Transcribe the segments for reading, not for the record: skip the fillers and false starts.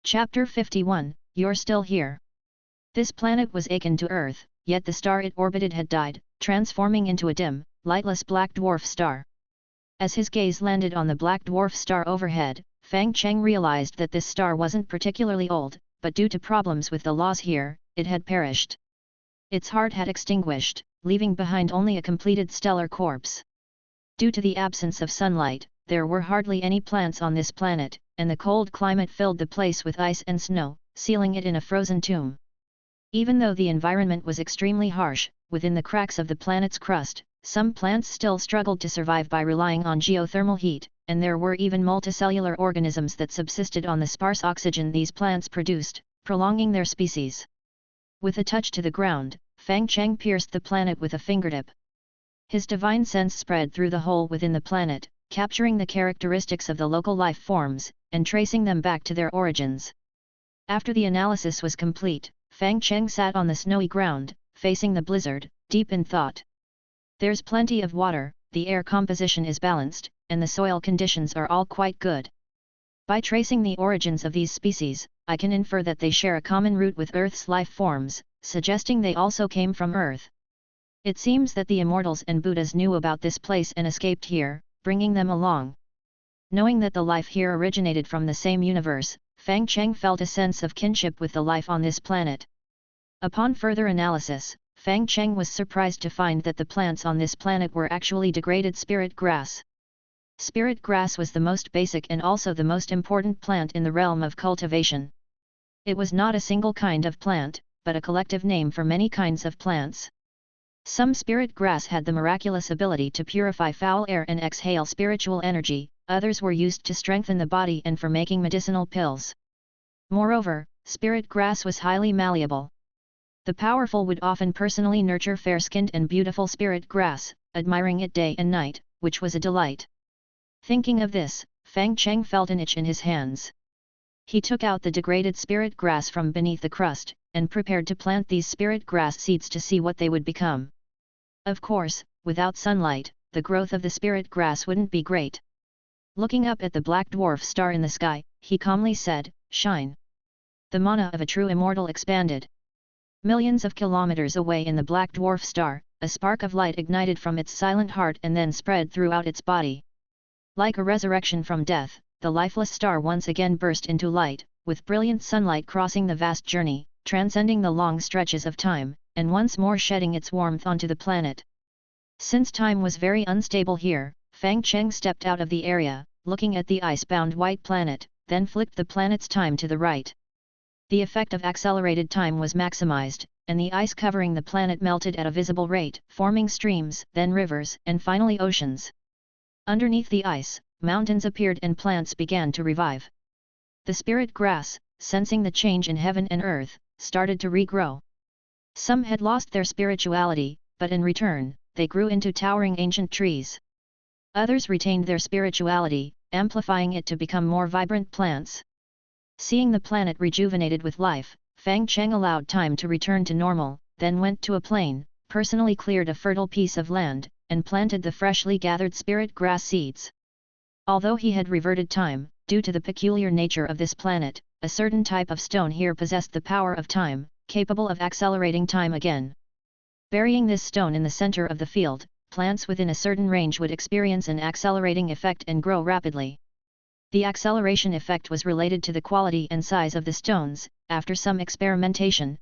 Chapter 51, You're Still Here. This planet was akin to Earth, yet the star it orbited had died, transforming into a dim, lightless black dwarf star. As his gaze landed on the black dwarf star overhead, Cheng realized that this star wasn't particularly old, but due to problems with the laws here, it had perished. Its heart had extinguished, leaving behind only a completed stellar corpse. Due to the absence of sunlight, there were hardly any plants on this planet, and the cold climate filled the place with ice and snow, sealing it in a frozen tomb. Even though the environment was extremely harsh, within the cracks of the planet's crust, some plants still struggled to survive by relying on geothermal heat, and there were even multicellular organisms that subsisted on the sparse oxygen these plants produced, prolonging their species. With a touch to the ground, Cheng pierced the planet with a fingertip. His divine sense spread through the hole within the planet, capturing the characteristics of the local life forms, and tracing them back to their origins. After the analysis was complete, Cheng sat on the snowy ground, facing the blizzard, deep in thought. There's plenty of water, the air composition is balanced, and the soil conditions are all quite good. By tracing the origins of these species, I can infer that they share a common root with Earth's life forms, suggesting they also came from Earth. It seems that the Immortals and Buddhas knew about this place and escaped here, bringing them along. Knowing that the life here originated from the same universe, Cheng felt a sense of kinship with the life on this planet. Upon further analysis, Cheng was surprised to find that the plants on this planet were actually degraded spirit grass. Spirit grass was the most basic and also the most important plant in the realm of cultivation. It was not a single kind of plant, but a collective name for many kinds of plants. Some spirit grass had the miraculous ability to purify foul air and exhale spiritual energy, others were used to strengthen the body and for making medicinal pills. Moreover, spirit grass was highly malleable. The powerful would often personally nurture fair-skinned and beautiful spirit grass, admiring it day and night, which was a delight. Thinking of this, Cheng felt an itch in his hands. He took out the degraded spirit grass from beneath the crust, and prepared to plant these spirit grass seeds to see what they would become. Of course, without sunlight, the growth of the spirit grass wouldn't be great. Looking up at the black dwarf star in the sky, he calmly said, "Shine." The mana of a true immortal expanded. Millions of kilometers away in the black dwarf star, a spark of light ignited from its silent heart and then spread throughout its body. Like a resurrection from death, the lifeless star once again burst into light, with brilliant sunlight crossing the vast journey, transcending the long stretches of time, and once more shedding its warmth onto the planet. Since time was very unstable here, Cheng stepped out of the area, looking at the ice-bound white planet, then flicked the planet's time to the right. The effect of accelerated time was maximized, and the ice covering the planet melted at a visible rate, forming streams, then rivers, and finally oceans. Underneath the ice, mountains appeared and plants began to revive. The spirit grass, sensing the change in heaven and earth, started to regrow. Some had lost their spirituality, but in return, they grew into towering ancient trees. Others retained their spirituality, amplifying it to become more vibrant plants. Seeing the planet rejuvenated with life, Cheng allowed time to return to normal, then went to a plain, personally cleared a fertile piece of land, and planted the freshly gathered spirit grass seeds. Although he had reverted time, due to the peculiar nature of this planet, a certain type of stone here possessed the power of time, capable of accelerating time again. Burying this stone in the center of the field, plants within a certain range would experience an accelerating effect and grow rapidly. The acceleration effect was related to the quality and size of the stones. After some experimentation,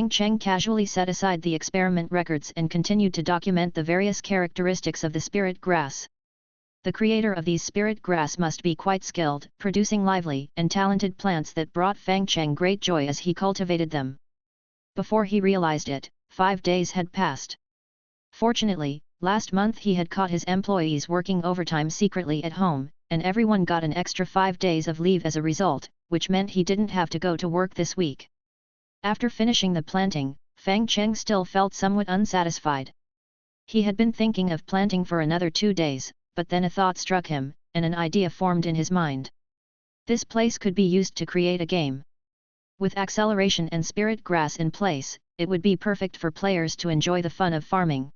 Cheng casually set aside the experiment records and continued to document the various characteristics of the spirit grass. The creator of these spirit grass must be quite skilled, producing lively and talented plants that brought Cheng great joy as he cultivated them. Before he realized it, 5 days had passed. Fortunately, last month he had caught his employees working overtime secretly at home, and everyone got an extra 5 days of leave as a result, which meant he didn't have to go to work this week. After finishing the planting, Cheng still felt somewhat unsatisfied. He had been thinking of planting for another 2 days, but then a thought struck him, and an idea formed in his mind. This place could be used to create a game. With acceleration and spirit grass in place, it would be perfect for players to enjoy the fun of farming.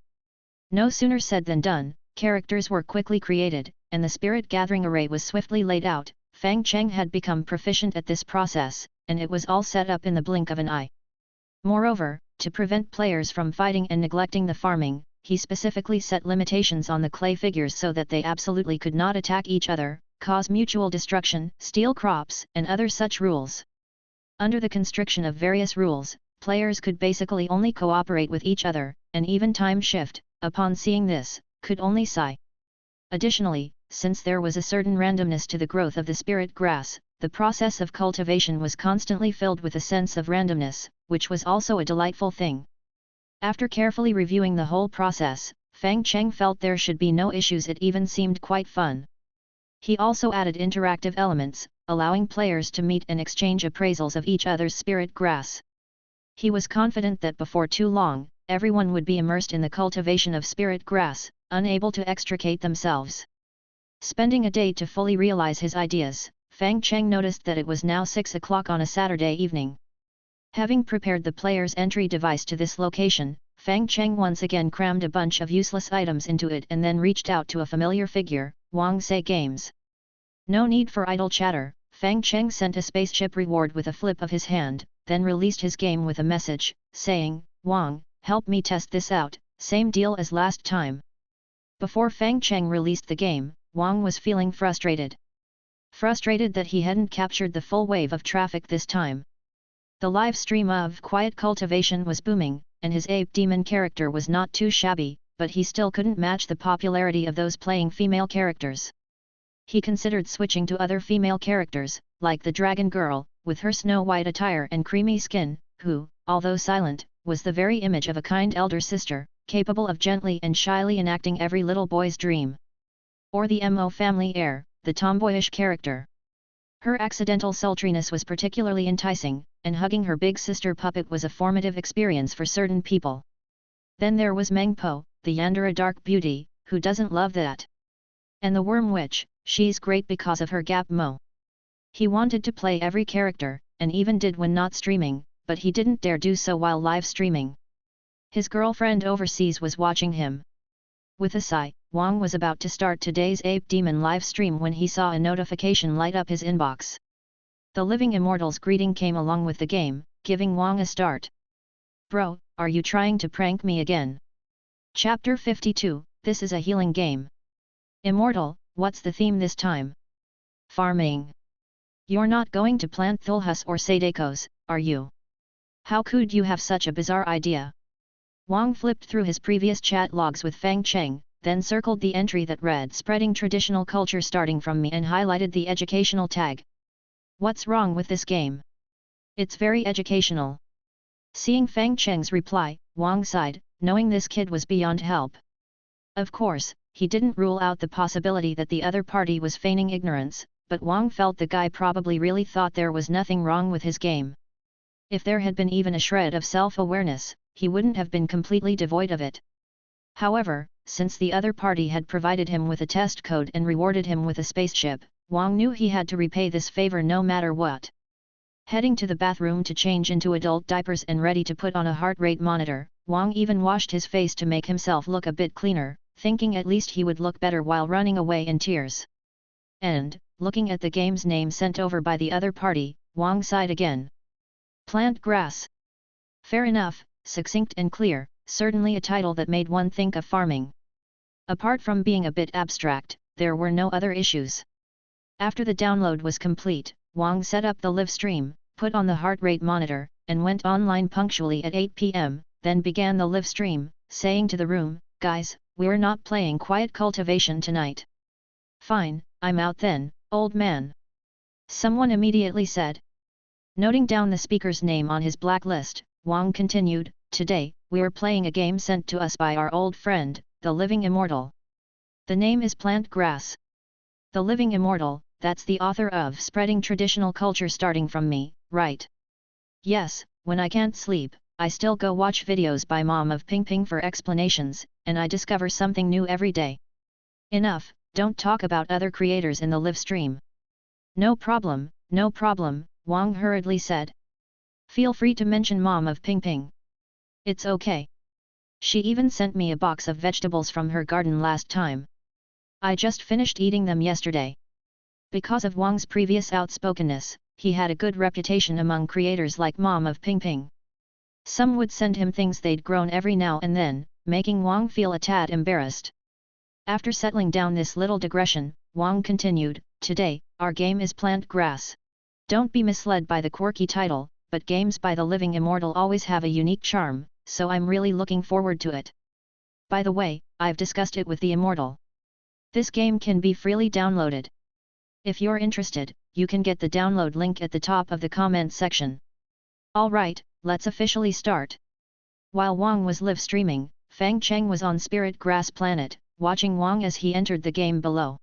No sooner said than done, characters were quickly created, and the spirit gathering array was swiftly laid out. Cheng had become proficient at this process, and it was all set up in the blink of an eye. Moreover, to prevent players from fighting and neglecting the farming, he specifically set limitations on the clay figures so that they absolutely could not attack each other, cause mutual destruction, steal crops, and other such rules. Under the constriction of various rules, players could basically only cooperate with each other, and even Time Shift, upon seeing this, could only sigh. Additionally, since there was a certain randomness to the growth of the spirit grass, the process of cultivation was constantly filled with a sense of randomness, which was also a delightful thing. After carefully reviewing the whole process, Cheng felt there should be no issues. It even seemed quite fun. He also added interactive elements, allowing players to meet and exchange appraisals of each other's spirit grass. He was confident that before too long, everyone would be immersed in the cultivation of spirit grass, unable to extricate themselves. Spending a day to fully realize his ideas, Cheng noticed that it was now 6 o'clock on a Saturday evening. Having prepared the player's entry device to this location, Cheng once again crammed a bunch of useless items into it and then reached out to a familiar figure, Wang Say Games. No need for idle chatter, Cheng sent a spaceship reward with a flip of his hand, then released his game with a message, saying, "Wang, help me test this out, same deal as last time." Before Cheng released the game, Wang was feeling frustrated. Frustrated that he hadn't captured the full wave of traffic this time. The live stream of Quiet Cultivation was booming, and his ape demon character was not too shabby, but he still couldn't match the popularity of those playing female characters. He considered switching to other female characters, like the Dragon Girl, with her snow-white attire and creamy skin, who, although silent, was the very image of a kind elder sister, capable of gently and shyly enacting every little boy's dream. Or the Mo family heir, the tomboyish character. Her accidental sultriness was particularly enticing, and hugging her big sister puppet was a formative experience for certain people. Then there was Meng Po, the Yandere dark beauty, who doesn't love that? And the Worm Witch, she's great because of her Gap Mo. He wanted to play every character, and even did when not streaming, but he didn't dare do so while live streaming. His girlfriend overseas was watching him. With a sigh, Wang was about to start today's Ape Demon live stream when he saw a notification light up his inbox. The Living Immortal's greeting came along with the game, giving Wang a start. "Bro, are you trying to prank me again?" Chapter 52, this is a healing game. Immortal, what's the theme this time? Farming. You're not going to plant thulhus or sadekos, are you? How could you have such a bizarre idea? Wang flipped through his previous chat logs with Cheng, then circled the entry that read "Spreading Traditional Culture Starting From Me" and highlighted the educational tag. What's wrong with this game? It's very educational. Seeing Cheng's reply, Wang sighed, knowing this kid was beyond help. Of course, he didn't rule out the possibility that the other party was feigning ignorance, but Wang felt the guy probably really thought there was nothing wrong with his game. If there had been even a shred of self-awareness, he wouldn't have been completely devoid of it. However, since the other party had provided him with a test code and rewarded him with a spaceship, Wang knew he had to repay this favor no matter what. Heading to the bathroom to change into adult diapers and ready to put on a heart rate monitor, Wang even washed his face to make himself look a bit cleaner, thinking at least he would look better while running away in tears. And, looking at the game's name sent over by the other party, Wang sighed again. Plant grass. Fair enough, succinct and clear, certainly a title that made one think of farming. Apart from being a bit abstract, there were no other issues. After the download was complete, Wang set up the live stream, put on the heart rate monitor, and went online punctually at 8 p.m., then began the live stream, saying to the room, "Guys, we're not playing Quiet Cultivation tonight." "Fine, I'm out then, old man," someone immediately said. Noting down the speaker's name on his blacklist, Wang continued, "Today, we're playing a game sent to us by our old friend, the Living Immortal. The name is Plant Grass. The Living Immortal, that's the author of Spreading Traditional Culture Starting From Me, right? Yes, when I can't sleep, I still go watch videos by Mom of Ping Ping for explanations, and I discover something new every day." "Enough, don't talk about other creators in the live stream." No problem, Wang hurriedly said. "Feel free to mention Mom of Ping Ping. It's okay. She even sent me a box of vegetables from her garden last time. I just finished eating them yesterday." Because of Wang's previous outspokenness, he had a good reputation among creators like Mom of Ping Ping. Some would send him things they'd grown every now and then, making Wang feel a tad embarrassed. After settling down this little digression, Wang continued, "Today, our game is plant grass. Don't be misled by the quirky title, but games by the living immortal always have a unique charm, so I'm really looking forward to it. By the way, I've discussed it with the Immortal. This game can be freely downloaded. If you're interested, you can get the download link at the top of the comment section. Alright, let's officially start." While Wang was live streaming, Fang Cheng was on Spirit Grass Planet, watching Wang as he entered the game below.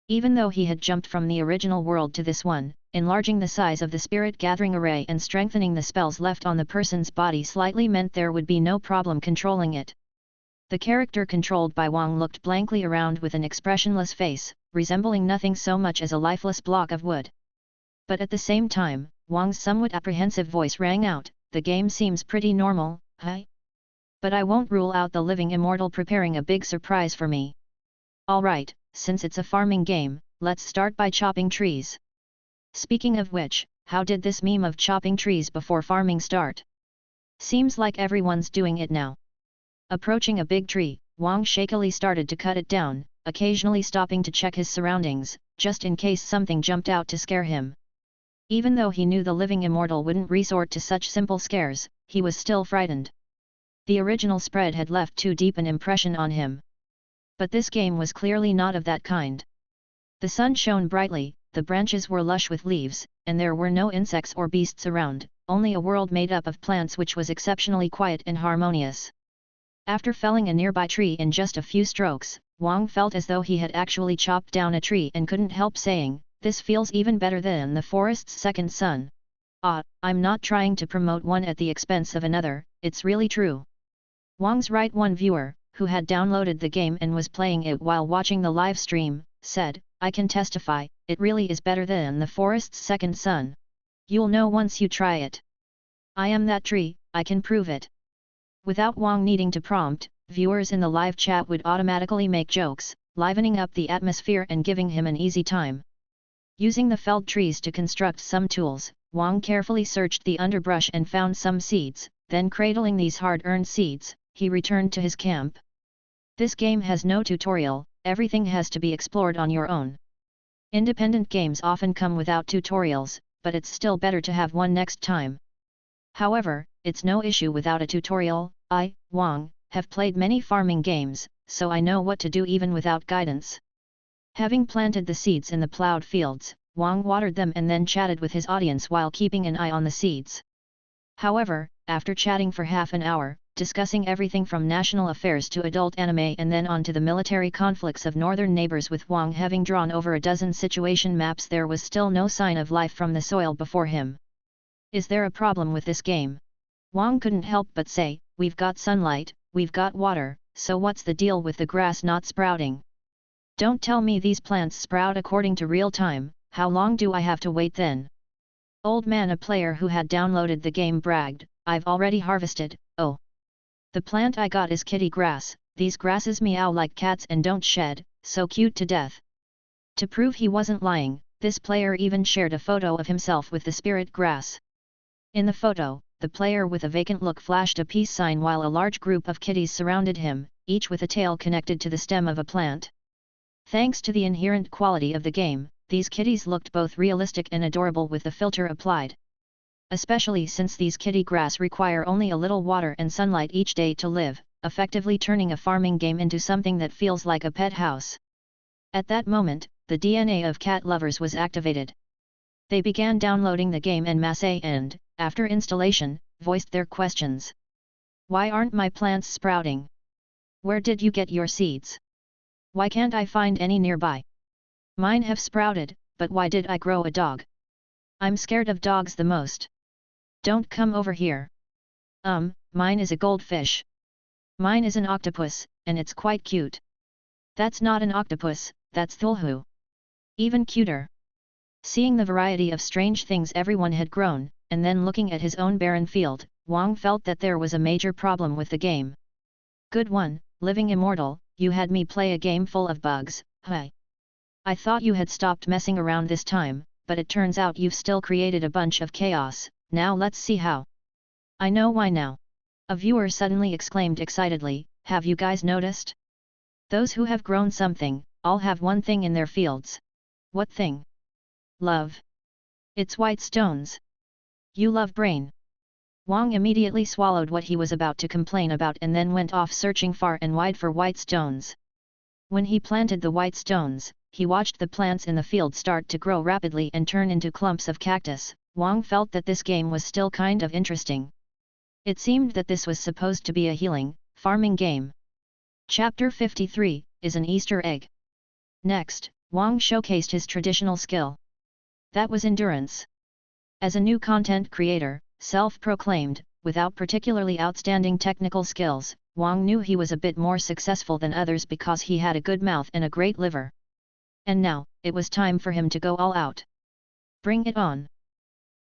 Even though he had jumped from the original world to this one, enlarging the size of the spirit gathering array and strengthening the spells left on the person's body slightly meant there would be no problem controlling it. The character controlled by Wang looked blankly around with an expressionless face, resembling nothing so much as a lifeless block of wood. But at the same time, Wang's somewhat apprehensive voice rang out, "The game seems pretty normal, huh? But I won't rule out the living immortal preparing a big surprise for me. Alright, since it's a farming game, let's start by chopping trees. Speaking of which, how did this meme of chopping trees before farming start? Seems like everyone's doing it now." Approaching a big tree, Wang shakily started to cut it down, occasionally stopping to check his surroundings, just in case something jumped out to scare him. Even though he knew the living immortal wouldn't resort to such simple scares, he was still frightened. The original spread had left too deep an impression on him. But this game was clearly not of that kind. The sun shone brightly, the branches were lush with leaves, and there were no insects or beasts around, only a world made up of plants which was exceptionally quiet and harmonious. After felling a nearby tree in just a few strokes, Wang felt as though he had actually chopped down a tree and couldn't help saying, "This feels even better than the forest's second son." I'm not trying to promote one at the expense of another, it's really true. Wang's right, one viewer, who had downloaded the game and was playing it while watching the live stream, said, "I can testify, it really is better than the forest's second son. You'll know once you try it. I am that tree, I can prove it." Without Wang needing to prompt, viewers in the live chat would automatically make jokes, livening up the atmosphere and giving him an easy time. Using the felled trees to construct some tools, Wang carefully searched the underbrush and found some seeds, then cradling these hard-earned seeds, he returned to his camp. This game has no tutorial, everything has to be explored on your own. Independent games often come without tutorials, but it's still better to have one next time. However, it's no issue without a tutorial. I, Wang, have played many farming games, so I know what to do even without guidance. Having planted the seeds in the plowed fields, Wang watered them and then chatted with his audience while keeping an eye on the seeds. However, after chatting for half an hour, discussing everything from national affairs to adult anime and then on to the military conflicts of northern neighbors, with Wang having drawn over a dozen situation maps, there was still no sign of life from the soil before him. Is there a problem with this game? Wang couldn't help but say, "We've got sunlight, we've got water, so what's the deal with the grass not sprouting? Don't tell me these plants sprout according to real time, how long do I have to wait then?" Old Man, a player who had downloaded the game, bragged, "I've already harvested, oh. The plant I got is kitty grass, these grasses meow like cats and don't shed, so cute to death." To prove he wasn't lying, this player even shared a photo of himself with the spirit grass. In the photo, the player with a vacant look flashed a peace sign while a large group of kitties surrounded him, each with a tail connected to the stem of a plant. Thanks to the inherent quality of the game, these kitties looked both realistic and adorable with the filter applied. Especially since these kitty grass require only a little water and sunlight each day to live, effectively turning a farming game into something that feels like a pet house. At that moment, the DNA of cat lovers was activated. They began downloading the game en masse and, after installation, voiced their questions. "Why aren't my plants sprouting? Where did you get your seeds? Why can't I find any nearby? Mine have sprouted, but why did I grow a dog? I'm scared of dogs the most. Don't come over here. Mine is a goldfish. Mine is an octopus, and it's quite cute. That's not an octopus, that's Thulhu. Even cuter." Seeing the variety of strange things everyone had grown, and then looking at his own barren field, Wang felt that there was a major problem with the game. "Good one, living immortal, you had me play a game full of bugs, huh? I thought you had stopped messing around this time, but it turns out you've still created a bunch of chaos. Now let's see how. I know why now. A viewer suddenly exclaimed excitedly, have you guys noticed? Those who have grown something, all have one thing in their fields. What thing? Love. It's white stones. You love brain. Wang immediately swallowed what he was about to complain about and then went off searching far and wide for white stones. When he planted the white stones, he watched the plants in the field start to grow rapidly and turn into clumps of cactus. Wang felt that this game was still kind of interesting. It seemed that this was supposed to be a healing, farming game. Chapter 53 is an Easter egg. Next, Wang showcased his traditional skill. That was endurance. As a new content creator, self-proclaimed, without particularly outstanding technical skills, Wang knew he was a bit more successful than others because he had a good mouth and a great liver. And now, it was time for him to go all out. Bring it on.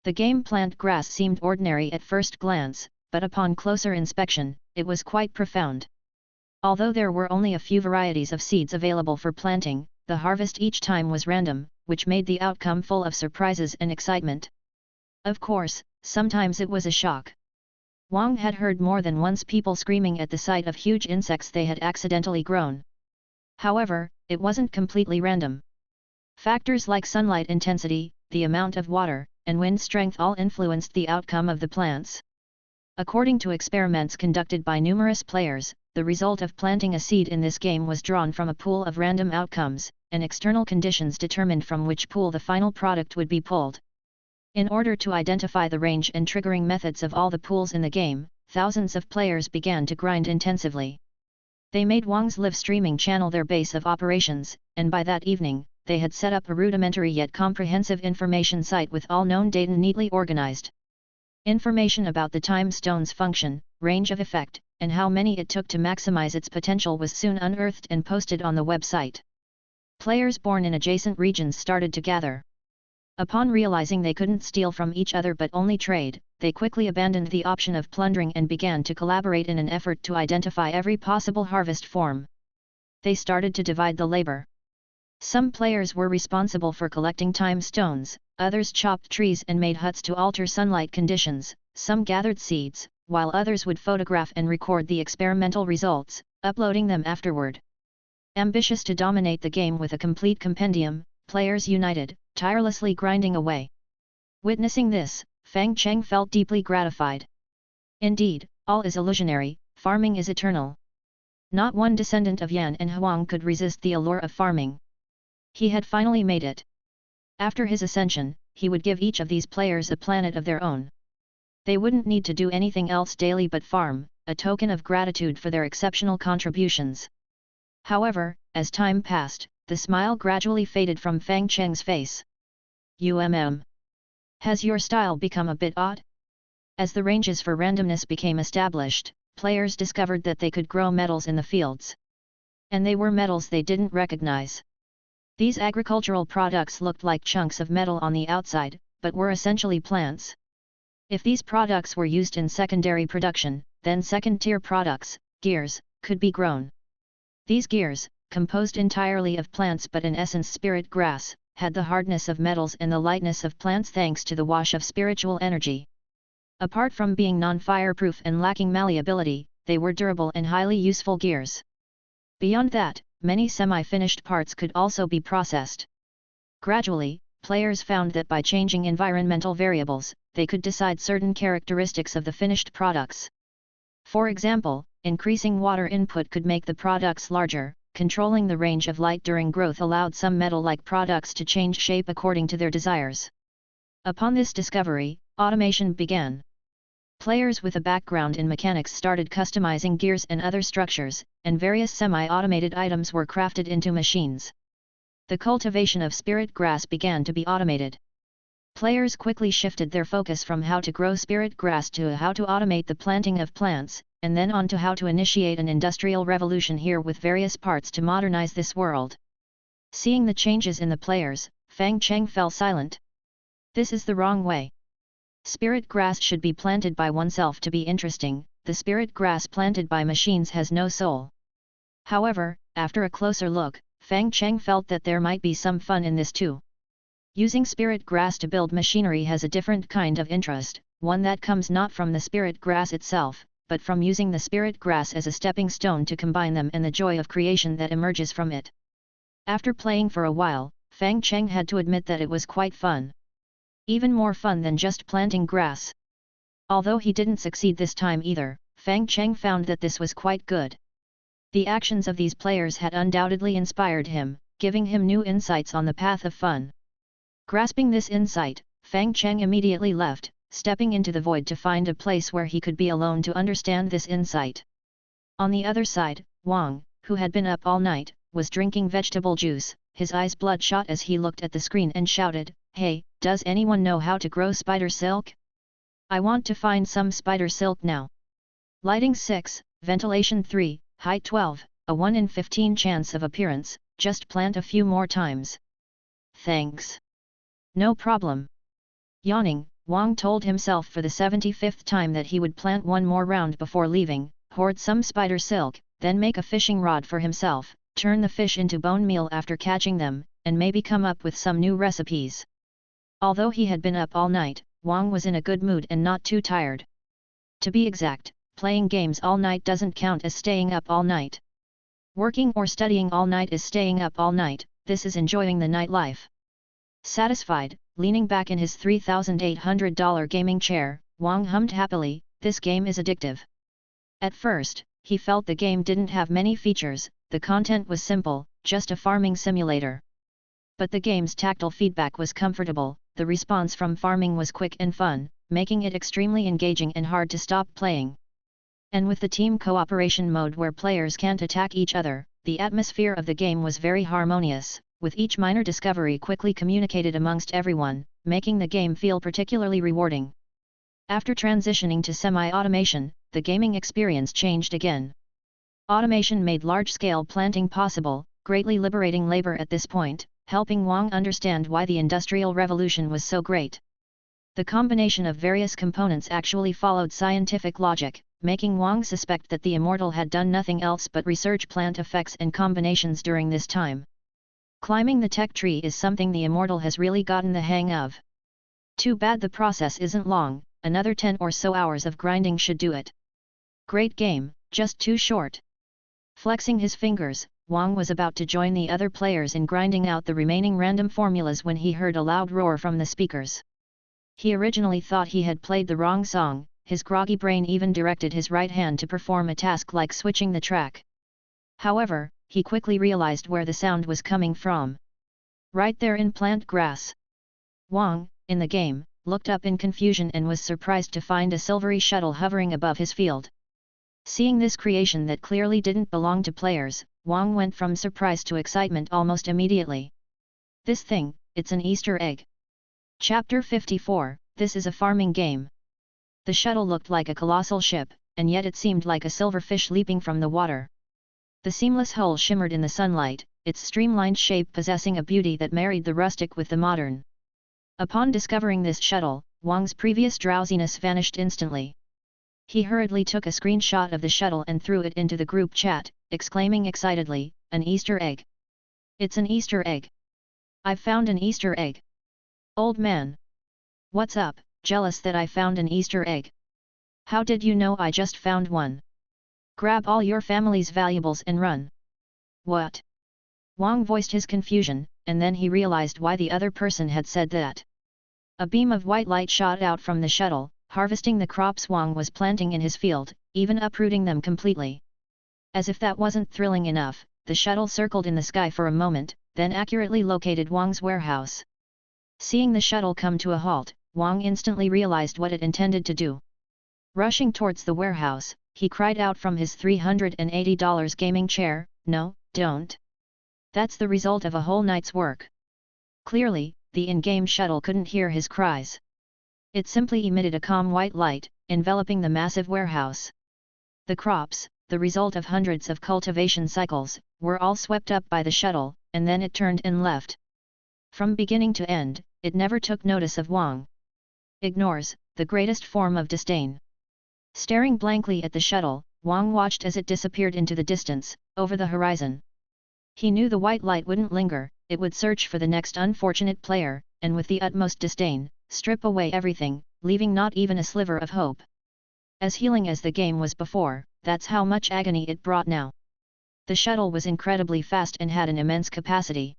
The game plant grass seemed ordinary at first glance, but upon closer inspection, it was quite profound. Although there were only a few varieties of seeds available for planting, the harvest each time was random, which made the outcome full of surprises and excitement. Of course, sometimes it was a shock. Wang had heard more than once people screaming at the sight of huge insects they had accidentally grown. However, it wasn't completely random. Factors like sunlight intensity, the amount of water, and wind strength all influenced the outcome of the plants. According to experiments conducted by numerous players, the result of planting a seed in this game was drawn from a pool of random outcomes, and external conditions determined from which pool the final product would be pulled. In order to identify the range and triggering methods of all the pools in the game, thousands of players began to grind intensively. They made Wang's live streaming channel their base of operations, and by that evening, they had set up a rudimentary yet comprehensive information site with all known data neatly organized. Information about the time stone's function, range of effect, and how many it took to maximize its potential was soon unearthed and posted on the website. Players born in adjacent regions started to gather. Upon realizing they couldn't steal from each other but only trade, they quickly abandoned the option of plundering and began to collaborate in an effort to identify every possible harvest form. They started to divide the labor. Some players were responsible for collecting time stones, others chopped trees and made huts to alter sunlight conditions, some gathered seeds, while others would photograph and record the experimental results, uploading them afterward. Ambitious to dominate the game with a complete compendium, players united, tirelessly grinding away. Witnessing this, Cheng felt deeply gratified. Indeed, all is illusionary, farming is eternal. Not one descendant of Yan and Huang could resist the allure of farming. He had finally made it. After his ascension, he would give each of these players a planet of their own. They wouldn't need to do anything else daily but farm, a token of gratitude for their exceptional contributions. However, as time passed, the smile gradually faded from Cheng's face. Has your style become a bit odd? As the ranges for randomness became established, players discovered that they could grow metals in the fields. And they were metals they didn't recognize. These agricultural products looked like chunks of metal on the outside, but were essentially plants. If these products were used in secondary production, then second-tier products, gears, could be grown. These gears, composed entirely of plants but in essence spirit grass, had the hardness of metals and the lightness of plants thanks to the wash of spiritual energy. Apart from being non-fireproof and lacking malleability, they were durable and highly useful gears. Beyond that, many semi-finished parts could also be processed. Gradually, players found that by changing environmental variables, they could decide certain characteristics of the finished products. For example, increasing water input could make the products larger, controlling the range of light during growth allowed some metal-like products to change shape according to their desires. Upon this discovery, automation began. Players with a background in mechanics started customizing gears and other structures, and various semi-automated items were crafted into machines. The cultivation of spirit grass began to be automated. Players quickly shifted their focus from how to grow spirit grass to how to automate the planting of plants, and then on to how to initiate an industrial revolution here with various parts to modernize this world. Seeing the changes in the players, Cheng fell silent. This is the wrong way. Spirit grass should be planted by oneself to be interesting, the spirit grass planted by machines has no soul. However, after a closer look, Cheng felt that there might be some fun in this too. Using spirit grass to build machinery has a different kind of interest, one that comes not from the spirit grass itself, but from using the spirit grass as a stepping stone to combine them and the joy of creation that emerges from it. After playing for a while, Cheng had to admit that it was quite fun. Even more fun than just planting grass. Although he didn't succeed this time either, Cheng found that this was quite good. The actions of these players had undoubtedly inspired him, giving him new insights on the path of fun. Grasping this insight, Cheng immediately left, stepping into the void to find a place where he could be alone to understand this insight. On the other side, Wang, who had been up all night, was drinking vegetable juice, his eyes bloodshot as he looked at the screen and shouted, "Hey, does anyone know how to grow spider silk? I want to find some spider silk now." Lighting 6, ventilation 3, height 12, a 1 in 15 chance of appearance, just plant a few more times. Thanks. No problem. Yawning, Wang told himself for the 75th time that he would plant one more round before leaving, hoard some spider silk, then make a fishing rod for himself, turn the fish into bone meal after catching them, and maybe come up with some new recipes. Although he had been up all night, Wang was in a good mood and not too tired. To be exact, playing games all night doesn't count as staying up all night. Working or studying all night is staying up all night, this is enjoying the nightlife. Satisfied, leaning back in his $3,800 gaming chair, Wang hummed happily, "This game is addictive." At first, he felt the game didn't have many features, the content was simple, just a farming simulator. But the game's tactile feedback was comfortable, the response from farming was quick and fun, making it extremely engaging and hard to stop playing. And with the team cooperation mode where players can't attack each other, the atmosphere of the game was very harmonious, with each minor discovery quickly communicated amongst everyone, making the game feel particularly rewarding. After transitioning to semi-automation, the gaming experience changed again. Automation made large-scale planting possible, greatly liberating labor at this point, helping Wang understand why the Industrial Revolution was so great. The combination of various components actually followed scientific logic, making Wang suspect that the Immortal had done nothing else but research plant effects and combinations during this time. Climbing the tech tree is something the Immortal has really gotten the hang of. Too bad the process isn't long, another 10 or so hours of grinding should do it. Great game, just too short. Flexing his fingers, Wang was about to join the other players in grinding out the remaining random formulas when he heard a loud roar from the speakers. He originally thought he had played the wrong song, his groggy brain even directed his right hand to perform a task like switching the track. However, he quickly realized where the sound was coming from. Right there in plant grass. Wang, in the game, looked up in confusion and was surprised to find a silvery shuttle hovering above his field. Seeing this creation that clearly didn't belong to players, Wang went from surprise to excitement almost immediately. This thing, it's an Easter egg. Chapter 54, This is a farming game. The shuttle looked like a colossal ship, and yet it seemed like a silverfish leaping from the water. The seamless hull shimmered in the sunlight, its streamlined shape possessing a beauty that married the rustic with the modern. Upon discovering this shuttle, Wang's previous drowsiness vanished instantly. He hurriedly took a screenshot of the shuttle and threw it into the group chat, exclaiming excitedly, "An Easter egg! It's an Easter egg! I've found an Easter egg! Old man! What's up, jealous that I found an Easter egg? How did you know I just found one? Grab all your family's valuables and run!" "What?" Wang voiced his confusion, and then he realized why the other person had said that. A beam of white light shot out from the shuttle, harvesting the crops Wang was planting in his field, even uprooting them completely. As if that wasn't thrilling enough, the shuttle circled in the sky for a moment, then accurately located Wang's warehouse. Seeing the shuttle come to a halt, Wang instantly realized what it intended to do. Rushing towards the warehouse, he cried out from his $380 gaming chair, "No, don't! That's the result of a whole night's work." Clearly, the in-game shuttle couldn't hear his cries. It simply emitted a calm white light, enveloping the massive warehouse. The crops, the result of hundreds of cultivation cycles, were all swept up by the shuttle, and then it turned and left. From beginning to end, it never took notice of Wang. Ignores, the greatest form of disdain. Staring blankly at the shuttle, Wang watched as it disappeared into the distance, over the horizon. He knew the white light wouldn't linger, it would search for the next unfortunate player, and with the utmost disdain, strip away everything, leaving not even a sliver of hope. As healing as the game was before, that's how much agony it brought now. The shuttle was incredibly fast and had an immense capacity.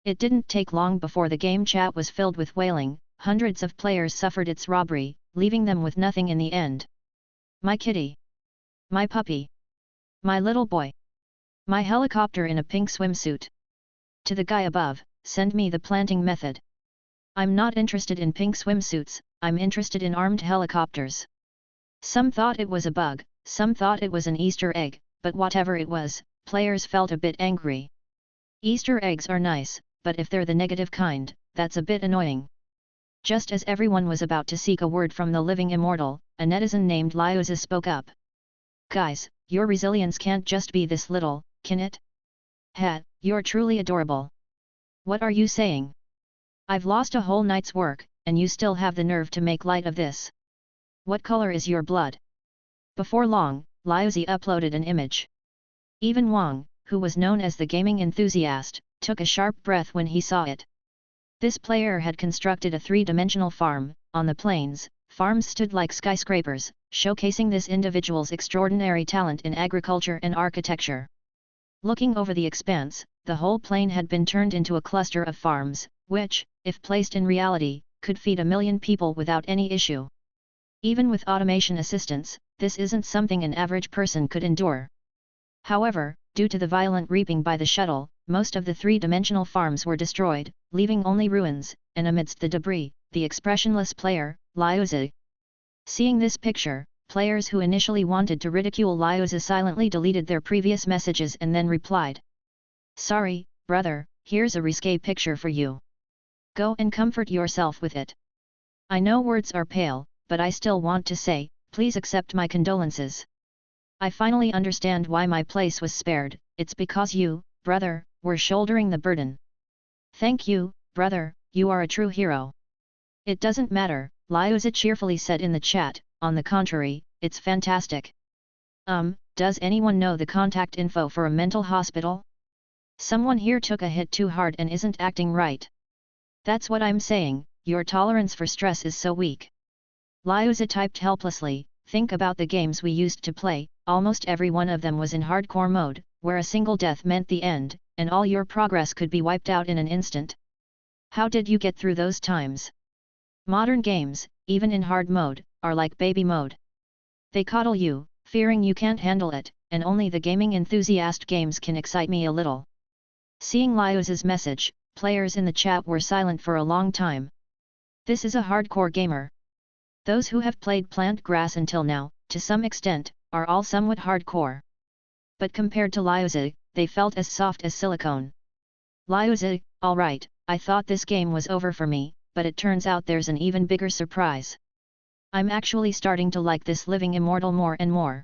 It didn't take long before the game chat was filled with wailing. Hundreds of players suffered its robbery, leaving them with nothing in the end. My kitty. My puppy. My little boy. My helicopter in a pink swimsuit. To the guy above, send me the planting method. I'm not interested in pink swimsuits, I'm interested in armed helicopters. Some thought it was a bug, some thought it was an Easter egg, but whatever it was, players felt a bit angry. Easter eggs are nice, but if they're the negative kind, that's a bit annoying. Just as everyone was about to seek a word from the living immortal, a netizen named Liuza spoke up. Guys, your resilience can't just be this little, can it? Hat, you're truly adorable. What are you saying? I've lost a whole night's work, and you still have the nerve to make light of this. What color is your blood? Before long, Liuza uploaded an image. Even Wang, who was known as the gaming enthusiast, took a sharp breath when he saw it. This player had constructed a three-dimensional farm. On the plains, farms stood like skyscrapers, showcasing this individual's extraordinary talent in agriculture and architecture. Looking over the expanse, the whole plain had been turned into a cluster of farms, which, if placed in reality, could feed 1 million people without any issue. Even with automation assistance, this isn't something an average person could endure. However, due to the violent reaping by the shuttle, most of the three-dimensional farms were destroyed, leaving only ruins, and amidst the debris, the expressionless player, Liuza. Seeing this picture, players who initially wanted to ridicule Liuza silently deleted their previous messages and then replied. Sorry, brother, here's a risque picture for you. Go and comfort yourself with it. I know words are pale, but I still want to say, please accept my condolences. I finally understand why my place was spared, it's because you, brother, were shouldering the burden. Thank you, brother, you are a true hero. It doesn't matter, Liuza cheerfully said in the chat, on the contrary, it's fantastic. Does anyone know the contact info for a mental hospital? Someone here took a hit too hard and isn't acting right. That's what I'm saying, your tolerance for stress is so weak. Liuza typed helplessly, think about the games we used to play, almost every one of them was in hardcore mode, where a single death meant the end, and all your progress could be wiped out in an instant. How did you get through those times? Modern games, even in hard mode, are like baby mode. They coddle you, fearing you can't handle it, and only the gaming enthusiast games can excite me a little. Seeing Liuza's message, players in the chat were silent for a long time. This is a hardcore gamer. Those who have played plant grass until now, to some extent, are all somewhat hardcore. But compared to Liuza, they felt as soft as silicone. Liuza, alright, I thought this game was over for me, but it turns out there's an even bigger surprise. I'm actually starting to like this living immortal more and more.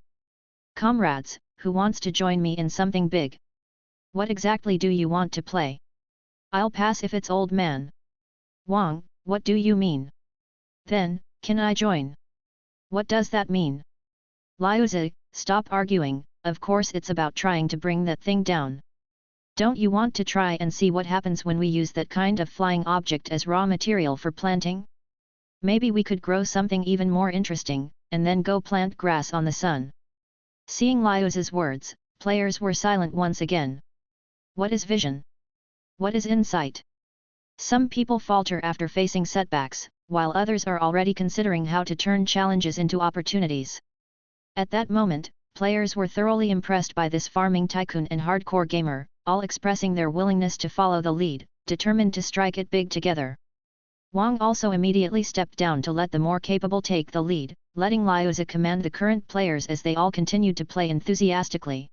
Comrades, who wants to join me in something big? What exactly do you want to play? I'll pass if it's old man. Wang, what do you mean? Then, can I join? What does that mean? Liuza, stop arguing, of course it's about trying to bring that thing down. Don't you want to try and see what happens when we use that kind of flying object as raw material for planting? Maybe we could grow something even more interesting, and then go plant grass on the sun. Seeing Liuza's words, players were silent once again. What is vision? What is insight? Some people falter after facing setbacks, while others are already considering how to turn challenges into opportunities. At that moment, players were thoroughly impressed by this farming tycoon and hardcore gamer, all expressing their willingness to follow the lead, determined to strike it big together. Wang also immediately stepped down to let the more capable take the lead, letting Liuza command the current players as they all continued to play enthusiastically.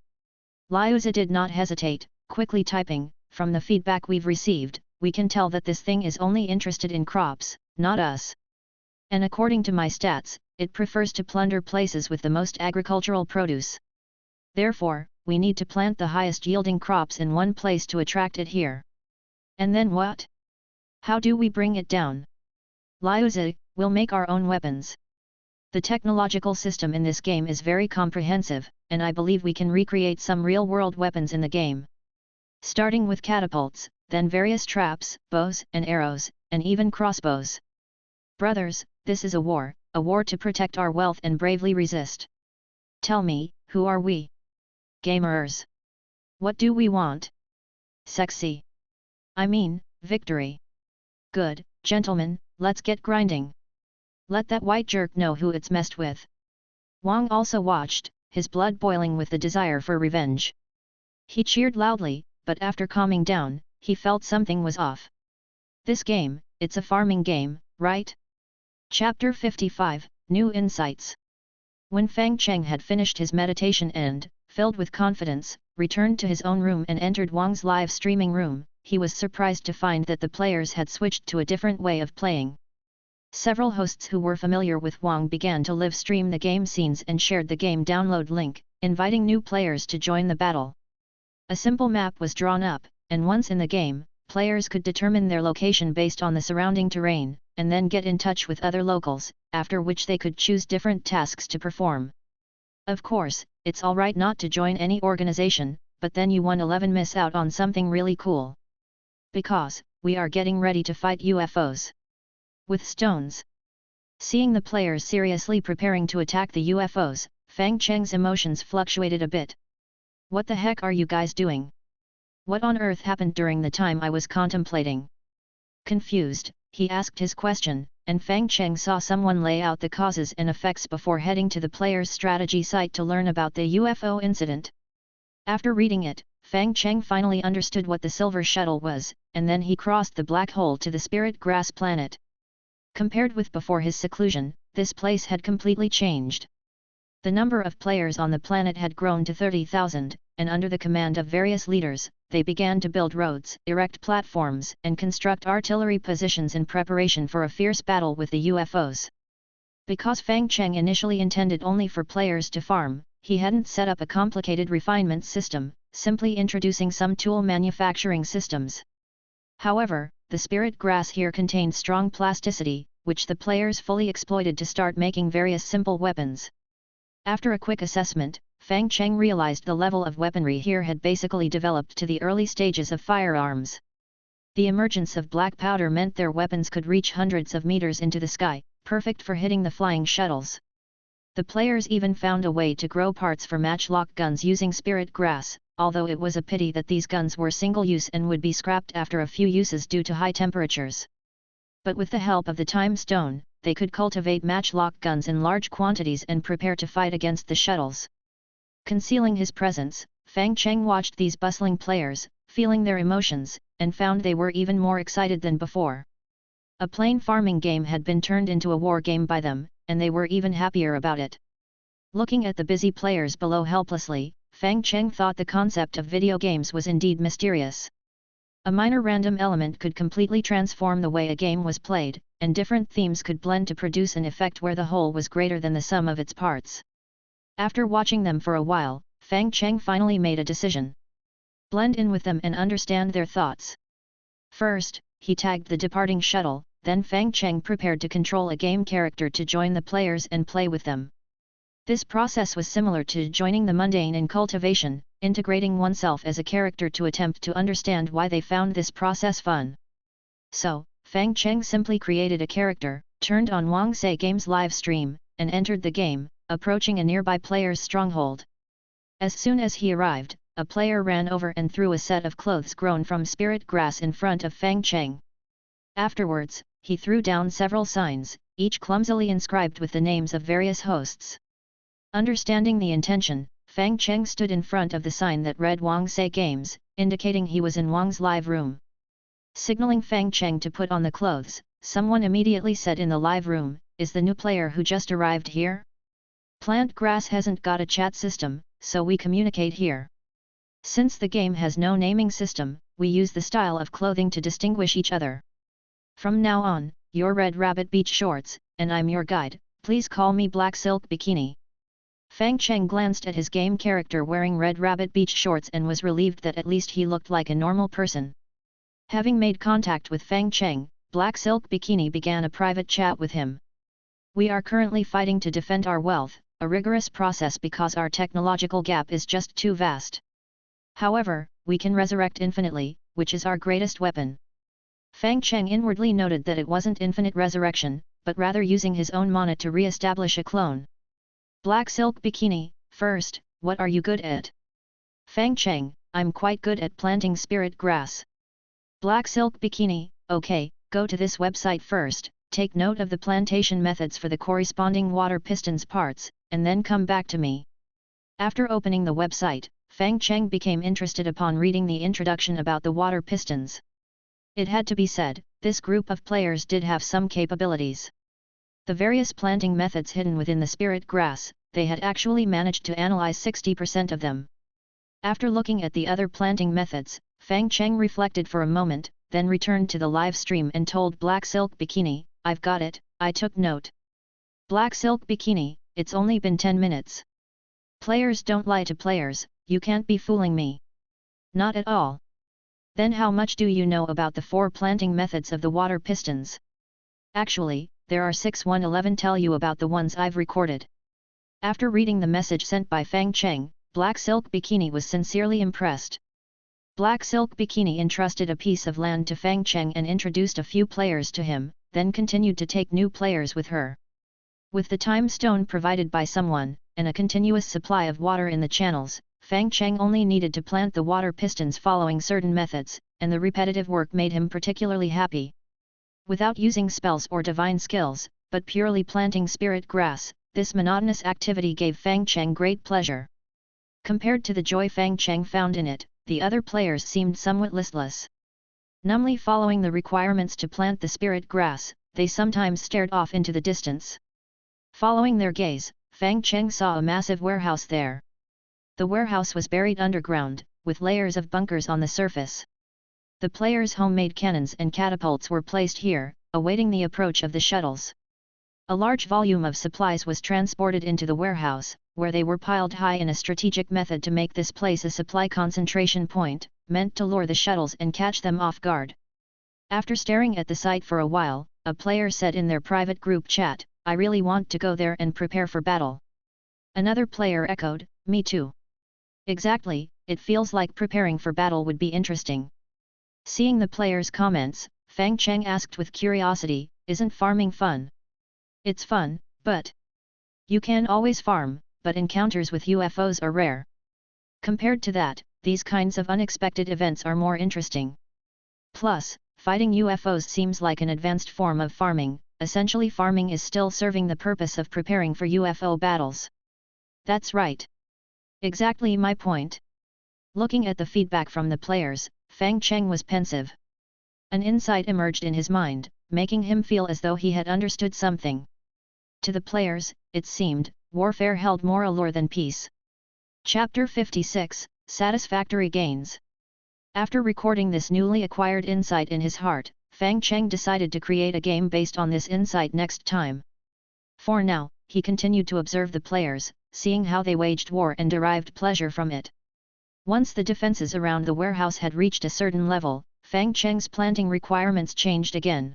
Liuza did not hesitate, quickly typing, from the feedback we've received, we can tell that this thing is only interested in crops, not us. And according to my stats, it prefers to plunder places with the most agricultural produce. Therefore, we need to plant the highest yielding crops in one place to attract it here. And then what? How do we bring it down? Liuza, we'll make our own weapons. The technological system in this game is very comprehensive, and I believe we can recreate some real-world weapons in the game. Starting with catapults, then various traps, bows and arrows, and even crossbows. Brothers, this is a war to protect our wealth and bravely resist. Tell me, who are we? Gamers. What do we want? Sexy. I mean, victory. Good, gentlemen, let's get grinding. Let that white jerk know who it's messed with. Wang also watched, his blood boiling with the desire for revenge. He cheered loudly, but after calming down, he felt something was off. This game, it's a farming game, right? Chapter 55, New Insights. When Fang Cheng had finished his meditation and, filled with confidence, returned to his own room and entered Wang's live streaming room, he was surprised to find that the players had switched to a different way of playing. Several hosts who were familiar with Wang began to live stream the game scenes and shared the game download link, inviting new players to join the battle. A simple map was drawn up, and once in the game, players could determine their location based on the surrounding terrain, and then get in touch with other locals, after which they could choose different tasks to perform. Of course, it's alright not to join any organization, but then you won't miss out on something really cool. Because, we are getting ready to fight UFOs. With stones. Seeing the players seriously preparing to attack the UFOs, Fang Cheng's emotions fluctuated a bit. What the heck are you guys doing? What on earth happened during the time I was contemplating? Confused, he asked his question, and Fang Cheng saw someone lay out the causes and effects before heading to the player's strategy site to learn about the UFO incident. After reading it, Fang Cheng finally understood what the silver shuttle was, and then he crossed the black hole to the spirit grass planet. Compared with before his seclusion, this place had completely changed. The number of players on the planet had grown to 30,000, and under the command of various leaders, they began to build roads, erect platforms, and construct artillery positions in preparation for a fierce battle with the UFOs. Because Fang Cheng initially intended only for players to farm, he hadn't set up a complicated refinement system, simply introducing some tool manufacturing systems. However, the spirit grass here contained strong plasticity, which the players fully exploited to start making various simple weapons. After a quick assessment, Fang Cheng realized the level of weaponry here had basically developed to the early stages of firearms. The emergence of black powder meant their weapons could reach hundreds of meters into the sky, perfect for hitting the flying shuttles. The players even found a way to grow parts for matchlock guns using spirit grass, although it was a pity that these guns were single-use and would be scrapped after a few uses due to high temperatures. But with the help of the time stone, they could cultivate matchlock guns in large quantities and prepare to fight against the shuttles. Concealing his presence, Fang Cheng watched these bustling players, feeling their emotions, and found they were even more excited than before. A plain farming game had been turned into a war game by them, and they were even happier about it. Looking at the busy players below helplessly, Fang Cheng thought the concept of video games was indeed mysterious. A minor random element could completely transform the way a game was played, and different themes could blend to produce an effect where the whole was greater than the sum of its parts. After watching them for a while, Fang Cheng finally made a decision. Blend in with them and understand their thoughts. First, he tagged the departing shuttle, then Fang Cheng prepared to control a game character to join the players and play with them. This process was similar to joining the mundane in cultivation, integrating oneself as a character to attempt to understand why they found this process fun. So, Fang Cheng simply created a character, turned on Wang Sei Game's live stream, and entered the game, approaching a nearby player's stronghold. As soon as he arrived, a player ran over and threw a set of clothes grown from spirit grass in front of Fang Cheng. Afterwards, he threw down several signs, each clumsily inscribed with the names of various hosts. Understanding the intention, Fang Cheng stood in front of the sign that read Wang Sei Games, indicating he was in Wang's live room. Signaling Fang Cheng to put on the clothes, someone immediately said in the live room, "Is the new player who just arrived here? Plant grass hasn't got a chat system, so we communicate here. Since the game has no naming system, we use the style of clothing to distinguish each other. From now on, you're Red Rabbit Beach Shorts, and I'm your guide, please call me Black Silk Bikini." Fang Cheng glanced at his game character wearing Red Rabbit Beach Shorts and was relieved that at least he looked like a normal person. Having made contact with Fang Cheng, Black Silk Bikini began a private chat with him. "We are currently fighting to defend our wealth, a rigorous process because our technological gap is just too vast. However, we can resurrect infinitely, which is our greatest weapon." Fang Cheng inwardly noted that it wasn't infinite resurrection, but rather using his own mana to re-establish a clone. Black silk bikini, first, what are you good at? Fang Cheng, I'm quite good at planting spirit grass. Black silk bikini, okay, go to this website first, take note of the plantation methods for the corresponding water pistons parts, and then come back to me. After opening the website, Fang Cheng became interested upon reading the introduction about the water pistons. It had to be said, this group of players did have some capabilities. The various planting methods hidden within the spirit grass, they had actually managed to analyze 60% of them. After looking at the other planting methods, Fang Cheng reflected for a moment, then returned to the live stream and told Black Silk Bikini, I've got it, I took note. Black Silk Bikini, it's only been 10 minutes. Players don't lie to players, you can't be fooling me. Not at all. Then how much do you know about the 4 planting methods of the water pistons? Actually, there are 6. 11 tell you about the ones I've recorded. After reading the message sent by Fang Cheng, Black Silk Bikini was sincerely impressed. Black Silk Bikini entrusted a piece of land to Fang Cheng and introduced a few players to him, then continued to take new players with her. With the time stone provided by someone, and a continuous supply of water in the channels, Fang Cheng only needed to plant the water pistons following certain methods, and the repetitive work made him particularly happy. Without using spells or divine skills, but purely planting spirit grass, this monotonous activity gave Fang Cheng great pleasure. Compared to the joy Fang Cheng found in it, the other players seemed somewhat listless. Numbly following the requirements to plant the spirit grass, they sometimes stared off into the distance. Following their gaze, Fang Cheng saw a massive warehouse there. The warehouse was buried underground, with layers of bunkers on the surface. The players' homemade cannons and catapults were placed here, awaiting the approach of the shuttles. A large volume of supplies was transported into the warehouse, where they were piled high in a strategic method to make this place a supply concentration point, meant to lure the shuttles and catch them off guard. After staring at the site for a while, a player said in their private group chat, I really want to go there and prepare for battle. Another player echoed, me too. Exactly, it feels like preparing for battle would be interesting. Seeing the players' comments, Fang Cheng asked with curiosity, isn't farming fun? It's fun, but you can always farm, but encounters with UFOs are rare. Compared to that, these kinds of unexpected events are more interesting. Plus, fighting UFOs seems like an advanced form of farming. Essentially farming is still serving the purpose of preparing for UFO battles. That's right. Exactly my point. Looking at the feedback from the players, Fang Cheng was pensive. An insight emerged in his mind, making him feel as though he had understood something. To the players, it seemed, warfare held more allure than peace. Chapter 56, Satisfactory Gains. After recording this newly acquired insight in his heart, Fang Cheng decided to create a game based on this insight next time. For now, he continued to observe the players, seeing how they waged war and derived pleasure from it. Once the defenses around the warehouse had reached a certain level, Fang Cheng's planting requirements changed again.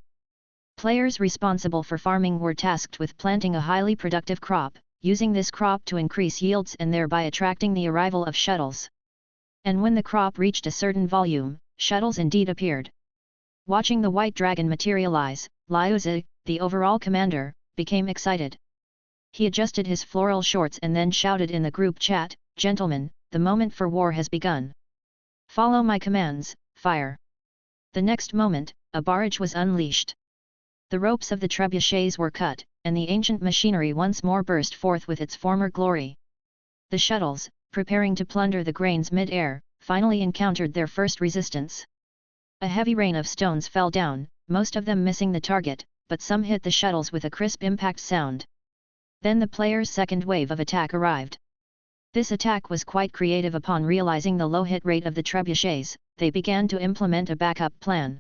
Players responsible for farming were tasked with planting a highly productive crop, using this crop to increase yields and thereby attracting the arrival of shuttles. And when the crop reached a certain volume, shuttles indeed appeared. Watching the white dragon materialize, Liu Zi, the overall commander, became excited. He adjusted his floral shorts and then shouted in the group chat, Gentlemen, the moment for war has begun. Follow my commands, fire. The next moment, a barrage was unleashed. The ropes of the trebuchets were cut, and the ancient machinery once more burst forth with its former glory. The shuttles, preparing to plunder the grains mid-air, finally encountered their first resistance. A heavy rain of stones fell down, most of them missing the target, but some hit the shuttles with a crisp impact sound. Then the players' second wave of attack arrived. This attack was quite creative. Upon realizing the low hit rate of the trebuchets, they began to implement a backup plan.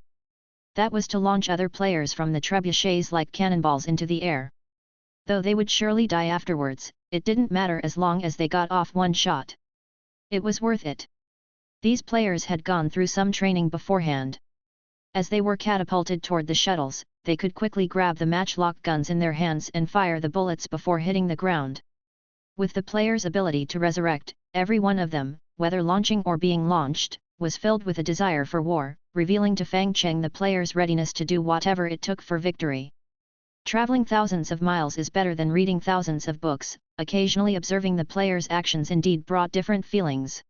That was to launch other players from the trebuchets like cannonballs into the air. Though they would surely die afterwards, it didn't matter as long as they got off one shot. It was worth it. These players had gone through some training beforehand. As they were catapulted toward the shuttles, they could quickly grab the matchlock guns in their hands and fire the bullets before hitting the ground. With the players' ability to resurrect, every one of them, whether launching or being launched, was filled with a desire for war, revealing to Fang Cheng the player's readiness to do whatever it took for victory. Traveling thousands of miles is better than reading thousands of books. Occasionally observing the player's actions indeed brought different feelings.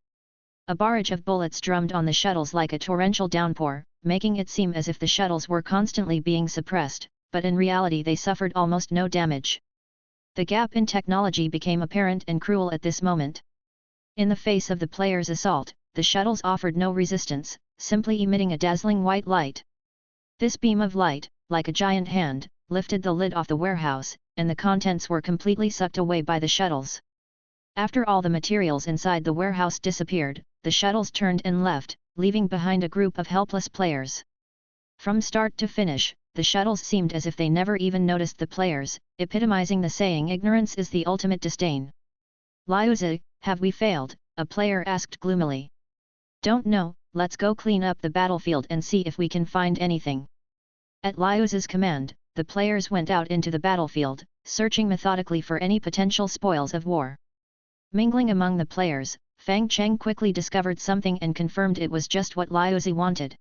A barrage of bullets drummed on the shuttles like a torrential downpour, making it seem as if the shuttles were constantly being suppressed, but in reality they suffered almost no damage. The gap in technology became apparent and cruel at this moment. In the face of the player's assault, the shuttles offered no resistance, simply emitting a dazzling white light. This beam of light, like a giant hand, lifted the lid off the warehouse, and the contents were completely sucked away by the shuttles. After all the materials inside the warehouse disappeared, the shuttles turned and left, leaving behind a group of helpless players. From start to finish, the shuttles seemed as if they never even noticed the players, epitomizing the saying ignorance is the ultimate disdain. Liuzi, have we failed? A player asked gloomily. Don't know, let's go clean up the battlefield and see if we can find anything. At Liuzi's command, the players went out into the battlefield, searching methodically for any potential spoils of war. Mingling among the players, Fang Cheng quickly discovered something and confirmed it was just what Liuzi wanted.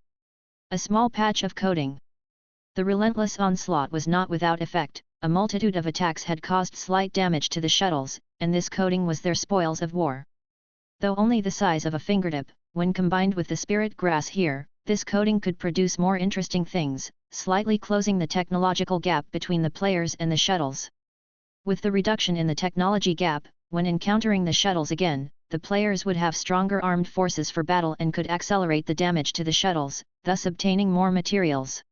A small patch of coating. The relentless onslaught was not without effect. A multitude of attacks had caused slight damage to the shuttles, and this coating was their spoils of war. Though only the size of a fingertip, when combined with the spirit grass here, this coating could produce more interesting things, slightly closing the technological gap between the players and the shuttles. With the reduction in the technology gap, when encountering the shuttles again, the players would have stronger armed forces for battle and could accelerate the damage to the shuttles, thus obtaining more materials.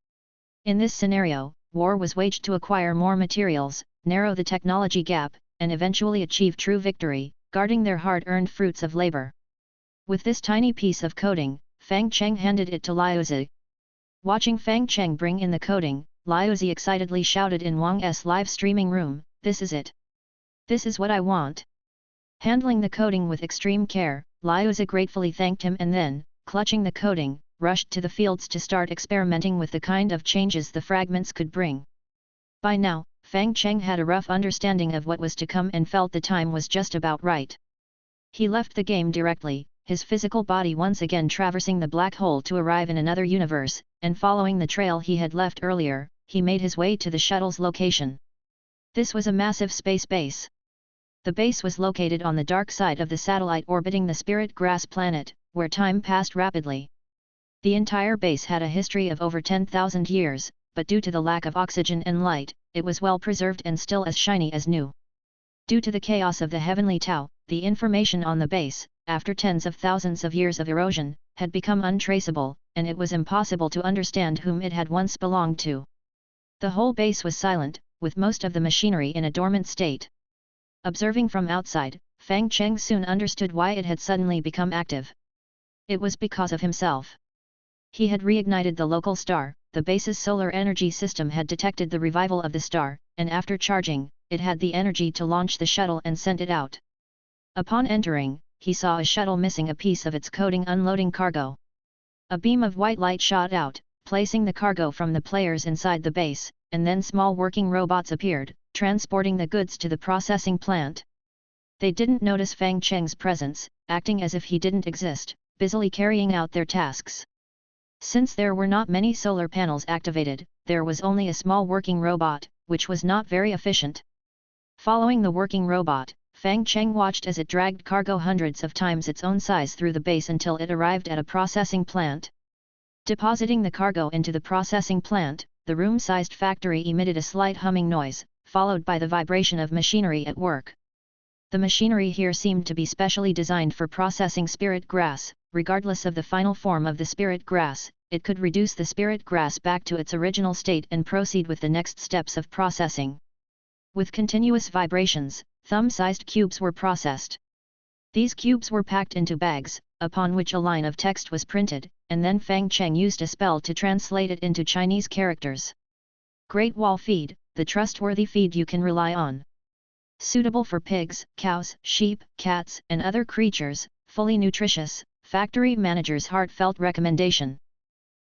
In this scenario, war was waged to acquire more materials, narrow the technology gap, and eventually achieve true victory, guarding their hard-earned fruits of labor. With this tiny piece of coating, Fang Cheng handed it to Liuzi. Watching Fang Cheng bring in the coating, Liuzi excitedly shouted in Wang's live streaming room, "This is it! This is what I want!" Handling the coating with extreme care, Liuzi gratefully thanked him and then, clutching the coating, rushed to the fields to start experimenting with the kind of changes the fragments could bring. By now, Fang Cheng had a rough understanding of what was to come and felt the time was just about right. He left the game directly, his physical body once again traversing the black hole to arrive in another universe, and following the trail he had left earlier, he made his way to the shuttle's location. This was a massive space base. The base was located on the dark side of the satellite orbiting the Spirit Grass planet, where time passed rapidly. The entire base had a history of over 10,000 years, but due to the lack of oxygen and light, it was well preserved and still as shiny as new. Due to the chaos of the heavenly Tao, the information on the base, after tens of thousands of years of erosion, had become untraceable, and it was impossible to understand whom it had once belonged to. The whole base was silent, with most of the machinery in a dormant state. Observing from outside, Fang Cheng soon understood why it had suddenly become active. It was because of himself. He had reignited the local star, the base's solar energy system had detected the revival of the star, and after charging, it had the energy to launch the shuttle and send it out. Upon entering, he saw a shuttle missing a piece of its coating unloading cargo. A beam of white light shot out, placing the cargo from the players inside the base, and then small working robots appeared, transporting the goods to the processing plant. They didn't notice Fang Cheng's presence, acting as if he didn't exist, busily carrying out their tasks. Since there were not many solar panels activated, there was only a small working robot, which was not very efficient. Following the working robot, Fang Cheng watched as it dragged cargo hundreds of times its own size through the base until it arrived at a processing plant. Depositing the cargo into the processing plant, the room-sized factory emitted a slight humming noise, followed by the vibration of machinery at work. The machinery here seemed to be specially designed for processing spirit grass. Regardless of the final form of the spirit grass, it could reduce the spirit grass back to its original state and proceed with the next steps of processing. With continuous vibrations, thumb-sized cubes were processed. These cubes were packed into bags, upon which a line of text was printed, and then Fang Cheng used a spell to translate it into Chinese characters. Great Wall Feed, the trustworthy feed you can rely on. Suitable for pigs, cows, sheep, cats, and other creatures, fully nutritious. Factory manager's heartfelt recommendation.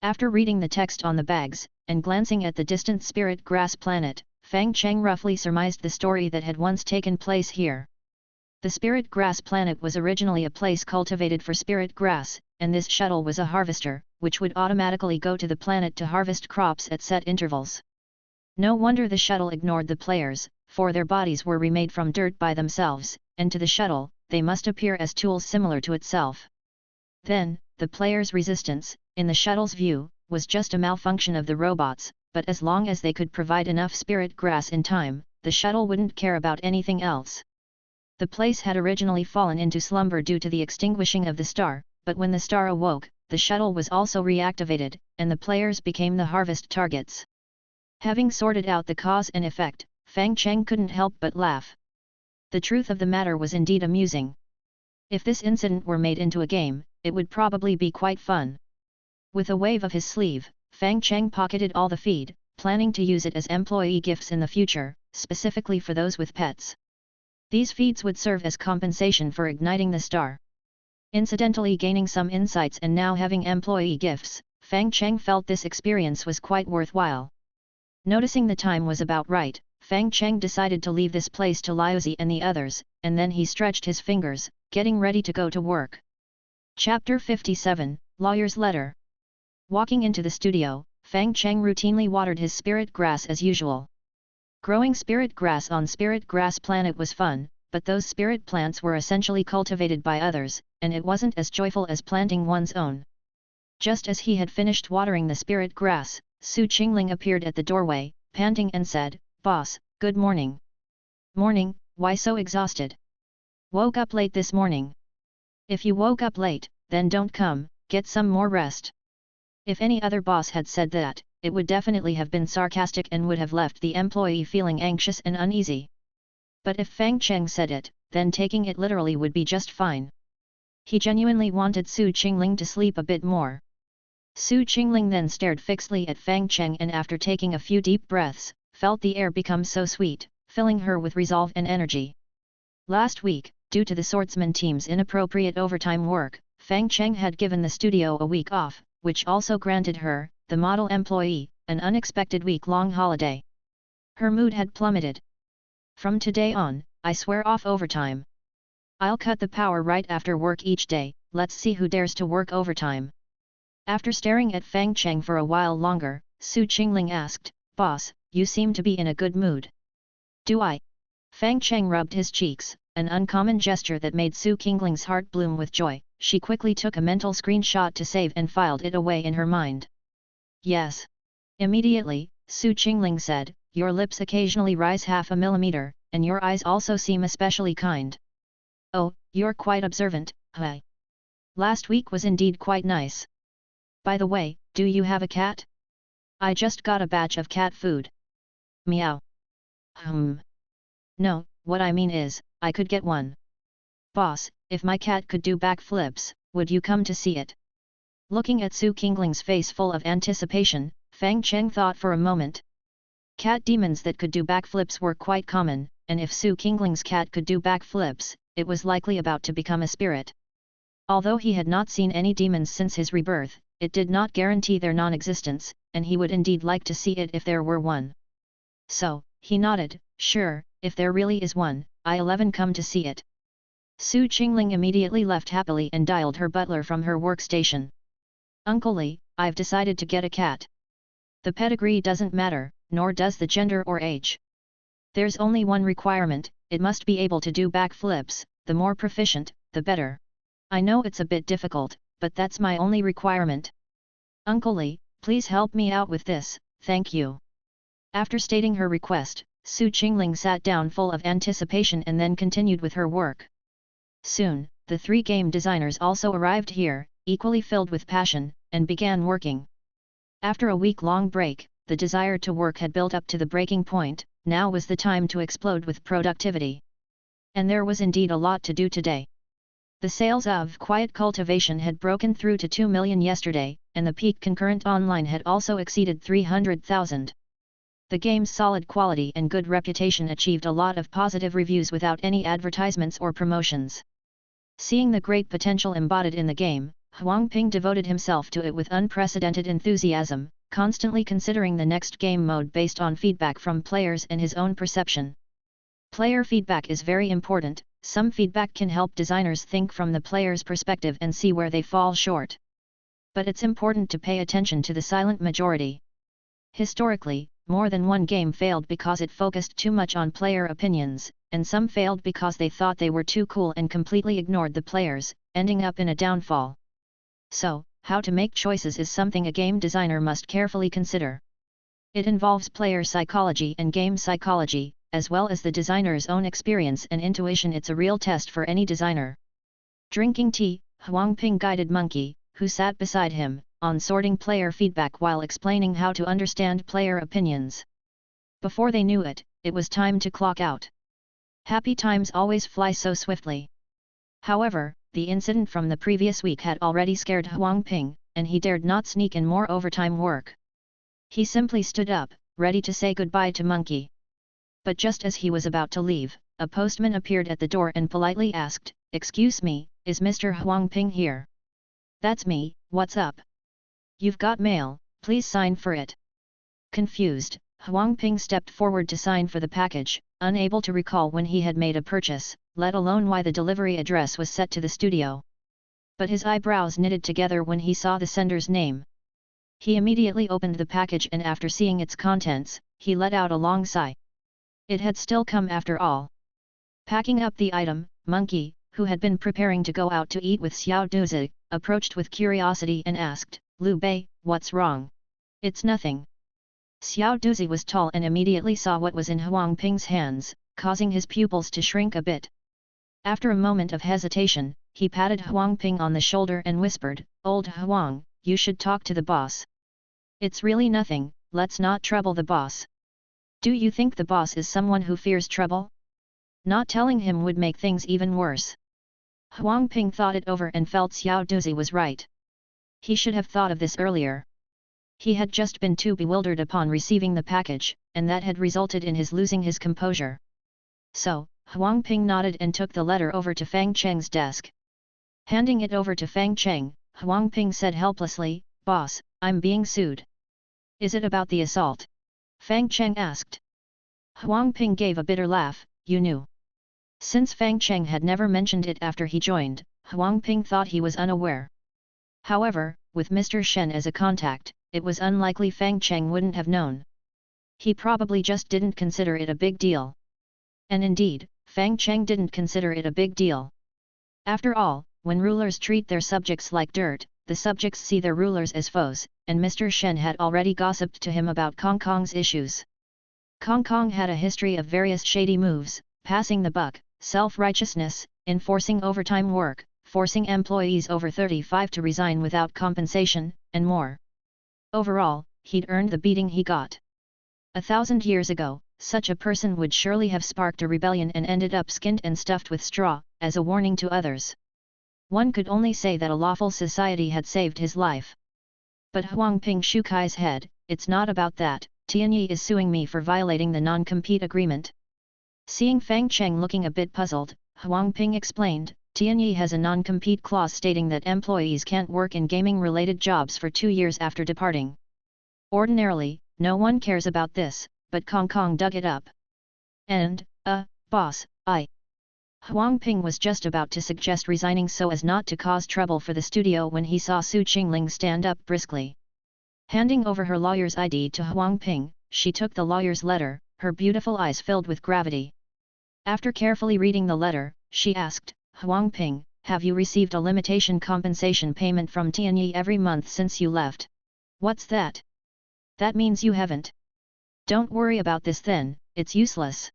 After reading the text on the bags, and glancing at the distant spirit grass planet, Fang Cheng roughly surmised the story that had once taken place here. The spirit grass planet was originally a place cultivated for spirit grass, and this shuttle was a harvester, which would automatically go to the planet to harvest crops at set intervals. No wonder the shuttle ignored the players, for their bodies were remade from dirt by themselves, and to the shuttle, they must appear as tools similar to itself. Then, the players' resistance, in the shuttle's view, was just a malfunction of the robots, but as long as they could provide enough spirit grass in time, the shuttle wouldn't care about anything else. The place had originally fallen into slumber due to the extinguishing of the star, but when the star awoke, the shuttle was also reactivated, and the players became the harvest targets. Having sorted out the cause and effect, Cheng couldn't help but laugh. The truth of the matter was indeed amusing. If this incident were made into a game, it would probably be quite fun. With a wave of his sleeve, Cheng pocketed all the feed, planning to use it as employee gifts in the future, specifically for those with pets. These feeds would serve as compensation for igniting the star. Incidentally gaining some insights and now having employee gifts, Cheng felt this experience was quite worthwhile. Noticing the time was about right, Cheng decided to leave this place to Liuzi and the others, and then he stretched his fingers, getting ready to go to work. Chapter 57, Lawyer's Letter. Walking into the studio, Cheng routinely watered his spirit grass as usual. Growing spirit grass on spirit grass planet was fun, but those spirit plants were essentially cultivated by others, and it wasn't as joyful as planting one's own. Just as he had finished watering the spirit grass, Su Qingling appeared at the doorway, panting and said, "Boss, good morning." "Morning, why so exhausted? Woke up late this morning." "If you woke up late, then don't come, get some more rest." If any other boss had said that, it would definitely have been sarcastic and would have left the employee feeling anxious and uneasy. But if Cheng said it, then taking it literally would be just fine. He genuinely wanted Su Qingling to sleep a bit more. Su Qingling then stared fixedly at Cheng and after taking a few deep breaths, felt the air become so sweet, filling her with resolve and energy. Last week, due to the swordsman team's inappropriate overtime work, Cheng had given the studio a week off, which also granted her, the model employee, an unexpected week-long holiday. Her mood had plummeted. "From today on, I swear off overtime. I'll cut the power right after work each day, let's see who dares to work overtime." After staring at Cheng for a while longer, Su Qingling asked, "Boss, you seem to be in a good mood." "Do I?" Cheng rubbed his cheeks, an uncommon gesture that made Su Qingling's heart bloom with joy. She quickly took a mental screenshot to save and filed it away in her mind. "Yes." Immediately, Su Qingling said, "Your lips occasionally rise half a millimeter, and your eyes also seem especially kind." "Oh, you're quite observant, huh? Last week was indeed quite nice. By the way, do you have a cat? I just got a batch of cat food." "Meow." "No, what I mean is, I could get one." "Boss, if my cat could do backflips, would you come to see it?" Looking at Su Qingling's face full of anticipation, Cheng thought for a moment. Cat demons that could do backflips were quite common, and if Su Qingling's cat could do backflips, it was likely about to become a spirit. Although he had not seen any demons since his rebirth, it did not guarantee their non-existence, and he would indeed like to see it if there were one. So, he nodded, "Sure, if there really is one, I'll come to see it." Su Qingling immediately left happily and dialed her butler from her workstation. "Uncle Li, I've decided to get a cat. The pedigree doesn't matter, nor does the gender or age. There's only one requirement, it must be able to do backflips, the more proficient, the better. I know it's a bit difficult, but that's my only requirement. Uncle Li, please help me out with this, thank you." After stating her request, Su Qingling sat down full of anticipation and then continued with her work. Soon, the three game designers also arrived here, equally filled with passion, and began working. After a week-long break, the desire to work had built up to the breaking point, now was the time to explode with productivity. And there was indeed a lot to do today. The sales of Quiet Cultivation had broken through to 2 million yesterday, and the peak concurrent online had also exceeded 300,000. The game's solid quality and good reputation achieved a lot of positive reviews without any advertisements or promotions. Seeing the great potential embodied in the game, Huang Ping devoted himself to it with unprecedented enthusiasm, constantly considering the next game mode based on feedback from players and his own perception. Player feedback is very important, some feedback can help designers think from the player's perspective and see where they fall short. But it's important to pay attention to the silent majority. Historically, more than one game failed because it focused too much on player opinions, and some failed because they thought they were too cool and completely ignored the players, ending up in a downfall. So, how to make choices is something a game designer must carefully consider. It involves player psychology and game psychology, as well as the designer's own experience and intuition. It's a real test for any designer. Drinking tea, Huang Ping guided Monkey, who sat beside him, on sorting player feedback while explaining how to understand player opinions. Before they knew it, it was time to clock out. Happy times always fly so swiftly. However, the incident from the previous week had already scared Huang Ping, and he dared not sneak in more overtime work. He simply stood up, ready to say goodbye to Monkey. But just as he was about to leave, a postman appeared at the door and politely asked, "Excuse me, is Mr. Huang Ping here?" "That's me, what's up?" "You've got mail, please sign for it." Confused, Huang Ping stepped forward to sign for the package, unable to recall when he had made a purchase, let alone why the delivery address was set to the studio. But his eyebrows knitted together when he saw the sender's name. He immediately opened the package and after seeing its contents, he let out a long sigh. It had still come after all. Packing up the item, Monkey, who had been preparing to go out to eat with Xiao Duzi, approached with curiosity and asked, "Liu Bei, what's wrong?" "It's nothing." Xiao Duzi was tall and immediately saw what was in Huang Ping's hands, causing his pupils to shrink a bit. After a moment of hesitation, he patted Huang Ping on the shoulder and whispered, "Old Huang, you should talk to the boss." "It's really nothing, let's not trouble the boss." "Do you think the boss is someone who fears trouble?" "Not telling him would make things even worse." Huang Ping thought it over and felt Xiao Duzi was right. He should have thought of this earlier. He had just been too bewildered upon receiving the package, and that had resulted in his losing his composure. So, Huang Ping nodded and took the letter over to Fang Cheng's desk. Handing it over to Fang Cheng, Huang Ping said helplessly, "Boss, I'm being sued." "Is it about the assault?" Fang Cheng asked. Huang Ping gave a bitter laugh, "You knew." Since Fang Cheng had never mentioned it after he joined, Huang Ping thought he was unaware. However, with Mr. Shen as a contact, it was unlikely Fang Cheng wouldn't have known. He probably just didn't consider it a big deal. And indeed, Fang Cheng didn't consider it a big deal. After all, when rulers treat their subjects like dirt, the subjects see their rulers as foes, and Mr. Shen had already gossiped to him about Kong Kong's issues. Kong Kong had a history of various shady moves, passing the buck, self-righteousness, enforcing overtime work, forcing employees over 35 to resign without compensation, and more. Overall, he'd earned the beating he got. 1,000 years ago, such a person would surely have sparked a rebellion and ended up skinned and stuffed with straw, as a warning to others. One could only say that a lawful society had saved his life. But Huang Ping shook his head, "It's not about that, Tianyi is suing me for violating the non-compete agreement." Seeing Fang Cheng looking a bit puzzled, Huang Ping explained, "Tianyi has a non-compete clause stating that employees can't work in gaming-related jobs for 2 years after departing. Ordinarily, no one cares about this, but Kong Kong dug it up. And, boss, Huang Ping was just about to suggest resigning so as not to cause trouble for the studio when he saw Su Qingling stand up briskly. Handing over her lawyer's ID to Huang Ping, she took the lawyer's letter, her beautiful eyes filled with gravity. After carefully reading the letter, she asked, "Huang Ping, have you received a limitation compensation payment from Tianyi every month since you left?" "What's that?" "That means you haven't." "Don't worry about this then, it's useless.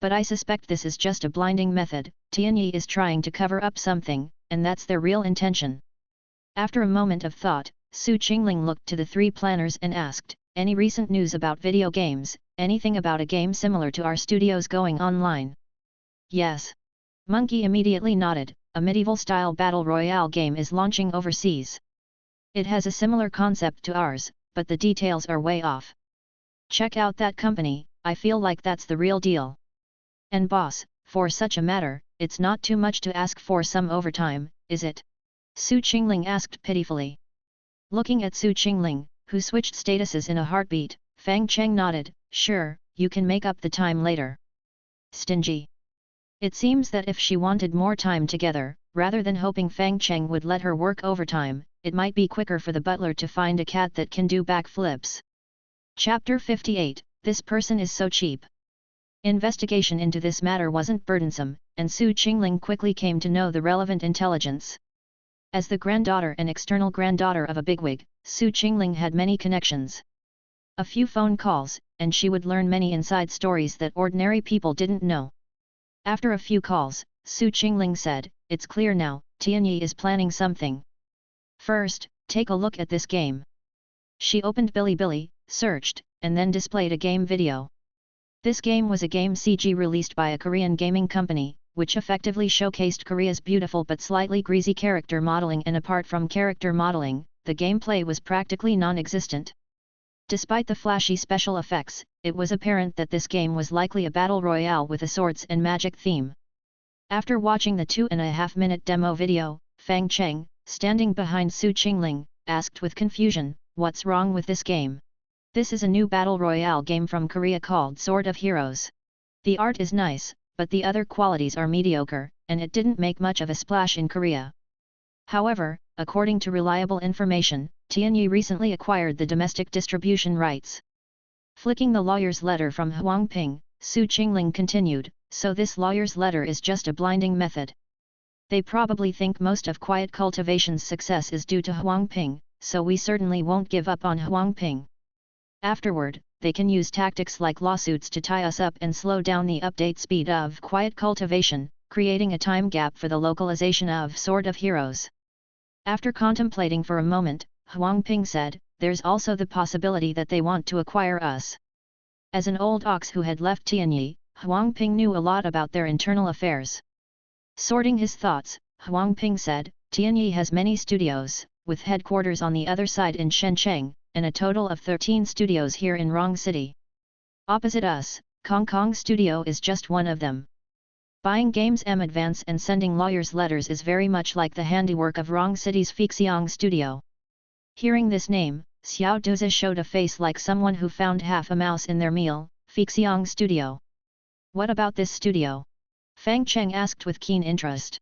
But I suspect this is just a blinding method, Tianyi is trying to cover up something, and that's their real intention." After a moment of thought, Su Qingling looked to the three planners and asked, "Any recent news about video games, anything about a game similar to our studios going online?" "Yes." Monkey immediately nodded, "A medieval-style battle royale game is launching overseas. It has a similar concept to ours, but the details are way off. Check out that company, I feel like that's the real deal. And boss, for such a matter, it's not too much to ask for some overtime, is it?" Su Qingling asked pitifully. Looking at Su Qingling, who switched statuses in a heartbeat, Fang Cheng nodded, "Sure, you can make up the time later." "Stingy." It seems that if she wanted more time together, rather than hoping Fang Cheng would let her work overtime, it might be quicker for the butler to find a cat that can do backflips. Chapter 58, This person is so cheap. Investigation into this matter wasn't burdensome, and Su Qingling quickly came to know the relevant intelligence. As the granddaughter and external granddaughter of a bigwig, Su Qingling had many connections. A few phone calls, and she would learn many inside stories that ordinary people didn't know. After a few calls, Su Qingling said, "It's clear now, Tianyi is planning something. First, take a look at this game." She opened Bilibili, searched, and then displayed a game video. This game was a game CG released by a Korean gaming company, which effectively showcased Korea's beautiful but slightly greasy character modeling, and apart from character modeling, the gameplay was practically non-existent. Despite the flashy special effects, it was apparent that this game was likely a battle royale with a swords and magic theme. After watching the 2.5-minute demo video, Fang Cheng, standing behind Su Qingling, asked with confusion, "What's wrong with this game? This is a new battle royale game from Korea called Sword of Heroes. The art is nice, but the other qualities are mediocre, and it didn't make much of a splash in Korea." However, according to reliable information, Tianyi recently acquired the domestic distribution rights. Flicking the lawyer's letter from Huang Ping, Su Qingling continued, "So this lawyer's letter is just a blinding method. They probably think most of Quiet Cultivation's success is due to Huang Ping, so we certainly won't give up on Huang Ping. Afterward, they can use tactics like lawsuits to tie us up and slow down the update speed of Quiet Cultivation, creating a time gap for the localization of Sword of Heroes." After contemplating for a moment, Huang Ping said, "There's also the possibility that they want to acquire us." As an old ox who had left Tianyi, Huang Ping knew a lot about their internal affairs. Sorting his thoughts, Huang Ping said, "Tianyi has many studios, with headquarters on the other side in Shenzhen, and a total of 13 studios here in Rong City. Opposite us, Hong Kong studio is just one of them. Buying games in advance and sending lawyers letters is very much like the handiwork of Rong City's Fixiang studio." Hearing this name, Xiao Duzi showed a face like someone who found half a mouse in their meal. Fixiang studio. "What about this studio?" Fang Cheng asked with keen interest.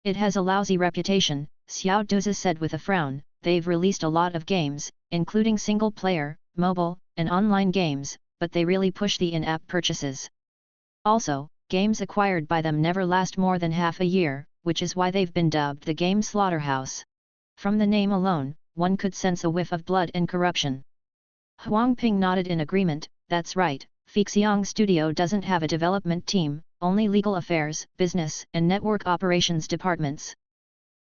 "It has a lousy reputation," Xiao Duzi said with a frown. "They've released a lot of games, including single-player, mobile, and online games, but they really push the in-app purchases. Also, games acquired by them never last more than half a year, which is why they've been dubbed the Game Slaughterhouse. From the name alone, one could sense a whiff of blood and corruption." Huang Ping nodded in agreement. "That's right, Fixiang Studio doesn't have a development team, only legal affairs, business and network operations departments.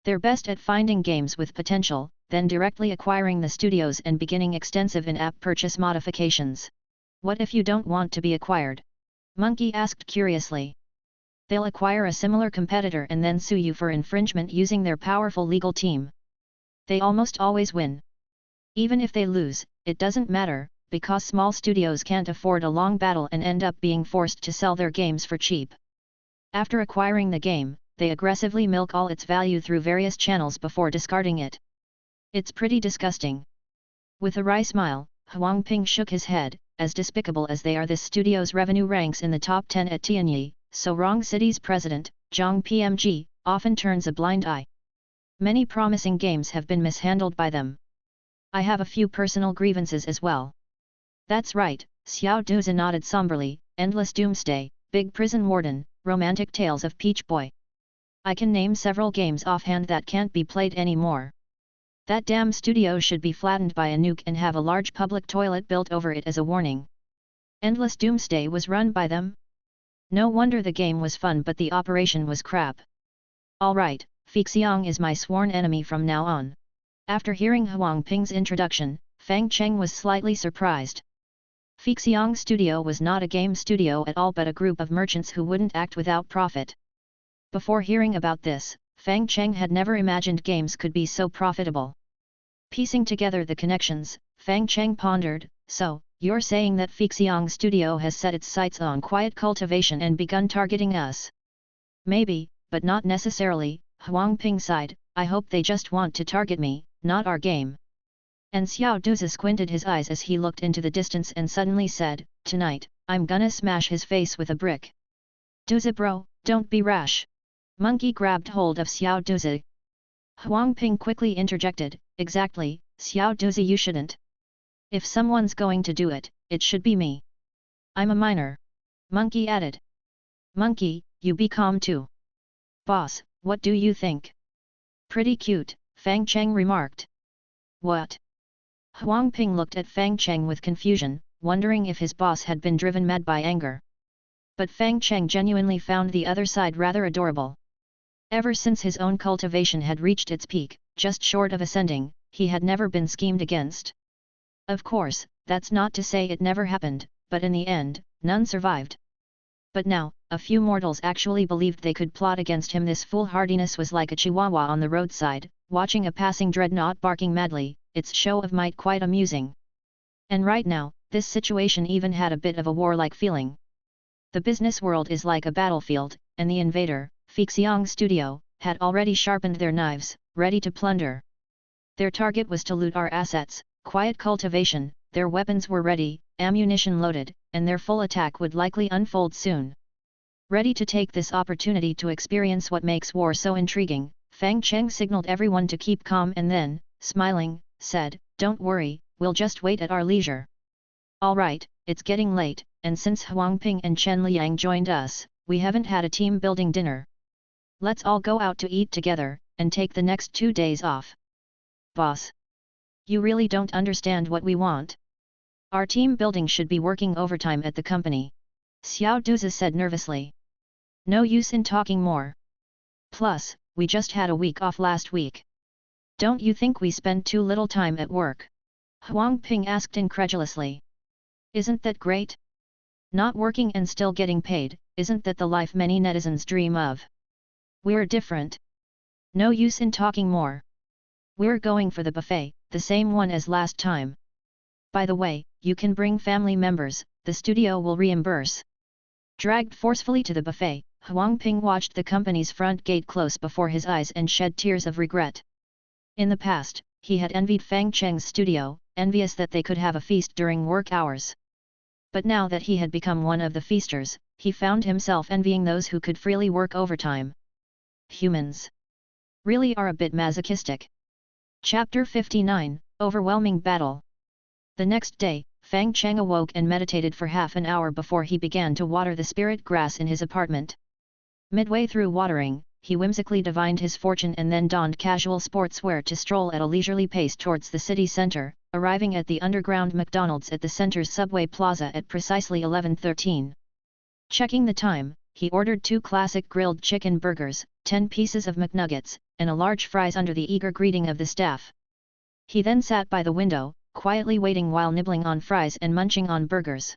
They're best at finding games with potential, then directly acquiring the studios and beginning extensive in-app purchase modifications." "What if you don't want to be acquired?" Monkey asked curiously. "They'll acquire a similar competitor and then sue you for infringement using their powerful legal team. They almost always win. Even if they lose, it doesn't matter, because small studios can't afford a long battle and end up being forced to sell their games for cheap. After acquiring the game, they aggressively milk all its value through various channels before discarding it. It's pretty disgusting." With a wry smile, Huang Ping shook his head. "As despicable as they are, this studio's revenue ranks in the top 10 at Tianyi, so Rong City's president, Zhang PMG, often turns a blind eye. Many promising games have been mishandled by them. I have a few personal grievances as well." "That's right," Xiao Duzi nodded somberly. "Endless Doomsday, Big Prison Warden, Romantic Tales of Peach Boy. I can name several games offhand that can't be played anymore. That damn studio should be flattened by a nuke and have a large public toilet built over it as a warning. Endless Doomsday was run by them? No wonder the game was fun but the operation was crap. Alright, Fixiang is my sworn enemy from now on." After hearing Huang Ping's introduction, Fang Cheng was slightly surprised. Fixiang Studio was not a game studio at all but a group of merchants who wouldn't act without profit. Before hearing about this, Fang Cheng had never imagined games could be so profitable. Piecing together the connections, Fang Cheng pondered, "So, you're saying that Fixiang Studio has set its sights on Quiet Cultivation and begun targeting us?" "Maybe, but not necessarily," Huang Ping sighed. "I hope they just want to target me, not our game." And Xiao Duzi squinted his eyes as he looked into the distance and suddenly said, "Tonight, I'm gonna smash his face with a brick." "Duzi bro, Don't be rash. Monkey grabbed hold of Xiao Duzi. Huang Ping quickly interjected, exactly, Xiao Duzi, you shouldn't. If someone's going to do it, it should be me. I'm a minor. Monkey added. Monkey, you be calm too. Boss, what do you think? Pretty cute, Fang Cheng remarked. What? Huang Ping looked at Fang Cheng with confusion, wondering if his boss had been driven mad by anger. But Fang Cheng genuinely found the other side rather adorable. Ever since his own cultivation had reached its peak, just short of ascending, he had never been schemed against. Of course, that's not to say it never happened, but in the end, none survived. But now, a few mortals actually believed they could plot against him. This foolhardiness was like a chihuahua on the roadside, watching a passing dreadnought barking madly, its show of might quite amusing. And right now, this situation even had a bit of a warlike feeling. The business world is like a battlefield, and the invader, Fixiang Studio, had already sharpened their knives, ready to plunder. Their target was to loot our assets, quiet cultivation, their weapons were ready, ammunition loaded, and their full attack would likely unfold soon. Ready to take this opportunity to experience what makes war so intriguing, Fang Cheng signaled everyone to keep calm and then, smiling, said, "Don't worry, we'll just wait at our leisure." "Alright, it's getting late, and since Huang Ping and Chen Liang joined us, we haven't had a team-building dinner. Let's all go out to eat together, and take the next 2 days off." "Boss, you really don't understand what we want. Our team building should be working overtime at the company," Xiao Duzi said nervously. "No use in talking more. Plus, we just had a week off last week. Don't you think we spend too little time at work?" Huang Ping asked incredulously. "Isn't that great? Not working and still getting paid, isn't that the life many netizens dream of? We're different. No use in talking more. We're going for the buffet, the same one as last time. By the way, you can bring family members, the studio will reimburse." Dragged forcefully to the buffet, Huang Ping watched the company's front gate close before his eyes and shed tears of regret. In the past, he had envied Fang Cheng's studio, envious that they could have a feast during work hours. But now that he had become one of the feasters, he found himself envying those who could freely work overtime. Humans really are a bit masochistic. Chapter 59, Overwhelming Battle. The next day, Fang Cheng awoke and meditated for half an hour before he began to water the spirit grass in his apartment. Midway through watering, he whimsically divined his fortune and then donned casual sportswear to stroll at a leisurely pace towards the city center, arriving at the underground McDonald's at the center's subway plaza at precisely 11:13. Checking the time, he ordered 2 classic grilled chicken burgers, 10 pieces of McNuggets, and a large fries under the eager greeting of the staff. He then sat by the window, quietly waiting while nibbling on fries and munching on burgers.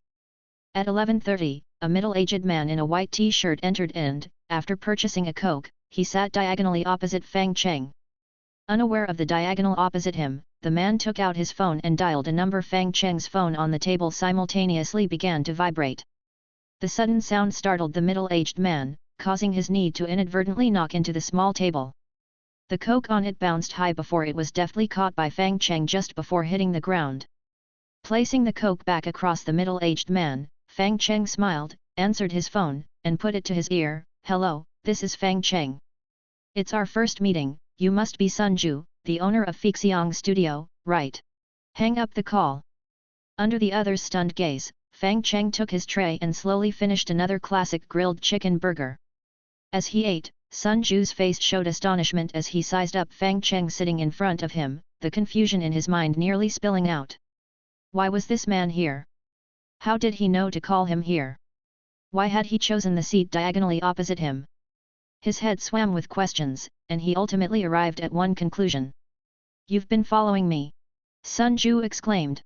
At 11:30, a middle-aged man in a white t-shirt entered and, after purchasing a Coke, he sat diagonally opposite Fang Cheng. Unaware of the diagonal opposite him, the man took out his phone and dialed a number. Fang Cheng's phone on the table simultaneously began to vibrate. The sudden sound startled the middle-aged man, causing his knee to inadvertently knock into the small table. The Coke on it bounced high before it was deftly caught by Fang Cheng just before hitting the ground. Placing the Coke back across the middle-aged man, Fang Cheng smiled, answered his phone, and put it to his ear. "Hello, this is Fang Cheng. It's our first meeting, you must be Sun Ju, the owner of Fixiang Studio, right?" "Hang up the call." Under the other's stunned gaze, Fang Cheng took his tray and slowly finished another classic grilled chicken burger. As he ate, Sun Ju's face showed astonishment as he sized up Fang Cheng sitting in front of him, the confusion in his mind nearly spilling out. Why was this man here? How did he know to call him here? Why had he chosen the seat diagonally opposite him? His head swam with questions, and he ultimately arrived at one conclusion. "You've been following me?" Sun Ju exclaimed.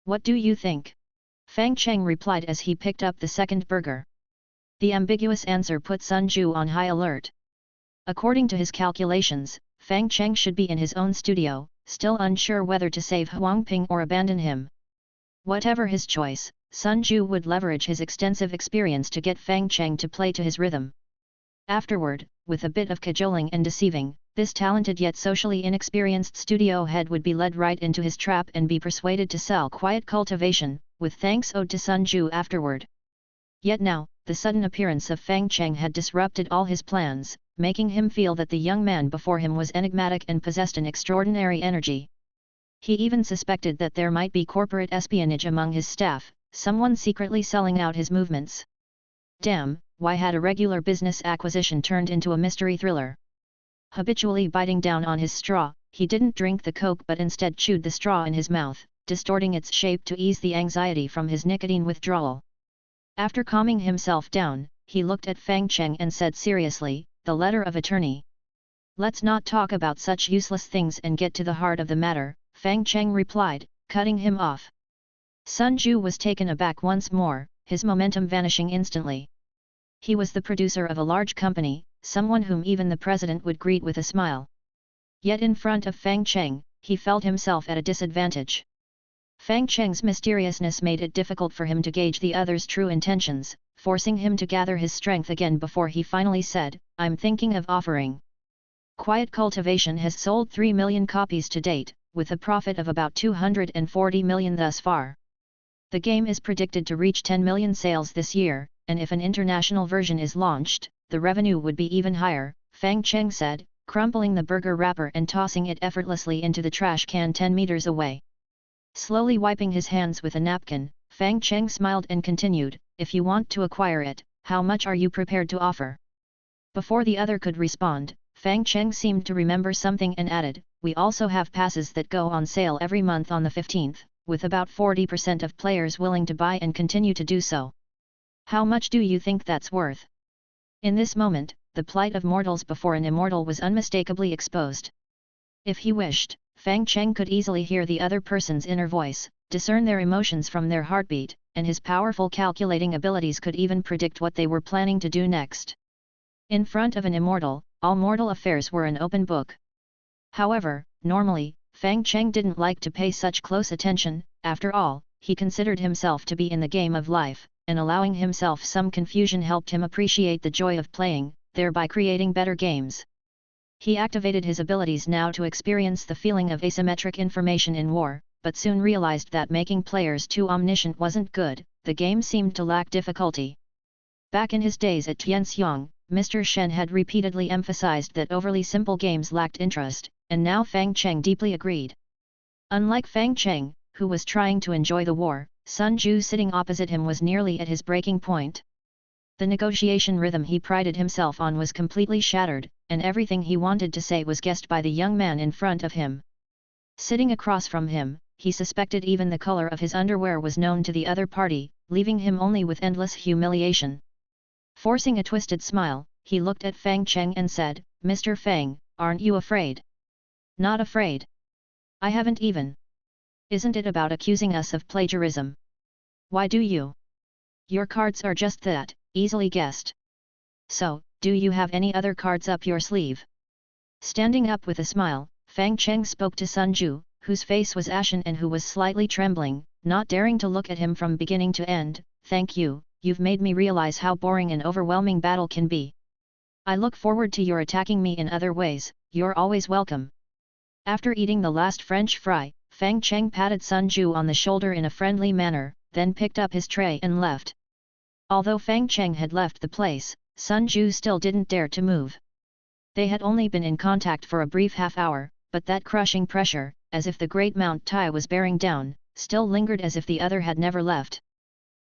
"What do you think?" Fang Cheng replied as he picked up the second burger. The ambiguous answer put Sun Ju on high alert. According to his calculations, Fang Cheng should be in his own studio, still unsure whether to save Huang Ping or abandon him. Whatever his choice, Sun Ju would leverage his extensive experience to get Fang Cheng to play to his rhythm. Afterward, with a bit of cajoling and deceiving, this talented yet socially inexperienced studio head would be led right into his trap and be persuaded to sell quiet cultivation, with thanks owed to Sun Ju afterward. Yet now, the sudden appearance of Fang Cheng had disrupted all his plans, making him feel that the young man before him was enigmatic and possessed an extraordinary energy. He even suspected that there might be corporate espionage among his staff, someone secretly selling out his movements. Damn, why had a regular business acquisition turned into a mystery thriller? Habitually biting down on his straw, he didn't drink the coke but instead chewed the straw in his mouth, distorting its shape to ease the anxiety from his nicotine withdrawal. After calming himself down, he looked at Fang Cheng and said seriously, "The letter of attorney. Let's not talk about such useless things and get to the heart of the matter," Fang Cheng replied, cutting him off. Sun Ju was taken aback once more, his momentum vanishing instantly. He was the producer of a large company, someone whom even the president would greet with a smile. Yet in front of Fang Cheng, he felt himself at a disadvantage. Fang Cheng's mysteriousness made it difficult for him to gauge the other's true intentions, forcing him to gather his strength again before he finally said, "I'm thinking of offering. Quiet Cultivation has sold 3 million copies to date, with a profit of about 240 million thus far. The game is predicted to reach 10 million sales this year, and if an international version is launched, the revenue would be even higher," Fang Cheng said, crumpling the burger wrapper and tossing it effortlessly into the trash can 10 meters away. Slowly wiping his hands with a napkin, Fang Cheng smiled and continued, "If you want to acquire it, how much are you prepared to offer?" Before the other could respond, Fang Cheng seemed to remember something and added, "We also have passes that go on sale every month on the 15th, with about 40% of players willing to buy and continue to do so. How much do you think that's worth?" In this moment, the plight of mortals before an immortal was unmistakably exposed. If he wished, Fang Cheng could easily hear the other person's inner voice, discern their emotions from their heartbeat, and his powerful calculating abilities could even predict what they were planning to do next. In front of an immortal, all mortal affairs were an open book. However, normally, Fang Cheng didn't like to pay such close attention. After all, he considered himself to be in the game of life, and allowing himself some confusion helped him appreciate the joy of playing, thereby creating better games. He activated his abilities now to experience the feeling of asymmetric information in war, but soon realized that making players too omniscient wasn't good. The game seemed to lack difficulty. Back in his days at Tianxiang, Mr. Shen had repeatedly emphasized that overly simple games lacked interest, and now Fang Cheng deeply agreed. Unlike Fang Cheng, who was trying to enjoy the war, Sun Ju sitting opposite him was nearly at his breaking point. The negotiation rhythm he prided himself on was completely shattered, and everything he wanted to say was guessed by the young man in front of him. Sitting across from him, he suspected even the color of his underwear was known to the other party, leaving him only with endless humiliation. Forcing a twisted smile, he looked at Fang Cheng and said, "Mr. Fang, aren't you afraid?" "Not afraid. I haven't even. Isn't it about accusing us of plagiarism? Why do you? Your cards are just that, easily guessed. So, do you have any other cards up your sleeve?" Standing up with a smile, Fang Cheng spoke to Sun Ju, whose face was ashen and who was slightly trembling, not daring to look at him from beginning to end. "Thank you, you've made me realize how boring and overwhelming battle can be. I look forward to your attacking me in other ways, you're always welcome." After eating the last French fry, Fang Cheng patted Sun Ju on the shoulder in a friendly manner, then picked up his tray and left. Although Fang Cheng had left the place, Sun Ju still didn't dare to move. They had only been in contact for a brief half-hour, but that crushing pressure, as if the great Mount Tai was bearing down, still lingered as if the other had never left.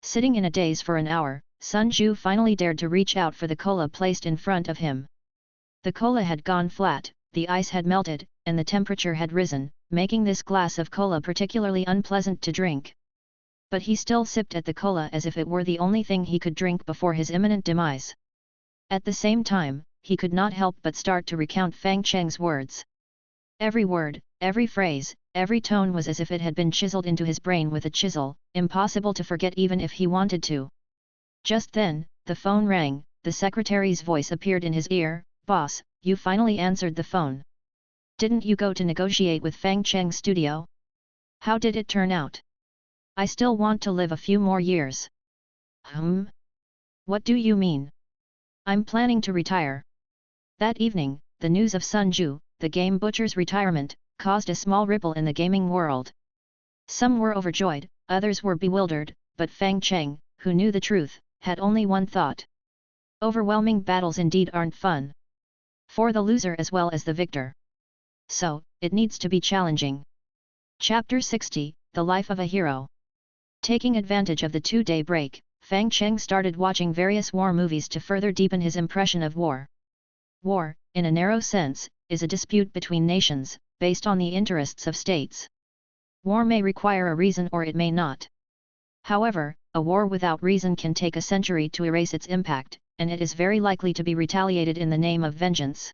Sitting in a daze for an hour, Sun Ju finally dared to reach out for the cola placed in front of him. The cola had gone flat, the ice had melted, and the temperature had risen, making this glass of cola particularly unpleasant to drink. But he still sipped at the cola as if it were the only thing he could drink before his imminent demise. At the same time, he could not help but start to recount Fang Cheng's words. Every word, every phrase, every tone was as if it had been chiseled into his brain with a chisel, impossible to forget even if he wanted to. Just then, the phone rang, the secretary's voice appeared in his ear, "Boss, you finally answered the phone. Didn't you go to negotiate with Fang Cheng's studio? How did it turn out? I still want to live a few more years." What do you mean? I'm planning to retire." That evening, the news of Sun Ju, the game butcher's retirement, caused a small ripple in the gaming world. Some were overjoyed, others were bewildered, but Fang Cheng, who knew the truth, had only one thought. Overwhelming battles indeed aren't fun. For the loser as well as the victor. So, it needs to be challenging. Chapter 60, The Life of a Hero. Taking advantage of the 2-day break, Cheng started watching various war movies to further deepen his impression of war. War, in a narrow sense, is a dispute between nations, based on the interests of states. War may require a reason or it may not. However, a war without reason can take a century to erase its impact, and it is very likely to be retaliated in the name of vengeance.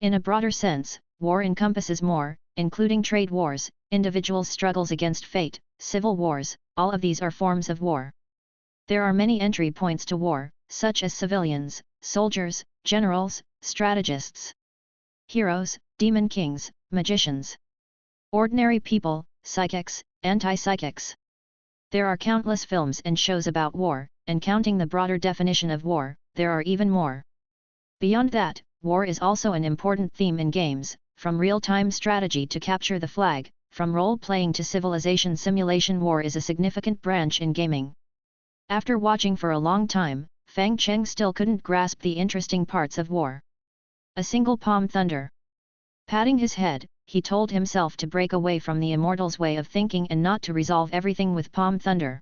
In a broader sense, war encompasses more, including trade wars, individuals' struggles against fate, civil wars, all of these are forms of war. There are many entry points to war, such as civilians, soldiers, generals, strategists, heroes, demon kings, magicians, ordinary people, psychics, anti-psychics. There are countless films and shows about war, and counting the broader definition of war, there are even more. Beyond that, war is also an important theme in games, from real-time strategy to capture the flag, from role-playing to civilization simulation. War is a significant branch in gaming. After watching for a long time, Cheng still couldn't grasp the interesting parts of war. A single palm thunder. Patting his head, he told himself to break away from the Immortal's way of thinking and not to resolve everything with palm thunder.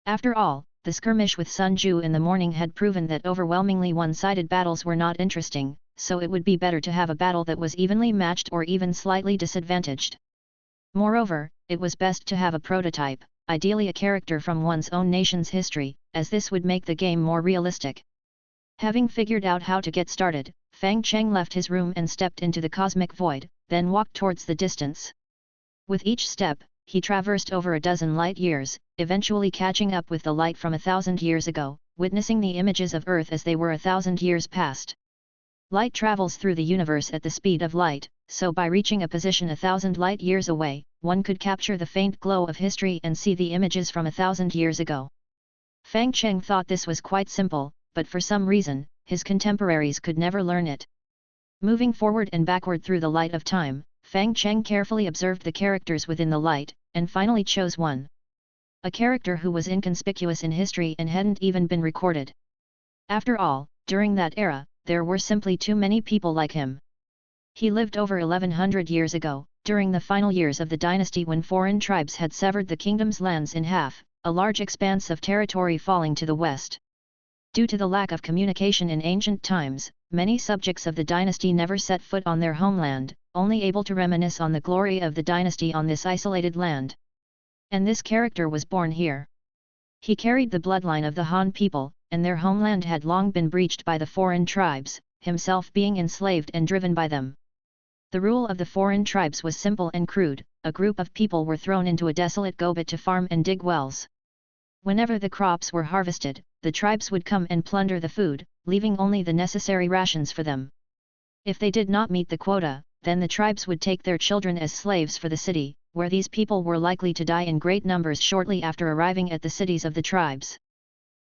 After all, the skirmish with Sun Ju in the morning had proven that overwhelmingly one-sided battles were not interesting, so it would be better to have a battle that was evenly matched or even slightly disadvantaged. Moreover, it was best to have a prototype, ideally a character from one's own nation's history, as this would make the game more realistic. Having figured out how to get started, Cheng left his room and stepped into the cosmic void, then walked towards the distance. With each step, he traversed over a dozen light years, eventually catching up with the light from 1,000 years ago, witnessing the images of Earth as they were 1,000 years past. Light travels through the universe at the speed of light, so by reaching a position 1,000 light years away, one could capture the faint glow of history and see the images from 1,000 years ago. Cheng thought this was quite simple, but for some reason, his contemporaries could never learn it. Moving forward and backward through the light of time, Cheng carefully observed the characters within the light, and finally chose one. A character who was inconspicuous in history and hadn't even been recorded. After all, during that era, there were simply too many people like him. He lived over 1100 years ago, during the final years of the dynasty when foreign tribes had severed the kingdom's lands in half, a large expanse of territory falling to the west. Due to the lack of communication in ancient times, many subjects of the dynasty never set foot on their homeland, only able to reminisce on the glory of the dynasty on this isolated land. And this character was born here. He carried the bloodline of the Han people, and their homeland had long been breached by the foreign tribes, himself being enslaved and driven by them. The rule of the foreign tribes was simple and crude. A group of people were thrown into a desolate gobet to farm and dig wells. Whenever the crops were harvested, the tribes would come and plunder the food, leaving only the necessary rations for them. If they did not meet the quota, then the tribes would take their children as slaves for the city, where these people were likely to die in great numbers shortly after arriving at the cities of the tribes.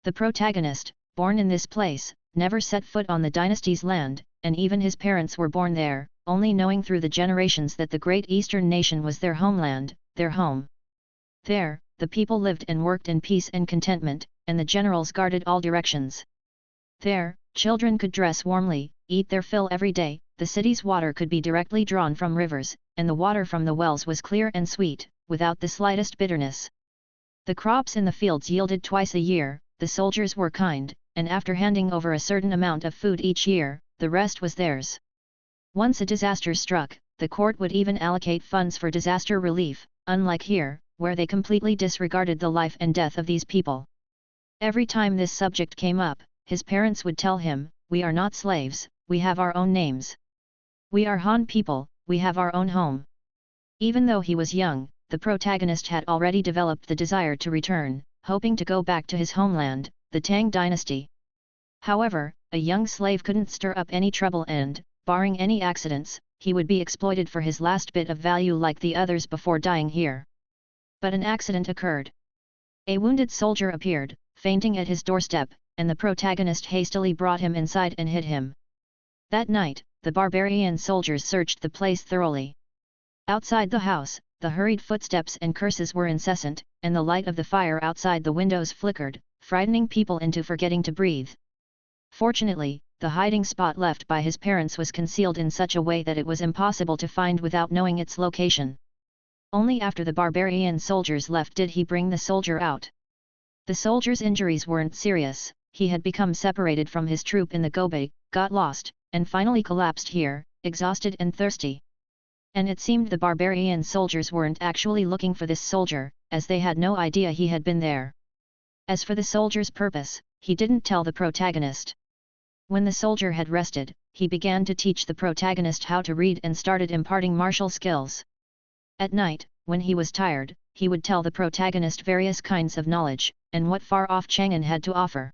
The protagonist, born in this place, never set foot on the dynasty's land, and even his parents were born there, only knowing through the generations that the great eastern nation was their homeland, their home. There, the people lived and worked in peace and contentment, and the generals guarded all directions. There, children could dress warmly, eat their fill every day, the city's water could be directly drawn from rivers, and the water from the wells was clear and sweet, without the slightest bitterness. The crops in the fields yielded twice a year, the soldiers were kind, and after handing over a certain amount of food each year, the rest was theirs. Once a disaster struck, the court would even allocate funds for disaster relief, unlike here, where they completely disregarded the life and death of these people. Every time this subject came up, his parents would tell him, "We are not slaves, we have our own names. We are Han people, we have our own home." Even though he was young, the protagonist had already developed the desire to return, hoping to go back to his homeland, the Tang dynasty. However, a young slave couldn't stir up any trouble and, barring any accidents, he would be exploited for his last bit of value like the others before dying here. But an accident occurred. A wounded soldier appeared, fainting at his doorstep, and the protagonist hastily brought him inside and hid him. That night, the barbarian soldiers searched the place thoroughly. Outside the house, the hurried footsteps and curses were incessant, and the light of the fire outside the windows flickered, frightening people into forgetting to breathe. Fortunately, the hiding spot left by his parents was concealed in such a way that it was impossible to find without knowing its location. Only after the barbarian soldiers left did he bring the soldier out. The soldier's injuries weren't serious, he had become separated from his troop in the Gobi, got lost, and finally collapsed here, exhausted and thirsty. And it seemed the barbarian soldiers weren't actually looking for this soldier, as they had no idea he had been there. As for the soldier's purpose, he didn't tell the protagonist. When the soldier had rested, he began to teach the protagonist how to read and started imparting martial skills. At night, when he was tired, he would tell the protagonist various kinds of knowledge, and what far-off Cheng had to offer.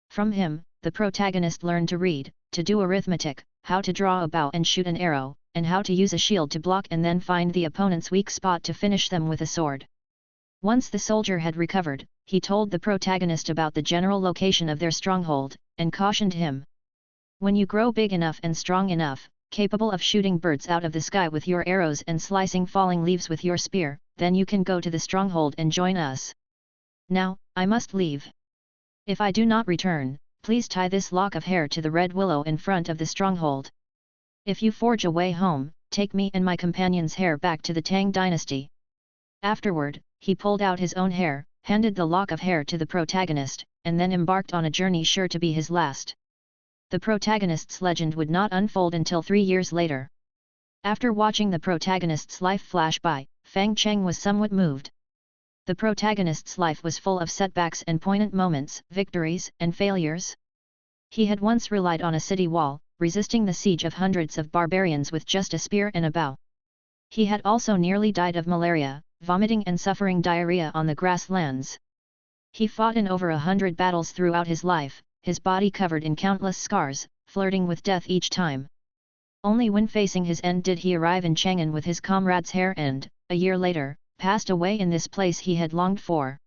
From him, the protagonist learned to read, to do arithmetic, how to draw a bow and shoot an arrow, and how to use a shield to block and then find the opponent's weak spot to finish them with a sword. Once the soldier had recovered, he told the protagonist about the general location of their stronghold, and cautioned him. When you grow big enough and strong enough, capable of shooting birds out of the sky with your arrows and slicing falling leaves with your spear, then you can go to the stronghold and join us. Now, I must leave. If I do not return, please tie this lock of hair to the red willow in front of the stronghold. If you forge a way home, take me and my companion's hair back to the Tang dynasty. Afterward, he pulled out his own hair, handed the lock of hair to the protagonist, and then embarked on a journey sure to be his last. The protagonist's legend would not unfold until 3 years later. After watching the protagonist's life flash by, Fang Cheng was somewhat moved. The protagonist's life was full of setbacks and poignant moments, victories and failures. He had once relied on a city wall, resisting the siege of hundreds of barbarians with just a spear and a bow. He had also nearly died of malaria, vomiting and suffering diarrhea on the grasslands. He fought in over 100 battles throughout his life, his body covered in countless scars, flirting with death each time. Only when facing his end did he arrive in Chang'an with his comrade's hair and, a year later, passed away in this place he had longed for.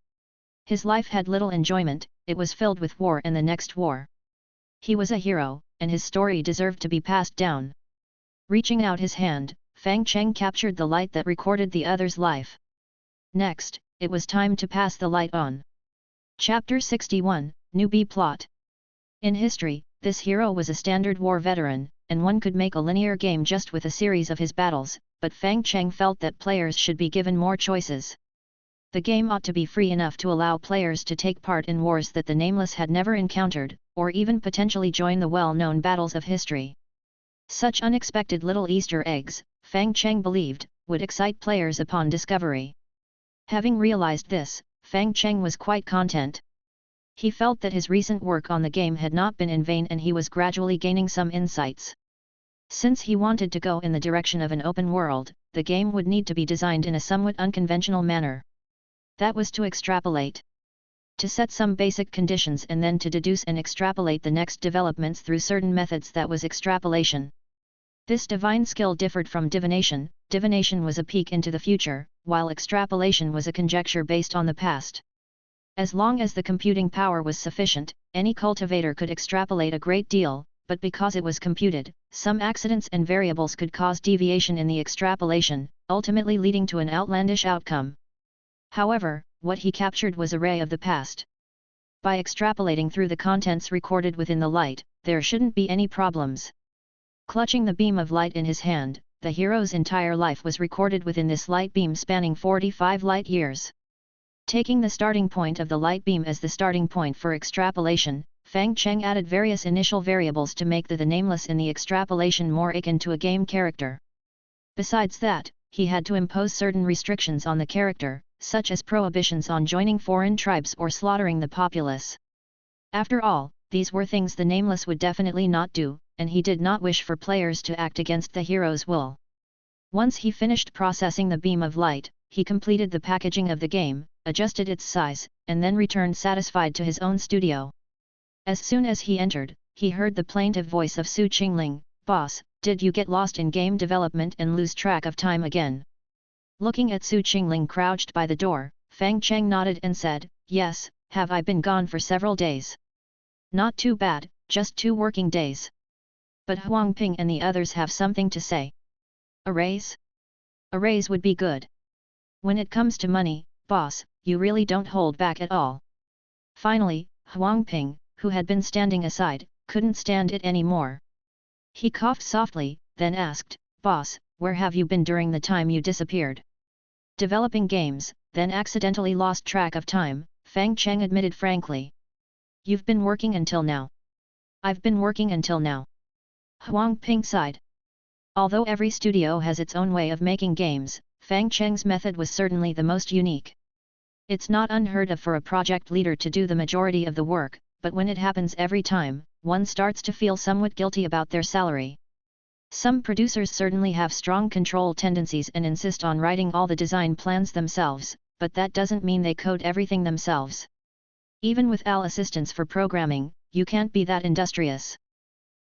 His life had little enjoyment, it was filled with war and the next war. He was a hero, and his story deserved to be passed down. Reaching out his hand, Fang Cheng captured the light that recorded the other's life. Next, it was time to pass the light on. Chapter 61, Newbie Plot. In history, this hero was a standard war veteran, and one could make a linear game just with a series of his battles, but Fang Cheng felt that players should be given more choices. The game ought to be free enough to allow players to take part in wars that the Nameless had never encountered, or even potentially join the well-known battles of history. Such unexpected little Easter eggs, Fang Cheng believed, would excite players upon discovery. Having realized this, Fang Cheng was quite content. He felt that his recent work on the game had not been in vain and he was gradually gaining some insights. Since he wanted to go in the direction of an open world, the game would need to be designed in a somewhat unconventional manner. That was to extrapolate. To set some basic conditions and then to deduce and extrapolate the next developments through certain methods, that was extrapolation. This divine skill differed from divination. Divination was a peek into the future, while extrapolation was a conjecture based on the past. As long as the computing power was sufficient, any cultivator could extrapolate a great deal, but because it was computed, some accidents and variables could cause deviation in the extrapolation, ultimately leading to an outlandish outcome. However, what he captured was a ray of the past. By extrapolating through the contents recorded within the light, there shouldn't be any problems. Clutching the beam of light in his hand, the hero's entire life was recorded within this light beam spanning 45 light years. Taking the starting point of the light beam as the starting point for extrapolation, Fang Cheng added various initial variables to make the Nameless in the extrapolation more akin to a game character. Besides that, he had to impose certain restrictions on the character, such as prohibitions on joining foreign tribes or slaughtering the populace. After all, these were things the Nameless would definitely not do, and he did not wish for players to act against the hero's will. Once he finished processing the beam of light, he completed the packaging of the game, adjusted its size, and then returned satisfied to his own studio. As soon as he entered, he heard the plaintive voice of Su Qingling, "Boss, did you get lost in game development and lose track of time again?" Looking at Su Qingling crouched by the door, Fang Cheng nodded and said, "Yes, have I been gone for several days?" "Not too bad, just 2 working days. But Huang Ping and the others have something to say." "A raise? A raise would be good. When it comes to money, boss, you really don't hold back at all." Finally, Huang Ping, who had been standing aside, couldn't stand it anymore. He coughed softly, then asked, "Boss, where have you been during the time you disappeared?" "Developing games, then accidentally lost track of time," Fang Cheng admitted frankly. "You've been working until now." "I've been working until now." Huang Ping sighed. Although every studio has its own way of making games, Fang Cheng's method was certainly the most unique. It's not unheard of for a project leader to do the majority of the work, but when it happens every time, one starts to feel somewhat guilty about their salary. Some producers certainly have strong control tendencies and insist on writing all the design plans themselves, but that doesn't mean they code everything themselves. Even with AI assistants for programming, you can't be that industrious.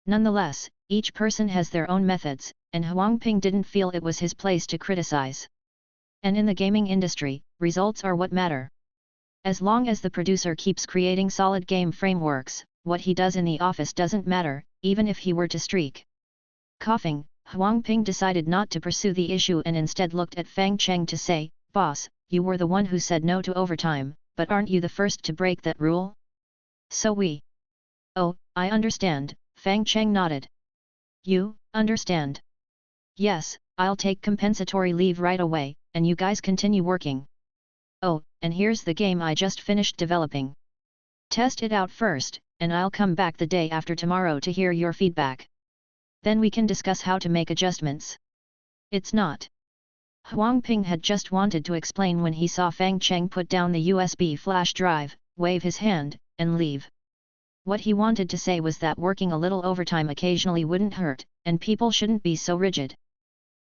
Nonetheless, each person has their own methods, and Huang Ping didn't feel it was his place to criticize. And in the gaming industry, results are what matter. As long as the producer keeps creating solid game frameworks, what he does in the office doesn't matter, even if he were to streak. Coughing, Huang Ping decided not to pursue the issue and instead looked at Fang Cheng to say, "Boss, you were the one who said no to overtime, but aren't you the first to break that rule?" "So we." "Oh, I understand," Fang Cheng nodded. "You understand?" "Yes, I'll take compensatory leave right away, and you guys continue working." "Oh, and here's the game I just finished developing. Test it out first, and I'll come back the day after tomorrow to hear your feedback. Then we can discuss how to make adjustments." "It's not." Huang Ping had just wanted to explain when he saw Fang Cheng put down the USB flash drive, wave his hand, and leave. What he wanted to say was that working a little overtime occasionally wouldn't hurt, and people shouldn't be so rigid.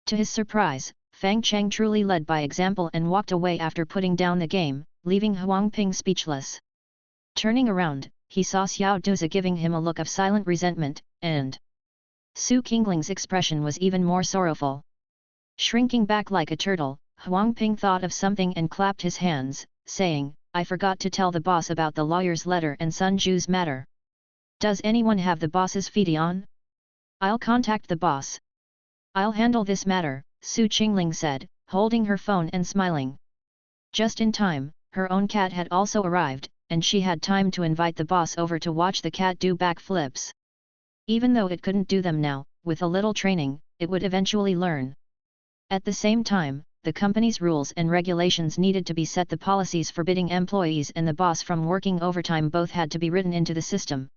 To his surprise, Fang Cheng truly led by example and walked away after putting down the game, leaving Huang Ping speechless. Turning around, he saw Xiao Duzi giving him a look of silent resentment, and Su Qingling's expression was even more sorrowful. Shrinking back like a turtle, Huang Ping thought of something and clapped his hands, saying, "I forgot to tell the boss about the lawyer's letter and Sun Ju's matter. Does anyone have the boss's feed on? I'll contact the boss." "I'll handle this matter," Su Qingling said, holding her phone and smiling. Just in time, her own cat had also arrived, and she had time to invite the boss over to watch the cat do backflips. Even though it couldn't do them now, with a little training, it would eventually learn. At the same time, the company's rules and regulations needed to be set. The policies forbidding employees and the boss from working overtime both had to be written into the system.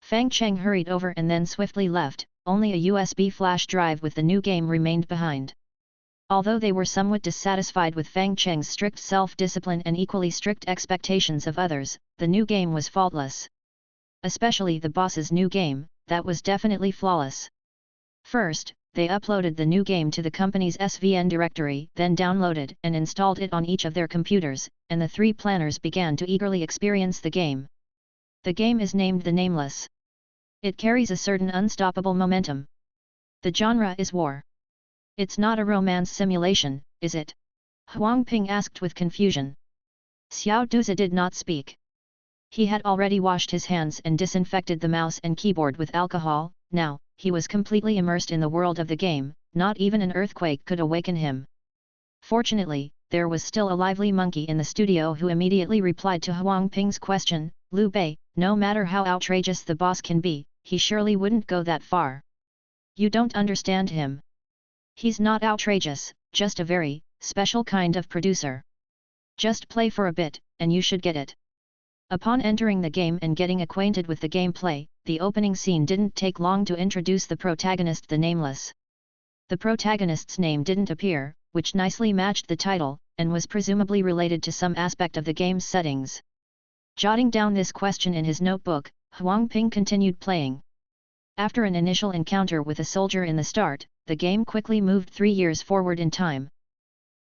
Fang Cheng hurried over and then swiftly left. Only a USB flash drive with the new game remained behind. Although they were somewhat dissatisfied with Fang Cheng's strict self-discipline and equally strict expectations of others, the new game was faultless. Especially the boss's new game, that was definitely flawless. First, they uploaded the new game to the company's SVN directory, then downloaded and installed it on each of their computers, and the three planners began to eagerly experience the game. The game is named The Nameless. It carries a certain unstoppable momentum. The genre is war. It's not a romance simulation, is it? Huang Ping asked with confusion. Xiao Duzi did not speak. He had already washed his hands and disinfected the mouse and keyboard with alcohol. Now, he was completely immersed in the world of the game, not even an earthquake could awaken him. Fortunately, there was still a lively monkey in the studio who immediately replied to Huang Ping's question, "Liu Bei, no matter how outrageous the boss can be, he surely wouldn't go that far. You don't understand him. He's not outrageous, just a very special kind of producer. Just play for a bit, and you should get it." Upon entering the game and getting acquainted with the gameplay, the opening scene didn't take long to introduce the protagonist, the Nameless. The protagonist's name didn't appear, which nicely matched the title, and was presumably related to some aspect of the game's settings. Jotting down this question in his notebook, Huang Ping continued playing. After an initial encounter with a soldier in the start, the game quickly moved 3 years forward in time.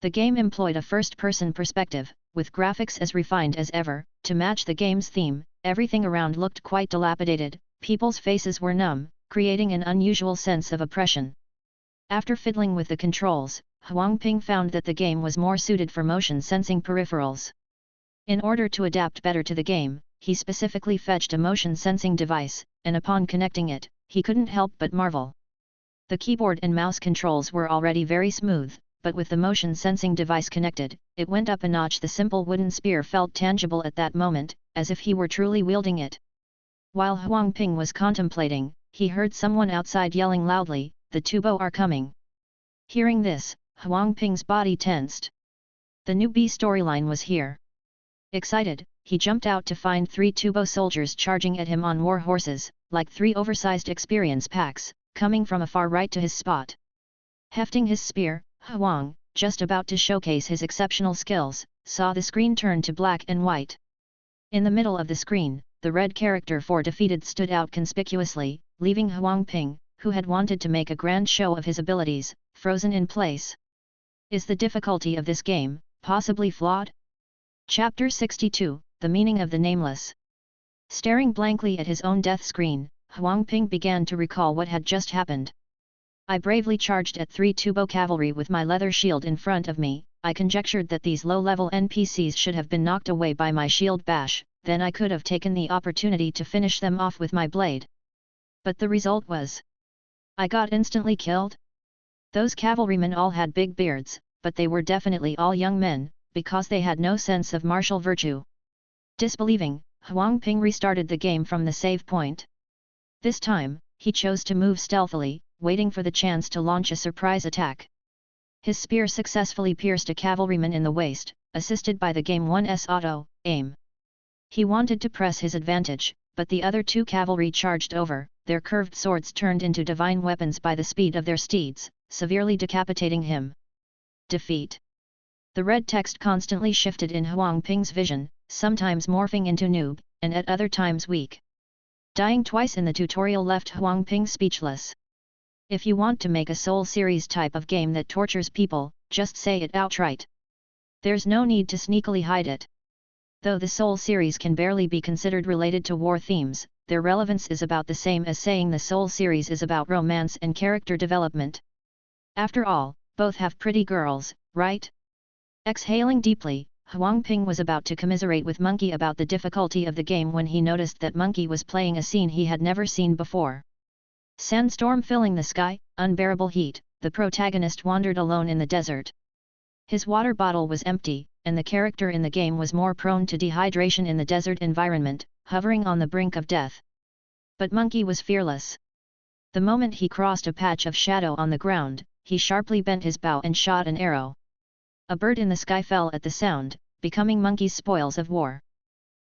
The game employed a first-person perspective, with graphics as refined as ever. To match the game's theme, everything around looked quite dilapidated, people's faces were numb, creating an unusual sense of oppression. After fiddling with the controls, Huang Ping found that the game was more suited for motion-sensing peripherals. In order to adapt better to the game, he specifically fetched a motion-sensing device, and upon connecting it, he couldn't help but marvel. The keyboard and mouse controls were already very smooth, but with the motion sensing device connected, it went up a notch. The simple wooden spear felt tangible at that moment, as if he were truly wielding it. While Huang Ping was contemplating, he heard someone outside yelling loudly, "The Tubo are coming!" Hearing this, Huang Ping's body tensed. The new B storyline was here. Excited, he jumped out to find 3 Tubo soldiers charging at him on war horses, like 3 oversized experience packs, coming from a far right to his spot. Hefting his spear, Huang, just about to showcase his exceptional skills, saw the screen turn to black and white. In the middle of the screen, the red character for defeated stood out conspicuously, leaving Huang Ping, who had wanted to make a grand show of his abilities, frozen in place. Is the difficulty of this game possibly flawed? Chapter 62, The Meaning of the Nameless. Staring blankly at his own death screen, Huang Ping began to recall what had just happened. I bravely charged at 3 Tubo cavalry with my leather shield in front of me. I conjectured that these low-level NPCs should have been knocked away by my shield bash, then I could have taken the opportunity to finish them off with my blade. But the result was, I got instantly killed. Those cavalrymen all had big beards, but they were definitely all young men, because they had no sense of martial virtue. Disbelieving, Huang Ping restarted the game from the save point. This time, he chose to move stealthily, waiting for the chance to launch a surprise attack. His spear successfully pierced a cavalryman in the waist, assisted by the Game 1's auto-aim. He wanted to press his advantage, but the other 2 cavalry charged over, their curved swords turned into divine weapons by the speed of their steeds, severely decapitating him. Defeat. The red text constantly shifted in Huang Ping's vision, sometimes morphing into noob, and at other times weak. Dying twice in the tutorial left Huang Ping speechless. If you want to make a Soul series type of game that tortures people, just say it outright. There's no need to sneakily hide it. Though the Soul series can barely be considered related to war themes, their relevance is about the same as saying the Soul series is about romance and character development. After all, both have pretty girls, right? Exhaling deeply, Huang Ping was about to commiserate with Monkey about the difficulty of the game when he noticed that Monkey was playing a scene he had never seen before. Sandstorm filling the sky, unbearable heat, the protagonist wandered alone in the desert. His water bottle was empty, and the character in the game was more prone to dehydration in the desert environment, hovering on the brink of death. But Monkey was fearless. The moment he crossed a patch of shadow on the ground, he sharply bent his bow and shot an arrow. A bird in the sky fell at the sound, becoming Monkey's spoils of war.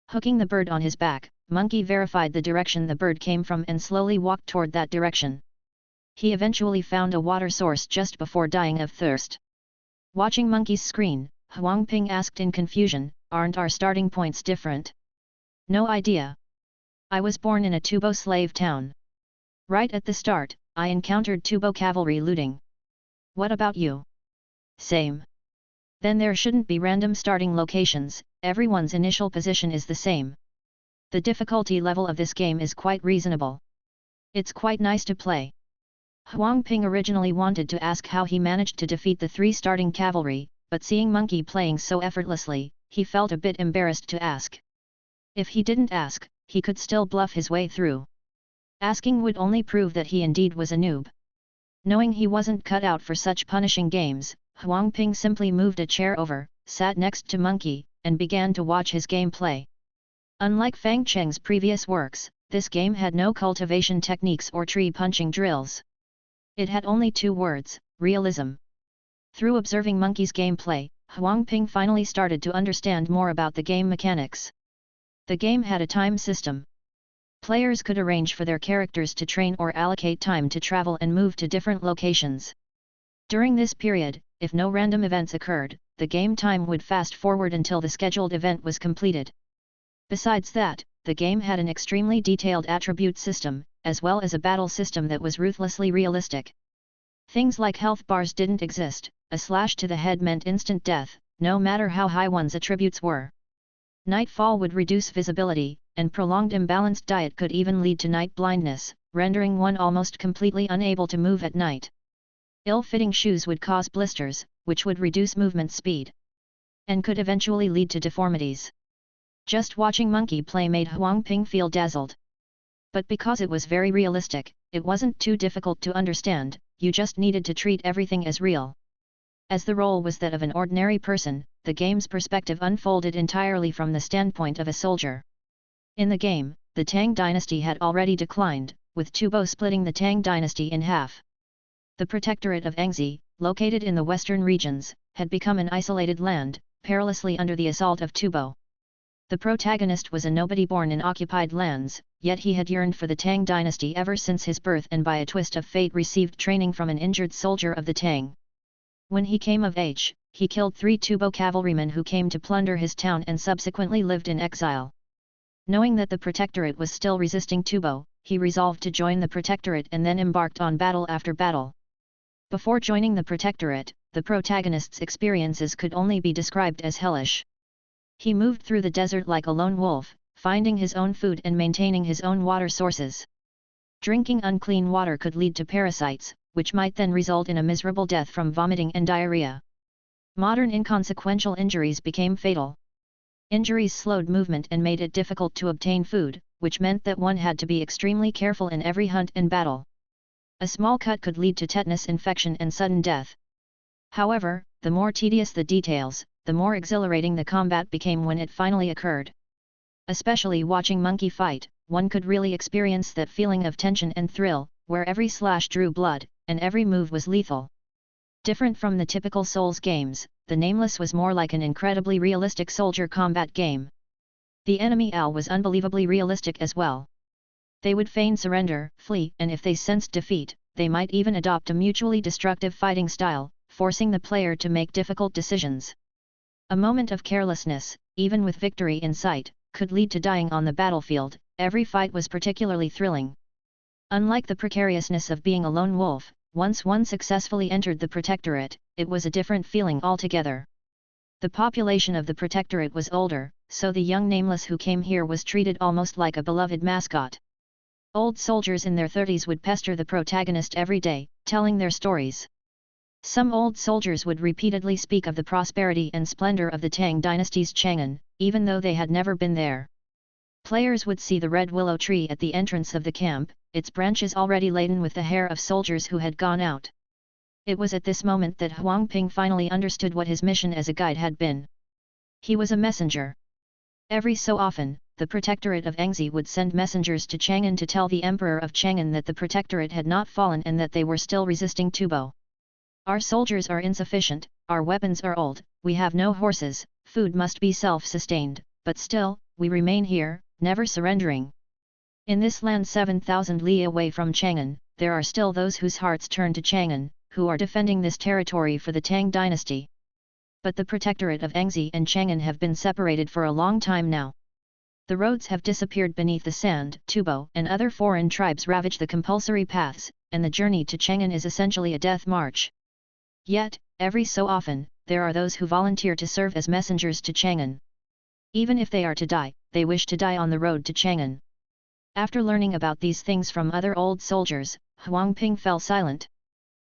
Hooking the bird on his back, Monkey verified the direction the bird came from and slowly walked toward that direction. He eventually found a water source just before dying of thirst. Watching Monkey's screen, Huang Ping asked in confusion, "Aren't our starting points different?" "No idea. I was born in a Tubo slave town. Right at the start, I encountered Tubo cavalry looting. What about you?" "Same." "Then there shouldn't be random starting locations, everyone's initial position is the same. The difficulty level of this game is quite reasonable. It's quite nice to play." Huang Ping originally wanted to ask how he managed to defeat the 3 starting cavalry, but seeing Monkey playing so effortlessly, he felt a bit embarrassed to ask. If he didn't ask, he could still bluff his way through. Asking would only prove that he indeed was a noob. Knowing he wasn't cut out for such punishing games, Huang Ping simply moved a chair over, sat next to Monkey, and began to watch his gameplay. Unlike Fang Cheng's previous works, this game had no cultivation techniques or tree punching drills. It had only 2 words, realism. Through observing Monkey's gameplay, Huang Ping finally started to understand more about the game mechanics. The game had a time system. Players could arrange for their characters to train or allocate time to travel and move to different locations. During this period, if no random events occurred, the game time would fast forward until the scheduled event was completed. Besides that, the game had an extremely detailed attribute system, as well as a battle system that was ruthlessly realistic. Things like health bars didn't exist, a slash to the head meant instant death, no matter how high one's attributes were. Nightfall would reduce visibility, and prolonged imbalanced diet could even lead to night blindness, rendering one almost completely unable to move at night. Ill-fitting shoes would cause blisters, which would reduce movement speed, and could eventually lead to deformities. Just watching Monkey play made Huang Ping feel dazzled. But because it was very realistic, it wasn't too difficult to understand, you just needed to treat everything as real. As the role was that of an ordinary person, the game's perspective unfolded entirely from the standpoint of a soldier. In the game, the Tang dynasty had already declined, with Tubo splitting the Tang dynasty in half. The protectorate of Engzi, located in the western regions, had become an isolated land, perilously under the assault of Tubo. The protagonist was a nobody born in occupied lands, yet he had yearned for the Tang dynasty ever since his birth and by a twist of fate received training from an injured soldier of the Tang. When he came of age, he killed 3 Tubo cavalrymen who came to plunder his town and subsequently lived in exile. Knowing that the protectorate was still resisting Tubo, he resolved to join the protectorate and then embarked on battle after battle. Before joining the protectorate, the protagonist's experiences could only be described as hellish. He moved through the desert like a lone wolf, finding his own food and maintaining his own water sources. Drinking unclean water could lead to parasites, which might then result in a miserable death from vomiting and diarrhea. Modern inconsequential injuries became fatal. Injuries slowed movement and made it difficult to obtain food, which meant that one had to be extremely careful in every hunt and battle. A small cut could lead to tetanus infection and sudden death. However, the more tedious the details, the more exhilarating the combat became when it finally occurred. Especially watching Monkey fight, one could really experience that feeling of tension and thrill, where every slash drew blood, and every move was lethal. Different from the typical Souls games, the Nameless was more like an incredibly realistic soldier combat game. The enemy Al was unbelievably realistic as well. They would feign surrender, flee, and if they sensed defeat, they might even adopt a mutually destructive fighting style, forcing the player to make difficult decisions. A moment of carelessness, even with victory in sight, could lead to dying on the battlefield. Every fight was particularly thrilling. Unlike the precariousness of being a lone wolf, once one successfully entered the protectorate, it was a different feeling altogether. The population of the protectorate was older, so the young Nameless who came here was treated almost like a beloved mascot. Old soldiers in their 30s would pester the protagonist every day, telling their stories. Some old soldiers would repeatedly speak of the prosperity and splendor of the Tang dynasty's Chang'an, even though they had never been there. Players would see the red willow tree at the entrance of the camp, its branches already laden with the hair of soldiers who had gone out. It was at this moment that Huang Ping finally understood what his mission as a guide had been. He was a messenger. Every so often, the protectorate of Engzi would send messengers to Chang'an to tell the emperor of Chang'an that the protectorate had not fallen and that they were still resisting Tubo. Our soldiers are insufficient, our weapons are old, we have no horses, food must be self-sustained, but still, we remain here, never surrendering. In this land 7,000 li away from Chang'an, there are still those whose hearts turn to Chang'an, who are defending this territory for the Tang dynasty. But the protectorate of Engzi and Chang'an have been separated for a long time now. The roads have disappeared beneath the sand, Tubo and other foreign tribes ravage the compulsory paths, and the journey to Chang'an is essentially a death march. Yet, every so often, there are those who volunteer to serve as messengers to Chang'an. Even if they are to die, they wish to die on the road to Chang'an. After learning about these things from other old soldiers, Huang Ping fell silent.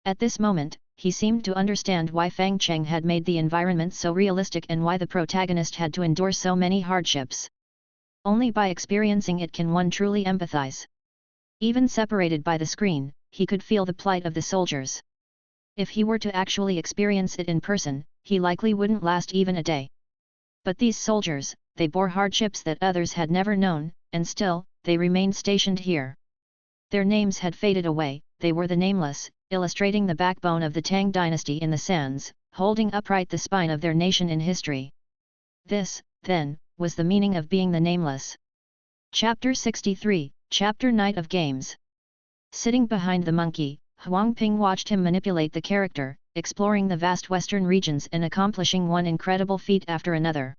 At this moment, he seemed to understand why Fang Cheng had made the environment so realistic and why the protagonist had to endure so many hardships. Only by experiencing it can one truly empathize. Even separated by the screen, he could feel the plight of the soldiers. If he were to actually experience it in person, he likely wouldn't last even a day. But these soldiers, they bore hardships that others had never known, and still, they remained stationed here. Their names had faded away, they were the Nameless, illustrating the backbone of the Tang dynasty in the sands, holding upright the spine of their nation in history. This, then, was the meaning of being the Nameless. Chapter 63, Chapter Night of Games. Sitting behind the monkey, Huang Ping watched him manipulate the character, exploring the vast western regions and accomplishing one incredible feat after another.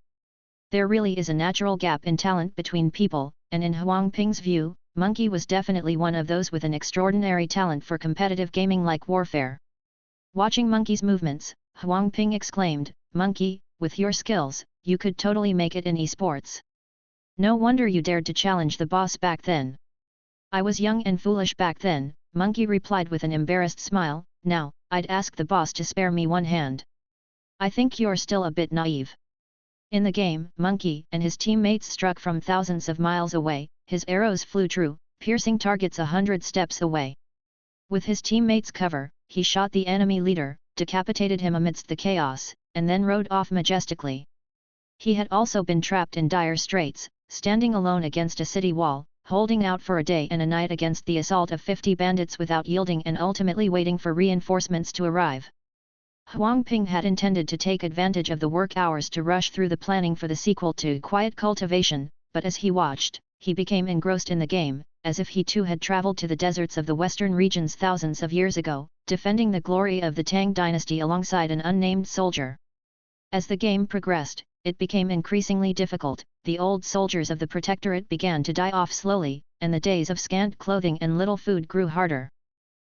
There really is a natural gap in talent between people, and in Huang Ping's view, Monkey was definitely one of those with an extraordinary talent for competitive gaming like warfare. Watching Monkey's movements, Huang Ping exclaimed, "Monkey, with your skills, you could totally make it in esports. No wonder you dared to challenge the boss back then." "I was young and foolish back then," Monkey replied with an embarrassed smile. "Now, I'd ask the boss to spare me one hand. I think you're still a bit naive." In the game, Monkey and his teammates struck from thousands of miles away, his arrows flew true, piercing targets 100 steps away. With his teammates' cover, he shot the enemy leader, decapitated him amidst the chaos, and then rode off majestically. He had also been trapped in dire straits, standing alone against a city wall, holding out for a day and a night against the assault of 50 bandits without yielding and ultimately waiting for reinforcements to arrive. Huang Ping had intended to take advantage of the work hours to rush through the planning for the sequel to Quiet Cultivation, but as he watched, he became engrossed in the game, as if he too had traveled to the deserts of the western regions thousands of years ago, defending the glory of the Tang dynasty alongside an unnamed soldier. As the game progressed, it became increasingly difficult, the old soldiers of the Protectorate began to die off slowly, and the days of scant clothing and little food grew harder.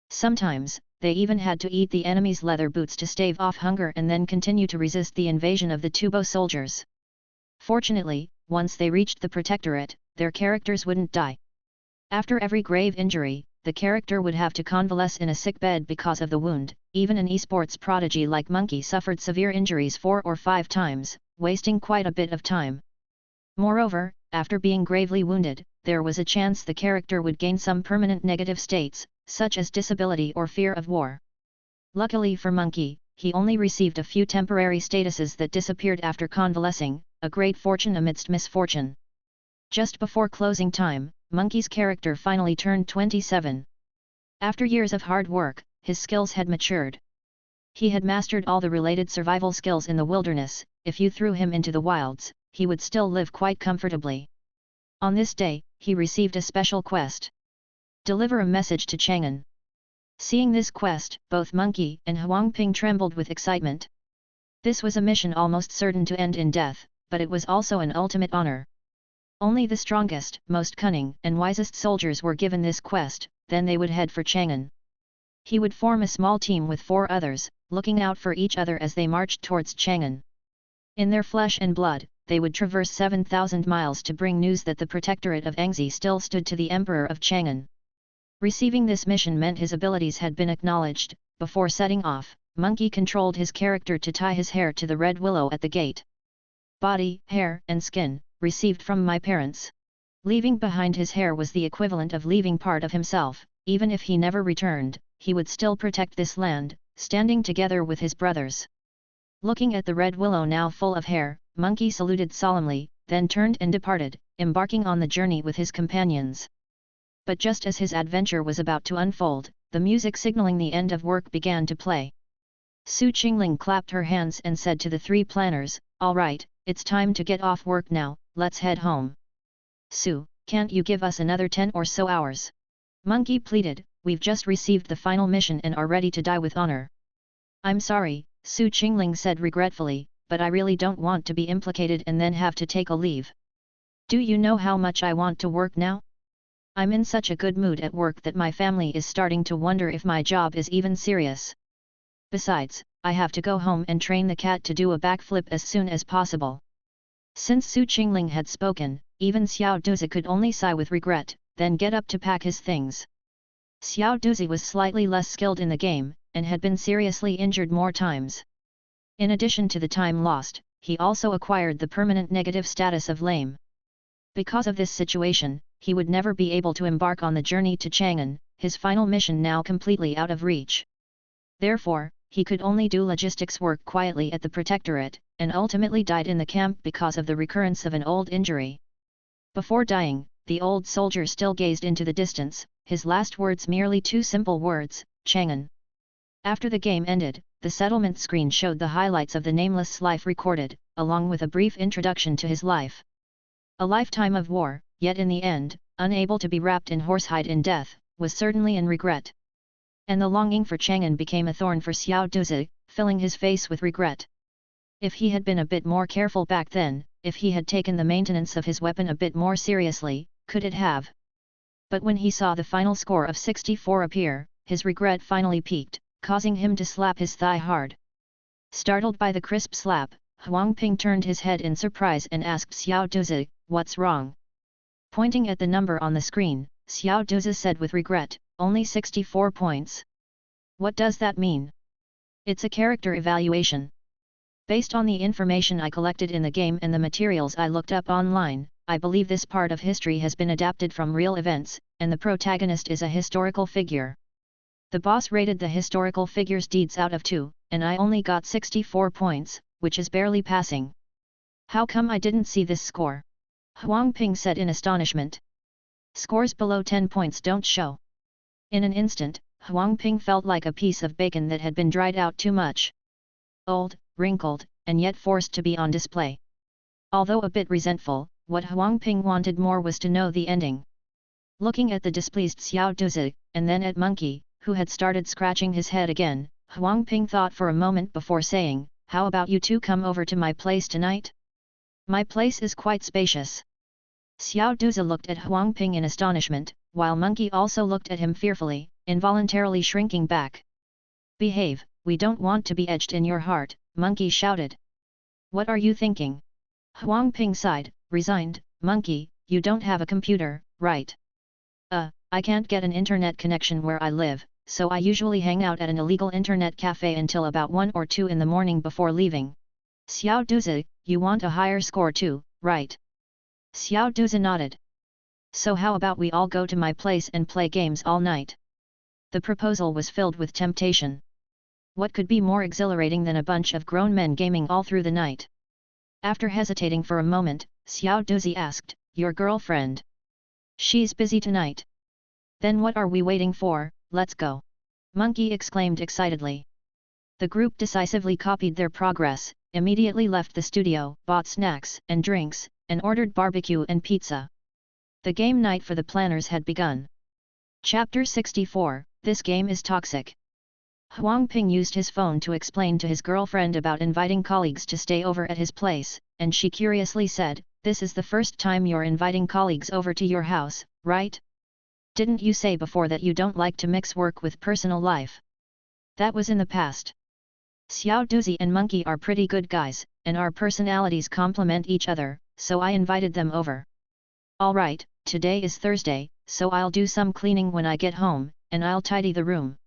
Sometimes, they even had to eat the enemy's leather boots to stave off hunger and then continue to resist the invasion of the Tubo soldiers. Fortunately, once they reached the Protectorate, their characters wouldn't die. After every grave injury, the character would have to convalesce in a sick bed because of the wound. Even an esports prodigy like Monkey suffered severe injuries 4 or 5 times, wasting quite a bit of time. Moreover, after being gravely wounded, there was a chance the character would gain some permanent negative states, such as disability or fear of war. Luckily for Monkey, he only received a few temporary statuses that disappeared after convalescing, a great fortune amidst misfortune. Just before closing time, Monkey's character finally turned 27. After years of hard work, his skills had matured. He had mastered all the related survival skills in the wilderness. If you threw him into the wilds, he would still live quite comfortably. On this day, he received a special quest. Deliver a message to Cheng. Seeing this quest, both Monkey and Huang Ping trembled with excitement. This was a mission almost certain to end in death, but it was also an ultimate honor. Only the strongest, most cunning and wisest soldiers were given this quest, then they would head for Cheng. He would form a small team with 4 others, looking out for each other as they marched towards Cheng. In their flesh and blood, they would traverse 7,000 miles to bring news that the Protectorate of Angxi still stood to the Emperor of Cheng. Receiving this mission meant his abilities had been acknowledged. Before setting off, Monkey controlled his character to tie his hair to the red willow at the gate. Body, hair, and skin, received from my parents. Leaving behind his hair was the equivalent of leaving part of himself. Even if he never returned, he would still protect this land, standing together with his brothers. Looking at the red willow now full of hair, Monkey saluted solemnly, then turned and departed, embarking on the journey with his companions. But just as his adventure was about to unfold, the music signaling the end of work began to play. Su Qingling clapped her hands and said to the 3 planners, "All right, it's time to get off work now, let's head home." "Su, can't you give us another 10 or so hours?" Monkey pleaded, "We've just received the final mission and are ready to die with honor." "I'm sorry," Su Qingling said regretfully, "but I really don't want to be implicated and then have to take a leave. Do you know how much I want to work now? I'm in such a good mood at work that my family is starting to wonder if my job is even serious. Besides, I have to go home and train the cat to do a backflip as soon as possible." Since Su Qingling had spoken, even Xiao Duzi could only sigh with regret, then get up to pack his things. Xiao Duzi was slightly less skilled in the game, and had been seriously injured more times. In addition to the time lost, he also acquired the permanent negative status of lame. Because of this situation, he would never be able to embark on the journey to Chang'an, his final mission now completely out of reach. Therefore, he could only do logistics work quietly at the Protectorate, and ultimately died in the camp because of the recurrence of an old injury. Before dying, the old soldier still gazed into the distance, his last words merely 2 simple words, Chang'an. After the game ended, the settlement screen showed the highlights of the nameless life recorded, along with a brief introduction to his life. A lifetime of war, yet in the end, unable to be wrapped in horsehide in death, was certainly an regret. And the longing for Chang'an became a thorn for Xiao Duzi, filling his face with regret. If he had been a bit more careful back then, if he had taken the maintenance of his weapon a bit more seriously, could it have? But when he saw the final score of 64 appear, his regret finally peaked, causing him to slap his thigh hard. Startled by the crisp slap, Huang Ping turned his head in surprise and asked Xiao Duzi, "What's wrong?" Pointing at the number on the screen, Xiao Duzi said with regret, "Only 64 points. What does that mean?" "It's a character evaluation. Based on the information I collected in the game and the materials I looked up online, I believe this part of history has been adapted from real events, and the protagonist is a historical figure. The boss rated the historical figure's deeds out of 2, and I only got 64 points, which is barely passing. How come I didn't see this score? Huang Ping said in astonishment. Scores below 10 points don't show. In an instant, Huang Ping felt like a piece of bacon that had been dried out too much. Old, wrinkled, and yet forced to be on display. Although a bit resentful, what Huang Ping wanted more was to know the ending. Looking at the displeased Xiao Duzi, and then at Monkey, who had started scratching his head again, Huang Ping thought for a moment before saying, "How about you two come over to my place tonight? My place is quite spacious." Xiao Duzi looked at Huang Ping in astonishment, while Monkey also looked at him fearfully, involuntarily shrinking back. "Behave, we don't want to be edged in your heart," Monkey shouted. "What are you thinking?" Huang Ping sighed, resigned. "Monkey, you don't have a computer, right?" I can't get an internet connection where I live, so I usually hang out at an illegal internet cafe until about 1 or 2 in the morning before leaving." "Xiao Duzi, you want a higher score too, right?" Xiao Duzi nodded. "So how about we all go to my place and play games all night?" The proposal was filled with temptation. What could be more exhilarating than a bunch of grown men gaming all through the night? After hesitating for a moment, Xiao Duzi asked, "Your girlfriend?" "She's busy tonight." "Then what are we waiting for, let's go!" Monkey exclaimed excitedly. The group decisively copied their progress, immediately left the studio, bought snacks and drinks, and ordered barbecue and pizza. The game night for the planners had begun. Chapter 64, This Game is Toxic. Huang Ping used his phone to explain to his girlfriend about inviting colleagues to stay over at his place, and she curiously said, "This is the first time you're inviting colleagues over to your house, right? Didn't you say before that you don't like to mix work with personal life?" "That was in the past. Xiao Duzi and Monkey are pretty good guys, and our personalities complement each other, so I invited them over." "Alright, today is Thursday, so I'll do some cleaning when I get home, and I'll tidy the room."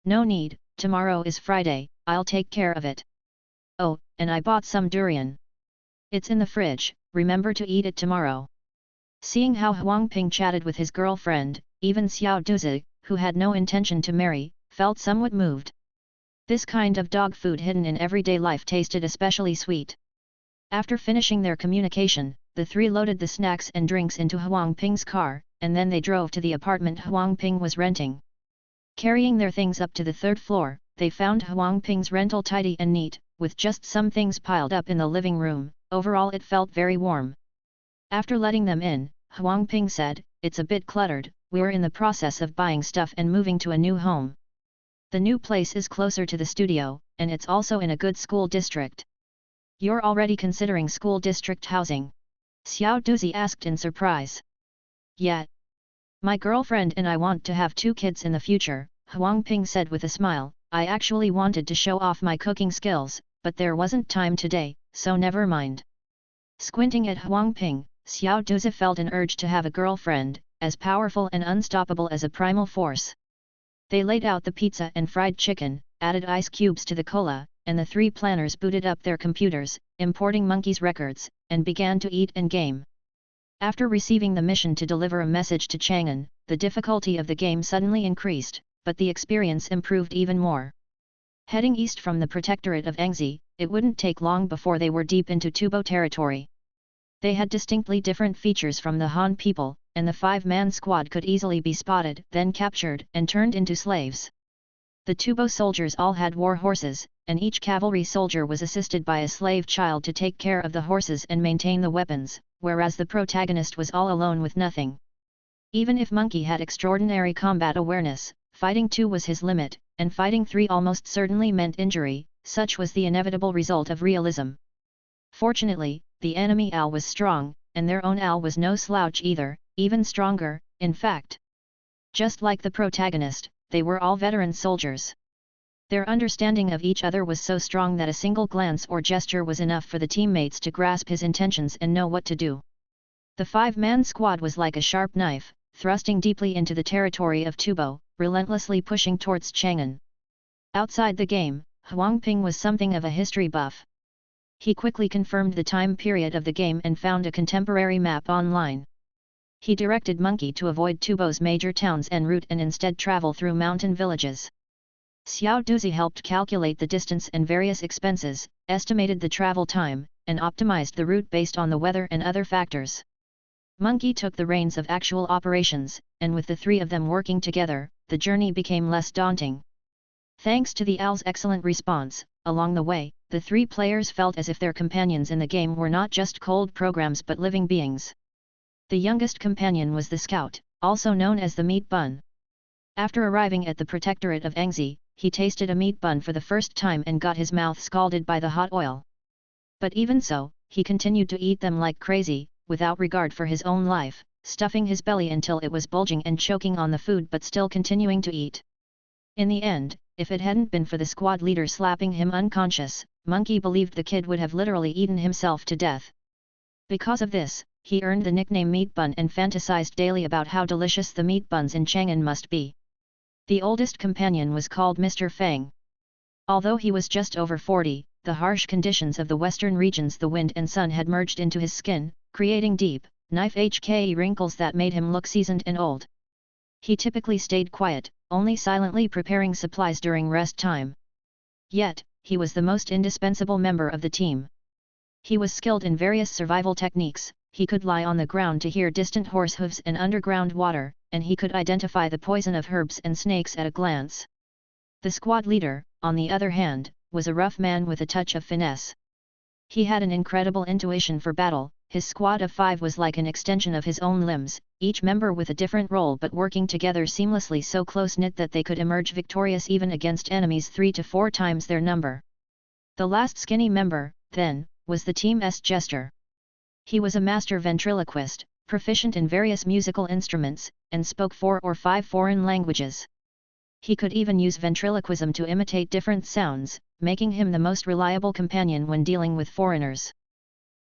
"No need, tomorrow is Friday, I'll take care of it." "Oh, and I bought some durian. It's in the fridge, remember to eat it tomorrow." Seeing how Huang Ping chatted with his girlfriend, even Xiao Duzi, who had no intention to marry, felt somewhat moved. This kind of dog food hidden in everyday life tasted especially sweet. After finishing their communication, the three loaded the snacks and drinks into Huang Ping's car, and then they drove to the apartment Huang Ping was renting. Carrying their things up to the 3rd floor, they found Huang Ping's rental tidy and neat, with just some things piled up in the living room. Overall it felt very warm. After letting them in, Huang Ping said, "It's a bit cluttered, we're in the process of buying stuff and moving to a new home. The new place is closer to the studio, and it's also in a good school district." "You're already considering school district housing?" Xiao Duzi asked in surprise. "Yeah. My girlfriend and I want to have 2 kids in the future," Huang Ping said with a smile. "I actually wanted to show off my cooking skills, but there wasn't time today, so never mind." Squinting at Huang Ping, Xiao Duzi felt an urge to have a girlfriend, as powerful and unstoppable as a primal force. They laid out the pizza and fried chicken, added ice cubes to the cola, and the 3 planners booted up their computers, importing Monkey's records, and began to eat and game. After receiving the mission to deliver a message to Cheng, the difficulty of the game suddenly increased, but the experience improved even more. Heading east from the protectorate of Engzi, it wouldn't take long before they were deep into Tubo territory. They had distinctly different features from the Han people, and the 5-man squad could easily be spotted, then captured and turned into slaves. The Tubo soldiers all had war horses, and each cavalry soldier was assisted by a slave child to take care of the horses and maintain the weapons, whereas the protagonist was all alone with nothing. Even if Monkey had extraordinary combat awareness, fighting 2 was his limit, and fighting 3 almost certainly meant injury, such was the inevitable result of realism. Fortunately, the enemy Al was strong, and their own Al was no slouch either, even stronger, in fact. Just like the protagonist, they were all veteran soldiers. Their understanding of each other was so strong that a single glance or gesture was enough for the teammates to grasp his intentions and know what to do. The 5-man squad was like a sharp knife, thrusting deeply into the territory of Tubo, relentlessly pushing towards Chang'an. Outside the game, Huang Ping was something of a history buff. He quickly confirmed the time period of the game and found a contemporary map online. He directed Monkey to avoid Tubo's major towns en route and instead travel through mountain villages. Xiao Duzi helped calculate the distance and various expenses, estimated the travel time, and optimized the route based on the weather and other factors. Monkey took the reins of actual operations, and with the three of them working together, the journey became less daunting. Thanks to the owl's excellent response, along the way, the three players felt as if their companions in the game were not just cold programs but living beings. The youngest companion was the scout, also known as the meat bun. After arriving at the protectorate of Engzi, he tasted a meat bun for the first time and got his mouth scalded by the hot oil. But even so, he continued to eat them like crazy, without regard for his own life, stuffing his belly until it was bulging and choking on the food but still continuing to eat. In the end, if it hadn't been for the squad leader slapping him unconscious, Monkey believed the kid would have literally eaten himself to death. Because of this, he earned the nickname Meat Bun and fantasized daily about how delicious the meat buns in Cheng must be. The oldest companion was called Mr. Fang. Although he was just over 40, the harsh conditions of the western regions, the wind and sun had merged into his skin, creating deep, knife-hke wrinkles that made him look seasoned and old. He typically stayed quiet, only silently preparing supplies during rest time. Yet, he was the most indispensable member of the team. He was skilled in various survival techniques, he could lie on the ground to hear distant horse hooves and underground water, and he could identify the poison of herbs and snakes at a glance. The squad leader, on the other hand, was a rough man with a touch of finesse. He had an incredible intuition for battle. His squad of 5 was like an extension of his own limbs, each member with a different role but working together seamlessly, so close-knit that they could emerge victorious even against enemies 3 to 4 times their number. The last skinny member, then, was the team's jester. He was a master ventriloquist, proficient in various musical instruments, and spoke 4 or 5 foreign languages. He could even use ventriloquism to imitate different sounds, making him the most reliable companion when dealing with foreigners.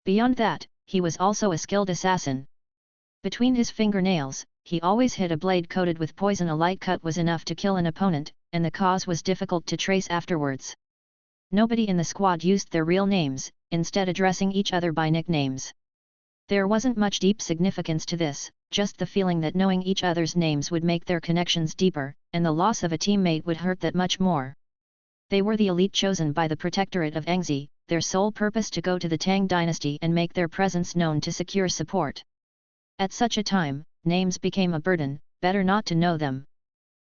Beyond that, he was also a skilled assassin. Between his fingernails, he always hid a blade coated with poison. A light cut was enough to kill an opponent, and the cause was difficult to trace afterwards. Nobody in the squad used their real names, instead addressing each other by nicknames. There wasn't much deep significance to this, just the feeling that knowing each other's names would make their connections deeper, and the loss of a teammate would hurt that much more. They were the elite chosen by the Protectorate of Engzi, their sole purpose to go to the Tang dynasty and make their presence known to secure support. At such a time, names became a burden, better not to know them.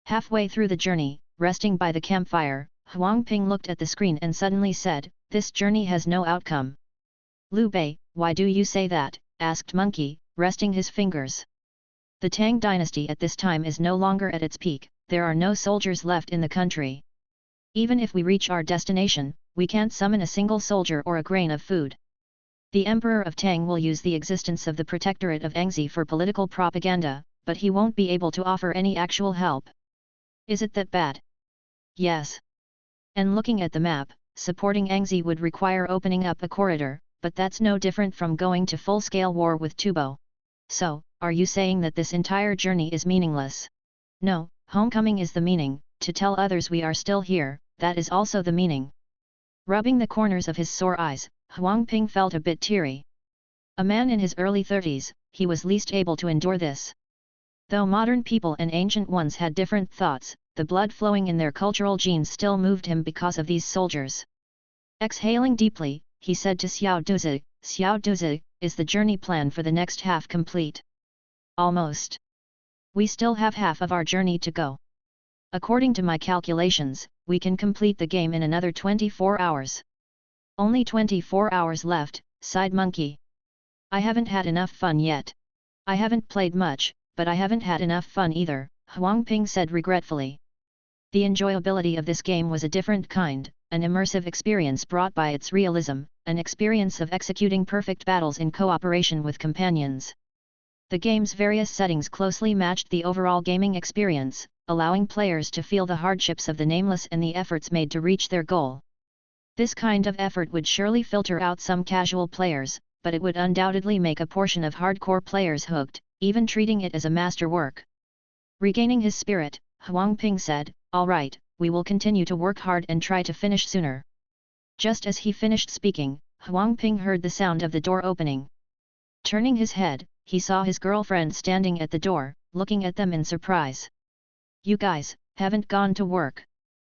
Halfway through the journey, resting by the campfire, Huang Ping looked at the screen and suddenly said, "This journey has no outcome." "Liu Bei, why do you say that?" asked Monkey, resting his fingers. "The Tang dynasty at this time is no longer at its peak, there are no soldiers left in the country. Even if we reach our destination, we can't summon a single soldier or a grain of food. The Emperor of Tang will use the existence of the Protectorate of Engzi for political propaganda, but he won't be able to offer any actual help. Is it that bad?" "Yes. And looking at the map, supporting Engzi would require opening up a corridor, but that's no different from going to full-scale war with Tubo. So, are you saying that this entire journey is meaningless?" "No, homecoming is the meaning, to tell others we are still here, that is also the meaning." Rubbing the corners of his sore eyes, Huang Ping felt a bit teary. A man in his early 30s, he was least able to endure this. Though modern people and ancient ones had different thoughts, the blood flowing in their cultural genes still moved him because of these soldiers. Exhaling deeply, he said to Xiao Duzi, "Xiao Duzi, is the journey plan for the next half complete?" "Almost. We still have half of our journey to go. According to my calculations, we can complete the game in another 24 hours. "Only 24 hours left," sighed Monkey. "I haven't had enough fun yet. I haven't played much, but I haven't had enough fun either," Huang Ping said regretfully. The enjoyability of this game was a different kind, an immersive experience brought by its realism, an experience of executing perfect battles in cooperation with companions. The game's various settings closely matched the overall gaming experience, allowing players to feel the hardships of the nameless and the efforts made to reach their goal. This kind of effort would surely filter out some casual players, but it would undoubtedly make a portion of hardcore players hooked, even treating it as a masterwork. Regaining his spirit, Huang Ping said, "All right, we will continue to work hard and try to finish sooner." Just as he finished speaking, Huang Ping heard the sound of the door opening. Turning his head, he saw his girlfriend standing at the door, looking at them in surprise. "You guys, haven't gone to work?"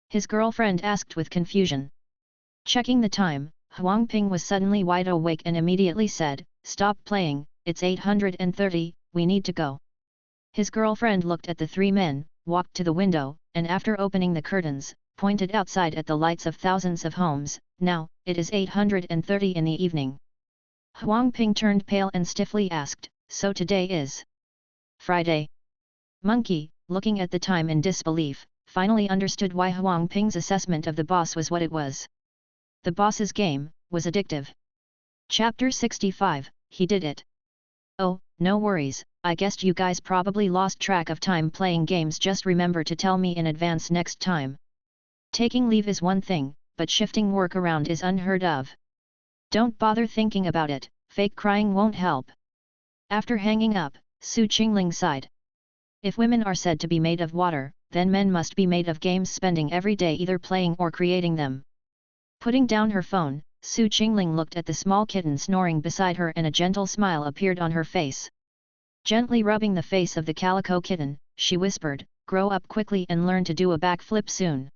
his girlfriend asked with confusion. Checking the time, Huang Ping was suddenly wide awake and immediately said, "Stop playing, it's 830, we need to go." His girlfriend looked at the three men, walked to the window, and after opening the curtains, pointed outside at the lights of thousands of homes. "Now, it is 830 in the evening." Huang Ping turned pale and stiffly asked, "So today is Friday?" Monkey, looking at the time in disbelief, finally understood why Huang Ping's assessment of the boss was what it was. The boss's game was addictive. Chapter 65, He did it. "Oh, no worries, I guessed you guys probably lost track of time playing games, just remember to tell me in advance next time. Taking leave is one thing, but shifting work around is unheard of. Don't bother thinking about it, fake crying won't help." After hanging up, Su Qingling sighed. If women are said to be made of water, then men must be made of games, spending every day either playing or creating them. Putting down her phone, Su Qingling looked at the small kitten snoring beside her and a gentle smile appeared on her face. Gently rubbing the face of the calico kitten, she whispered, "Grow up quickly and learn to do a backflip soon."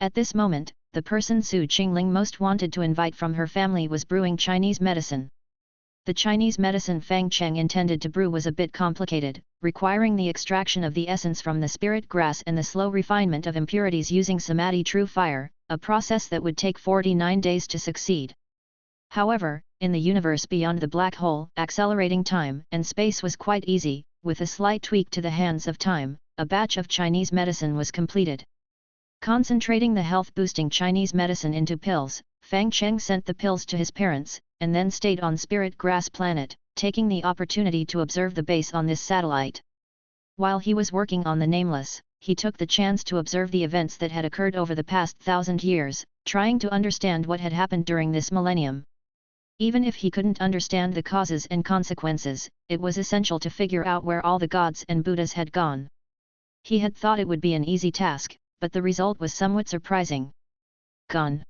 At this moment, the person Su Qingling most wanted to invite from her family was brewing Chinese medicine. The Chinese medicine Fang Cheng intended to brew was a bit complicated, requiring the extraction of the essence from the spirit grass and the slow refinement of impurities using samadhi true fire, a process that would take 49 days to succeed. However, in the universe beyond the black hole, accelerating time and space was quite easy. With a slight tweak to the hands of time, a batch of Chinese medicine was completed. Concentrating the health-boosting Chinese medicine into pills, Fang Cheng sent the pills to his parents, and then stayed on Spirit Grass Planet, taking the opportunity to observe the base on this satellite. While he was working on the Nameless, he took the chance to observe the events that had occurred over the past 1,000 years, trying to understand what had happened during this millennium. Even if he couldn't understand the causes and consequences, it was essential to figure out where all the gods and Buddhas had gone. He had thought it would be an easy task, but the result was somewhat surprising. Gone.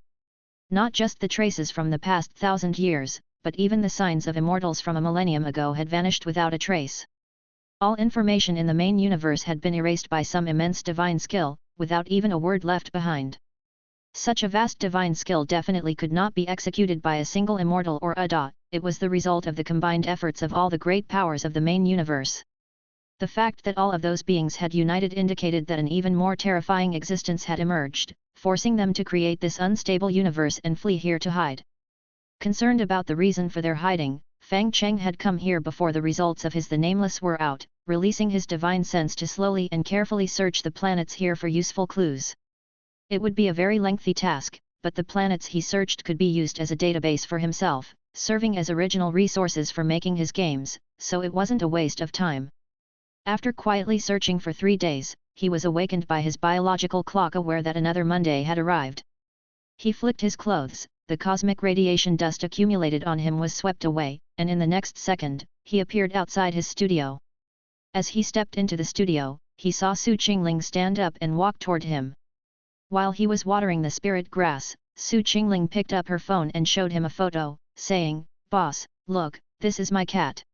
Not just the traces from the past 1,000 years, but even the signs of immortals from a millennium ago had vanished without a trace. All information in the main universe had been erased by some immense divine skill, without even a word left behind. Such a vast divine skill definitely could not be executed by a single immortal or Ada, it was the result of the combined efforts of all the great powers of the main universe. The fact that all of those beings had united indicated that an even more terrifying existence had emerged, forcing them to create this unstable universe and flee here to hide. Concerned about the reason for their hiding, Fang Cheng had come here before the results of The Nameless were out, releasing his divine sense to slowly and carefully search the planets here for useful clues. It would be a very lengthy task, but the planets he searched could be used as a database for himself, serving as original resources for making his games, so it wasn't a waste of time. After quietly searching for 3 days, he was awakened by his biological clock, aware that another Monday had arrived. He flicked his clothes, the cosmic radiation dust accumulated on him was swept away, and in the next second, he appeared outside his studio. As he stepped into the studio, he saw Su Qingling stand up and walk toward him. While he was watering the spirit grass, Su Qingling picked up her phone and showed him a photo, saying, "Boss, look, this is my cat."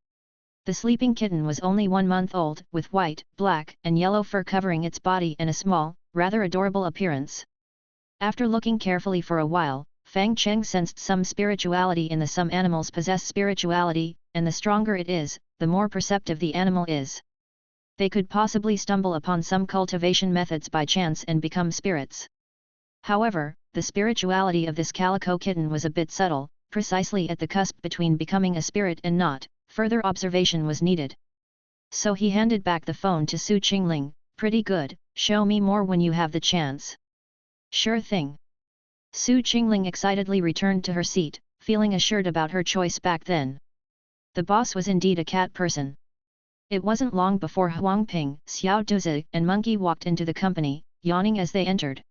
The sleeping kitten was only 1 month old, with white, black, and yellow fur covering its body and a small, rather adorable appearance. After looking carefully for a while, Fang Cheng sensed some spirituality in the some animals possess spirituality, and the stronger it is, the more perceptive the animal is. They could possibly stumble upon some cultivation methods by chance and become spirits. However, the spirituality of this calico kitten was a bit subtle, precisely at the cusp between becoming a spirit and not. Further observation was needed. So he handed back the phone to Su Qingling. "Pretty good, show me more when you have the chance." "Sure thing." Su Qingling excitedly returned to her seat, feeling assured about her choice back then. The boss was indeed a cat person. It wasn't long before Huang Ping, Xiao Duzi, and Monkey walked into the company, yawning as they entered.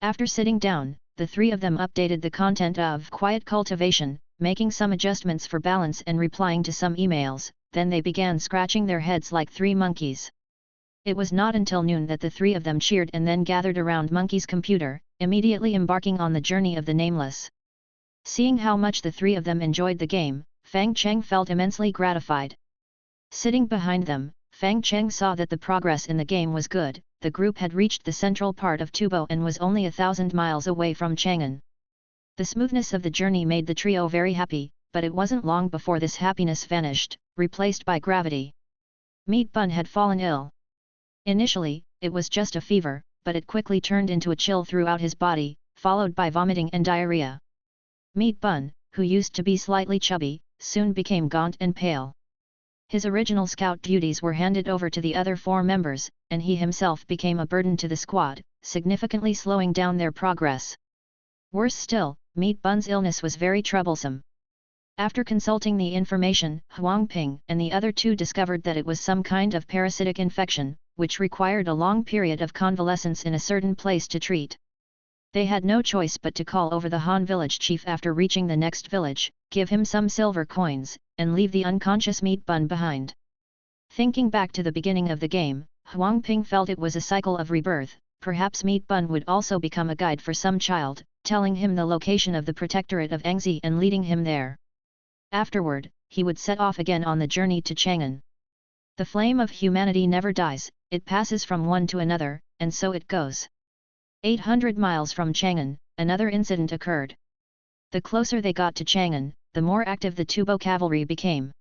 After sitting down, the three of them updated the content of Quiet Cultivation, making some adjustments for balance and replying to some emails, then they began scratching their heads like 3 monkeys. It was not until noon that the 3 of them cheered and then gathered around Monkey's computer, immediately embarking on the journey of The Nameless. Seeing how much the 3 of them enjoyed the game, Fang Cheng felt immensely gratified. Sitting behind them, Fang Cheng saw that the progress in the game was good, the group had reached the central part of Tubo and was only 1,000 miles away from Chang'an. The smoothness of the journey made the trio very happy, but it wasn't long before this happiness vanished, replaced by gravity. Meat Bun had fallen ill. Initially, it was just a fever, but it quickly turned into a chill throughout his body, followed by vomiting and diarrhea. Meat Bun, who used to be slightly chubby, soon became gaunt and pale. His original scout duties were handed over to the other 4 members, and he himself became a burden to the squad, significantly slowing down their progress. Worse still, Meat Bun's illness was very troublesome. After consulting the information, Huang Ping and the other 2 discovered that it was some kind of parasitic infection, which required a long period of convalescence in a certain place to treat. They had no choice but to call over the Han village chief after reaching the next village, give him some silver coins, and leave the unconscious Meat Bun behind. Thinking back to the beginning of the game, Huang Ping felt it was a cycle of rebirth. Perhaps Meat Bun would also become a guide for some child, telling him the location of the protectorate of Engzi and leading him there. Afterward, he would set off again on the journey to Chang'an. The flame of humanity never dies, it passes from one to another, and so it goes. 800 miles from Chang'an, another incident occurred. The closer they got to Chang'an, the more active the Tubo cavalry became.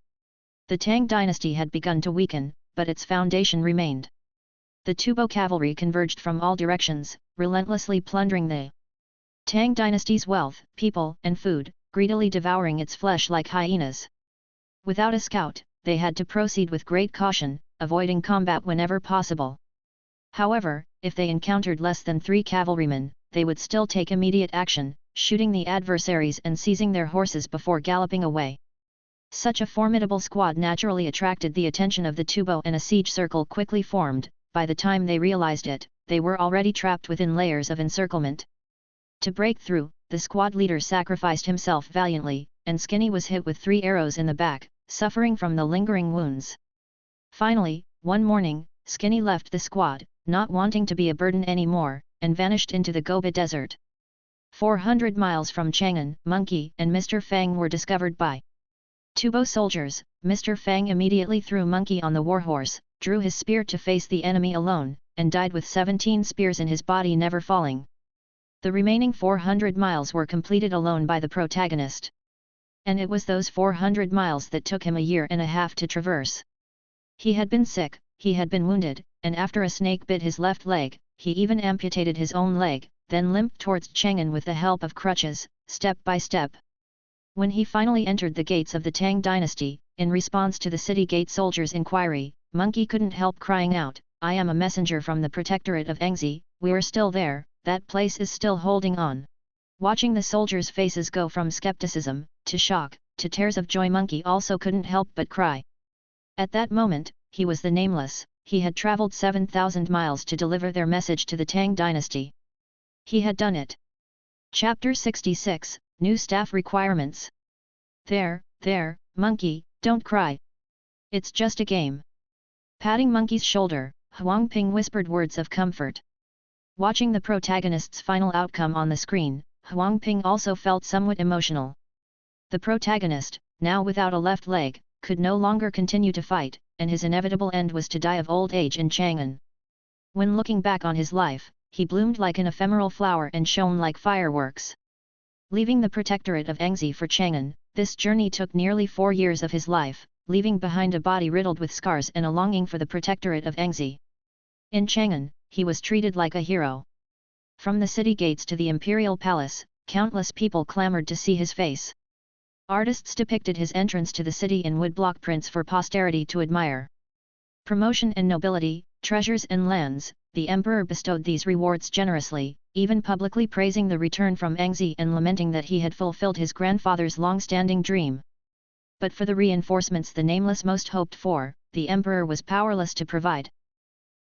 The Tang dynasty had begun to weaken, but its foundation remained. The Tubo cavalry converged from all directions, relentlessly plundering the Tang dynasty's wealth, people, and food, greedily devouring its flesh like hyenas. Without a scout, they had to proceed with great caution, avoiding combat whenever possible. However, if they encountered less than 3 cavalrymen, they would still take immediate action, shooting the adversaries and seizing their horses before galloping away. Such a formidable squad naturally attracted the attention of the Tubo, and a siege circle quickly formed. By the time they realized it, they were already trapped within layers of encirclement. To break through, the squad leader sacrificed himself valiantly, and Skinny was hit with 3 arrows in the back, suffering from the lingering wounds. Finally, one morning, Skinny left the squad, not wanting to be a burden anymore, and vanished into the Gobi Desert. 400 miles from Chang'an, Monkey and Mr. Fang were discovered by Tubo soldiers. Mr. Fang immediately threw Monkey on the warhorse, drew his spear to face the enemy alone, and died with 17 spears in his body never falling. The remaining 400 miles were completed alone by the protagonist. And it was those 400 miles that took him a year and a half to traverse. He had been sick, he had been wounded, and after a snake bit his left leg, he even amputated his own leg, then limped towards Chang'an with the help of crutches, step by step. When he finally entered the gates of the Tang dynasty, in response to the city gate soldiers' inquiry, Monkey couldn't help crying out, "I am a messenger from the protectorate of Engzi, we're still there, that place is still holding on." Watching the soldiers' faces go from skepticism, to shock, to tears of joy, Monkey also couldn't help but cry. At that moment, he was the Nameless. He had travelled 7,000 miles to deliver their message to the Tang dynasty. He had done it. Chapter 66, New Staff Requirements. There, Monkey, don't cry. It's just a game. Patting Monkey's shoulder, Huang Ping whispered words of comfort. Watching the protagonist's final outcome on the screen, Huang Ping also felt somewhat emotional. The protagonist, now without a left leg, could no longer continue to fight, and his inevitable end was to die of old age in Chang'an. When looking back on his life, he bloomed like an ephemeral flower and shone like fireworks. Leaving the protectorate of Engzi for Chang'an, this journey took nearly 4 years of his life, leaving behind a body riddled with scars and a longing for the protectorate of Engzi. In Chang'an, he was treated like a hero. From the city gates to the imperial palace, countless people clamored to see his face. Artists depicted his entrance to the city in woodblock prints for posterity to admire. Promotion and nobility, treasures and lands, the emperor bestowed these rewards generously, even publicly praising the return from Engzi and lamenting that he had fulfilled his grandfather's long-standing dream. But for the reinforcements the Nameless most hoped for, the emperor was powerless to provide.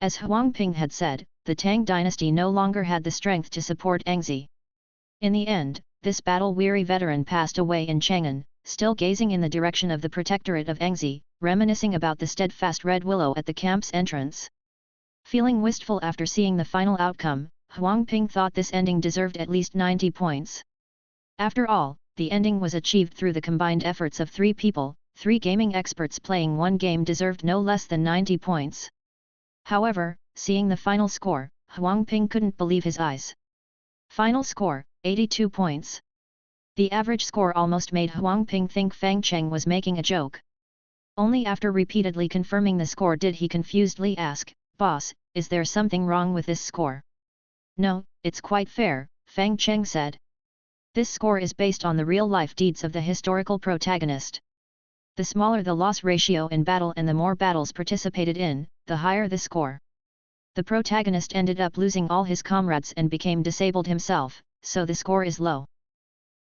As Huang Ping had said, the Tang dynasty no longer had the strength to support Engzi. In the end, this battle-weary veteran passed away in Chang'an, still gazing in the direction of the protectorate of Engzi, reminiscing about the steadfast red willow at the camp's entrance. Feeling wistful after seeing the final outcome, Huang Ping thought this ending deserved at least 90 points. After all, the ending was achieved through the combined efforts of 3 people, 3 gaming experts playing one game deserved no less than 90 points. However, seeing the final score, Huang Ping couldn't believe his eyes. Final score, 82 points. The average score almost made Huang Ping think Fang Cheng was making a joke. Only after repeatedly confirming the score did he confusedly ask, "Boss, is there something wrong with this score?" "No, it's quite fair," Fang Cheng said. "This score is based on the real-life deeds of the historical protagonist. The smaller the loss ratio in battle and the more battles participated in, the higher the score. The protagonist ended up losing all his comrades and became disabled himself, so the score is low.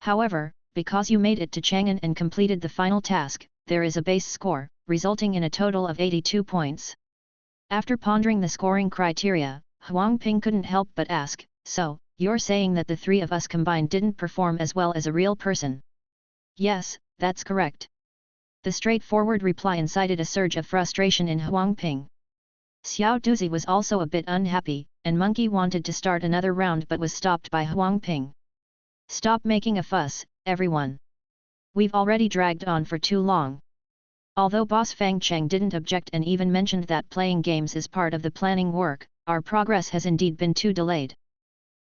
However, because you made it to Chang'an and completed the final task, there is a base score, resulting in a total of 82 points." After pondering the scoring criteria, Huang Ping couldn't help but ask, "So, you're saying that the three of us combined didn't perform as well as a real person?" "Yes, that's correct." The straightforward reply incited a surge of frustration in Huang Ping. Xiao Duzi was also a bit unhappy, and Monkey wanted to start another round but was stopped by Huang Ping. "Stop making a fuss, everyone. We've already dragged on for too long." Although boss Fang Cheng didn't object and even mentioned that playing games is part of the planning work, our progress has indeed been too delayed.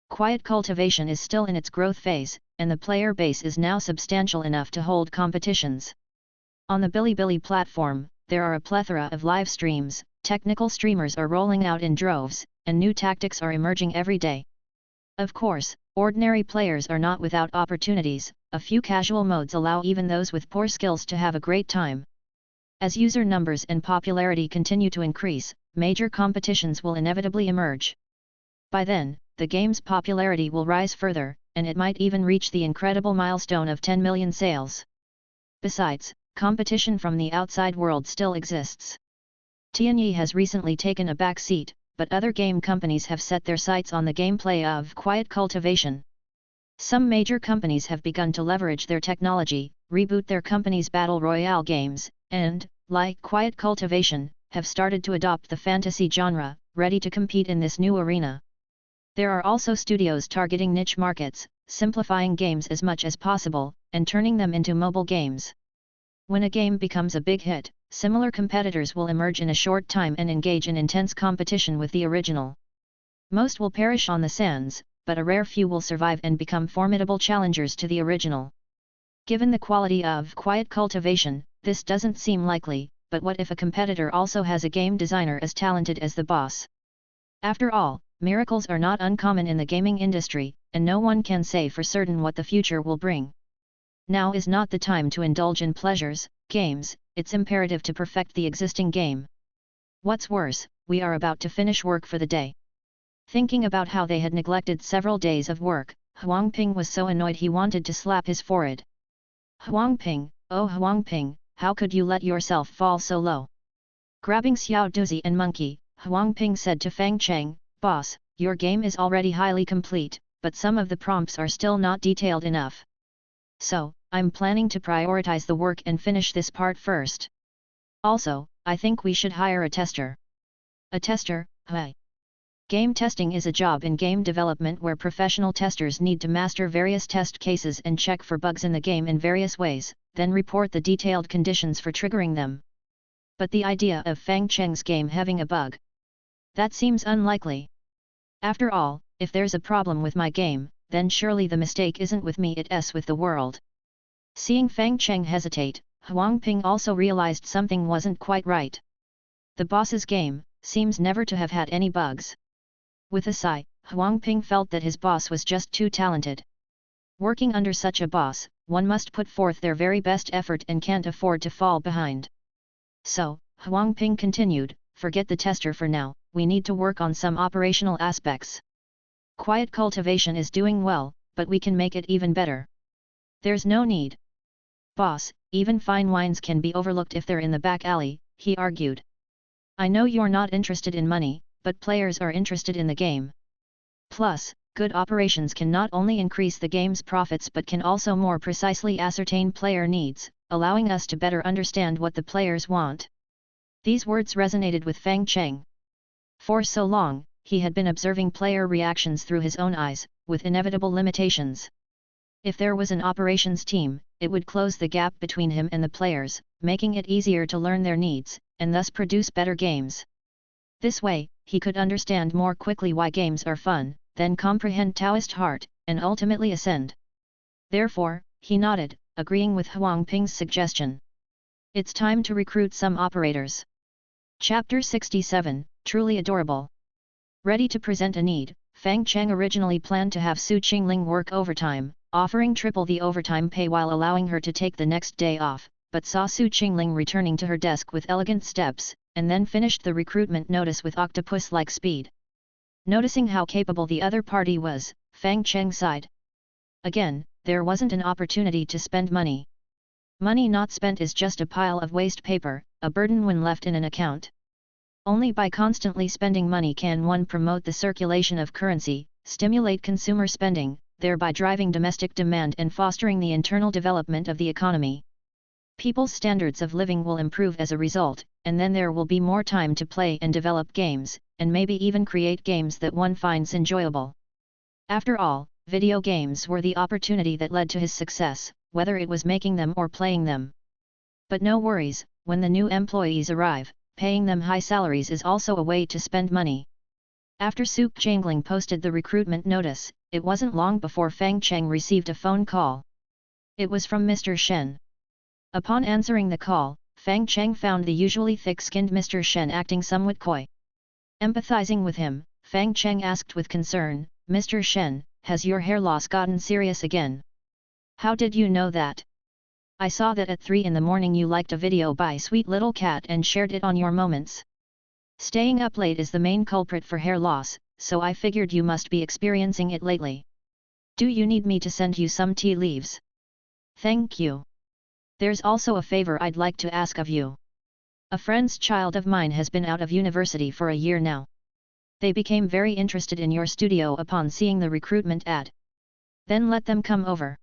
Quiet cultivation is still in its growth phase, and the player base is now substantial enough to hold competitions. On the Bilibili platform, there are a plethora of live streams, technical streamers are rolling out in droves, and new tactics are emerging every day. Of course, ordinary players are not without opportunities, a few casual modes allow even those with poor skills to have a great time. As user numbers and popularity continue to increase, major competitions will inevitably emerge. By then, the game's popularity will rise further, and it might even reach the incredible milestone of 10 million sales. Besides, competition from the outside world still exists. Tianyi has recently taken a back seat, but other game companies have set their sights on the gameplay of quiet cultivation. Some major companies have begun to leverage their technology, reboot their company's battle royale games, and, like quiet cultivation, have started to adopt the fantasy genre, ready to compete in this new arena. There are also studios targeting niche markets, simplifying games as much as possible, and turning them into mobile games. When a game becomes a big hit, similar competitors will emerge in a short time and engage in intense competition with the original. Most will perish on the sands, but a rare few will survive and become formidable challengers to the original. Given the quality of quiet cultivation, this doesn't seem likely, but what if a competitor also has a game designer as talented as the boss? After all, miracles are not uncommon in the gaming industry, and no one can say for certain what the future will bring. Now is not the time to indulge in pleasures, games, it's imperative to perfect the existing game. What's worse, we are about to finish work for the day. Thinking about how they had neglected several days of work, Huang Ping was so annoyed he wanted to slap his forehead. "Huang Ping, oh Huang Ping, how could you let yourself fall so low?" Grabbing Xiao Duzi and Monkey, Huang Ping said to Fang Cheng, "Boss, your game is already highly complete, but some of the prompts are still not detailed enough. So, I'm planning to prioritize the work and finish this part first. Also, I think we should hire a tester." "A tester, huh?" Game testing is a job in game development where professional testers need to master various test cases and check for bugs in the game in various ways, then report the detailed conditions for triggering them. But the idea of Fang Cheng's game having a bug? That seems unlikely. After all, if there's a problem with my game, then surely the mistake isn't with me, it's with the world. Seeing Fang Cheng hesitate, Huang Ping also realized something wasn't quite right. The boss's game seems never to have had any bugs. With a sigh, Huang Ping felt that his boss was just too talented. Working under such a boss, one must put forth their very best effort and can't afford to fall behind. So, Huang Ping continued, "Forget the tester for now, we need to work on some operational aspects. Quiet cultivation is doing well, but we can make it even better. There's no need. Boss, even fine wines can be overlooked if they're in the back alley," he argued. "I know you're not interested in money, but players are interested in the game. Plus, good operations can not only increase the game's profits but can also more precisely ascertain player needs, allowing us to better understand what the players want." These words resonated with Fang Cheng. For so long, he had been observing player reactions through his own eyes, with inevitable limitations. If there was an operations team, it would close the gap between him and the players, making it easier to learn their needs, and thus produce better games. This way, he could understand more quickly why games are fun, then comprehend Taoist heart, and ultimately ascend. Therefore, he nodded, agreeing with Huang Ping's suggestion. It's time to recruit some operators. Chapter 67, Truly Adorable. Ready to present a need, Fang Cheng originally planned to have Su Qingling work overtime, offering triple the overtime pay while allowing her to take the next day off, but saw Su Qingling returning to her desk with elegant steps, and then finished the recruitment notice with octopus-like speed. Noticing how capable the other party was, Fang Cheng sighed. Again, there wasn't an opportunity to spend money. Money not spent is just a pile of waste paper, a burden when left in an account. Only by constantly spending money can one promote the circulation of currency, stimulate consumer spending, thereby driving domestic demand and fostering the internal development of the economy. People's standards of living will improve as a result, and then there will be more time to play and develop games, and maybe even create games that one finds enjoyable. After all, video games were the opportunity that led to his success, whether it was making them or playing them. But no worries, when the new employees arrive, paying them high salaries is also a way to spend money. After Su Qingling posted the recruitment notice, it wasn't long before Fang Cheng received a phone call. It was from Mr. Shen. Upon answering the call, Fang Cheng found the usually thick-skinned Mr. Shen acting somewhat coy. Empathizing with him, Fang Cheng asked with concern, "Mr. Shen, has your hair loss gotten serious again? How did you know that? I saw that at 3 in the morning you liked a video by Sweet Little Cat and shared it on your Moments. Staying up late is the main culprit for hair loss, so I figured you must be experiencing it lately. Do you need me to send you some tea leaves? Thank you. There's also a favor I'd like to ask of you. A friend's child of mine has been out of university for a year now. They became very interested in your studio upon seeing the recruitment ad. Then let them come over.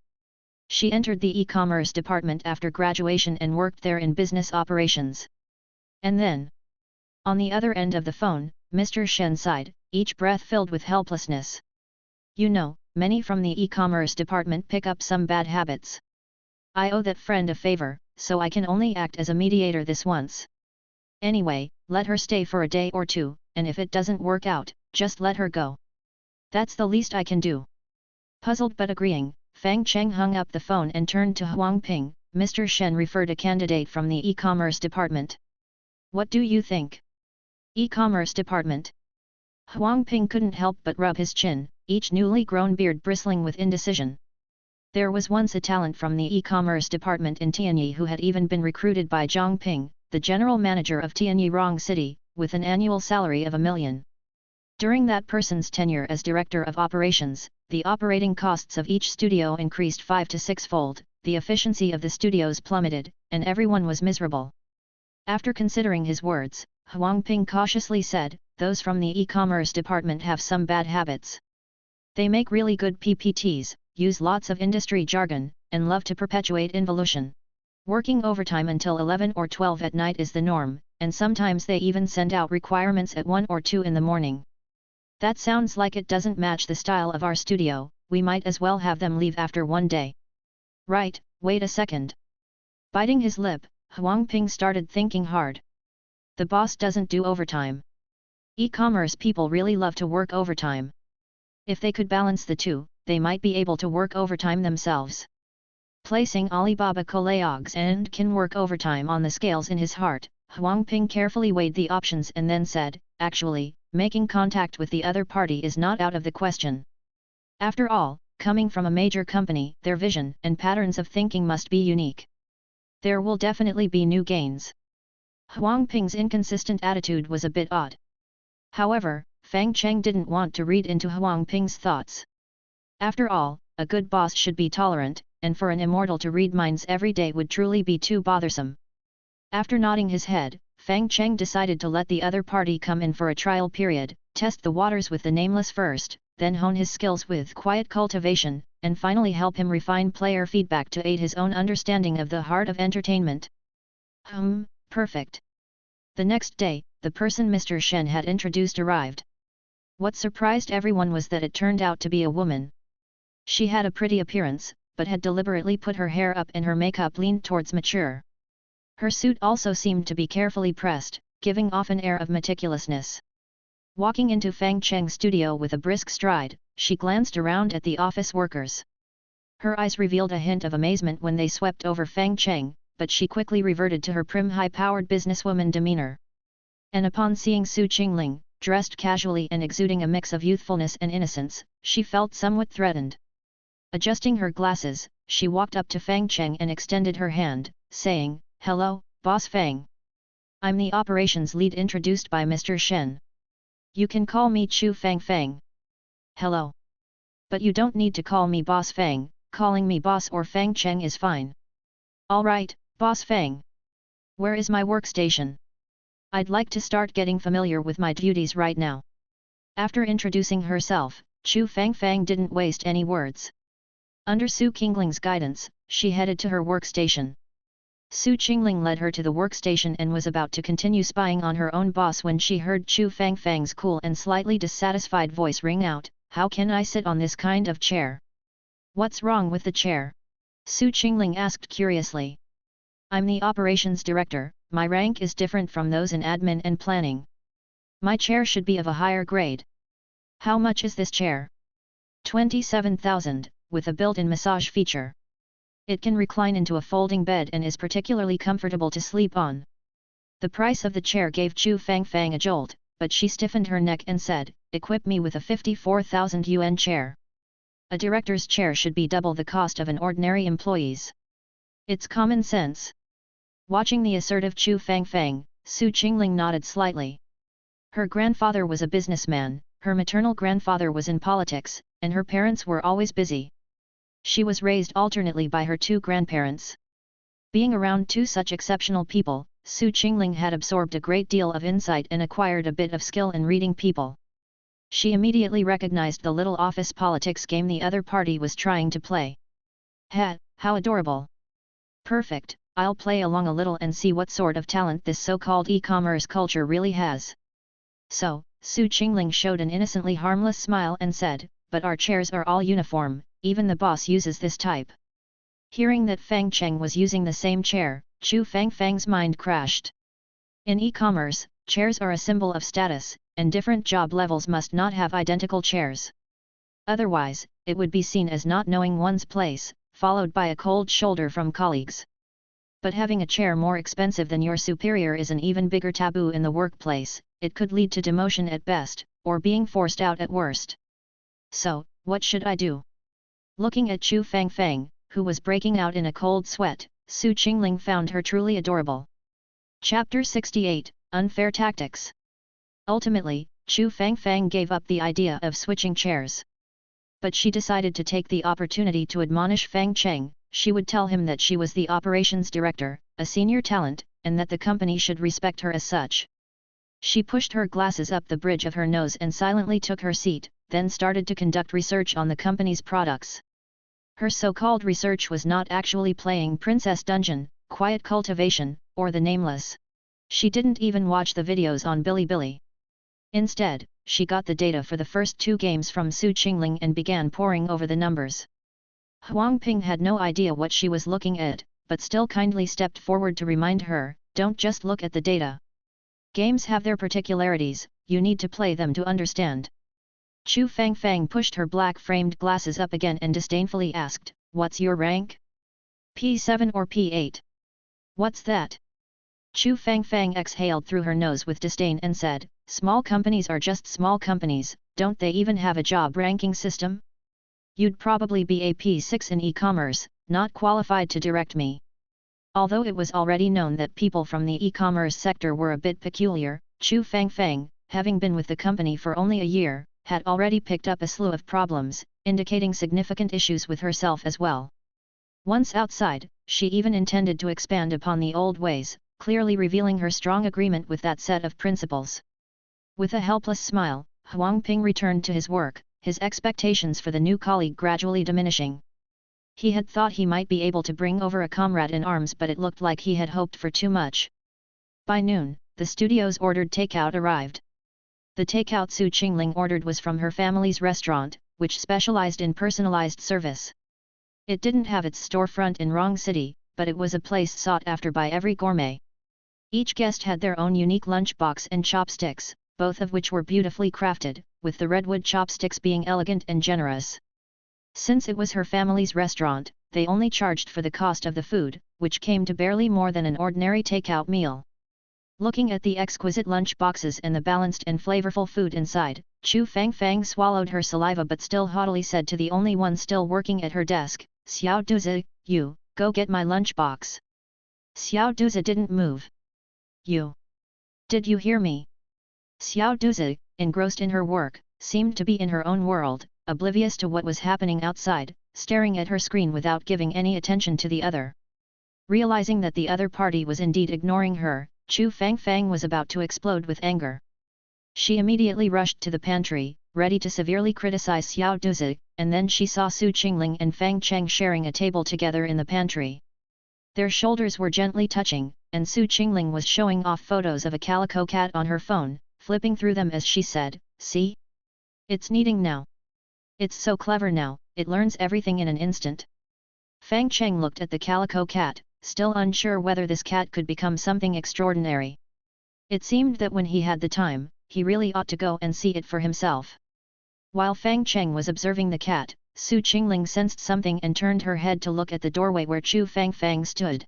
She entered the e-commerce department after graduation and worked there in business operations. And then, on the other end of the phone, Mr. Shen sighed, each breath filled with helplessness. You know, many from the e-commerce department pick up some bad habits. I owe that friend a favor, so I can only act as a mediator this once. Anyway, let her stay for a day or two, and if it doesn't work out, just let her go. That's the least I can do." Puzzled but agreeing, Fang Cheng hung up the phone and turned to Huang Ping. "Mr. Shen referred a candidate from the e-commerce department. What do you think?" "E-commerce department?" Huang Ping couldn't help but rub his chin, each newly grown beard bristling with indecision. There was once a talent from the e-commerce department in Tianyi who had even been recruited by Zhang Ping, the general manager of Tianyi Rong City, with an annual salary of 1 million. During that person's tenure as director of operations, the operating costs of each studio increased 5 to 6-fold, the efficiency of the studios plummeted, and everyone was miserable. After considering his words, Huang Ping cautiously said, "Those from the e-commerce department have some bad habits. They make really good PPTs, use lots of industry jargon, and love to perpetuate involution. Working overtime until 11 or 12 at night is the norm, and sometimes they even send out requirements at 1 or 2 in the morning. That sounds like it doesn't match the style of our studio, we might as well have them leave after 1 day." "Right, wait a second." Biting his lip, Huang Ping started thinking hard. The boss doesn't do overtime. E-commerce people really love to work overtime. If they could balance the two, they might be able to work overtime themselves. Placing Alibaba Coleogs and Kin work overtime on the scales in his heart, Huang Ping carefully weighed the options and then said, "Actually, making contact with the other party is not out of the question. After all, coming from a major company, their vision and patterns of thinking must be unique. There will definitely be new gains." Huang Ping's inconsistent attitude was a bit odd. However, Fang Cheng didn't want to read into Huang Ping's thoughts. After all, a good boss should be tolerant, and for an immortal to read minds every day would truly be too bothersome. After nodding his head, Fang Cheng decided to let the other party come in for a trial period, test the waters with the nameless first, then hone his skills with quiet cultivation, and finally help him refine player feedback to aid his own understanding of the heart of entertainment. Perfect. The next day, the person Mr. Shen had introduced arrived. What surprised everyone was that it turned out to be a woman. She had a pretty appearance, but had deliberately put her hair up and her makeup leaned towards mature. Her suit also seemed to be carefully pressed, giving off an air of meticulousness. Walking into Fang Cheng's studio with a brisk stride, she glanced around at the office workers. Her eyes revealed a hint of amazement when they swept over Fang Cheng, but she quickly reverted to her prim high-powered businesswoman demeanor. And upon seeing Su Qingling, dressed casually and exuding a mix of youthfulness and innocence, she felt somewhat threatened. Adjusting her glasses, she walked up to Fang Cheng and extended her hand, saying, "Hello, Boss Fang. I'm the operations lead introduced by Mr. Shen. You can call me Chu Fang Fang." "Hello. But you don't need to call me Boss Fang, calling me Boss or Fang Cheng is fine." "Alright, Boss Fang. Where is my workstation? I'd like to start getting familiar with my duties right now." After introducing herself, Chu Fang Fang didn't waste any words. Under Su Qingling's guidance, she headed to her workstation. Su Qingling led her to the workstation and was about to continue spying on her own boss when she heard Chu Fang Fang's cool and slightly dissatisfied voice ring out, "How can I sit on this kind of chair?" "What's wrong with the chair?" Su Qingling asked curiously. "I'm the operations director, my rank is different from those in admin and planning. My chair should be of a higher grade." "How much is this chair?" 27,000, with a built-in massage feature. It can recline into a folding bed and is particularly comfortable to sleep on. The price of the chair gave Chu Fang Fang a jolt, but she stiffened her neck and said, "Equip me with a 54,000 yuan chair. A director's chair should be double the cost of an ordinary employee's. It's common sense." Watching the assertive Chu Fang Fang, Su Qingling nodded slightly. Her grandfather was a businessman, her maternal grandfather was in politics, and her parents were always busy. She was raised alternately by her two grandparents. Being around two such exceptional people, Su Qingling had absorbed a great deal of insight and acquired a bit of skill in reading people. She immediately recognized the little office politics game the other party was trying to play. How adorable! Perfect, I'll play along a little and see what sort of talent this so-called e-commerce culture really has." So, Su Qingling showed an innocently harmless smile and said, "But our chairs are all uniform, even the boss uses this type." Hearing that Fang Cheng was using the same chair, Chu Fang Fang's mind crashed. In e-commerce, chairs are a symbol of status, and different job levels must not have identical chairs. Otherwise, it would be seen as not knowing one's place, followed by a cold shoulder from colleagues. But having a chair more expensive than your superior is an even bigger taboo in the workplace. It could lead to demotion at best, or being forced out at worst. "So, what should I do?" Looking at Chu Fang Fang, who was breaking out in a cold sweat, Su Qingling found her truly adorable. Chapter 68, Unfair Tactics. Ultimately, Chu Fang Fang gave up the idea of switching chairs. But she decided to take the opportunity to admonish Fang Cheng. She would tell him that she was the operations director, a senior talent, and that the company should respect her as such. She pushed her glasses up the bridge of her nose and silently took her seat, then started to conduct research on the company's products. Her so-called research was not actually playing Princess Dungeon, Quiet Cultivation, or The Nameless. She didn't even watch the videos on Bilibili. Instead, she got the data for the first two games from Su Qingling and began poring over the numbers. Huang Ping had no idea what she was looking at, but still kindly stepped forward to remind her, "Don't just look at the data. Games have their particularities, you need to play them to understand." Chu Fang Fang pushed her black-framed glasses up again and disdainfully asked, "What's your rank? P7 or P8? What's that?" Chu Fang Fang exhaled through her nose with disdain and said, "Small companies are just small companies, don't they even have a job ranking system? You'd probably be a P6 in e-commerce, not qualified to direct me." Although it was already known that people from the e-commerce sector were a bit peculiar, Chu Fang Fang, having been with the company for only a year, had already picked up a slew of problems, indicating significant issues with herself as well. Once outside, she even intended to expand upon the old ways, clearly revealing her strong agreement with that set of principles. With a helpless smile, Huang Ping returned to his work, his expectations for the new colleague gradually diminishing. He had thought he might be able to bring over a comrade in arms, but it looked like he had hoped for too much. By noon, the studio's ordered takeout arrived. The takeout Su Qingling ordered was from her family's restaurant, which specialized in personalized service. It didn't have its storefront in Rong City, but it was a place sought after by every gourmet. Each guest had their own unique lunchbox and chopsticks, both of which were beautifully crafted, with the redwood chopsticks being elegant and generous. Since it was her family's restaurant, they only charged for the cost of the food, which came to barely more than an ordinary takeout meal. Looking at the exquisite lunch boxes and the balanced and flavorful food inside, Chu Fang swallowed her saliva but still haughtily said to the only one still working at her desk, "Xiao Duzi, you, go get my lunch box." Xiao Duzi didn't move. "You. Did you hear me?" Xiao Duzi, engrossed in her work, seemed to be in her own world, oblivious to what was happening outside, staring at her screen without giving any attention to the other. Realizing that the other party was indeed ignoring her, Chu Fang was about to explode with anger. She immediately rushed to the pantry, ready to severely criticize Xiao Duzi, and then she saw Su Qingling and Fang Cheng sharing a table together in the pantry. Their shoulders were gently touching, and Su Qingling was showing off photos of a calico cat on her phone, flipping through them as she said, "See? It's kneading now. It's so clever now, it learns everything in an instant." Fang Cheng looked at the calico cat, still unsure whether this cat could become something extraordinary. It seemed that when he had the time, he really ought to go and see it for himself. While Fang Cheng was observing the cat, Su Qingling sensed something and turned her head to look at the doorway where Chu Fang stood.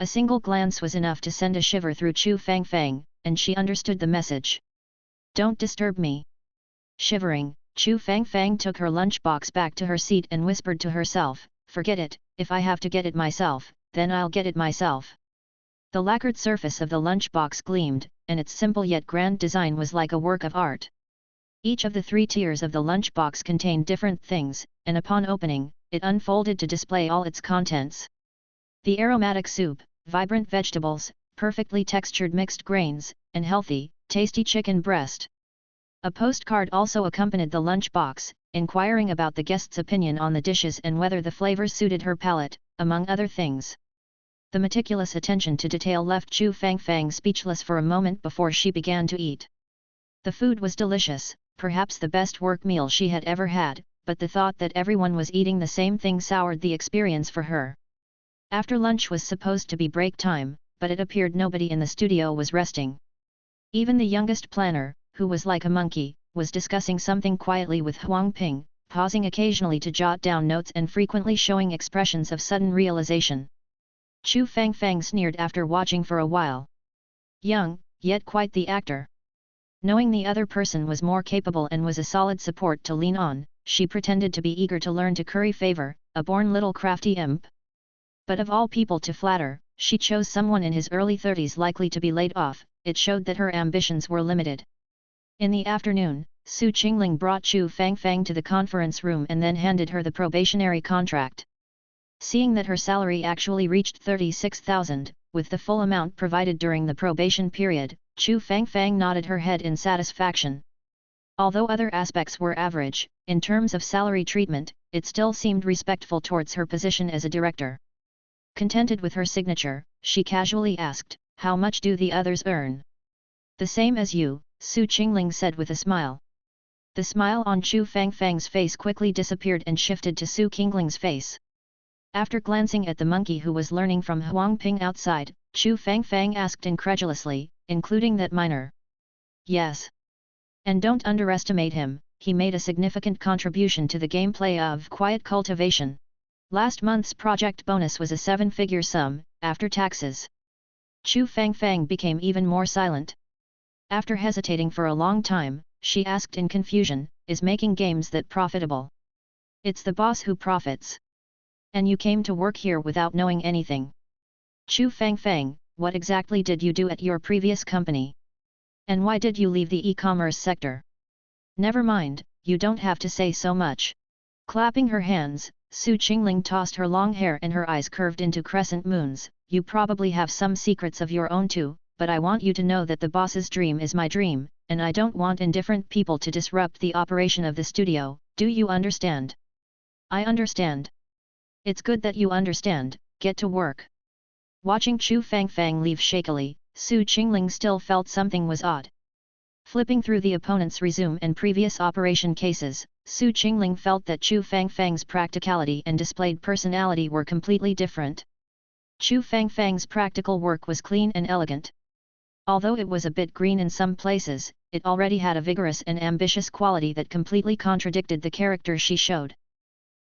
A single glance was enough to send a shiver through Chu Fang, and she understood the message. "Don't disturb me." Shivering, Chu Fang took her lunchbox back to her seat and whispered to herself, "Forget it, if I have to get it myself, then I'll get it myself." The lacquered surface of the lunchbox gleamed, and its simple yet grand design was like a work of art. Each of the 3 tiers of the lunchbox contained different things, and upon opening, it unfolded to display all its contents. The aromatic soup, vibrant vegetables, perfectly textured mixed grains, and healthy, tasty chicken breast. A postcard also accompanied the lunchbox, inquiring about the guest's opinion on the dishes and whether the flavors suited her palate, among other things. The meticulous attention to detail left Chu Fang speechless for a moment before she began to eat. The food was delicious, perhaps the best work meal she had ever had, but the thought that everyone was eating the same thing soured the experience for her. After lunch was supposed to be break time, but it appeared nobody in the studio was resting. Even the youngest planner, who was like a monkey, was discussing something quietly with Huang Ping, pausing occasionally to jot down notes and frequently showing expressions of sudden realization. Chu Fang sneered after watching for a while. Young, yet quite the actor. Knowing the other person was more capable and was a solid support to lean on, she pretended to be eager to learn to curry favor, a born little crafty imp. But of all people to flatter, she chose someone in his early 30s likely to be laid off. It showed that her ambitions were limited. In the afternoon, Su Qingling brought Chu Fang to the conference room and then handed her the probationary contract. Seeing that her salary actually reached 36,000, with the full amount provided during the probation period, Chu Fang nodded her head in satisfaction. Although other aspects were average, in terms of salary treatment, it still seemed respectful towards her position as a director. Contented with her signature, she casually asked, "How much do the others earn?" "The same as you," Su Qingling said with a smile. The smile on Chu Fang's face quickly disappeared and shifted to Su Qingling's face. After glancing at the monkey who was learning from Huang Ping outside, Chu Fang asked incredulously, "Including that minor?" "Yes. And don't underestimate him, he made a significant contribution to the gameplay of Quiet Cultivation. Last month's project bonus was a 7-figure sum, after taxes." Chu Fang became even more silent. After hesitating for a long time, she asked in confusion, "Is making games that profitable?" "It's the boss who profits. And you came to work here without knowing anything." "Chu Fang, what exactly did you do at your previous company? And why did you leave the e-commerce sector?" "Never mind, you don't have to say so much." Clapping her hands, Su Qingling tossed her long hair and her eyes curved into crescent moons. "You probably have some secrets of your own too, but I want you to know that the boss's dream is my dream, and I don't want indifferent people to disrupt the operation of the studio, do you understand?" "I understand." "It's good that you understand, get to work." Watching Chu Fang leave shakily, Su Qingling still felt something was odd. Flipping through the opponent's resume and previous operation cases, Su Qingling felt that Chu Fang's practicality and displayed personality were completely different. Chu Fang's practical work was clean and elegant. Although it was a bit green in some places, it already had a vigorous and ambitious quality that completely contradicted the character she showed.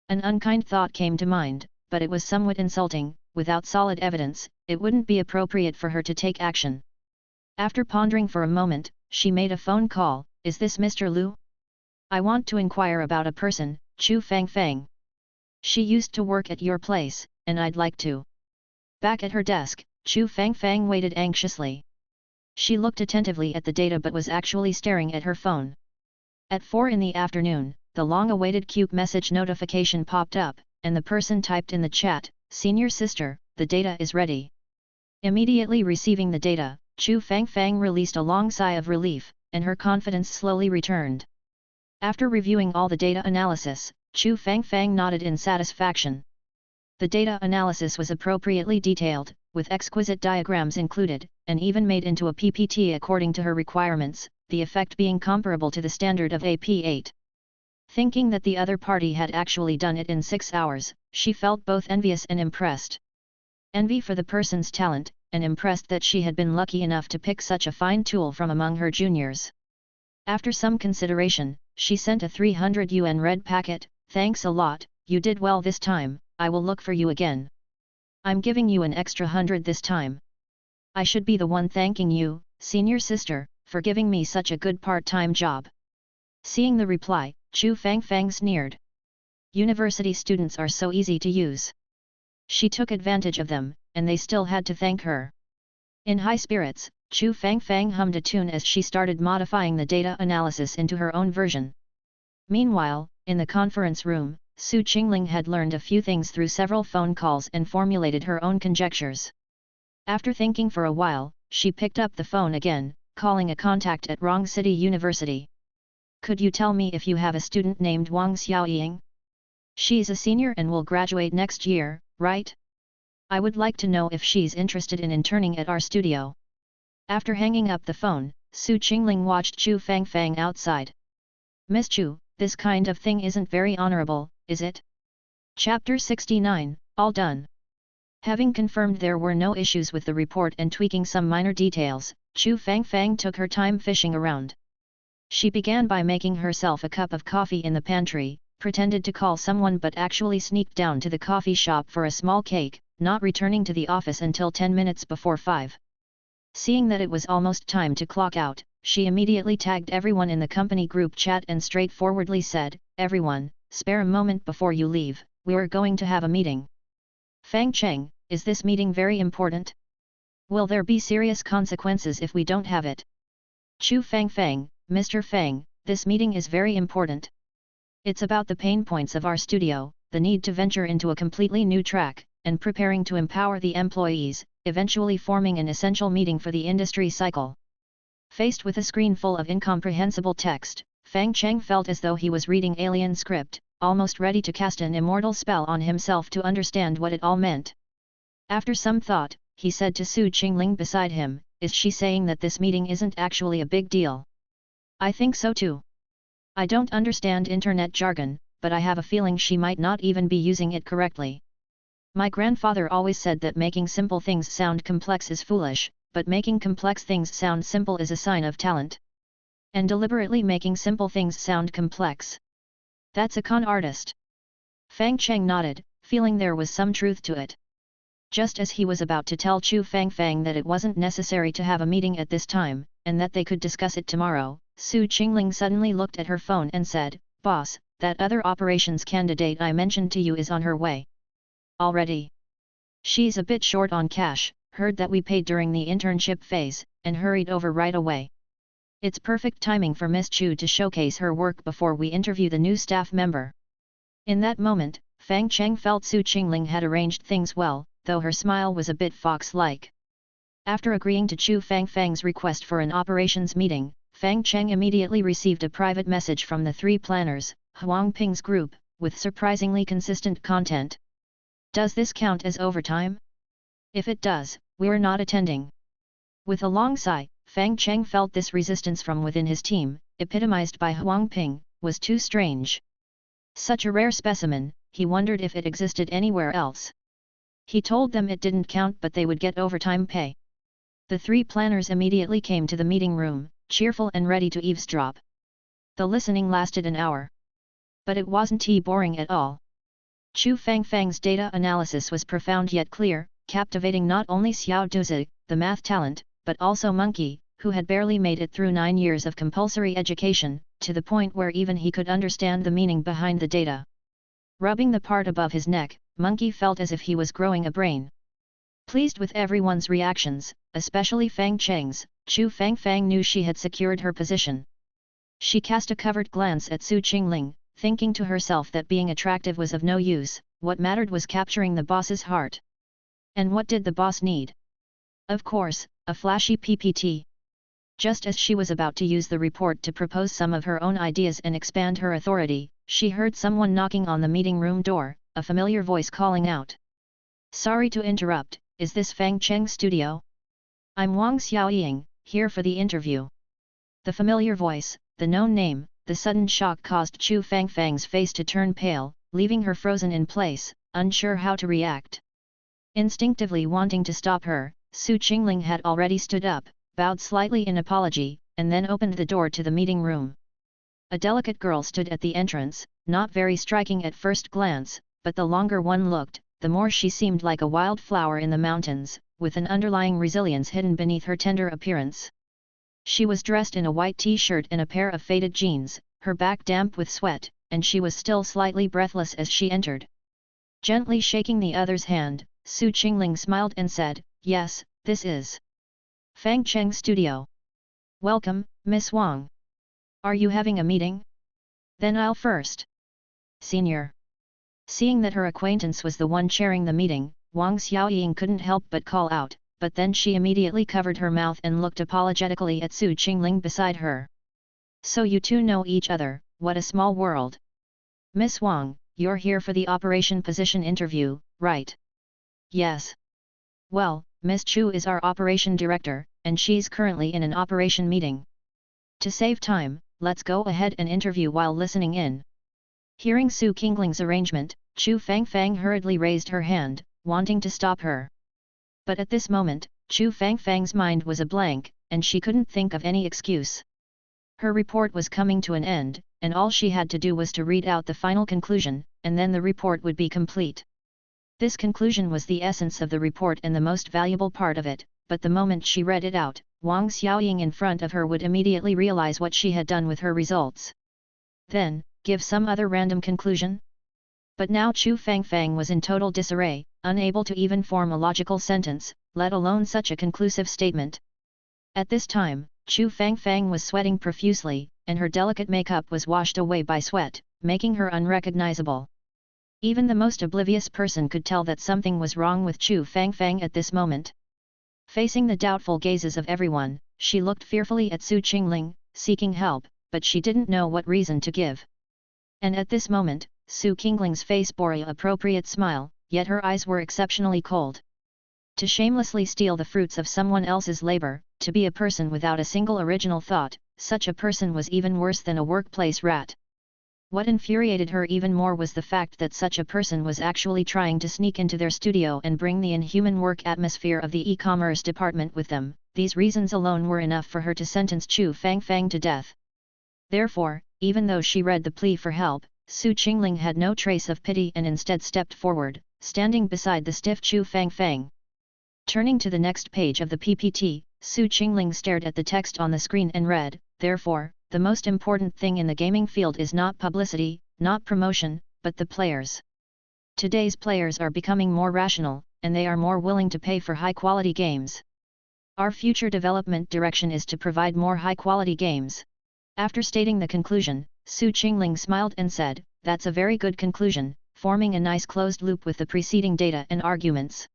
An unkind thought came to mind, but it was somewhat insulting. Without solid evidence, it wouldn't be appropriate for her to take action. After pondering for a moment, she made a phone call. Is this Mr. Liu? I want to inquire about a person, Chu Fang. She used to work at your place, and I'd like to. Back at her desk, Chu Fang waited anxiously. She looked attentively at the data but was actually staring at her phone. At 4 in the afternoon, the long-awaited Cube message notification popped up, and the person typed in the chat, "Senior sister, the data is ready." Immediately receiving the data, Chu Fang released a long sigh of relief, and her confidence slowly returned. After reviewing all the data analysis, Chu Fang nodded in satisfaction. The data analysis was appropriately detailed, with exquisite diagrams included, and even made into a PPT according to her requirements, the effect being comparable to the standard of AP8. Thinking that the other party had actually done it in 6 hours, she felt both envious and impressed. Envy for the person's talent, and impressed that she had been lucky enough to pick such a fine tool from among her juniors. After some consideration, she sent a 300 yuan red packet. "Thanks a lot, you did well this time, I will look for you again. I'm giving you an extra 100 this time." "I should be the one thanking you, senior sister, for giving me such a good part-time job." Seeing the reply, Chu Fang sneered. University students are so easy to use. She took advantage of them, and they still had to thank her. In high spirits, Chu Fang hummed a tune as she started modifying the data analysis into her own version. Meanwhile, in the conference room, Su Qingling had learned a few things through several phone calls and formulated her own conjectures. After thinking for a while, she picked up the phone again, calling a contact at Rong City University. "Could you tell me if you have a student named Wang Xiaoying? She's a senior and will graduate next year, right? I would like to know if she's interested in interning at our studio." After hanging up the phone, Su Qingling watched Chu Fang outside. "Miss Chu, this kind of thing isn't very honorable, is it?" Chapter 69, all done. Having confirmed there were no issues with the report and tweaking some minor details, Chu Fang took her time fishing around. She began by making herself a cup of coffee in the pantry, pretended to call someone but actually sneaked down to the coffee shop for a small cake, not returning to the office until 10 minutes before 5. Seeing that it was almost time to clock out, she immediately tagged everyone in the company group chat and straightforwardly said, "Everyone, spare a moment before you leave, we're going to have a meeting." "Fang Cheng, is this meeting very important? Will there be serious consequences if we don't have it?" "Chu Fang, Mr. Fang, this meeting is very important. It's about the pain points of our studio, the need to venture into a completely new track, and preparing to empower the employees, eventually forming an essential meeting for the industry cycle." Faced with a screen full of incomprehensible text, Fang Cheng felt as though he was reading alien script, almost ready to cast an immortal spell on himself to understand what it all meant. After some thought, he said to Su Qingling beside him, "Is she saying that this meeting isn't actually a big deal?" "I think so too. I don't understand internet jargon, but I have a feeling she might not even be using it correctly. My grandfather always said that making simple things sound complex is foolish, but making complex things sound simple is a sign of talent. And deliberately making simple things sound complex. That's a con artist." Fang Cheng nodded, feeling there was some truth to it. Just as he was about to tell Chu Fang that it wasn't necessary to have a meeting at this time, and that they could discuss it tomorrow, Su Qingling suddenly looked at her phone and said, "Boss, that other operations candidate I mentioned to you is on her way." "Already?" "She's a bit short on cash, heard that we paid during the internship phase, and hurried over right away. It's perfect timing for Miss Chu to showcase her work before we interview the new staff member." In that moment, Fang Cheng felt Su Qingling had arranged things well, though her smile was a bit fox-like. After agreeing to Chu Fang's request for an operations meeting, Fang Cheng immediately received a private message from the 3 planners, Huang Ping's group, with surprisingly consistent content. "Does this count as overtime? If it does, we're not attending." With a long sigh, Fang Cheng felt this resistance from within his team, epitomized by Huang Ping, was too strange. Such a rare specimen, he wondered if it existed anywhere else. He told them it didn't count but they would get overtime pay. The 3 planners immediately came to the meeting room, cheerful and ready to eavesdrop. The listening lasted an hour. But it wasn't boring at all. Fang's data analysis was profound yet clear, captivating not only Xiao Duzi, the math talent, but also Monkey, who had barely made it through 9 years of compulsory education, to the point where even he could understand the meaning behind the data. Rubbing the part above his neck, Monkey felt as if he was growing a brain. Pleased with everyone's reactions, especially Fang Cheng's, Fang knew she had secured her position. She cast a covert glance at Su Qingling, thinking to herself that being attractive was of no use, what mattered was capturing the boss's heart. And what did the boss need? Of course, a flashy PPT. Just as she was about to use the report to propose some of her own ideas and expand her authority, she heard someone knocking on the meeting room door, a familiar voice calling out. "Sorry to interrupt, is this Fang Cheng's studio? I'm Wang Xiaoying, here for the interview." The familiar voice, the known name, the sudden shock caused Fang's face to turn pale, leaving her frozen in place, unsure how to react. Instinctively wanting to stop her, Su Qingling had already stood up, bowed slightly in apology, and then opened the door to the meeting room. A delicate girl stood at the entrance, not very striking at first glance, but the longer one looked, the more she seemed like a wild flower in the mountains, with an underlying resilience hidden beneath her tender appearance. She was dressed in a white t-shirt and a pair of faded jeans, her back damp with sweat, and she was still slightly breathless as she entered. Gently shaking the other's hand, Su Qingling smiled and said, "Yes, this is Fang Cheng's studio. Welcome, Miss Wang. Are you having a meeting? Then I'll first." Senior. Seeing that her acquaintance was the one chairing the meeting, Wang Xiaoying couldn't help but call out, but then she immediately covered her mouth and looked apologetically at Su Qingling beside her. "So you two know each other, what a small world. Miss Wang, you're here for the operation position interview, right?" "Yes." "Well, Miss Chu is our operation director, and she's currently in an operation meeting. To save time, let's go ahead and interview while listening in." Hearing Su Qingling's arrangement, Fang hurriedly raised her hand, wanting to stop her. But at this moment, Fang's mind was a blank, and she couldn't think of any excuse. Her report was coming to an end, and all she had to do was to read out the final conclusion, and then the report would be complete. This conclusion was the essence of the report and the most valuable part of it, but the moment she read it out, Wang Xiaoying in front of her would immediately realize what she had done with her results. Then, give some other random conclusion? But now Fang was in total disarray, unable to even form a logical sentence, let alone such a conclusive statement. At this time, Fang was sweating profusely, and her delicate makeup was washed away by sweat, making her unrecognizable. Even the most oblivious person could tell that something was wrong with Fang at this moment. Facing the doubtful gazes of everyone, she looked fearfully at Su Qingling, seeking help, but she didn't know what reason to give. And at this moment, Su Qingling's face bore an appropriate smile, yet her eyes were exceptionally cold. To shamelessly steal the fruits of someone else's labor, to be a person without a single original thought, such a person was even worse than a workplace rat. What infuriated her even more was the fact that such a person was actually trying to sneak into their studio and bring the inhuman work atmosphere of the e-commerce department with them. These reasons alone were enough for her to sentence Fang to death. Therefore, even though she read the plea for help, Su Qingling had no trace of pity and instead stepped forward, standing beside the stiff Fang. Turning to the next page of the PPT, Su Qingling stared at the text on the screen and read, "Therefore, the most important thing in the gaming field is not publicity, not promotion, but the players. Today's players are becoming more rational, and they are more willing to pay for high-quality games. Our future development direction is to provide more high-quality games." After stating the conclusion, Su Qingling smiled and said, "That's a very good conclusion, forming a nice closed loop with the preceding data and arguments."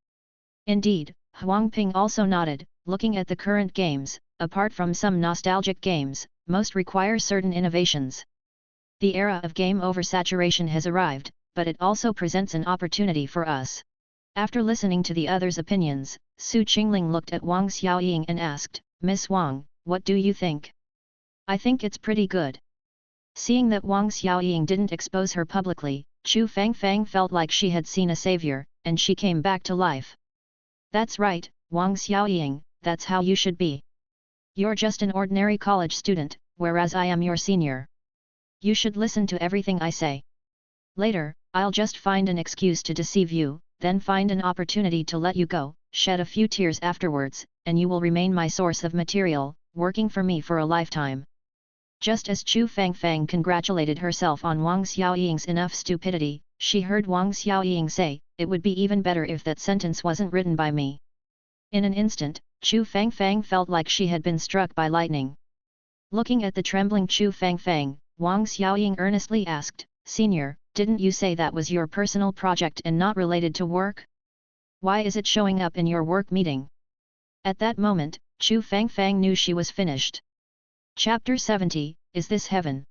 Indeed, Huang Ping also nodded, looking at the current games, apart from some nostalgic games, most require certain innovations. The era of game oversaturation has arrived, but it also presents an opportunity for us. After listening to the others' opinions, Su Qingling looked at Wang Xiaoying and asked, "Miss Wang, what do you think?" "I think it's pretty good." Seeing that Wang Xiaoying didn't expose her publicly, Fang felt like she had seen a savior, and she came back to life. "That's right, Wang Xiaoying, that's how you should be. You're just an ordinary college student, whereas I am your senior. You should listen to everything I say. Later, I'll just find an excuse to deceive you, then find an opportunity to let you go, shed a few tears afterwards, and you will remain my source of material, working for me for a lifetime. Just as Chu Fang congratulated herself on Wang Xiaoying's enough stupidity, she heard Wang Xiaoying say, "It would be even better if that sentence wasn't written by me." In an instant, Chu Fang felt like she had been struck by lightning. Looking at the trembling Chu Fang, Wang Xiaoying earnestly asked, "Senior, didn't you say that was your personal project and not related to work? Why is it showing up in your work meeting?" At that moment, Chu Fang knew she was finished. Chapter 70, Is This Heaven?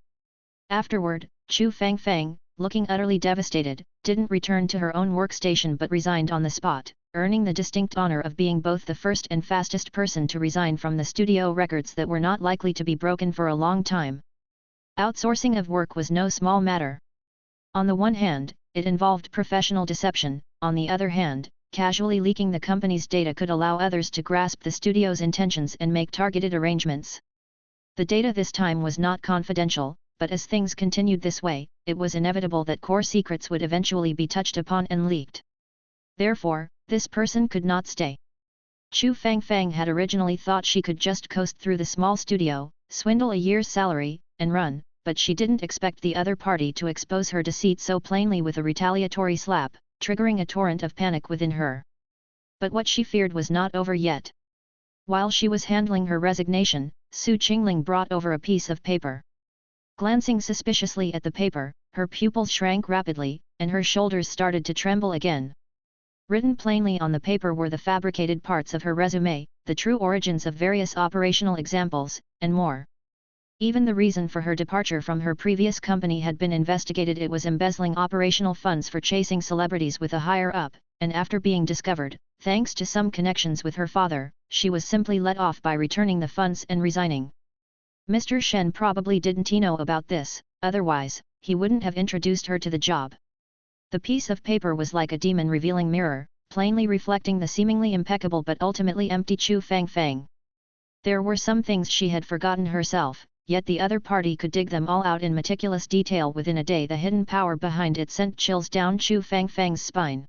Afterward, Chu Fang, looking utterly devastated, didn't return to her own workstation but resigned on the spot, earning the distinct honor of being both the first and fastest person to resign from the studio records that were not likely to be broken for a long time. Outsourcing of work was no small matter. On the one hand, it involved professional deception, on the other hand, casually leaking the company's data could allow others to grasp the studio's intentions and make targeted arrangements. The data this time was not confidential, but as things continued this way, it was inevitable that core secrets would eventually be touched upon and leaked. Therefore, this person could not stay. Chu Fang had originally thought she could just coast through the small studio, swindle a year's salary, and run, but she didn't expect the other party to expose her deceit so plainly with a retaliatory slap, triggering a torrent of panic within her. But what she feared was not over yet. While she was handling her resignation, Su Qingling brought over a piece of paper. Glancing suspiciously at the paper, her pupils shrank rapidly, and her shoulders started to tremble again. Written plainly on the paper were the fabricated parts of her resume, the true origins of various operational examples, and more. Even the reason for her departure from her previous company had been investigated. It was embezzling operational funds for chasing celebrities with a higher up, and after being discovered, thanks to some connections with her father, she was simply let off by returning the funds and resigning. Mr. Shen probably didn't know about this, otherwise, he wouldn't have introduced her to the job. The piece of paper was like a demon-revealing mirror, plainly reflecting the seemingly impeccable but ultimately empty Chu Fang. There were some things she had forgotten herself, yet the other party could dig them all out in meticulous detail within a day. The hidden power behind it sent chills down Chu Fang's spine.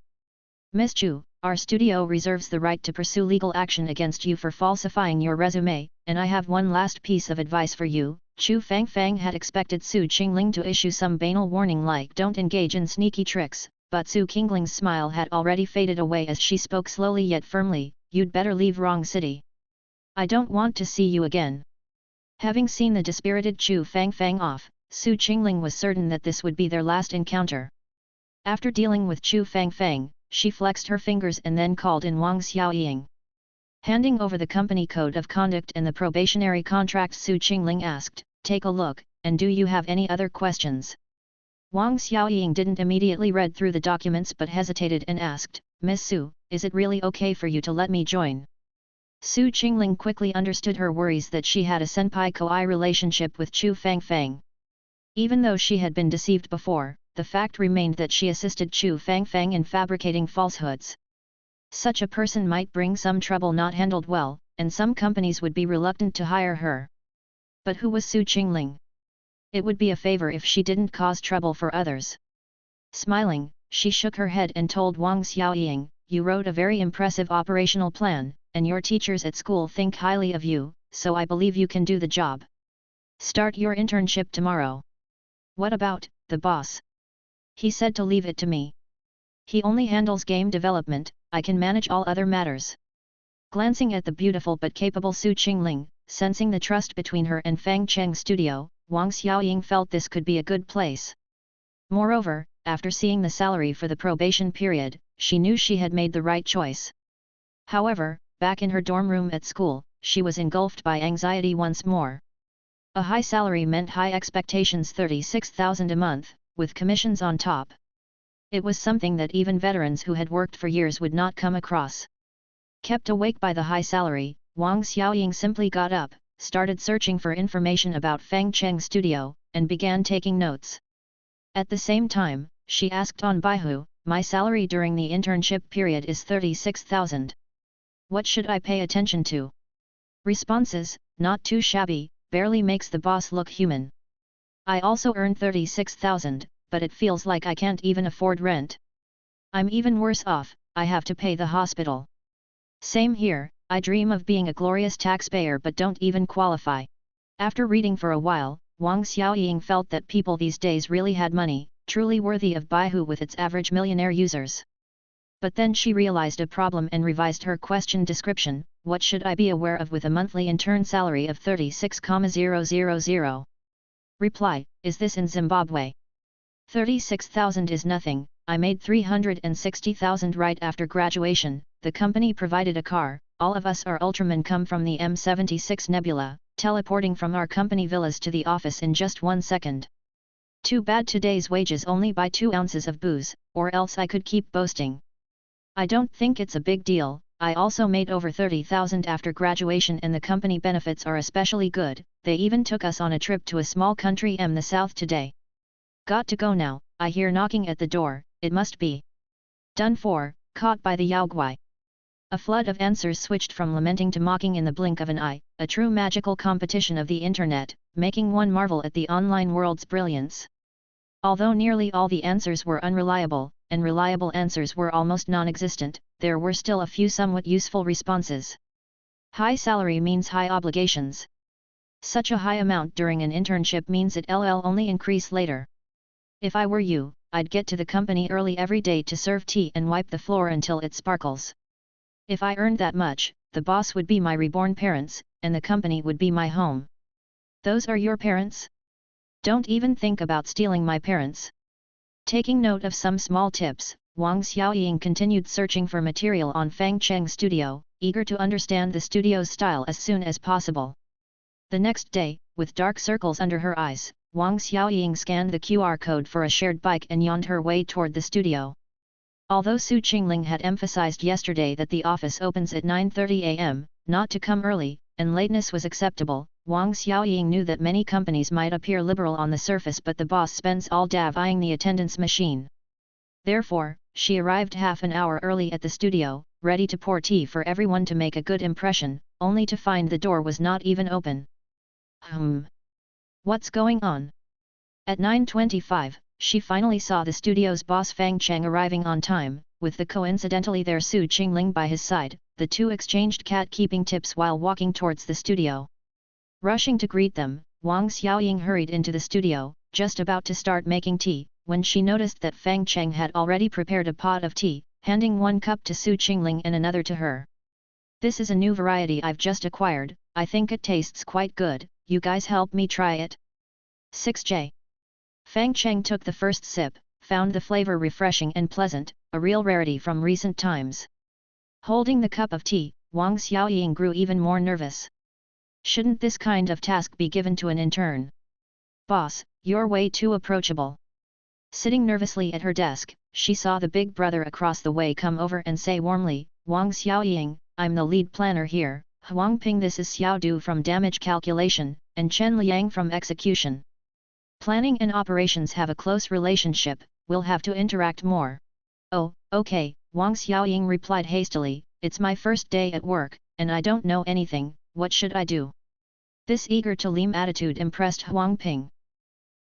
"Miss Chu, our studio reserves the right to pursue legal action against you for falsifying your resume, and I have one last piece of advice for you." Chu Fang had expected Su Qingling to issue some banal warning like "don't engage in sneaky tricks," but Su Qingling's smile had already faded away as she spoke slowly yet firmly, "You'd better leave Wrong City. I don't want to see you again." Having seen the dispirited Chu Fang off, Su Qingling was certain that this would be their last encounter. After dealing with Chu Fang, she flexed her fingers and then called in Wang Xiaoying. Handing over the company code of conduct and the probationary contract, Su Qingling asked, "Take a look, and do you have any other questions?" Wang Xiaoying didn't immediately read through the documents but hesitated and asked, "Miss Su, is it really okay for you to let me join?" Su Qingling quickly understood her worries that she had a senpai-koi relationship with Chu Fang. Even though she had been deceived before, the fact remained that she assisted Chu Fang in fabricating falsehoods. Such a person might bring some trouble not handled well, and some companies would be reluctant to hire her. But who was Su Qingling? It would be a favor if she didn't cause trouble for others. Smiling, she shook her head and told Wang Xiaoying, "You wrote a very impressive operational plan, and your teachers at school think highly of you, so I believe you can do the job. Start your internship tomorrow." "What about the boss?" "He said to leave it to me. He only handles game development, I can manage all other matters." Glancing at the beautiful but capable Su Qingling, sensing the trust between her and Fang Cheng's studio, Wang Xiaoying felt this could be a good place. Moreover, after seeing the salary for the probation period, she knew she had made the right choice. However, back in her dorm room at school, she was engulfed by anxiety once more. A high salary meant high expectations, 36,000 a month, with commissions on top. It was something that even veterans who had worked for years would not come across. Kept awake by the high salary, Wang Xiaoying simply got up, started searching for information about Fang Cheng's studio, and began taking notes. At the same time, she asked on Baihu, "My salary during the internship period is 36,000. What should I pay attention to?" Responses: not too shabby, barely makes the boss look human. I also earn 36,000, but it feels like I can't even afford rent. I'm even worse off, I have to pay the hospital. Same here, I dream of being a glorious taxpayer but don't even qualify. After reading for a while, Wang Xiaoying felt that people these days really had money, truly worthy of Baihu with its average millionaire users. But then she realized a problem and revised her question description: what should I be aware of with a monthly intern salary of 36,000? Reply: is this in Zimbabwe? 36,000 is nothing, I made 360,000 right after graduation, the company provided a car, all of us are Ultramen come from the M76 Nebula, teleporting from our company villas to the office in just 1 second. Too bad today's wages only buy 2 ounces of booze, or else I could keep boasting. I don't think it's a big deal, I also made over 30,000 after graduation and the company benefits are especially good, they even took us on a trip to a small country in the south today. Got to go now, I hear knocking at the door, it must be done for, caught by the Yaoguai. A flood of answers switched from lamenting to mocking in the blink of an eye, a true magical competition of the internet, making one marvel at the online world's brilliance. Although nearly all the answers were unreliable, and reliable answers were almost non-existent, there were still a few somewhat useful responses. High salary means high obligations. Such a high amount during an internship means it'll only increase later. If I were you, I'd get to the company early every day to serve tea and wipe the floor until it sparkles. If I earned that much, the boss would be my reborn parents, and the company would be my home. Those are your parents? Don't even think about stealing my parents. Taking note of some small tips, Wang Xiaoying continued searching for material on Fang Cheng's studio, eager to understand the studio's style as soon as possible. The next day, with dark circles under her eyes, Wang Xiaoying scanned the QR code for a shared bike and yawned her way toward the studio. Although Su Qingling had emphasized yesterday that the office opens at 9:30 am, not to come early, and lateness was acceptable, Wang Xiaoying knew that many companies might appear liberal on the surface but the boss spends all day eyeing the attendance machine. Therefore, she arrived half an hour early at the studio, ready to pour tea for everyone to make a good impression, only to find the door was not even open. What's going on? At 9:25, she finally saw the studio's boss Fang Cheng arriving on time, with the coincidentally there Su Qingling by his side. The two exchanged cat-keeping tips while walking towards the studio. Rushing to greet them, Wang Xiaoying hurried into the studio, just about to start making tea, when she noticed that Fang Cheng had already prepared a pot of tea, handing one cup to Su Qingling and another to her. This is a new variety I've just acquired, I think it tastes quite good, you guys help me try it. 6J. Fang Cheng took the first sip, found the flavor refreshing and pleasant, a real rarity from recent times. Holding the cup of tea, Wang Xiaoying grew even more nervous. Shouldn't this kind of task be given to an intern? Boss, you're way too approachable. Sitting nervously at her desk, she saw the big brother across the way come over and say warmly, Wang Xiaoying, I'm the lead planner here, Huang Ping this is Xiao Du from damage calculation, and Chen Liang from execution. Planning and operations have a close relationship, we'll have to interact more. Oh, okay, Wang Xiaoying replied hastily, it's my first day at work, and I don't know anything, what should I do? This eager-to-learn attitude impressed Huang Ping.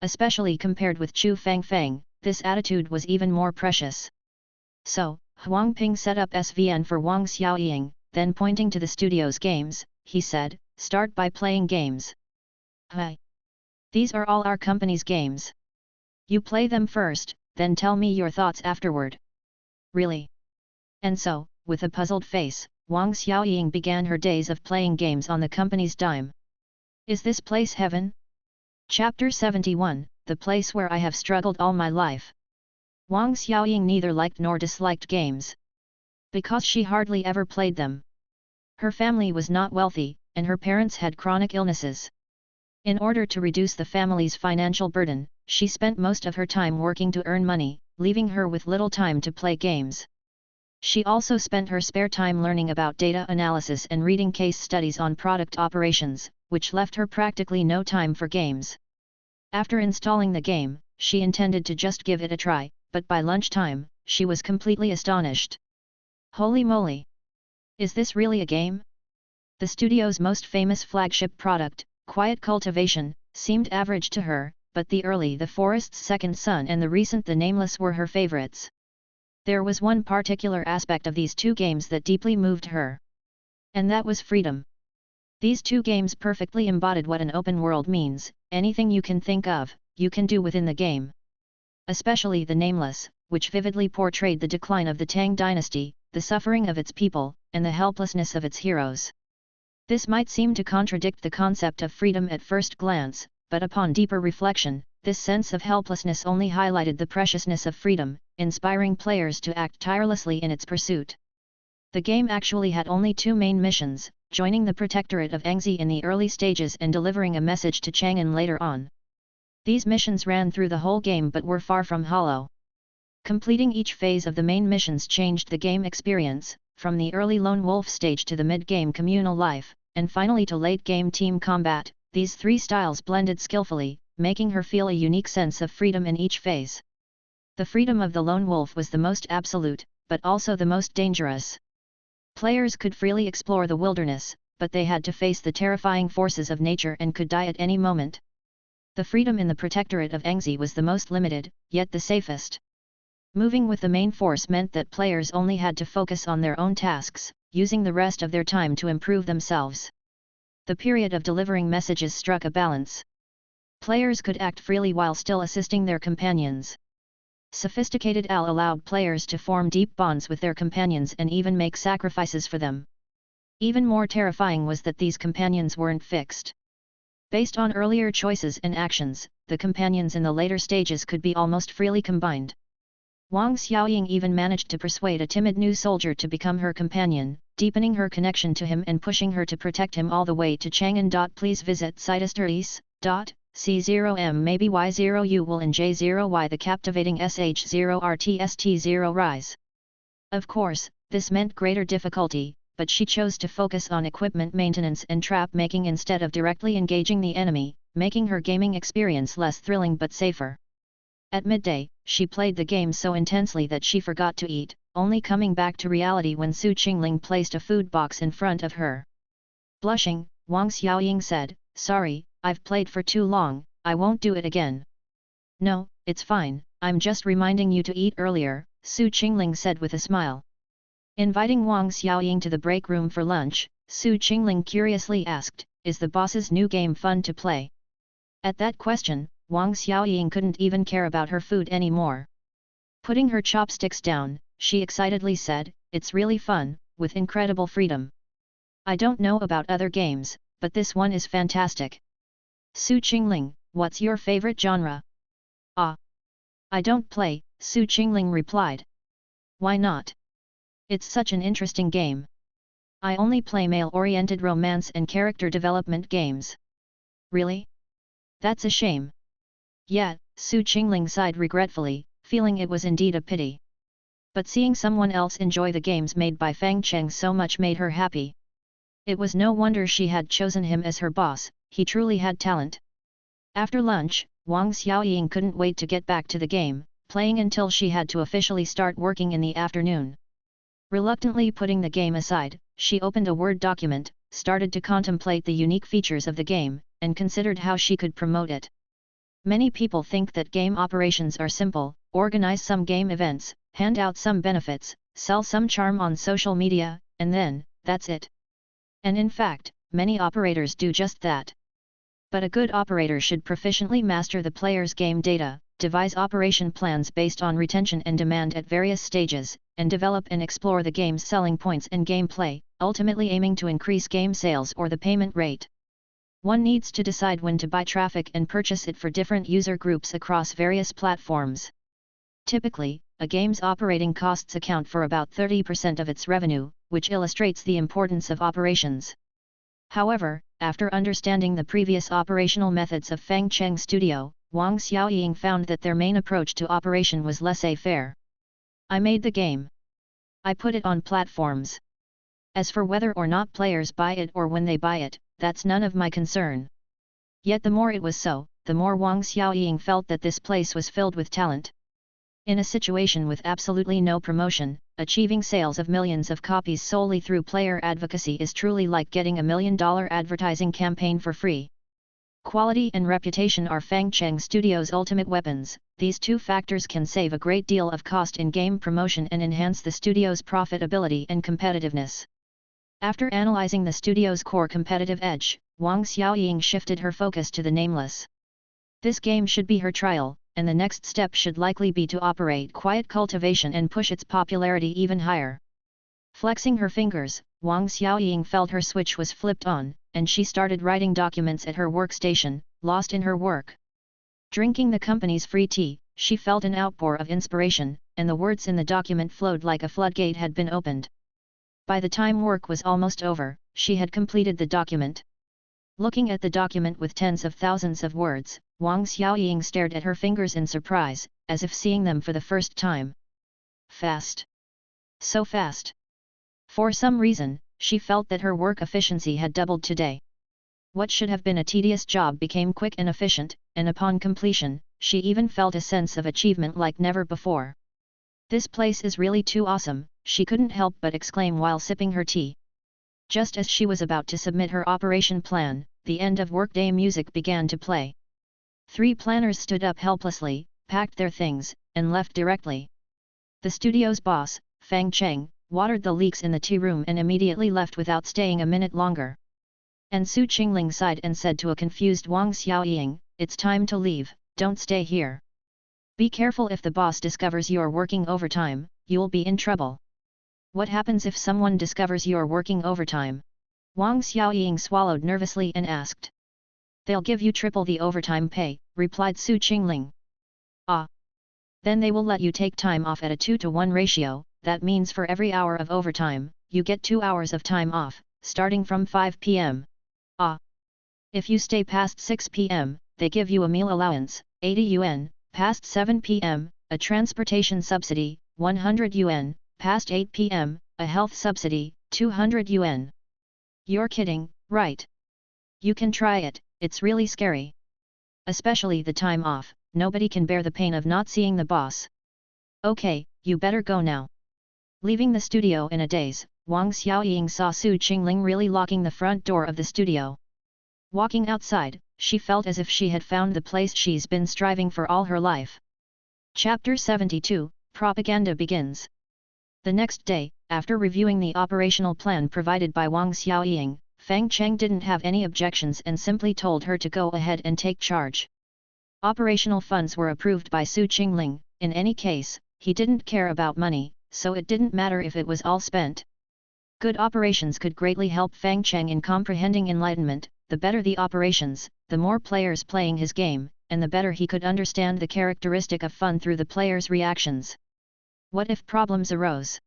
Especially compared with Chu Fang, this attitude was even more precious. So, Huang Ping set up SVN for Wang Xiaoying, then pointing to the studio's games, he said, start by playing games. Hi. These are all our company's games. You play them first, then tell me your thoughts afterward. Really? And so, with a puzzled face, Wang Xiaoying began her days of playing games on the company's dime. Is this place heaven? Chapter 71, the place where I have struggled all my life. Wang Xiaoying neither liked nor disliked games. Because she hardly ever played them. Her family was not wealthy, and her parents had chronic illnesses. In order to reduce the family's financial burden, she spent most of her time working to earn money, leaving her with little time to play games. She also spent her spare time learning about data analysis and reading case studies on product operations, which left her practically no time for games. After installing the game, she intended to just give it a try, but by lunchtime, she was completely astonished. Holy moly! Is this really a game? The studio's most famous flagship product, Quiet Cultivation, seemed average to her, but The Forest's Second Son and the recent The Nameless were her favorites. There was one particular aspect of these two games that deeply moved her. And that was freedom. These two games perfectly embodied what an open world means: anything you can think of, you can do within the game. Especially The Nameless, which vividly portrayed the decline of the Tang dynasty, the suffering of its people, and the helplessness of its heroes. This might seem to contradict the concept of freedom at first glance, but upon deeper reflection, this sense of helplessness only highlighted the preciousness of freedom, inspiring players to act tirelessly in its pursuit. The game actually had only two main missions: joining the Protectorate of Engzi in the early stages and delivering a message to Cheng later on. These missions ran through the whole game but were far from hollow. Completing each phase of the main missions changed the game experience, from the early lone wolf stage to the mid-game communal life, and finally to late-game team combat. These three styles blended skillfully, making her feel a unique sense of freedom in each phase. The freedom of the lone wolf was the most absolute, but also the most dangerous. Players could freely explore the wilderness, but they had to face the terrifying forces of nature and could die at any moment. The freedom in the Protectorate of Engzi was the most limited, yet the safest. Moving with the main force meant that players only had to focus on their own tasks, using the rest of their time to improve themselves. The period of delivering messages struck a balance. Players could act freely while still assisting their companions. Sophisticated AL allowed players to form deep bonds with their companions and even make sacrifices for them. Even more terrifying was that these companions weren't fixed. Based on earlier choices and actions, the companions in the later stages could be almost freely combined. Wang Xiaoying even managed to persuade a timid new soldier to become her companion, deepening her connection to him and pushing her to protect him all the way to Chang'an. Please visit C0M maybe Y0U will in J0Y the captivating SH0RTST0 rise. Of course, this meant greater difficulty, but she chose to focus on equipment maintenance and trap making instead of directly engaging the enemy, making her gaming experience less thrilling but safer. At midday, she played the game so intensely that she forgot to eat, only coming back to reality when Su Qingling placed a food box in front of her. Blushing, Wang Xiaoying said, "Sorry, I've played for too long, I won't do it again." "No, it's fine, I'm just reminding you to eat earlier," Su Qingling said with a smile. Inviting Wang Xiaoying to the break room for lunch, Su Qingling curiously asked, "Is the boss's new game fun to play?" At that question, Wang Xiaoying couldn't even care about her food anymore. Putting her chopsticks down, she excitedly said, "It's really fun, with incredible freedom. I don't know about other games, but this one is fantastic." Su Qingling, what's your favorite genre? "Ah. I don't play," Su Qingling replied. "Why not? It's such an interesting game. I only play male-oriented romance and character development games." "Really? That's a shame." "Yeah," Su Qingling sighed regretfully, feeling it was indeed a pity. But seeing someone else enjoy the games made by Fang Cheng so much made her happy. It was no wonder she had chosen him as her boss, he truly had talent. After lunch, Wang Xiaoying couldn't wait to get back to the game, playing until she had to officially start working in the afternoon. Reluctantly putting the game aside, she opened a Word document, started to contemplate the unique features of the game, and considered how she could promote it. Many people think that game operations are simple: organize some game events, hand out some benefits, sell some charm on social media, and then, that's it. And in fact, many operators do just that. But a good operator should proficiently master the player's game data, devise operation plans based on retention and demand at various stages, and develop and explore the game's selling points and gameplay, ultimately aiming to increase game sales or the payment rate. One needs to decide when to buy traffic and purchase it for different user groups across various platforms. Typically, a game's operating costs account for about 30% of its revenue, which illustrates the importance of operations. However, after understanding the previous operational methods of Fang Cheng Studio, Wang Xiaoying found that their main approach to operation was laissez-faire. "I made the game. I put it on platforms. As for whether or not players buy it or when they buy it, that's none of my concern." Yet the more it was so, the more Wang Xiaoying felt that this place was filled with talent. In a situation with absolutely no promotion, achieving sales of millions of copies solely through player advocacy is truly like getting a $1 million advertising campaign for free. Quality and reputation are Fang Cheng Studios' ultimate weapons. These two factors can save a great deal of cost in game promotion and enhance the studio's profitability and competitiveness. After analyzing the studio's core competitive edge, Wang Xiaoying shifted her focus to the Nameless. This game should be her trial, and the next step should likely be to operate quiet cultivation and push its popularity even higher. Flexing her fingers, Wang Xiaoying felt her switch was flipped on, and she started writing documents at her workstation, lost in her work. Drinking the company's free tea, she felt an outpour of inspiration, and the words in the document flowed like a floodgate had been opened. By the time work was almost over, she had completed the document. Looking at the document with tens of thousands of words, Wang Xiaoying stared at her fingers in surprise, as if seeing them for the first time. Fast. So fast. For some reason, she felt that her work efficiency had doubled today. What should have been a tedious job became quick and efficient, and upon completion, she even felt a sense of achievement like never before. This place is really too awesome, she couldn't help but exclaim while sipping her tea. Just as she was about to submit her operation plan, the end of workday music began to play. 3 planners stood up helplessly, packed their things, and left directly. The studio's boss, Fang Cheng, watered the leeks in the tea room and immediately left without staying a minute longer. And Su Qingling sighed and said to a confused Wang Xiaoying, "It's time to leave, don't stay here. Be careful if the boss discovers you're working overtime, you'll be in trouble." "What happens if someone discovers you're working overtime?" Wang Xiaoying swallowed nervously and asked. "They'll give you triple the overtime pay," replied Su Qingling. "Ah. Then they will let you take time off at a 2-to-1 ratio, that means for every hour of overtime, you get 2 hours of time off, starting from 5 p.m. Ah. If you stay past 6 p.m., they give you a meal allowance, 80 yuan, past 7 p.m., a transportation subsidy, 100 yuan, past 8 p.m., a health subsidy, 200 yuan. You're kidding, right? You can try it, it's really scary. Especially the time off, nobody can bear the pain of not seeing the boss. Okay, you better go now." Leaving the studio in a daze, Wang Xiaoying saw Su Qingling really locking the front door of the studio. Walking outside, she felt as if she had found the place she's been striving for all her life. Chapter 72, Propaganda begins. The next day, after reviewing the operational plan provided by Wang Xiaoying, Fang Cheng didn't have any objections and simply told her to go ahead and take charge. Operational funds were approved by Su Qingling. In any case, he didn't care about money, so it didn't matter if it was all spent. Good operations could greatly help Fang Cheng in comprehending enlightenment. The better the operations, the more players playing his game, and the better he could understand the characteristic of fun through the players' reactions. What if problems arose?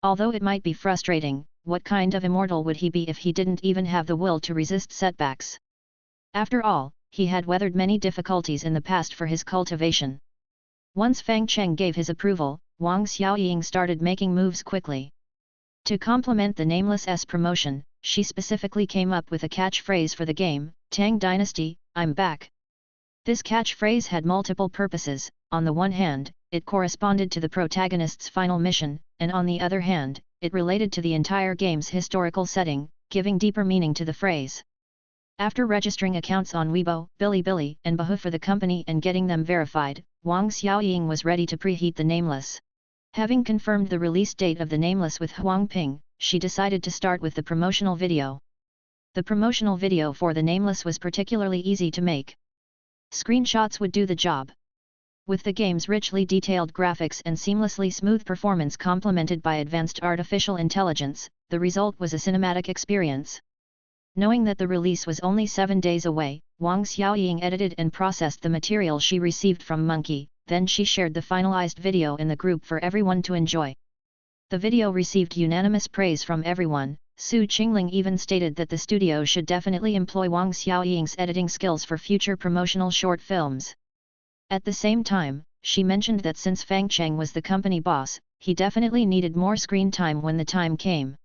Although it might be frustrating, what kind of immortal would he be if he didn't even have the will to resist setbacks? After all, he had weathered many difficulties in the past for his cultivation. Once Fang Cheng gave his approval, Wang Xiaoying started making moves quickly. To complement the Nameless's promotion, she specifically came up with a catchphrase for the game, "Tang Dynasty, I'm back." This catchphrase had multiple purposes. On the one hand, it corresponded to the protagonist's final mission, and on the other hand, it related to the entire game's historical setting, giving deeper meaning to the phrase. After registering accounts on Weibo, Bilibili, and Baihu for the company and getting them verified, Wang Xiaoying was ready to preheat the Nameless. Having confirmed the release date of the Nameless with Huang Ping, she decided to start with the promotional video. The promotional video for the Nameless was particularly easy to make. Screenshots would do the job. With the game's richly detailed graphics and seamlessly smooth performance complemented by advanced artificial intelligence, the result was a cinematic experience. Knowing that the release was only 7 days away, Wang Xiaoying edited and processed the material she received from Monkey, then she shared the finalized video in the group for everyone to enjoy. The video received unanimous praise from everyone. Su Qingling even stated that the studio should definitely employ Wang Xiaoying's editing skills for future promotional short films. At the same time, she mentioned that since Fang Cheng was the company boss, he definitely needed more screen time when the time came.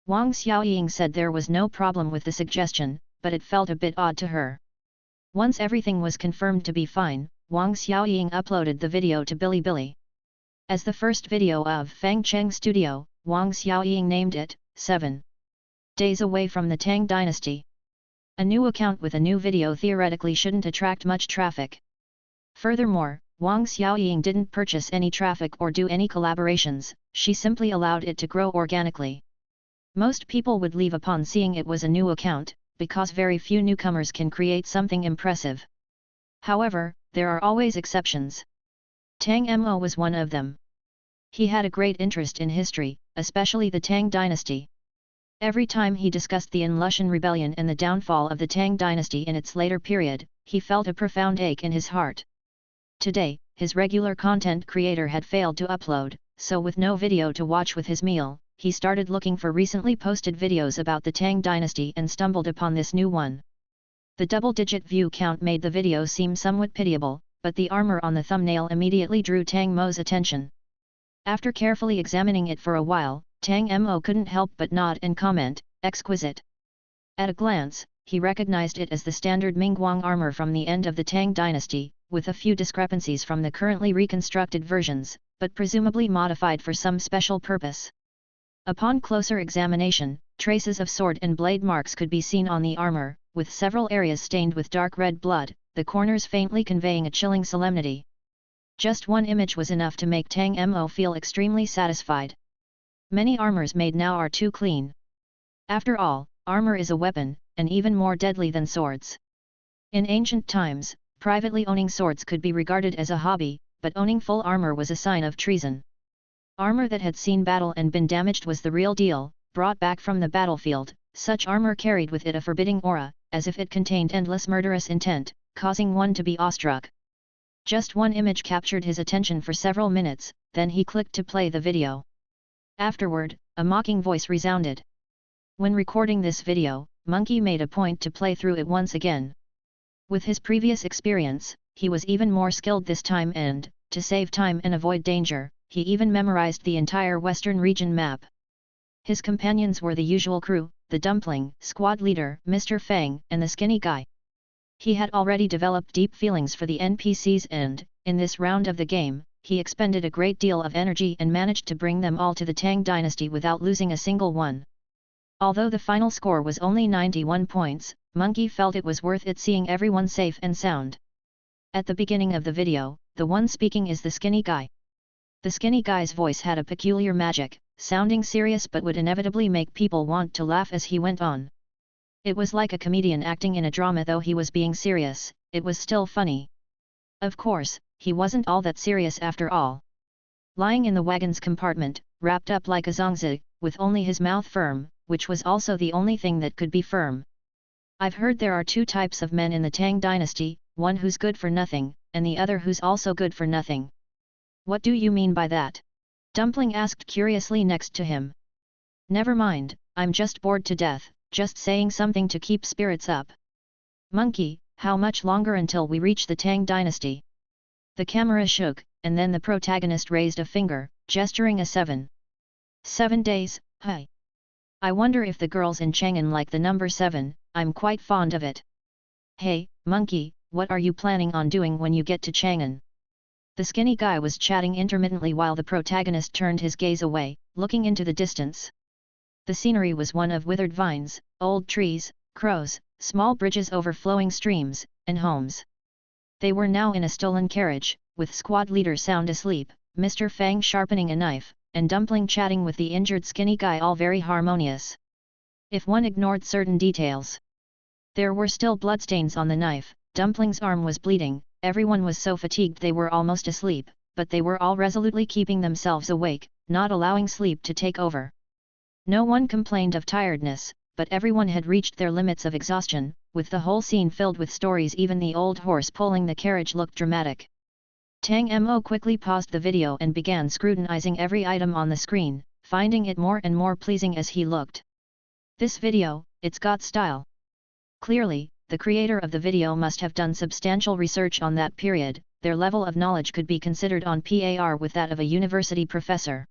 Wang Xiaoying said there was no problem with the suggestion, but it felt a bit odd to her. Once everything was confirmed to be fine, Wang Xiaoying uploaded the video to Bilibili. As the first video of Fang Cheng Studio, Wang Xiaoying named it, 7 Days Away from the Tang Dynasty. A new account with a new video theoretically shouldn't attract much traffic. Furthermore, Wang Xiaoying didn't purchase any traffic or do any collaborations, she simply allowed it to grow organically. Most people would leave upon seeing it was a new account, because very few newcomers can create something impressive. However, there are always exceptions. Tang Mo was one of them. He had a great interest in history, especially the Tang dynasty. Every time he discussed the Lushan rebellion and the downfall of the Tang dynasty in its later period, he felt a profound ache in his heart. Today, his regular content creator had failed to upload, so with no video to watch with his meal, he started looking for recently posted videos about the Tang dynasty and stumbled upon this new one. The double-digit view count made the video seem somewhat pitiable, but the armor on the thumbnail immediately drew Tang Mo's attention. After carefully examining it for a while, Tang Mo couldn't help but nod and comment, "Exquisite." At a glance, he recognized it as the standard Mingguang armor from the end of the Tang dynasty, with a few discrepancies from the currently reconstructed versions, but presumably modified for some special purpose. Upon closer examination, traces of sword and blade marks could be seen on the armor, with several areas stained with dark red blood, the corners faintly conveying a chilling solemnity. Just one image was enough to make Tang Mo feel extremely satisfied. Many armors made now are too clean. After all, armor is a weapon, and even more deadly than swords. In ancient times, privately owning swords could be regarded as a hobby, but owning full armor was a sign of treason. Armor that had seen battle and been damaged was the real deal, brought back from the battlefield. Such armor carried with it a forbidding aura, as if it contained endless murderous intent, causing one to be awestruck. Just one image captured his attention for several minutes, then he clicked to play the video. Afterward, a mocking voice resounded. When recording this video, Monkey made a point to play through it once again. With his previous experience, he was even more skilled this time and, to save time and avoid danger, he even memorized the entire Western region map. His companions were the usual crew, the dumpling, squad leader, Mr. Fang, and the skinny guy. He had already developed deep feelings for the NPCs and, in this round of the game, he expended a great deal of energy and managed to bring them all to the Tang dynasty without losing a single one. Although the final score was only 91 points, Monkey felt it was worth it seeing everyone safe and sound. At the beginning of the video, the one speaking is the skinny guy. The skinny guy's voice had a peculiar magic, sounding serious but would inevitably make people want to laugh as he went on. It was like a comedian acting in a drama. Though he was being serious, it was still funny. Of course, he wasn't all that serious after all. Lying in the wagon's compartment, wrapped up like a zongzi, with only his mouth firm, which was also the only thing that could be firm. I've heard there are two types of men in the Tang dynasty, one who's good for nothing, and the other who's also good for nothing. What do you mean by that? Dumpling asked curiously next to him. Never mind, I'm just bored to death, just saying something to keep spirits up. Monkey, how much longer until we reach the Tang dynasty? The camera shook, and then the protagonist raised a finger, gesturing a 7 days, hi. I wonder if the girls in Cheng'an like the number 7, I'm quite fond of it. Hey, Monkey, what are you planning on doing when you get to Cheng'an? The skinny guy was chatting intermittently while the protagonist turned his gaze away, looking into the distance. The scenery was one of withered vines, old trees, crows, small bridges over flowing streams, and homes. They were now in a stolen carriage, with squad leader sound asleep, Mr. Fang sharpening a knife, and Dumpling chatting with the injured skinny guy, all very harmonious. If one ignored certain details. There were still bloodstains on the knife, Dumpling's arm was bleeding, everyone was so fatigued they were almost asleep, but they were all resolutely keeping themselves awake, not allowing sleep to take over. No one complained of tiredness, but everyone had reached their limits of exhaustion, with the whole scene filled with stories. Even the old horse pulling the carriage looked dramatic. Tang Mo quickly paused the video and began scrutinizing every item on the screen, finding it more and more pleasing as he looked. This video, it's got style. Clearly, the creator of the video must have done substantial research on that period. Their level of knowledge could be considered on par with that of a university professor.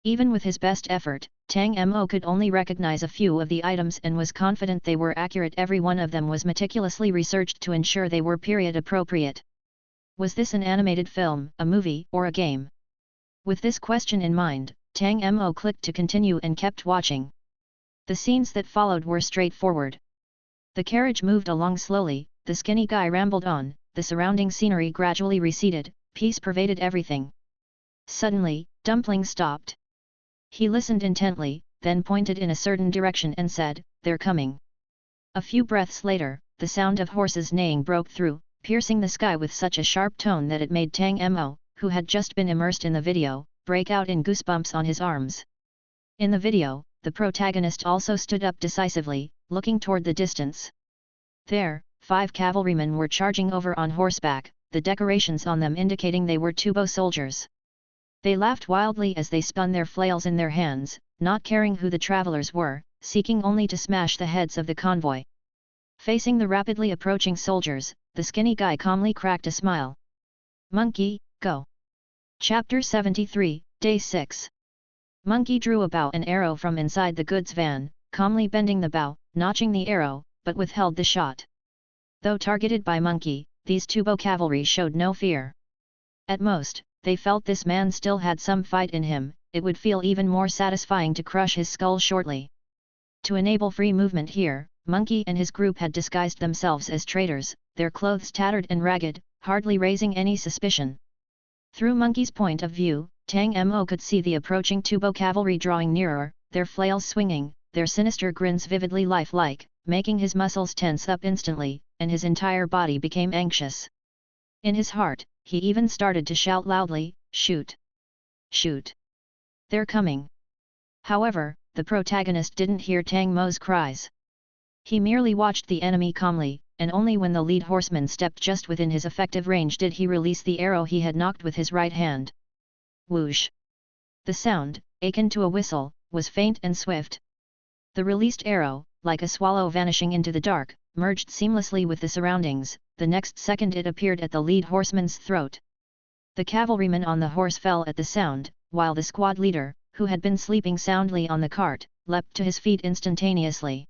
Even with his best effort, Tang Mo could only recognize a few of the items and was confident they were accurate. Every one of them was meticulously researched to ensure they were period appropriate. Was this an animated film, a movie, or a game? With this question in mind, Tang Mo clicked to continue and kept watching. The scenes that followed were straightforward. The carriage moved along slowly, the skinny guy rambled on, the surrounding scenery gradually receded, peace pervaded everything. Suddenly, Dumpling stopped. He listened intently, then pointed in a certain direction and said, "They're coming." A few breaths later, the sound of horses neighing broke through, piercing the sky with such a sharp tone that it made Tang Mo, who had just been immersed in the video, break out in goosebumps on his arms. In the video, the protagonist also stood up decisively, looking toward the distance. There, 5 cavalrymen were charging over on horseback, the decorations on them indicating they were Tubo soldiers. They laughed wildly as they spun their flails in their hands, not caring who the travelers were, seeking only to smash the heads of the convoy. Facing the rapidly approaching soldiers, the skinny guy calmly cracked a smile. Monkey, go! Chapter 73, Day 6. Monkey drew a bow and arrow from inside the goods van, calmly bending the bow, notching the arrow, but withheld the shot. Though targeted by Monkey, these Tubo cavalry showed no fear. At most, they felt this man still had some fight in him, it would feel even more satisfying to crush his skull shortly. To enable free movement here, Monkey and his group had disguised themselves as traders, their clothes tattered and ragged, hardly raising any suspicion. Through Monkey's point of view, Tang Mo could see the approaching Tubo cavalry drawing nearer, their flails swinging, their sinister grins vividly lifelike, making his muscles tense up instantly, and his entire body became anxious. In his heart, he even started to shout loudly, "Shoot! Shoot! They're coming!" However, the protagonist didn't hear Tang Mo's cries. He merely watched the enemy calmly, and only when the lead horseman stepped just within his effective range did he release the arrow he had nocked with his right hand. Whoosh! The sound, akin to a whistle, was faint and swift. The released arrow, like a swallow vanishing into the dark, merged seamlessly with the surroundings. The next second it appeared at the lead horseman's throat. The cavalryman on the horse fell at the sound, while the squad leader, who had been sleeping soundly on the cart, leapt to his feet instantaneously.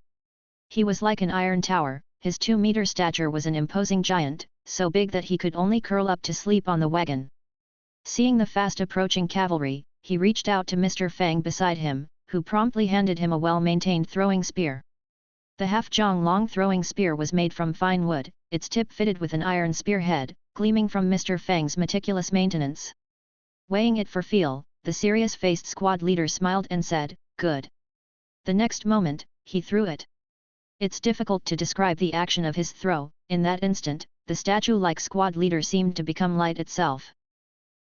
He was like an iron tower, his 2-meter stature was an imposing giant, so big that he could only curl up to sleep on the wagon. Seeing the fast-approaching cavalry, he reached out to Mr. Fang beside him, who promptly handed him a well-maintained throwing spear. The half-jong-long throwing spear was made from fine wood, its tip fitted with an iron spearhead, gleaming from Mr. Fang's meticulous maintenance. Weighing it for feel, the serious-faced squad leader smiled and said, "Good." The next moment, he threw it. It's difficult to describe the action of his throw. In that instant, the statue-like squad leader seemed to become light itself.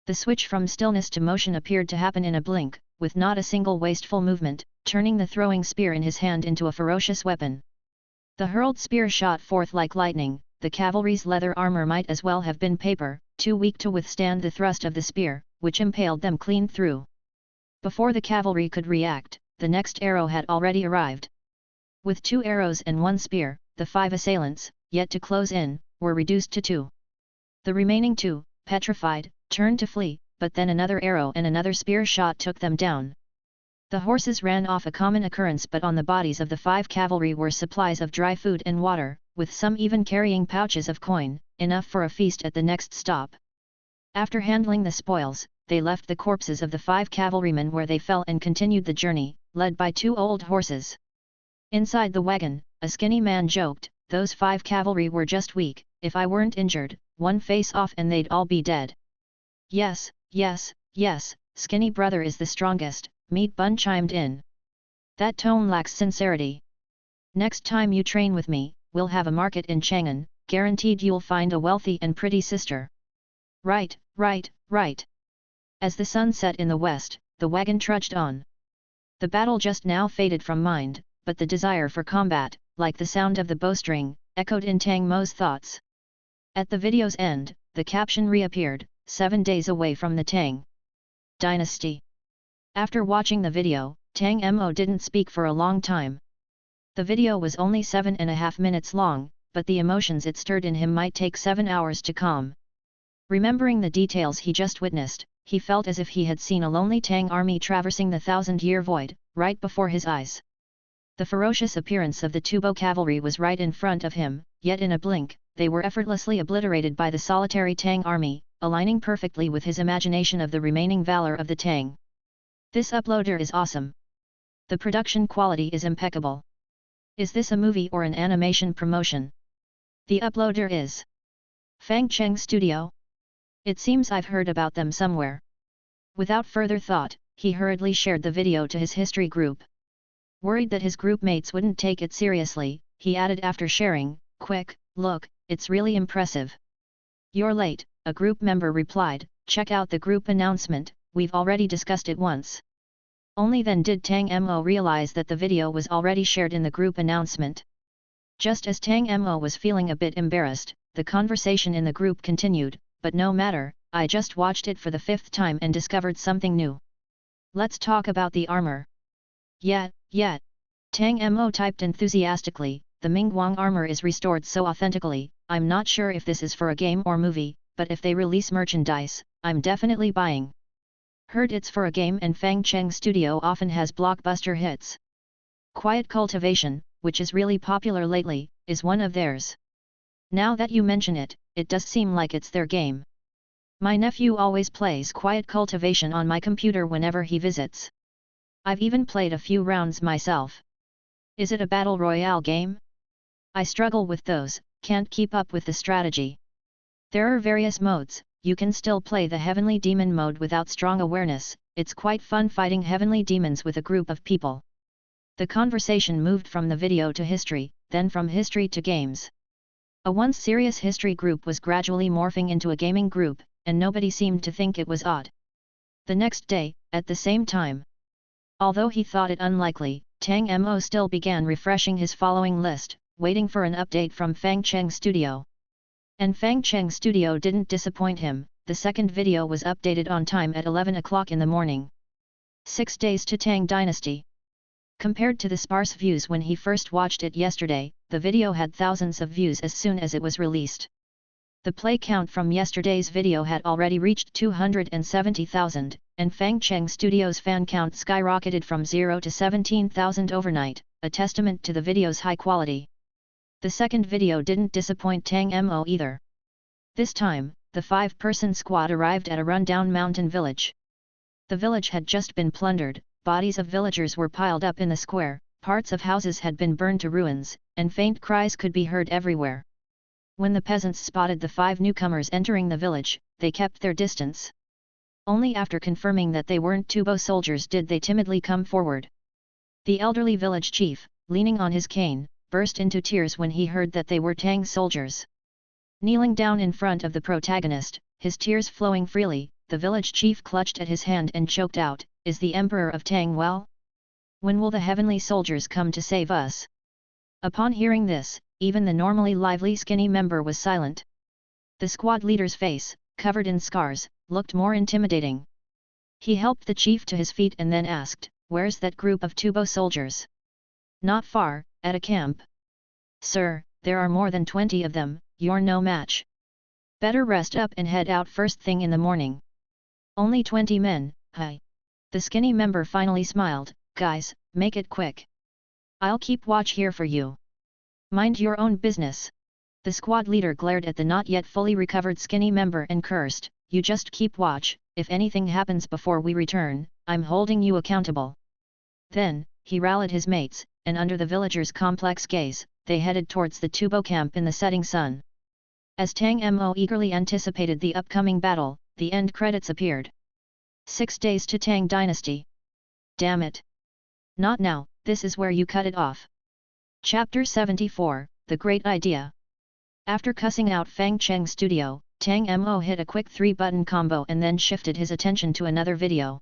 The switch from stillness to motion appeared to happen in a blink, with not a single wasteful movement, turning the throwing spear in his hand into a ferocious weapon. The hurled spear shot forth like lightning. The cavalry's leather armor might as well have been paper, too weak to withstand the thrust of the spear, which impaled them clean through. Before the cavalry could react, the next arrow had already arrived. With 2 arrows and 1 spear, the 5 assailants, yet to close in, were reduced to 2. The remaining 2, petrified, turned to flee, but then another arrow and another spear shot took them down. The horses ran off, a common occurrence, but on the bodies of the 5 cavalry were supplies of dry food and water, with some even carrying pouches of coin, enough for a feast at the next stop. After handling the spoils, they left the corpses of the 5 cavalrymen where they fell and continued the journey, led by 2 old horses. Inside the wagon, a skinny man joked, "Those 5 cavalry were just weak, if I weren't injured, one face off and they'd all be dead." "Yes, yes, yes, skinny brother is the strongest," Meat Bun chimed in. "That tone lacks sincerity. Next time you train with me, we'll have a market in Cheng, guaranteed you'll find a wealthy and pretty sister." "Right, right, right." As the sun set in the west, the wagon trudged on. The battle just now faded from mind, but the desire for combat, like the sound of the bowstring, echoed in Tang Mo's thoughts. At the video's end, the caption reappeared, 7 days away from the Tang Dynasty. After watching the video, Tang Mo didn't speak for a long time. The video was only 7.5 minutes long, but the emotions it stirred in him might take 7 hours to calm. Remembering the details he just witnessed, he felt as if he had seen a lonely Tang army traversing the 1,000-year void, right before his eyes. The ferocious appearance of the Tubo cavalry was right in front of him, yet in a blink, they were effortlessly obliterated by the solitary Tang army, aligning perfectly with his imagination of the remaining valor of the Tang. This uploader is awesome. The production quality is impeccable. Is this a movie or an animation promotion? The uploader is Fang Cheng Studio? It seems I've heard about them somewhere. Without further thought, he hurriedly shared the video to his history group. Worried that his group mates wouldn't take it seriously, he added after sharing, "Quick, look, it's really impressive." "You're late," a group member replied, "check out the group announcement, we've already discussed it once." Only then did Tang Mo realize that the video was already shared in the group announcement. Just as Tang Mo was feeling a bit embarrassed, the conversation in the group continued, "But no matter, I just watched it for the 5th time and discovered something new. Let's talk about the armor." Yeah. Tang Mo typed enthusiastically, "The Mingguang armor is restored so authentically, I'm not sure if this is for a game or movie, but if they release merchandise, I'm definitely buying." Heard it's for a game, and Fang Cheng Studio often has blockbuster hits. Quiet Cultivation, which is really popular lately, is one of theirs. Now that you mention it, it does seem like it's their game. My nephew always plays Quiet Cultivation on my computer whenever he visits. I've even played a few rounds myself. Is it a battle royale game? I struggle with those, can't keep up with the strategy. There are various modes. You can still play the Heavenly Demon mode without strong awareness, it's quite fun fighting heavenly demons with a group of people. The conversation moved from the video to history, then from history to games. A once serious history group was gradually morphing into a gaming group, and nobody seemed to think it was odd. The next day, at the same time. Although he thought it unlikely, Tang Mo still began refreshing his following list, waiting for an update from Fang Cheng Studio. And Fang Cheng Studio didn't disappoint him. The second video was updated on time at 11 o'clock in the morning. 6 days to Tang Dynasty. Compared to the sparse views when he first watched it yesterday, the video had thousands of views as soon as it was released. The play count from yesterday's video had already reached 270,000, and Fang Cheng Studio's fan count skyrocketed from 0 to 17,000 overnight, a testament to the video's high quality. The second video didn't disappoint Tang Mo either. This time, the 5-person squad arrived at a rundown mountain village. The village had just been plundered, bodies of villagers were piled up in the square, parts of houses had been burned to ruins, and faint cries could be heard everywhere. When the peasants spotted the 5 newcomers entering the village, they kept their distance. Only after confirming that they weren't Tubo soldiers did they timidly come forward. The elderly village chief, leaning on his cane, burst into tears when he heard that they were Tang soldiers. Kneeling down in front of the protagonist, his tears flowing freely, the village chief clutched at his hand and choked out, "Is the Emperor of Tang well? When will the heavenly soldiers come to save us?" Upon hearing this, even the normally lively skinny member was silent. The squad leader's face, covered in scars, looked more intimidating. He helped the chief to his feet and then asked, "Where's that group of Tubo soldiers?" "Not far, at a camp." "Sir, there are more than 20 of them, you're no match. Better rest up and head out first thing in the morning." "Only 20 men, hi." The skinny member finally smiled, "Guys, make it quick. I'll keep watch here for you. Mind your own business." The squad leader glared at the not yet fully recovered skinny member and cursed, "You just keep watch, if anything happens before we return, I'm holding you accountable." Then, he rallied his mates, and under the villagers' complex gaze, they headed towards the Tubo camp in the setting sun. As Tang Mo eagerly anticipated the upcoming battle, the end credits appeared. 6 days to Tang Dynasty. Damn it! Not now, this is where you cut it off. Chapter 74, The Great Idea. After cussing out Fang Cheng Studio, Tang Mo hit a quick 3-button combo and then shifted his attention to another video.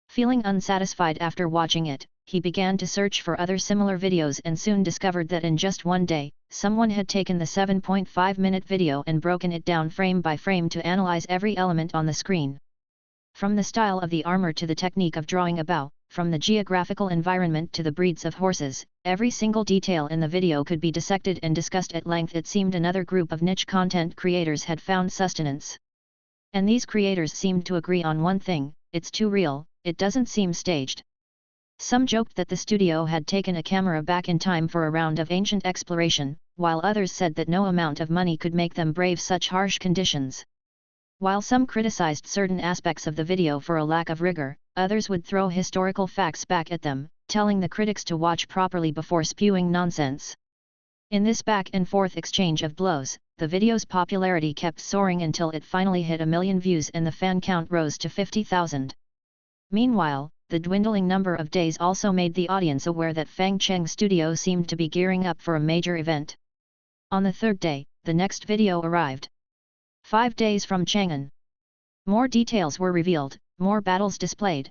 Feeling unsatisfied after watching it, he began to search for other similar videos and soon discovered that in just one day, someone had taken the 7.5-minute video and broken it down frame by frame to analyze every element on the screen. From the style of the armor to the technique of drawing a bow, from the geographical environment to the breeds of horses, every single detail in the video could be dissected and discussed at length. It seemed another group of niche content creators had found sustenance. And these creators seemed to agree on one thing: it's too real, it doesn't seem staged. Some joked that the studio had taken a camera back in time for a round of ancient exploration, while others said that no amount of money could make them brave such harsh conditions. While some criticized certain aspects of the video for a lack of rigor, others would throw historical facts back at them, telling the critics to watch properly before spewing nonsense. In this back and forth exchange of blows, the video's popularity kept soaring until it finally hit 1 million views and the fan count rose to 50,000. Meanwhile, the dwindling number of days also made the audience aware that Fang Cheng Studio seemed to be gearing up for a major event. On the third day, the next video arrived. 5 days from Chang'an. More details were revealed, more battles displayed.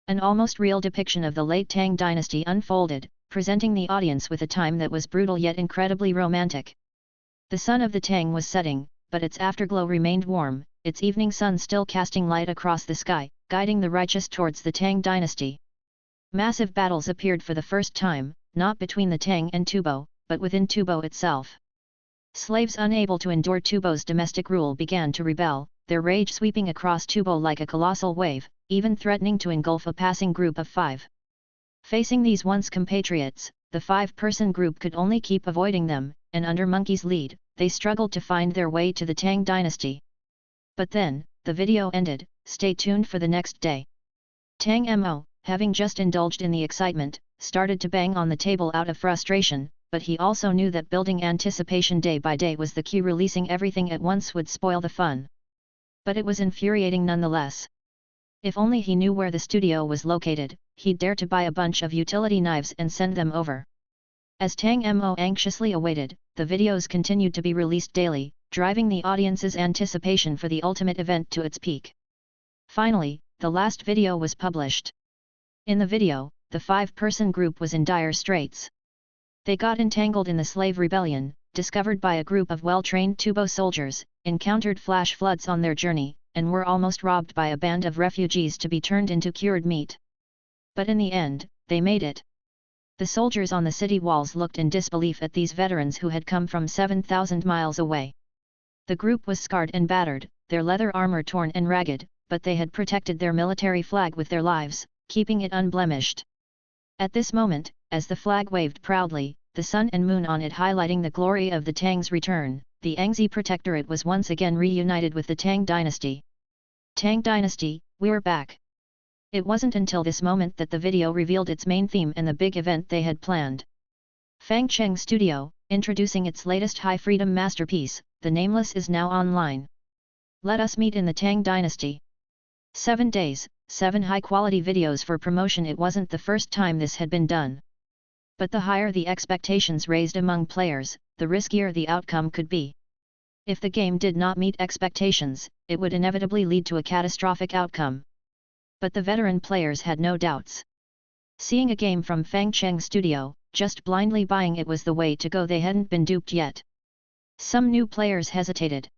An almost real depiction of the late Tang dynasty unfolded, presenting the audience with a time that was brutal yet incredibly romantic. The sun of the Tang was setting, but its afterglow remained warm, its evening sun still casting light across the sky, guiding the righteous towards the Tang dynasty. Massive battles appeared for the first time, not between the Tang and Tubo, but within Tubo itself. Slaves unable to endure Tubo's domestic rule began to rebel, their rage sweeping across Tubo like a colossal wave, even threatening to engulf a passing group of 5. Facing these once compatriots, the 5-person group could only keep avoiding them, and under Monkey's lead, they struggled to find their way to the Tang dynasty. But then, the video ended. Stay tuned for the next day. Tang Mo, having just indulged in the excitement, started to bang on the table out of frustration, but he also knew that building anticipation day by day was the key. Releasing everything at once would spoil the fun. But it was infuriating nonetheless. If only he knew where the studio was located, he'd dare to buy a bunch of utility knives and send them over. As Tang Mo anxiously awaited, the videos continued to be released daily, driving the audience's anticipation for the ultimate event to its peak. Finally, the last video was published. In the video, the 5-person group was in dire straits. They got entangled in the slave rebellion, discovered by a group of well-trained Tubo soldiers, encountered flash floods on their journey, and were almost robbed by a band of refugees to be turned into cured meat. But in the end, they made it. The soldiers on the city walls looked in disbelief at these veterans who had come from 7,000 miles away. The group was scarred and battered, their leather armor torn and ragged, but they had protected their military flag with their lives, keeping it unblemished. At this moment, as the flag waved proudly, the sun and moon on it highlighting the glory of the Tang's return, the Yangtze Protectorate was once again reunited with the Tang dynasty. Tang dynasty, we're back! It wasn't until this moment that the video revealed its main theme and the big event they had planned. Fang Cheng Studio, introducing its latest high-freedom masterpiece, The Nameless, is now online. Let us meet in the Tang dynasty. 7 days, 7 high-quality videos for promotion. It wasn't the first time this had been done. But the higher the expectations raised among players, the riskier the outcome could be. If the game did not meet expectations, it would inevitably lead to a catastrophic outcome. But the veteran players had no doubts. Seeing a game from Fang Cheng Studio, just blindly buying it was the way to go. They hadn't been duped yet. Some new players hesitated.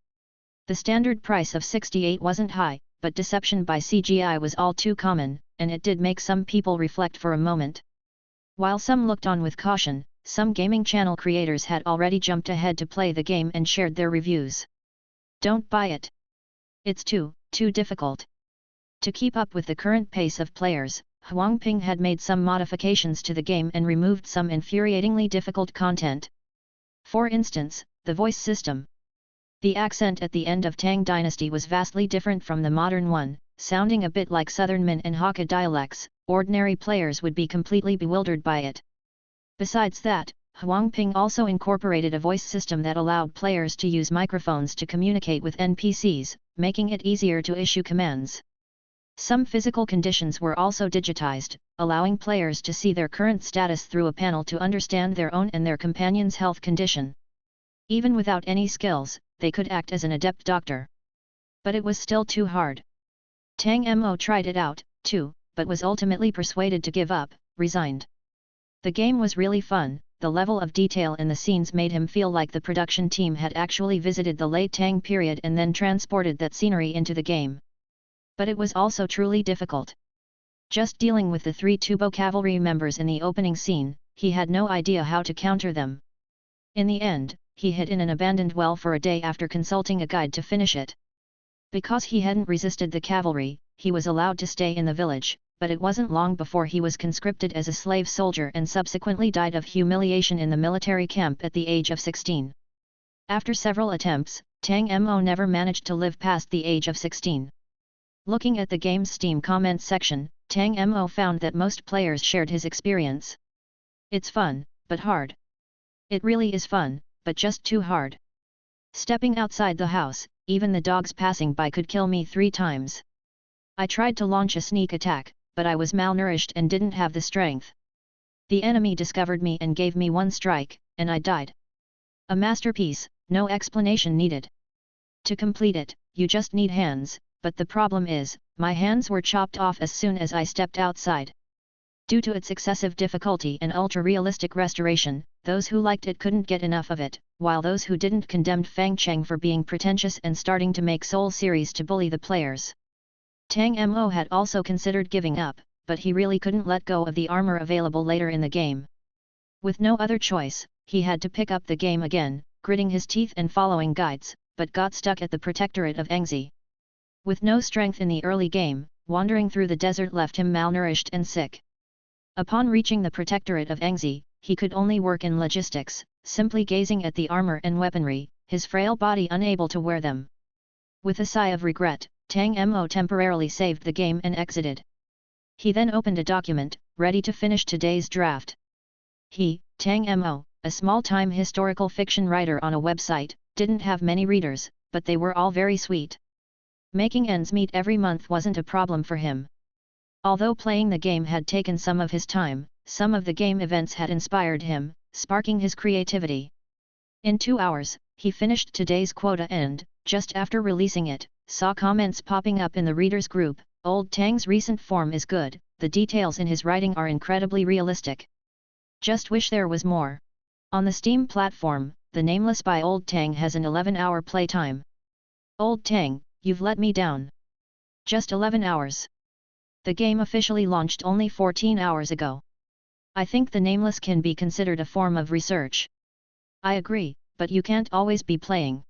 The standard price of 68 wasn't high, but deception by CGI was all too common, and it did make some people reflect for a moment. While some looked on with caution, some gaming channel creators had already jumped ahead to play the game and shared their reviews. Don't buy it. It's too difficult. To keep up with the current pace of players, Huangping had made some modifications to the game and removed some infuriatingly difficult content. For instance, the voice system. The accent at the end of Tang Dynasty was vastly different from the modern one, sounding a bit like Southern Min and Hakka dialects. Ordinary players would be completely bewildered by it. Besides that, Huangping also incorporated a voice system that allowed players to use microphones to communicate with NPCs, making it easier to issue commands. Some physical conditions were also digitized, allowing players to see their current status through a panel to understand their own and their companion's health condition. Even without any skills, they could act as an adept doctor. But it was still too hard. Tang Mo tried it out, too, but was ultimately persuaded to give up, resigned. The game was really fun. The level of detail in the scenes made him feel like the production team had actually visited the late Tang period and then transported that scenery into the game. But it was also truly difficult. Just dealing with the 3 Tubo cavalry members in the opening scene, he had no idea how to counter them. In the end, he hid in an abandoned well for a day after consulting a guide to finish it. Because he hadn't resisted the cavalry, he was allowed to stay in the village, but it wasn't long before he was conscripted as a slave soldier and subsequently died of humiliation in the military camp at the age of 16. After several attempts, Tang Mo never managed to live past the age of 16. Looking at the game's Steam comments section, Tang Mo found that most players shared his experience. It's fun, but hard. It really is fun, but just too hard. Stepping outside the house, even the dogs passing by could kill me 3 times. I tried to launch a sneak attack, but I was malnourished and didn't have the strength. The enemy discovered me and gave me 1 strike, and I died. A masterpiece, no explanation needed. To complete it, you just need hands, but the problem is, my hands were chopped off as soon as I stepped outside. Due to its excessive difficulty and ultra-realistic restoration, those who liked it couldn't get enough of it, while those who didn't condemned Fang Cheng for being pretentious and starting to make Soul series to bully the players. Tang Mo had also considered giving up, but he really couldn't let go of the armor available later in the game. With no other choice, he had to pick up the game again, gritting his teeth and following guides, but got stuck at the Protectorate of Engzi. With no strength in the early game, wandering through the desert left him malnourished and sick. Upon reaching the Protectorate of Engzi, he could only work in logistics, simply gazing at the armor and weaponry, his frail body unable to wear them. With a sigh of regret, Tang Mo temporarily saved the game and exited. He then opened a document, ready to finish today's draft. He, Tang Mo, a small-time historical fiction writer on a website, didn't have many readers, but they were all very sweet. Making ends meet every month wasn't a problem for him. Although playing the game had taken some of his time, some of the game events had inspired him, sparking his creativity. In 2 hours, he finished today's quota and, just after releasing it, saw comments popping up in the readers group. Old Tang's recent form is good, the details in his writing are incredibly realistic. Just wish there was more. On the Steam platform, The Nameless by Old Tang has an 11-hour playtime. Old Tang, you've let me down. Just 11 hours. The game officially launched only 14 hours ago. I think The Nameless can be considered a form of research. I agree, but you can't always be playing.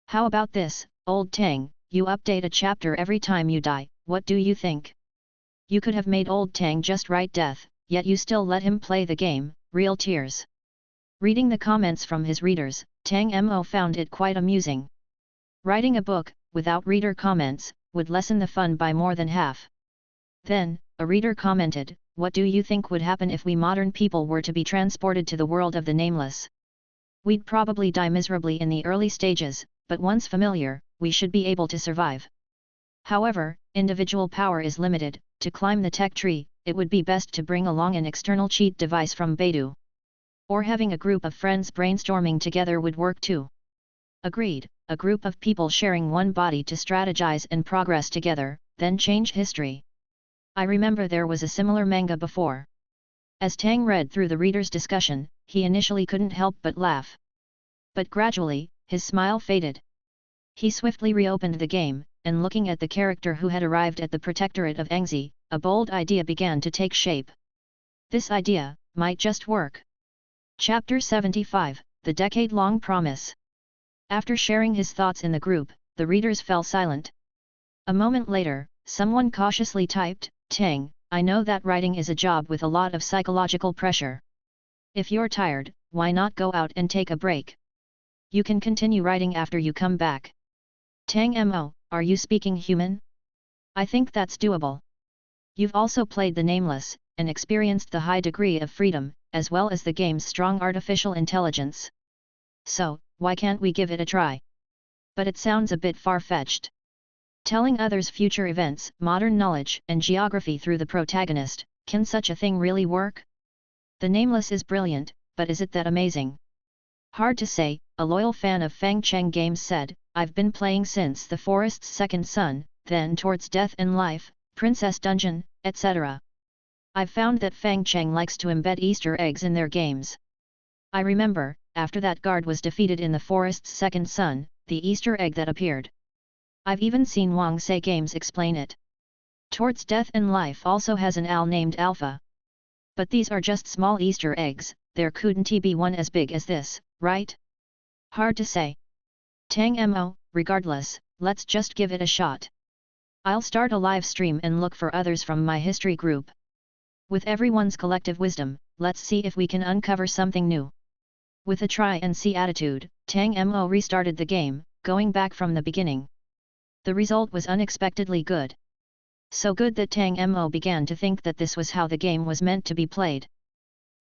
How about this, Old Tang, you update a chapter every time you die, what do you think? You could have made Old Tang just write death, yet you still let him play the game, real tears. Reading the comments from his readers, Tang Mo found it quite amusing. Writing a book, without reader comments, would lessen the fun by more than half. Then, a reader commented, what do you think would happen if we modern people were to be transported to the world of the Nameless? We'd probably die miserably in the early stages, but once familiar, we should be able to survive. However, individual power is limited. To climb the tech tree, it would be best to bring along an external cheat device from Baidu. Or having a group of friends brainstorming together would work too. Agreed, a group of people sharing one body to strategize and progress together, then change history. I remember there was a similar manga before. As Tang read through the reader's discussion, he initially couldn't help but laugh. But gradually, his smile faded. He swiftly reopened the game, and looking at the character who had arrived at the Protectorate of Engzi, a bold idea began to take shape. This idea might just work. Chapter 75, The Decade-Long Promise. After sharing his thoughts in the group, the readers fell silent. A moment later, someone cautiously typed, Tang, I know that writing is a job with a lot of psychological pressure. If you're tired, why not go out and take a break? You can continue writing after you come back. Tang Mo, are you speaking human? I think that's doable. You've also played The Nameless, and experienced the high degree of freedom, as well as the game's strong artificial intelligence. So, why can't we give it a try? But it sounds a bit far-fetched. Telling others future events, modern knowledge and geography through the protagonist, can such a thing really work? The Nameless is brilliant, but is it that amazing? Hard to say, a loyal fan of Fang Cheng games said, I've been playing since The Forest's Second Son, then Towards Death and Life, Princess Dungeon, etc. I've found that Fang Cheng likes to embed Easter eggs in their games. I remember, after that guard was defeated in The Forest's Second Son, the Easter egg that appeared. I've even seen Wang Sei games explain it. Towards Death and Life also has an owl named Alpha. But these are just small Easter eggs, there couldn't be one as big as this, right? Hard to say. Tang Mo, regardless, let's just give it a shot. I'll start a live stream and look for others from my history group. With everyone's collective wisdom, let's see if we can uncover something new. With a try-and-see attitude, Tang Mo restarted the game, going back from the beginning. The result was unexpectedly good. So good that Tang Mo began to think that this was how the game was meant to be played.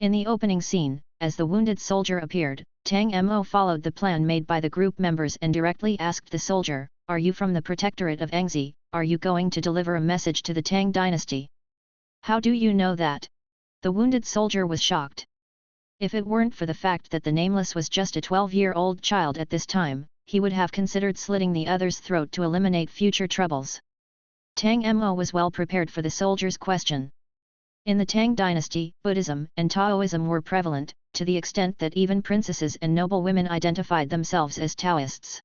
In the opening scene, as the wounded soldier appeared, Tang Mo followed the plan made by the group members and directly asked the soldier, "Are you from the Protectorate of Engzi? Are you going to deliver a message to the Tang dynasty? How do you know that?" The wounded soldier was shocked. If it weren't for the fact that the Nameless was just a 12-year-old child at this time, he would have considered slitting the other's throat to eliminate future troubles. Tang Mo was well prepared for the soldier's question. In the Tang dynasty, Buddhism and Taoism were prevalent, to the extent that even princesses and noble women identified themselves as Taoists.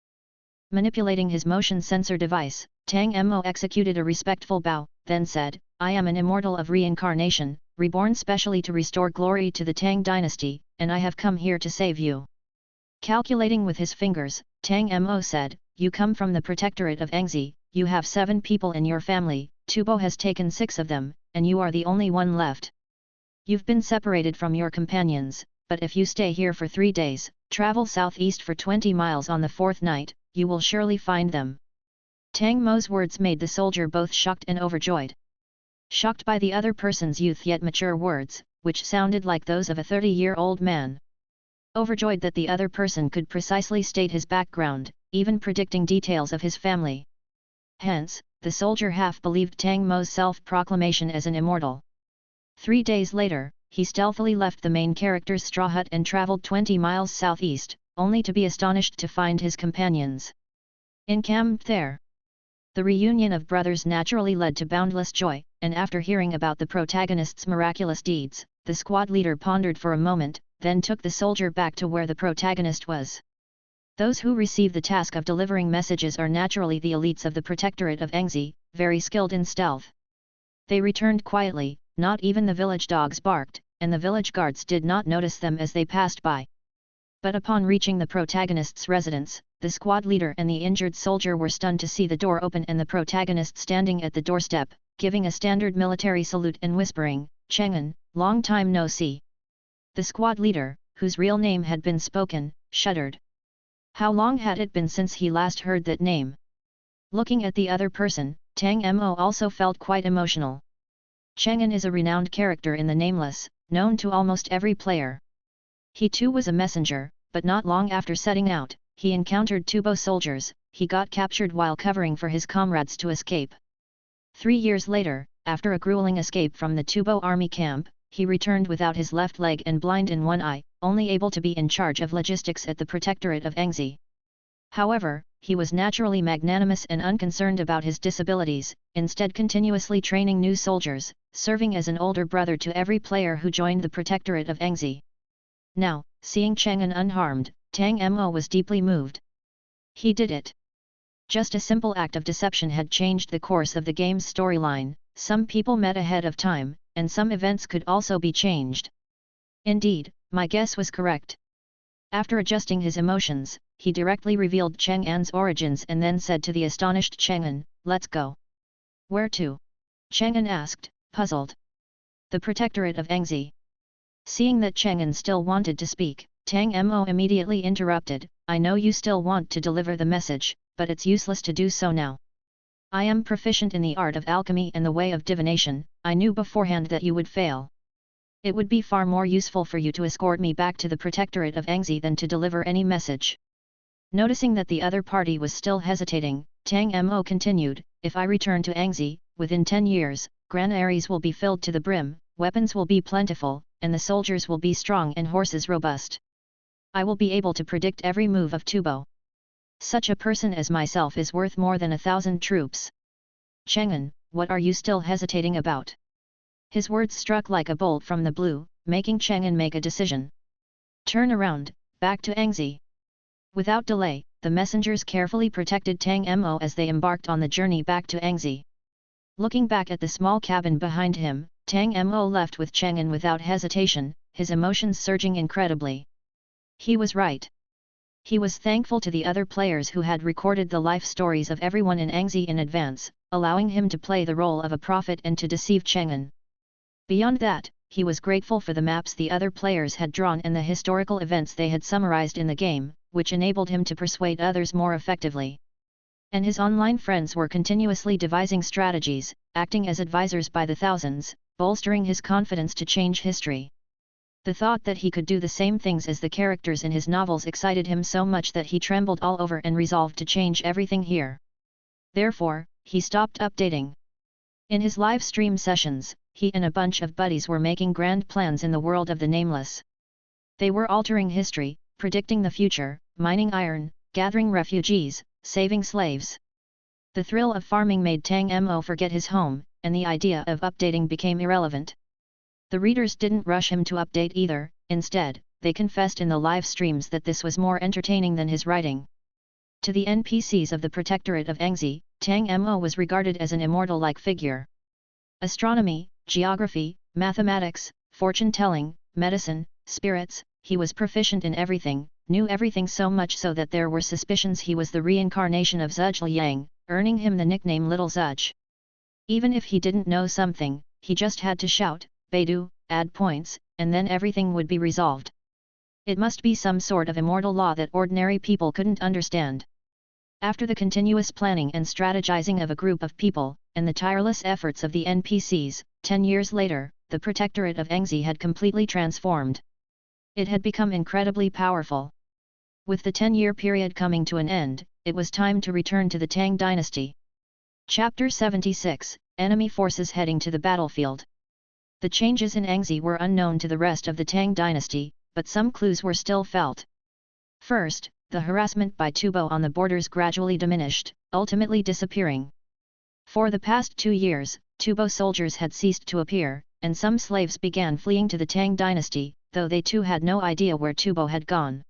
Manipulating his motion sensor device, Tang Mo executed a respectful bow, then said, "I am an immortal of reincarnation, reborn specially to restore glory to the Tang dynasty, and I have come here to save you." Calculating with his fingers, Tang Mo said, "You come from the Protectorate of Engzi, you have 7 people in your family, Tubo has taken 6 of them, and you are the only one left. You've been separated from your companions, but if you stay here for 3 days, travel southeast for 20 miles on the 4th night, you will surely find them." Tang Mo's words made the soldier both shocked and overjoyed. Shocked by the other person's youth yet mature words, which sounded like those of a 30-year-old man. Overjoyed that the other person could precisely state his background, even predicting details of his family. Hence, the soldier half believed Tang Mo's self-proclamation as an immortal. 3 days later, he stealthily left the main character's straw hut and traveled 20 miles southeast, only to be astonished to find his companions encamped there. The reunion of brothers naturally led to boundless joy, and after hearing about the protagonist's miraculous deeds, the squad leader pondered for a moment, then took the soldier back to where the protagonist was. Those who receive the task of delivering messages are naturally the elites of the Protectorate of Engzi, very skilled in stealth. They returned quietly, not even the village dogs barked, and the village guards did not notice them as they passed by. But upon reaching the protagonist's residence, the squad leader and the injured soldier were stunned to see the door open and the protagonist standing at the doorstep, giving a standard military salute and whispering, "Cheng, long time no see." The squad leader, whose real name had been spoken, shuddered. How long had it been since he last heard that name? Looking at the other person, Tang Mo also felt quite emotional. Cheng is a renowned character in the Nameless, known to almost every player. He too was a messenger, but not long after setting out, he encountered Tubo soldiers. He got captured while covering for his comrades to escape. 3 years later, after a grueling escape from the Tubo army camp, he returned without his left leg and blind in one eye, only able to be in charge of logistics at the Protectorate of Engzi. However, he was naturally magnanimous and unconcerned about his disabilities, instead continuously training new soldiers, serving as an older brother to every player who joined the Protectorate of Engzi. Now, seeing Cheng unharmed, Tang Mo was deeply moved. He did it. Just a simple act of deception had changed the course of the game's storyline. Some people met ahead of time, and some events could also be changed. Indeed, my guess was correct. After adjusting his emotions, he directly revealed Cheng An's origins and then said to the astonished Cheng An, "Let's go." "Where to?" Cheng An asked, puzzled. "The Protectorate of Engzi." Seeing that Cheng An still wanted to speak, Tang Mo immediately interrupted, "I know you still want to deliver the message, but it's useless to do so now. I am proficient in the art of alchemy and the way of divination. I knew beforehand that you would fail. It would be far more useful for you to escort me back to the Protectorate of Engzi than to deliver any message." Noticing that the other party was still hesitating, Tang Mo continued, "If I return to Engzi, within 10 years, granaries will be filled to the brim, weapons will be plentiful, and the soldiers will be strong and horses robust. I will be able to predict every move of Tubo. Such a person as myself is worth more than 1,000 troops. Cheng An, what are you still hesitating about?" His words struck like a bolt from the blue, making Cheng An make a decision. "Turn around, back to Engzi." Without delay, the messengers carefully protected Tang Mo as they embarked on the journey back to Engzi. Looking back at the small cabin behind him, Tang Mo left with Cheng An without hesitation, his emotions surging incredibly. He was right. He was thankful to the other players who had recorded the life stories of everyone in Engzi in advance, allowing him to play the role of a prophet and to deceive Cheng An. Beyond that, he was grateful for the maps the other players had drawn and the historical events they had summarized in the game, which enabled him to persuade others more effectively. And his online friends were continuously devising strategies, acting as advisors by the thousands, bolstering his confidence to change history. The thought that he could do the same things as the characters in his novels excited him so much that he trembled all over and resolved to change everything here. Therefore, he stopped updating. In his live stream sessions, he and a bunch of buddies were making grand plans in the world of the nameless. They were altering history, predicting the future, mining iron, gathering refugees, saving slaves. The thrill of farming made Tang Mo forget his home, and the idea of updating became irrelevant. The readers didn't rush him to update either, instead, they confessed in the live streams that this was more entertaining than his writing. To the NPCs of the Protectorate of Engzi, Tang Mo was regarded as an immortal-like figure. Astronomy, geography, mathematics, fortune-telling, medicine, spirits, he was proficient in everything, knew everything so much so that there were suspicions he was the reincarnation of Zhuge Liang, earning him the nickname Little Zhuge. Even if he didn't know something, he just had to shout, Beidou, add points, and then everything would be resolved. It must be some sort of immortal law that ordinary people couldn't understand. After the continuous planning and strategizing of a group of people, and the tireless efforts of the NPCs, 10 years later, the Protectorate of Engzi had completely transformed. It had become incredibly powerful. With the 10-year period coming to an end, it was time to return to the Tang dynasty. Chapter 76, Enemy Forces Heading to the Battlefield. The changes in Engzi were unknown to the rest of the Tang dynasty, but some clues were still felt. First, the harassment by Tubo on the borders gradually diminished, ultimately disappearing. For the past 2 years, Tubo soldiers had ceased to appear, and some slaves began fleeing to the Tang dynasty, though they too had no idea where Tubo had gone.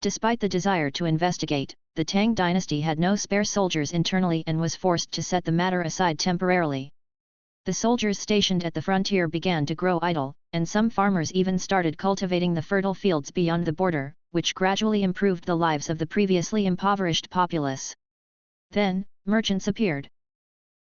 Despite the desire to investigate, the Tang dynasty had no spare soldiers internally and was forced to set the matter aside temporarily. The soldiers stationed at the frontier began to grow idle, and some farmers even started cultivating the fertile fields beyond the border, which gradually improved the lives of the previously impoverished populace. Then, merchants appeared.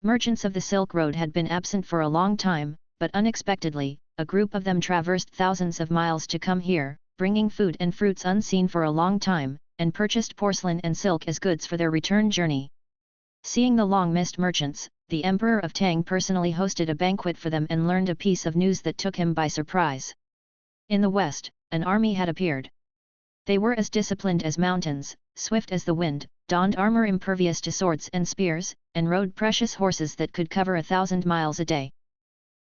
Merchants of the Silk Road had been absent for a long time, but unexpectedly, a group of them traversed thousands of miles to come here, bringing food and fruits unseen for a long time, and purchased porcelain and silk as goods for their return journey. Seeing the long-missed merchants, the Emperor of Tang personally hosted a banquet for them and learned a piece of news that took him by surprise. In the west, an army had appeared. They were as disciplined as mountains, swift as the wind, donned armor impervious to swords and spears, and rode precious horses that could cover 1,000 miles a day.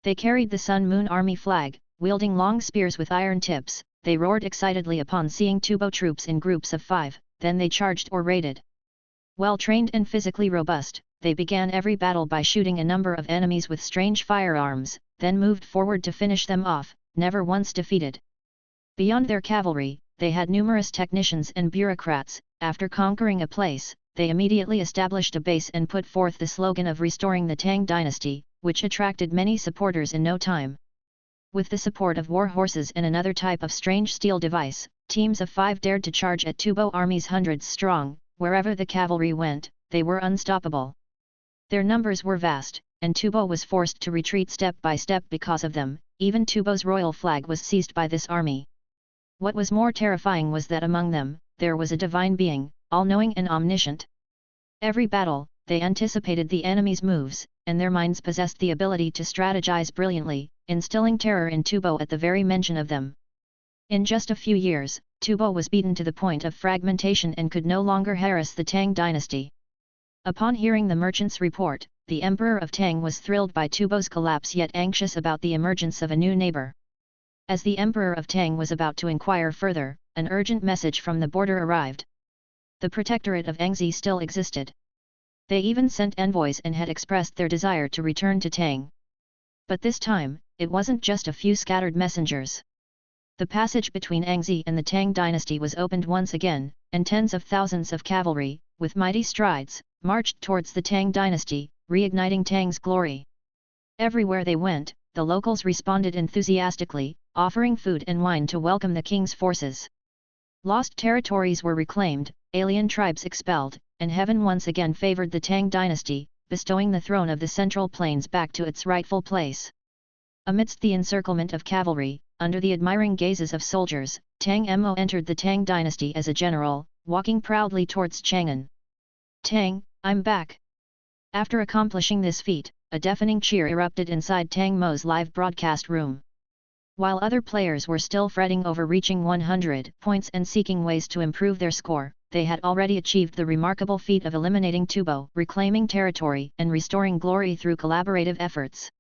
They carried the Sun Moon Army flag, wielding long spears with iron tips. They roared excitedly upon seeing Tubo troops in groups of 5, then they charged or raided. Well-trained and physically robust, they began every battle by shooting a number of enemies with strange firearms, then moved forward to finish them off, never once defeated. Beyond their cavalry, they had numerous technicians and bureaucrats. After conquering a place, they immediately established a base and put forth the slogan of restoring the Tang dynasty, which attracted many supporters in no time. With the support of war horses and another type of strange steel device, teams of 5 dared to charge at Tubo armies hundreds strong. Wherever the cavalry went, they were unstoppable. Their numbers were vast, and Tubo was forced to retreat step by step because of them. Even Tubo's royal flag was seized by this army. What was more terrifying was that among them, there was a divine being, all-knowing and omniscient. Every battle, they anticipated the enemy's moves, and their minds possessed the ability to strategize brilliantly, instilling terror in Tubo at the very mention of them. In just a few years, Tubo was beaten to the point of fragmentation and could no longer harass the Tang dynasty. Upon hearing the merchant's report, the Emperor of Tang was thrilled by Tubo's collapse yet anxious about the emergence of a new neighbor. As the Emperor of Tang was about to inquire further, an urgent message from the border arrived. The Protectorate of Engzi still existed. They even sent envoys and had expressed their desire to return to Tang. But this time, it wasn't just a few scattered messengers. The passage between Engzi and the Tang dynasty was opened once again, and tens of thousands of cavalry, with mighty strides, marched towards the Tang dynasty, reigniting Tang's glory. Everywhere they went, the locals responded enthusiastically, offering food and wine to welcome the king's forces. Lost territories were reclaimed, alien tribes expelled, and heaven once again favored the Tang dynasty, bestowing the throne of the Central Plains back to its rightful place. Amidst the encirclement of cavalry, under the admiring gazes of soldiers, Tang Mo entered the Tang dynasty as a general, walking proudly towards Chang'an. "Tang, I'm back!" After accomplishing this feat, a deafening cheer erupted inside Tang Mo's live broadcast room. While other players were still fretting over reaching 100 points and seeking ways to improve their score, they had already achieved the remarkable feat of eliminating Tubo, reclaiming territory and restoring glory through collaborative efforts.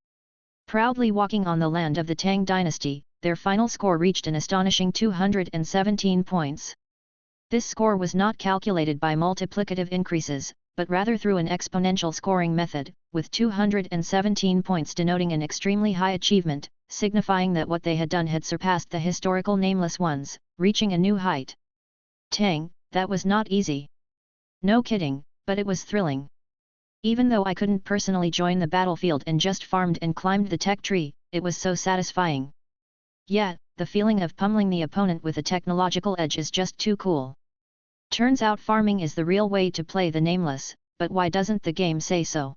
Proudly walking on the land of the Tang dynasty, their final score reached an astonishing 217 points. This score was not calculated by multiplicative increases, but rather through an exponential scoring method, with 217 points denoting an extremely high achievement, signifying that what they had done had surpassed the historical nameless ones, reaching a new height. "Tang, that was not easy." "No kidding, but it was thrilling. Even though I couldn't personally join the battlefield and just farmed and climbed the tech tree, it was so satisfying." "Yeah, the feeling of pummeling the opponent with a technological edge is just too cool. Turns out farming is the real way to play the nameless, but why doesn't the game say so?"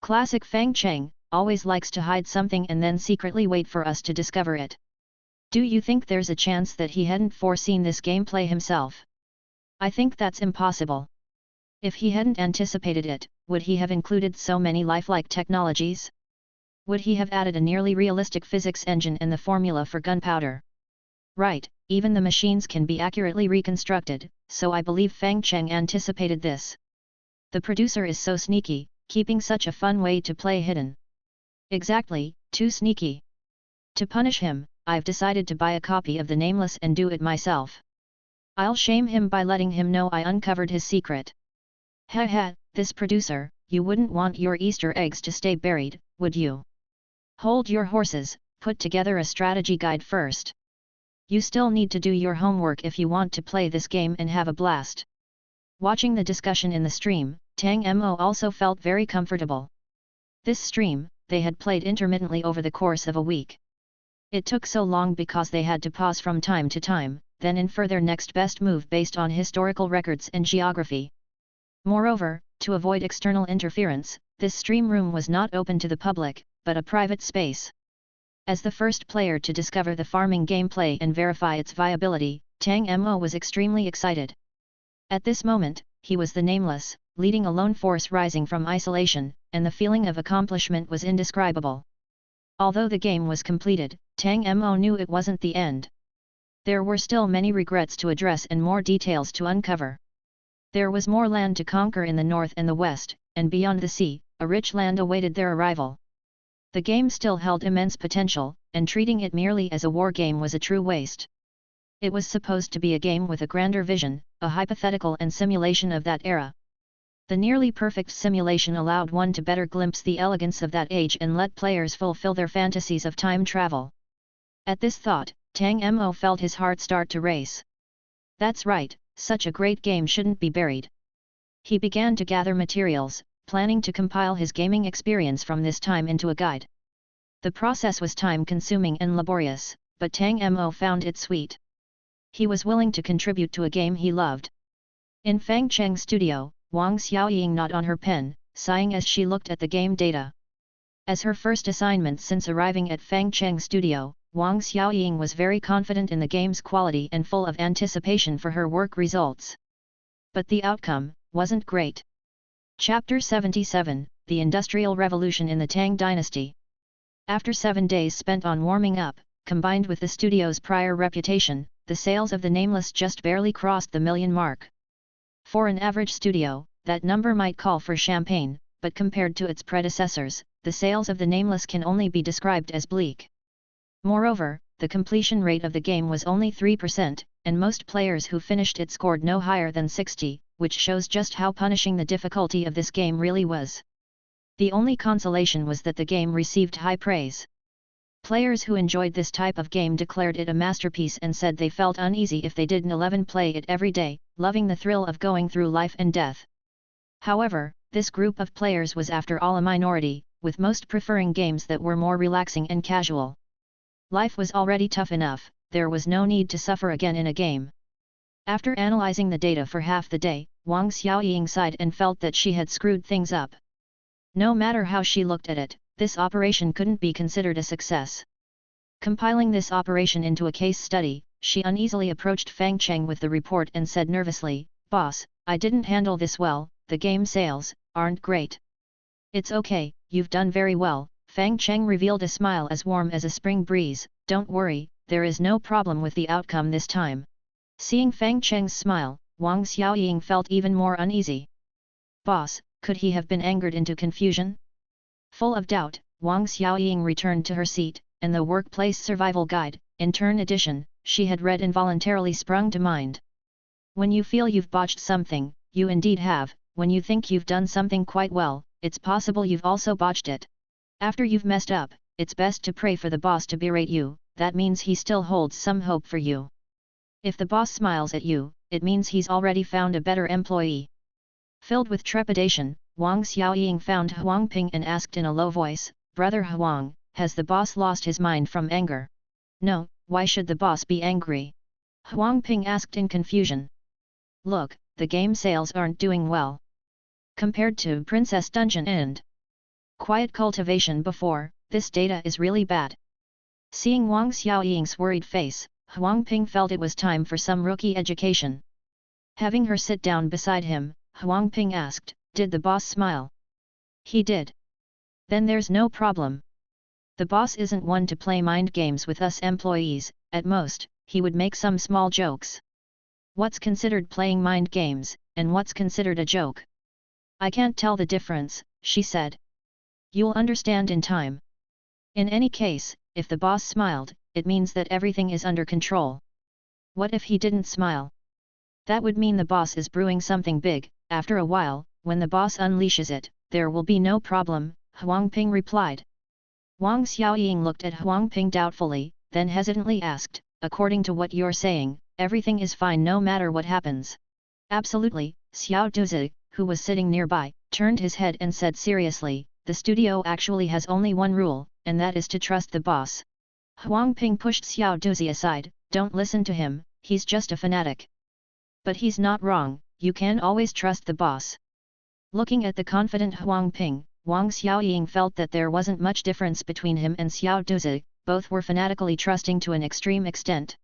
Classic Fang Cheng always likes to hide something and then secretly wait for us to discover it. Do you think there's a chance that he hadn't foreseen this gameplay himself? I think that's impossible. If he hadn't anticipated it, would he have included so many lifelike technologies? Would he have added a nearly realistic physics engine and the formula for gunpowder? Right, even the machines can be accurately reconstructed, so I believe Fang Cheng anticipated this. The producer is so sneaky, keeping such a fun way to play hidden. Exactly, too sneaky. To punish him, I've decided to buy a copy of the Nameless and do it myself. I'll shame him by letting him know I uncovered his secret. Ha, this producer, you wouldn't want your Easter eggs to stay buried, would you? Hold your horses, put together a strategy guide first. You still need to do your homework if you want to play this game and have a blast. Watching the discussion in the stream, Tang Mo also felt very comfortable. This stream, they had played intermittently over the course of a week. It took so long because they had to pause from time to time, then infer their next best move based on historical records and geography. Moreover, to avoid external interference, this stream room was not open to the public, but a private space. As the first player to discover the farming gameplay and verify its viability, Tang Mo was extremely excited. At this moment, he was the Nameless, leading a lone force rising from isolation, and the feeling of accomplishment was indescribable. Although the game was completed, Tang Mo knew it wasn't the end. There were still many regrets to address and more details to uncover. There was more land to conquer in the north and the west, and beyond the sea, a rich land awaited their arrival. The game still held immense potential, and treating it merely as a war game was a true waste. It was supposed to be a game with a grander vision, a hypothetical and simulation of that era. The nearly perfect simulation allowed one to better glimpse the elegance of that age and let players fulfill their fantasies of time travel. At this thought, Tang Mo felt his heart start to race. That's right, such a great game shouldn't be buried. He began to gather materials, planning to compile his gaming experience from this time into a guide. The process was time-consuming and laborious, but Tang Mo found it sweet. He was willing to contribute to a game he loved. In Fang Cheng's studio, Wang Xiaoying gnawed on her pen, sighing as she looked at the game data. As her first assignment since arriving at Fang Cheng's studio, Wang Xiaoying was very confident in the game's quality and full of anticipation for her work results. But the outcome wasn't great. Chapter 77, The Industrial Revolution in the Tang Dynasty. After 7 days spent on warming up, combined with the studio's prior reputation, the sales of the Nameless just barely crossed the million mark. For an average studio, that number might call for champagne, but compared to its predecessors, the sales of the Nameless can only be described as bleak. Moreover, the completion rate of the game was only 3%, and most players who finished it scored no higher than 60, which shows just how punishing the difficulty of this game really was. The only consolation was that the game received high praise. Players who enjoyed this type of game declared it a masterpiece and said they felt uneasy if they didn't play it every day, loving the thrill of going through life and death. However, this group of players was after all a minority, with most preferring games that were more relaxing and casual. Life was already tough enough, there was no need to suffer again in a game. After analyzing the data for half the day, Wang Xiaoying sighed and felt that she had screwed things up. No matter how she looked at it, this operation couldn't be considered a success. Compiling this operation into a case study, she uneasily approached Fang Cheng with the report and said nervously, "Boss, I didn't handle this well, the game sales aren't great." "It's okay, you've done very well," Fang Cheng revealed a smile as warm as a spring breeze. "Don't worry, there is no problem with the outcome this time." Seeing Fang Cheng's smile, Wang Xiaoying felt even more uneasy. "Boss, could he have been angered into confusion?" Full of doubt, Wang Xiaoying returned to her seat, and the Workplace Survival Guide, in turn edition, she had read involuntarily sprung to mind. When you feel you've botched something, you indeed have. When you think you've done something quite well, it's possible you've also botched it. After you've messed up, it's best to pray for the boss to berate you, that means he still holds some hope for you. If the boss smiles at you, it means he's already found a better employee. Filled with trepidation, Wang Xiaoying found Huang Ping and asked in a low voice, "Brother Huang, has the boss lost his mind from anger?" "No, why should the boss be angry?" Huang Ping asked in confusion. "Look, the game sales aren't doing well. Compared to Princess Dungeon and Quiet Cultivation before, this data is really bad." Seeing Wang Xiaoying's worried face, Huang Ping felt it was time for some rookie education. Having her sit down beside him, Huang Ping asked, "Did the boss smile?" "He did." "Then there's no problem. The boss isn't one to play mind games with us employees, at most, he would make some small jokes." "What's considered playing mind games, and what's considered a joke?" "I can't tell the difference," she said. "You'll understand in time. In any case, if the boss smiled, it means that everything is under control. What if he didn't smile? That would mean the boss is brewing something big. After a while, when the boss unleashes it, there will be no problem," Huang Ping replied. Wang Xiaoying looked at Huang Ping doubtfully, then hesitantly asked, "According to what you're saying, everything is fine no matter what happens?" "Absolutely," Xiao Duzi, who was sitting nearby, turned his head and said seriously, "The studio actually has only one rule, and that is to trust the boss." Huang Ping pushed Xiao Duzi aside, "Don't listen to him, he's just a fanatic." "But he's not wrong, you can always trust the boss." Looking at the confident Huang Ping, Wang Xiaoying felt that there wasn't much difference between him and Xiao Duzi, both were fanatically trusting to an extreme extent.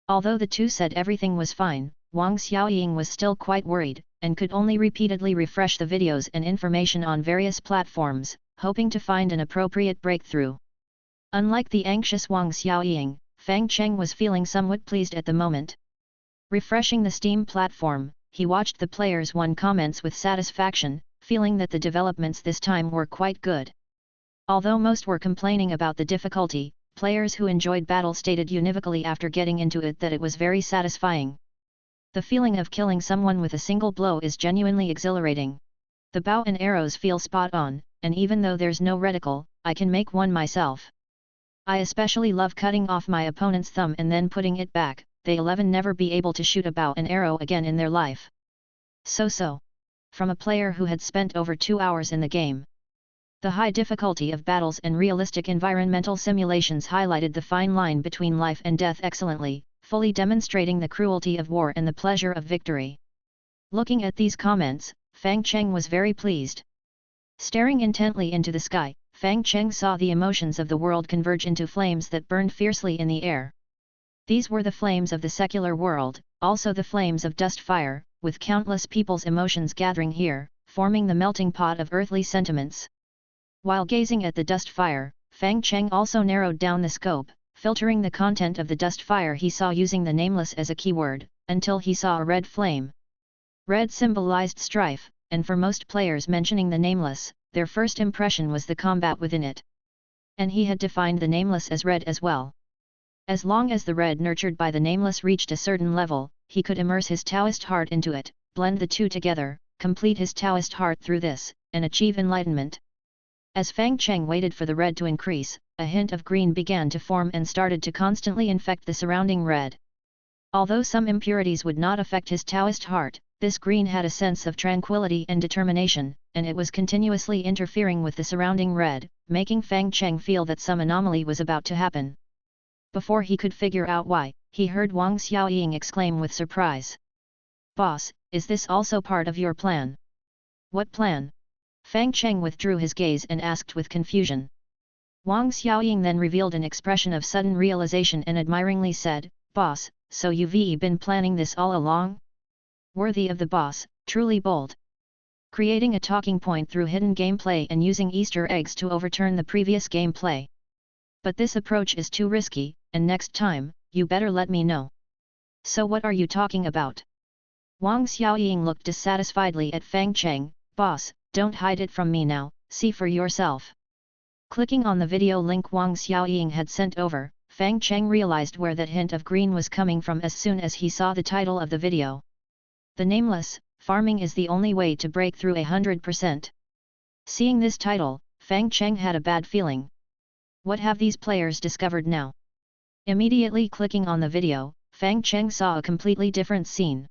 Although the two said everything was fine, Wang Xiaoying was still quite worried, and could only repeatedly refresh the videos and information on various platforms, hoping to find an appropriate breakthrough. Unlike the anxious Wang Xiaoying, Fang Cheng was feeling somewhat pleased at the moment. Refreshing the Steam platform, he watched the players' one comments with satisfaction, feeling that the developments this time were quite good. Although most were complaining about the difficulty, players who enjoyed battle stated univocally after getting into it that it was very satisfying. The feeling of killing someone with a single blow is genuinely exhilarating. The bow and arrows feel spot on, and even though there's no reticle, I can make one myself. I especially love cutting off my opponent's thumb and then putting it back. They'll never be able to shoot a bow and arrow again in their life. So. From a player who had spent over 2 hours in the game. The high difficulty of battles and realistic environmental simulations highlighted the fine line between life and death excellently, fully demonstrating the cruelty of war and the pleasure of victory. Looking at these comments, Fang Cheng was very pleased. Staring intently into the sky, Fang Cheng saw the emotions of the world converge into flames that burned fiercely in the air. These were the flames of the secular world, also the flames of dust fire, with countless people's emotions gathering here, forming the melting pot of earthly sentiments. While gazing at the dust fire, Fang Cheng also narrowed down the scope, filtering the content of the dust fire he saw using the nameless as a keyword, until he saw a red flame. Red symbolized strife, and for most players mentioning the nameless, their first impression was the combat within it. And he had defined the nameless as red as well. As long as the red nurtured by the nameless reached a certain level, he could immerse his Taoist heart into it, blend the two together, complete his Taoist heart through this, and achieve enlightenment. As Fang Cheng waited for the red to increase, a hint of green began to form and started to constantly infect the surrounding red. Although some impurities would not affect his Taoist heart, this green had a sense of tranquility and determination, and it was continuously interfering with the surrounding red, making Fang Cheng feel that some anomaly was about to happen. Before he could figure out why, he heard Wang Xiaoying exclaim with surprise. "Boss, is this also part of your plan?" "What plan?" Fang Cheng withdrew his gaze and asked with confusion. Wang Xiaoying then revealed an expression of sudden realization and admiringly said, "Boss, so you've been planning this all along? Worthy of the boss, truly bold." Creating a talking point through hidden gameplay and using Easter eggs to overturn the previous gameplay. "But this approach is too risky, and next time, you better let me know." "So what are you talking about?" Wang Xiaoying looked dissatisfiedly at Fang Cheng. "Boss, don't hide it from me now, see for yourself." Clicking on the video link Wang Xiaoying had sent over, Fang Cheng realized where that hint of green was coming from as soon as he saw the title of the video. "The Nameless, Farming is the Only Way to Break Through 100%. Seeing this title, Fang Cheng had a bad feeling. What have these players discovered now? Immediately clicking on the video, Fang Cheng saw a completely different scene.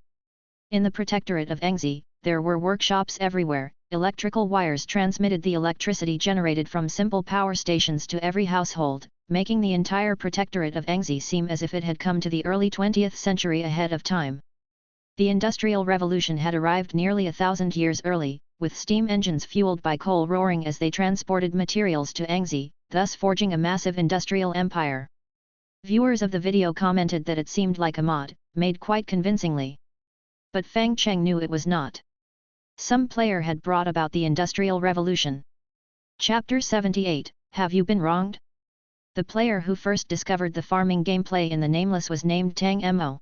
In the protectorate of Engzi, there were workshops everywhere. Electrical wires transmitted the electricity generated from simple power stations to every household, making the entire protectorate of Engzi seem as if it had come to the early 20th century ahead of time. The Industrial Revolution had arrived nearly 1,000 years early, with steam engines fueled by coal roaring as they transported materials to Engzi, thus forging a massive industrial empire. Viewers of the video commented that it seemed like a mod, made quite convincingly. But Fang Cheng knew it was not. Some player had brought about the Industrial Revolution. Chapter 78, Have You Been Wronged? The player who first discovered the farming gameplay in the Nameless was named Tang Mo.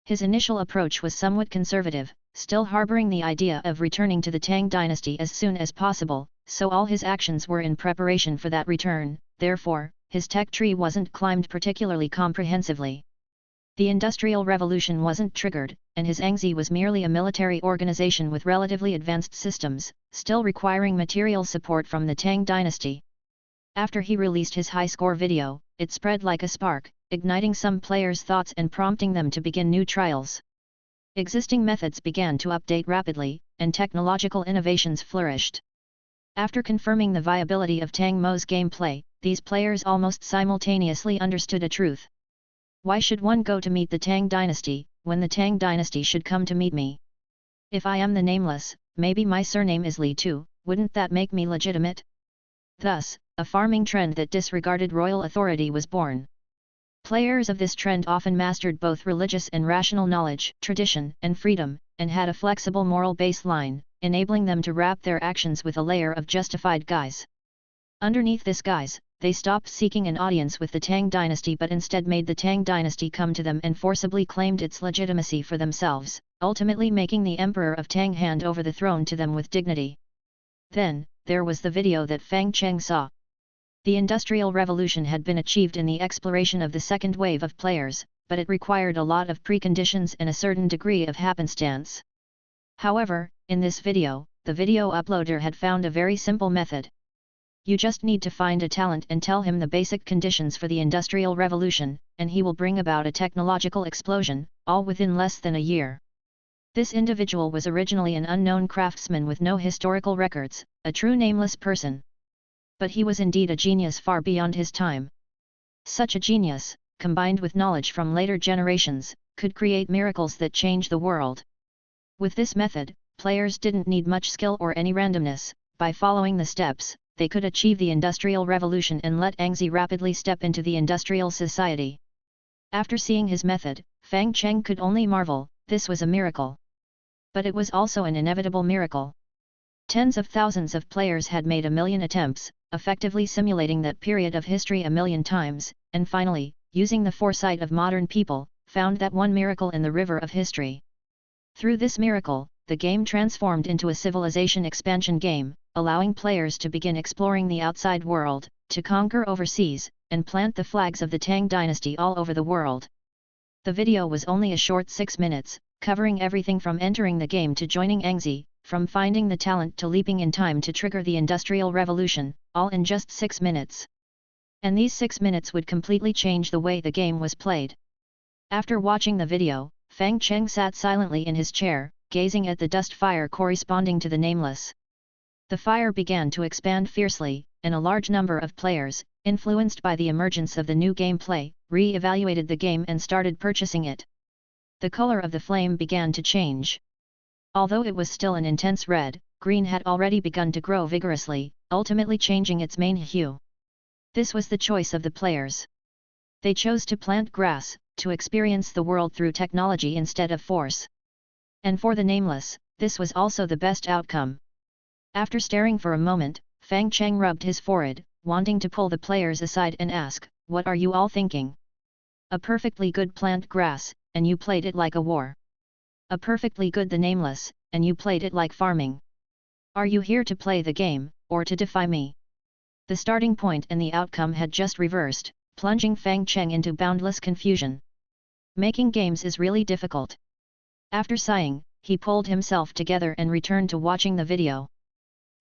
His initial approach was somewhat conservative, still harboring the idea of returning to the Tang dynasty as soon as possible, so all his actions were in preparation for that return, therefore, his tech tree wasn't climbed particularly comprehensively. The Industrial Revolution wasn't triggered, and his Engzi was merely a military organization with relatively advanced systems, still requiring material support from the Tang dynasty. After he released his high-score video, it spread like a spark, igniting some players' thoughts and prompting them to begin new trials. Existing methods began to update rapidly, and technological innovations flourished. After confirming the viability of Tang Mo's gameplay, these players almost simultaneously understood a truth. Why should one go to meet the Tang dynasty, when the Tang dynasty should come to meet me? If I am the Nameless, maybe my surname is Li too, wouldn't that make me legitimate? Thus, a farming trend that disregarded royal authority was born. Players of this trend often mastered both religious and rational knowledge, tradition, and freedom, and had a flexible moral baseline, enabling them to wrap their actions with a layer of justified guise. Underneath this guise, they stopped seeking an audience with the Tang dynasty but instead made the Tang dynasty come to them and forcibly claimed its legitimacy for themselves, ultimately making the Emperor of Tang hand over the throne to them with dignity. Then, there was the video that Fang Cheng saw. The Industrial Revolution had been achieved in the exploration of the second wave of players, but it required a lot of preconditions and a certain degree of happenstance. However, in this video, the video uploader had found a very simple method. You just need to find a talent and tell him the basic conditions for the Industrial Revolution, and he will bring about a technological explosion, all within less than a year. This individual was originally an unknown craftsman with no historical records, a true nameless person. But he was indeed a genius far beyond his time. Such a genius, combined with knowledge from later generations, could create miracles that change the world. With this method, players didn't need much skill or any randomness. By following the steps, they could achieve the Industrial Revolution and let Engzi rapidly step into the industrial society. After seeing his method, Fang Cheng could only marvel, this was a miracle. But it was also an inevitable miracle. Tens of thousands of players had made 1,000,000 attempts, effectively simulating that period of history 1,000,000 times, and finally, using the foresight of modern people, found that one miracle in the river of history. Through this miracle, the game transformed into a civilization expansion game, allowing players to begin exploring the outside world, to conquer overseas, and plant the flags of the Tang dynasty all over the world. The video was only a short 6 minutes, covering everything from entering the game to joining Engzi, from finding the talent to leaping in time to trigger the Industrial Revolution, all in just 6 minutes. And these 6 minutes would completely change the way the game was played. After watching the video, Fang Cheng sat silently in his chair, gazing at the dust fire corresponding to the Nameless. The fire began to expand fiercely, and a large number of players, influenced by the emergence of the new gameplay, re-evaluated the game and started purchasing it. The color of the flame began to change. Although it was still an intense red, green had already begun to grow vigorously, ultimately changing its main hue. This was the choice of the players. They chose to plant grass, to experience the world through technology instead of force. And for the nameless, this was also the best outcome. After staring for a moment, Fang Cheng rubbed his forehead, wanting to pull the players aside and ask, "What are you all thinking? A perfectly good plant grass, and you played it like a war. A perfectly good the nameless, and you played it like farming. Are you here to play the game, or to defy me?" The starting point and the outcome had just reversed, plunging Fang Cheng into boundless confusion. Making games is really difficult. After sighing, he pulled himself together and returned to watching the video.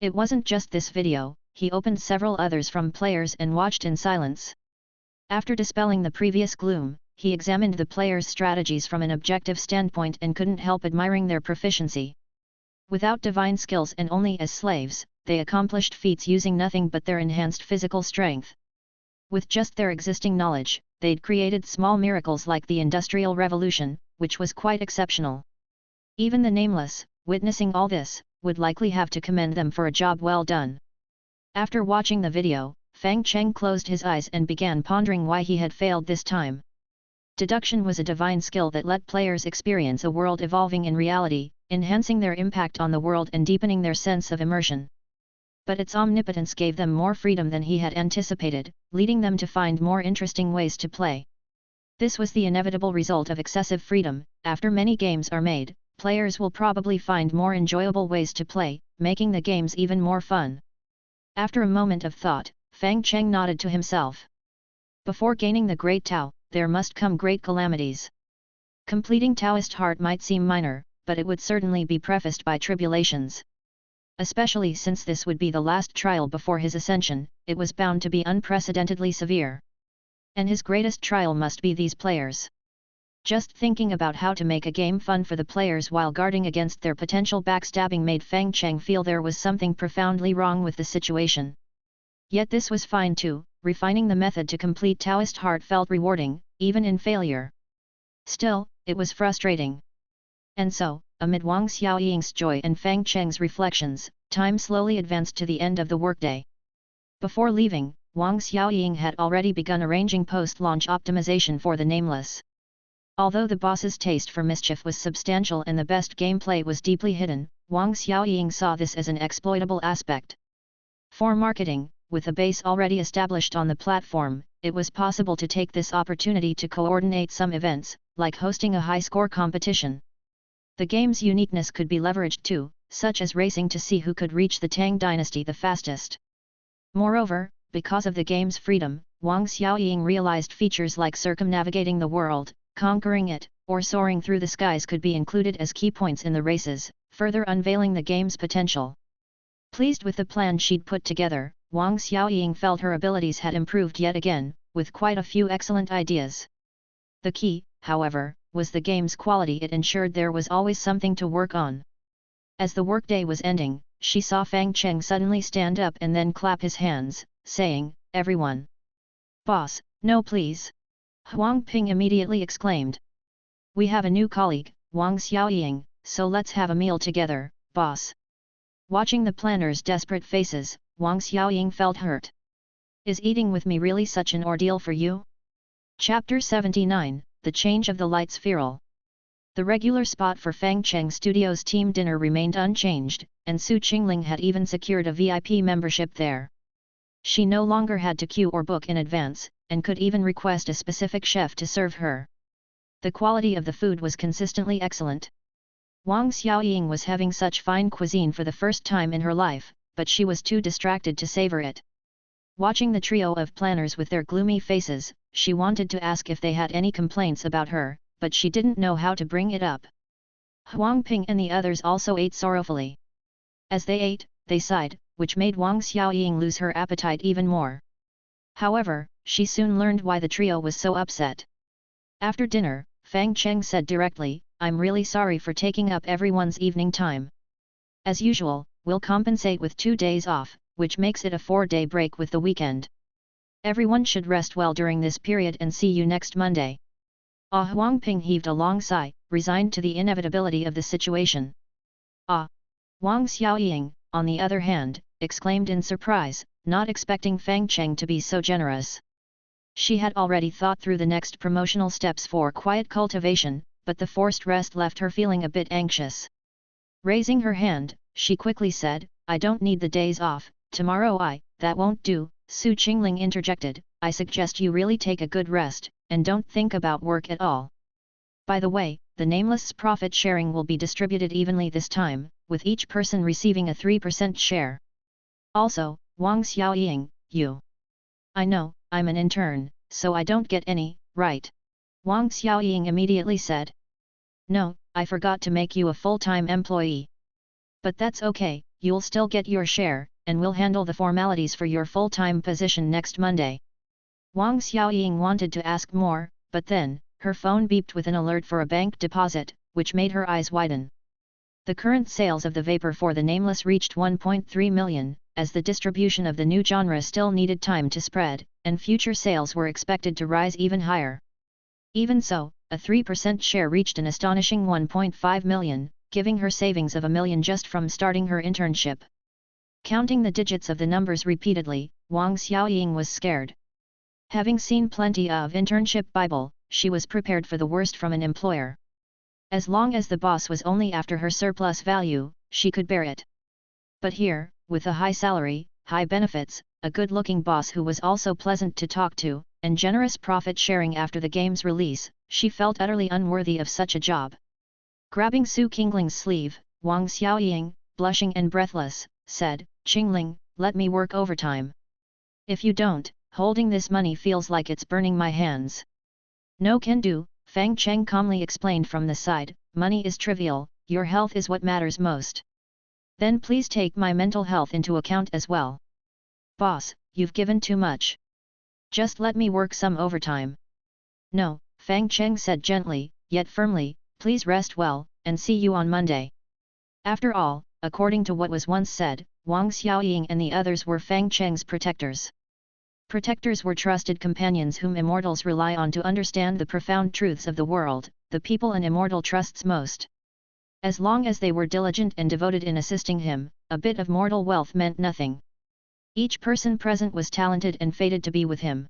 It wasn't just this video, he opened several others from players and watched in silence. After dispelling the previous gloom, he examined the players' strategies from an objective standpoint and couldn't help admiring their proficiency. Without divine skills and only as slaves, they accomplished feats using nothing but their enhanced physical strength. With just their existing knowledge, they'd created small miracles like the Industrial Revolution, which was quite exceptional. Even the nameless, witnessing all this, would likely have to commend them for a job well done. After watching the video, Fang Cheng closed his eyes and began pondering why he had failed this time. Deduction was a divine skill that let players experience a world evolving in reality, enhancing their impact on the world and deepening their sense of immersion. But its omnipotence gave them more freedom than he had anticipated, leading them to find more interesting ways to play. This was the inevitable result of excessive freedom. After many games are made, players will probably find more enjoyable ways to play, making the games even more fun. After a moment of thought, Fang Cheng nodded to himself. Before gaining the Great Tao, there must come great calamities. Completing Taoist Heart might seem minor, but it would certainly be prefaced by tribulations. Especially since this would be the last trial before his ascension, it was bound to be unprecedentedly severe. And his greatest trial must be these players. Just thinking about how to make a game fun for the players while guarding against their potential backstabbing made Fang Cheng feel there was something profoundly wrong with the situation. Yet this was fine too, refining the method to complete Taoist Heart felt rewarding, even in failure. Still, it was frustrating. And so, amid Wang Xiaoying's joy and Fang Cheng's reflections, time slowly advanced to the end of the workday. Before leaving, Wang Xiaoying had already begun arranging post-launch optimization for the nameless. Although the boss's taste for mischief was substantial and the best gameplay was deeply hidden, Wang Xiaoying saw this as an exploitable aspect. For marketing, with a base already established on the platform, it was possible to take this opportunity to coordinate some events, like hosting a high-score competition. The game's uniqueness could be leveraged too, such as racing to see who could reach the Tang dynasty the fastest. Moreover, because of the game's freedom, Wang Xiaoying realized features like circumnavigating the world, conquering it, or soaring through the skies could be included as key points in the races, further unveiling the game's potential. Pleased with the plan she'd put together, Wang Xiaoying felt her abilities had improved yet again, with quite a few excellent ideas. The key, however, was the game's quality. It ensured there was always something to work on. As the workday was ending, she saw Fang Cheng suddenly stand up and then clap his hands, saying, "Everyone! Boss, no please!" Huang Ping immediately exclaimed. "We have a new colleague, Wang Xiaoying, so let's have a meal together, boss." Watching the planners' desperate faces, Wang Xiaoying felt hurt. "Is eating with me really such an ordeal for you?" Chapter 79, The Change of the Light Spheral. The regular spot for Fang Cheng Studios' team dinner remained unchanged, and Su Qingling had even secured a VIP membership there. She no longer had to queue or book in advance, and could even request a specific chef to serve her. The quality of the food was consistently excellent. Wang Xiaoying was having such fine cuisine for the first time in her life, but she was too distracted to savor it. Watching the trio of planners with their gloomy faces, she wanted to ask if they had any complaints about her, but she didn't know how to bring it up. Huang Ping and the others also ate sorrowfully. As they ate, they sighed, which made Wang Xiaoying lose her appetite even more. However, she soon learned why the trio was so upset. After dinner, Fang Cheng said directly, "I'm really sorry for taking up everyone's evening time. As usual, we'll compensate with 2 days off, which makes it a 4-day break with the weekend. Everyone should rest well during this period and see you next Monday." Huang Ping heaved a long sigh, resigned to the inevitability of the situation. Wang Xiaoying, on the other hand, exclaimed in surprise, not expecting Fang Cheng to be so generous. She had already thought through the next promotional steps for quiet cultivation, but the forced rest left her feeling a bit anxious. Raising her hand, she quickly said, I don't need the days off, tomorrow that won't do, Su Qingling interjected, I suggest you really take a good rest, and don't think about work at all. By the way, the Nameless profit sharing will be distributed evenly this time, with each person receiving a 3% share. Also, Wang Xiaoying, you. I know, I'm an intern, so I don't get any, right? Wang Xiaoying immediately said. No, I forgot to make you a full-time employee. But that's okay, you'll still get your share, and we'll handle the formalities for your full-time position next Monday. Wang Xiaoying wanted to ask more, but then, her phone beeped with an alert for a bank deposit, which made her eyes widen. The current sales of the vapor for the Nameless reached 1.3 million, as the distribution of the new genre still needed time to spread, and future sales were expected to rise even higher. Even so, a 3% share reached an astonishing 1.5 million, giving her savings of $1 million just from starting her internship. Counting the digits of the numbers repeatedly, Wang Xiaoying was scared. Having seen plenty of internship Bible, she was prepared for the worst from an employer. As long as the boss was only after her surplus value, she could bear it. But here, with a high salary, high benefits, a good-looking boss who was also pleasant to talk to, and generous profit sharing after the game's release, she felt utterly unworthy of such a job. Grabbing Su Qingling's sleeve, Wang Xiaoying, blushing and breathless, said, Qingling, let me work overtime. If you don't, holding this money feels like it's burning my hands. No can do, Fang Cheng calmly explained from the side, money is trivial, your health is what matters most. Then please take my mental health into account as well. Boss, you've given too much. Just let me work some overtime. No, Fang Cheng said gently, yet firmly, please rest well, and see you on Monday. After all, according to what was once said, Wang Xiaoying and the others were Fang Cheng's protectors. Protectors were trusted companions whom immortals rely on to understand the profound truths of the world, the people an immortal trusts most. As long as they were diligent and devoted in assisting him, a bit of mortal wealth meant nothing. Each person present was talented and fated to be with him.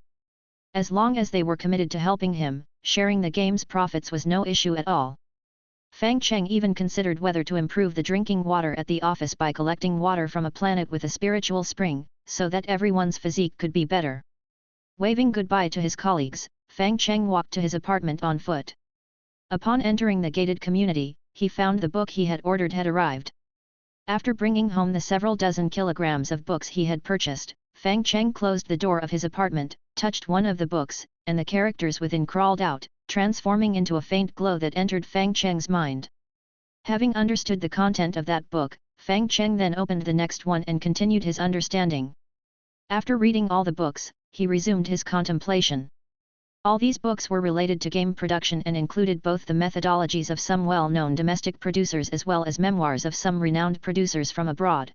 As long as they were committed to helping him, sharing the game's profits was no issue at all. Fang Cheng even considered whether to improve the drinking water at the office by collecting water from a planet with a spiritual spring, so that everyone's physique could be better. Waving goodbye to his colleagues, Fang Cheng walked to his apartment on foot. Upon entering the gated community, he found the book he had ordered had arrived. After bringing home the several dozen kilograms of books he had purchased, Fang Cheng closed the door of his apartment, touched one of the books, and the characters within crawled out, transforming into a faint glow that entered Fang Cheng's mind. Having understood the content of that book, Fang Cheng then opened the next one and continued his understanding. After reading all the books, he resumed his contemplation. All these books were related to game production and included both the methodologies of some well-known domestic producers as well as memoirs of some renowned producers from abroad.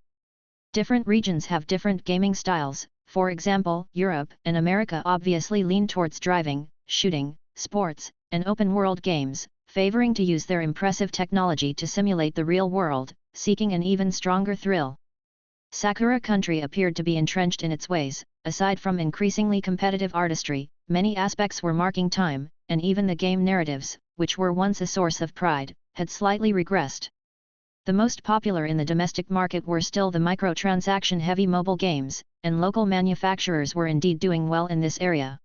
Different regions have different gaming styles, for example, Europe and America obviously lean towards driving, shooting, sports, and open-world games, favoring to use their impressive technology to simulate the real world, seeking an even stronger thrill. Sakura country appeared to be entrenched in its ways. Aside from increasingly competitive artistry, many aspects were marking time, and even the game narratives, which were once a source of pride, had slightly regressed. The most popular in the domestic market were still the microtransaction-heavy mobile games, and local manufacturers were indeed doing well in this area.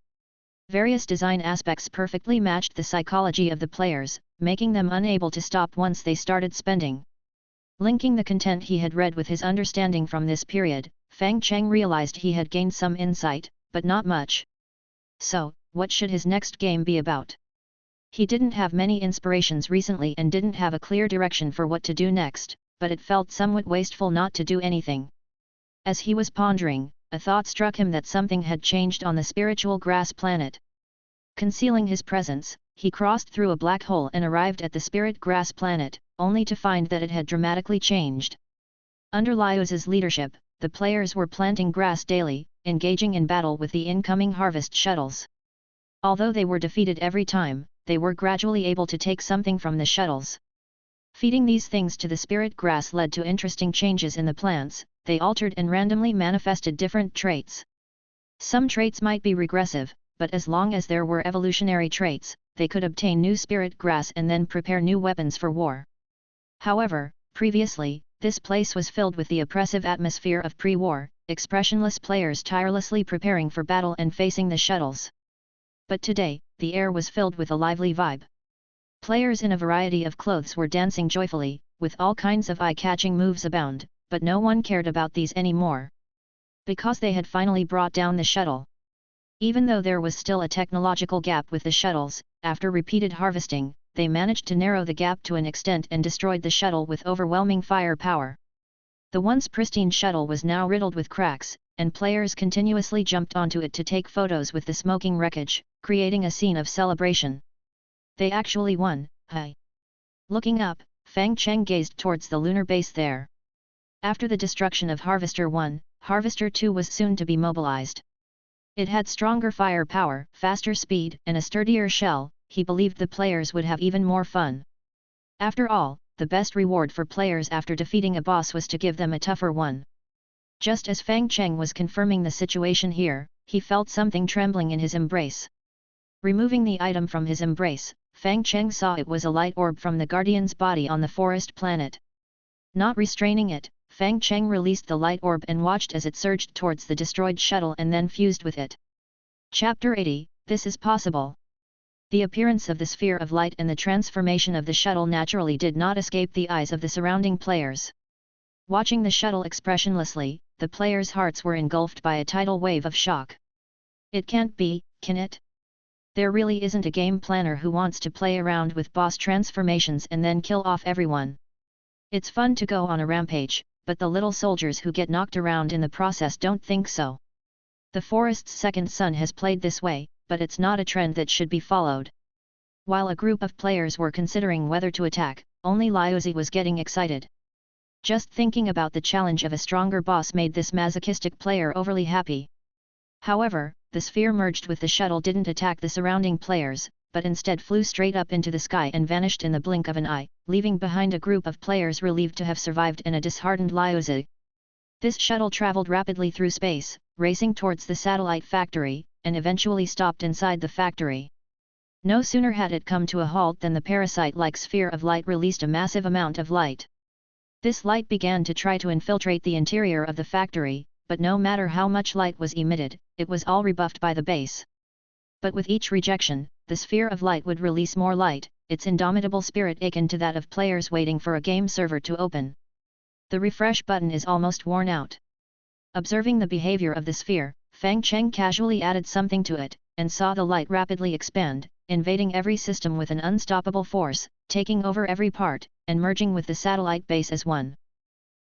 Various design aspects perfectly matched the psychology of the players, making them unable to stop once they started spending. Linking the content he had read with his understanding from this period, Fang Cheng realized he had gained some insight, but not much. So, what should his next game be about? He didn't have many inspirations recently and didn't have a clear direction for what to do next, but it felt somewhat wasteful not to do anything. As he was pondering, a thought struck him that something had changed on the spiritual grass planet. Concealing his presence, he crossed through a black hole and arrived at the spirit grass planet, only to find that it had dramatically changed. Under Liuz's leadership, the players were planting grass daily, engaging in battle with the incoming harvest shuttles. Although they were defeated every time, they were gradually able to take something from the shuttles. Feeding these things to the spirit grass led to interesting changes in the plants. They altered and randomly manifested different traits. Some traits might be regressive, but as long as there were evolutionary traits, they could obtain new spirit grass and then prepare new weapons for war. However, previously, this place was filled with the oppressive atmosphere of pre-war, expressionless players tirelessly preparing for battle and facing the shuttles. But today, the air was filled with a lively vibe. Players in a variety of clothes were dancing joyfully, with all kinds of eye-catching moves abound, but no one cared about these anymore. Because they had finally brought down the shuttle. Even though there was still a technological gap with the shuttles, after repeated harvesting, they managed to narrow the gap to an extent and destroyed the shuttle with overwhelming firepower. The once pristine shuttle was now riddled with cracks, and players continuously jumped onto it to take photos with the smoking wreckage, creating a scene of celebration. They actually won, hey! Looking up, Fang Cheng gazed towards the lunar base there. After the destruction of Harvester 1, Harvester 2 was soon to be mobilized. It had stronger firepower, faster speed, and a sturdier shell. He believed the players would have even more fun. After all, the best reward for players after defeating a boss was to give them a tougher one. Just as Fang Cheng was confirming the situation here, he felt something trembling in his embrace. Removing the item from his embrace, Fang Cheng saw it was a light orb from the Guardian's body on the forest planet. Not restraining it, Fang Cheng released the light orb and watched as it surged towards the destroyed shuttle and then fused with it. Chapter 80, This is Possible. The appearance of the sphere of light and the transformation of the shuttle naturally did not escape the eyes of the surrounding players. Watching the shuttle expressionlessly, the players' hearts were engulfed by a tidal wave of shock. It can't be, can it? There really isn't a game planner who wants to play around with boss transformations and then kill off everyone. It's fun to go on a rampage, but the little soldiers who get knocked around in the process don't think so. The forest's second son has played this way, but it's not a trend that should be followed. While a group of players were considering whether to attack, only Liuzi was getting excited. Just thinking about the challenge of a stronger boss made this masochistic player overly happy. However, the sphere merged with the shuttle didn't attack the surrounding players, but instead flew straight up into the sky and vanished in the blink of an eye, leaving behind a group of players relieved to have survived and a disheartened Liuzi. This shuttle traveled rapidly through space, racing towards the satellite factory, and eventually stopped inside the factory. No sooner had it come to a halt than the parasite-like sphere of light released a massive amount of light. This light began to try to infiltrate the interior of the factory, but no matter how much light was emitted, it was all rebuffed by the base. But with each rejection, the sphere of light would release more light, its indomitable spirit akin to that of players waiting for a game server to open. The refresh button is almost worn out. Observing the behavior of the sphere, Fang Cheng casually added something to it, and saw the light rapidly expand, invading every system with an unstoppable force, taking over every part, and merging with the satellite base as one.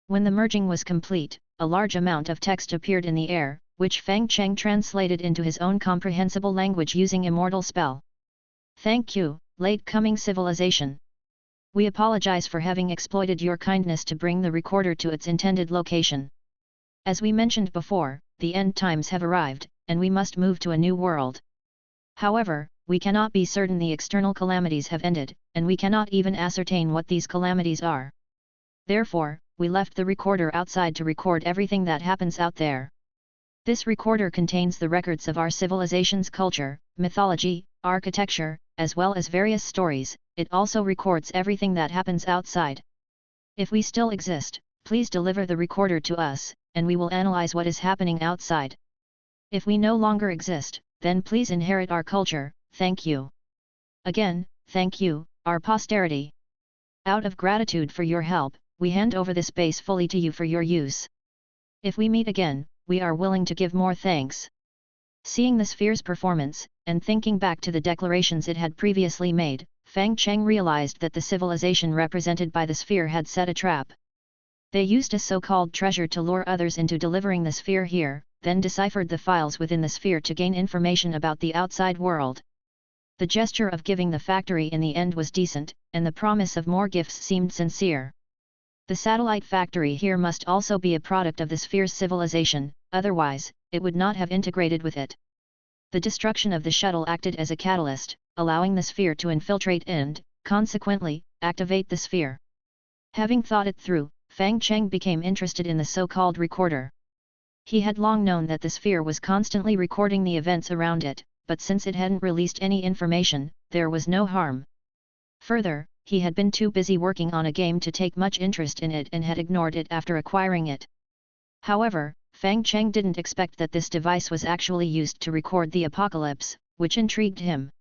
When the merging was complete, a large amount of text appeared in the air, which Fang Cheng translated into his own comprehensible language using Immortal spell. Thank you, late-coming civilization. We apologize for having exploited your kindness to bring the recorder to its intended location. As we mentioned before, the end times have arrived, and we must move to a new world. However, we cannot be certain the external calamities have ended, and we cannot even ascertain what these calamities are. Therefore, we left the recorder outside to record everything that happens out there. This recorder contains the records of our civilization's culture, mythology, architecture, as well as various stories. It also records everything that happens outside. If we still exist, please deliver the recorder to us, and we will analyze what is happening outside. If we no longer exist, then please inherit our culture, thank you. Again, thank you, our posterity. Out of gratitude for your help, we hand over this base fully to you for your use. If we meet again, we are willing to give more thanks. Seeing the sphere's performance, and thinking back to the declarations it had previously made, Fang Cheng realized that the civilization represented by the sphere had set a trap. They used a so-called treasure to lure others into delivering the sphere here, then deciphered the files within the sphere to gain information about the outside world. The gesture of giving the factory in the end was decent, and the promise of more gifts seemed sincere. The satellite factory here must also be a product of the sphere's civilization, otherwise, it would not have integrated with it. The destruction of the shuttle acted as a catalyst, allowing the sphere to infiltrate and, consequently, activate the sphere. Having thought it through, Fang Cheng became interested in the so-called recorder. He had long known that the sphere was constantly recording the events around it, but since it hadn't released any information, there was no harm. Further, he had been too busy working on a game to take much interest in it and had ignored it after acquiring it. However, Cheng didn't expect that this device was actually used to record the apocalypse, which intrigued him.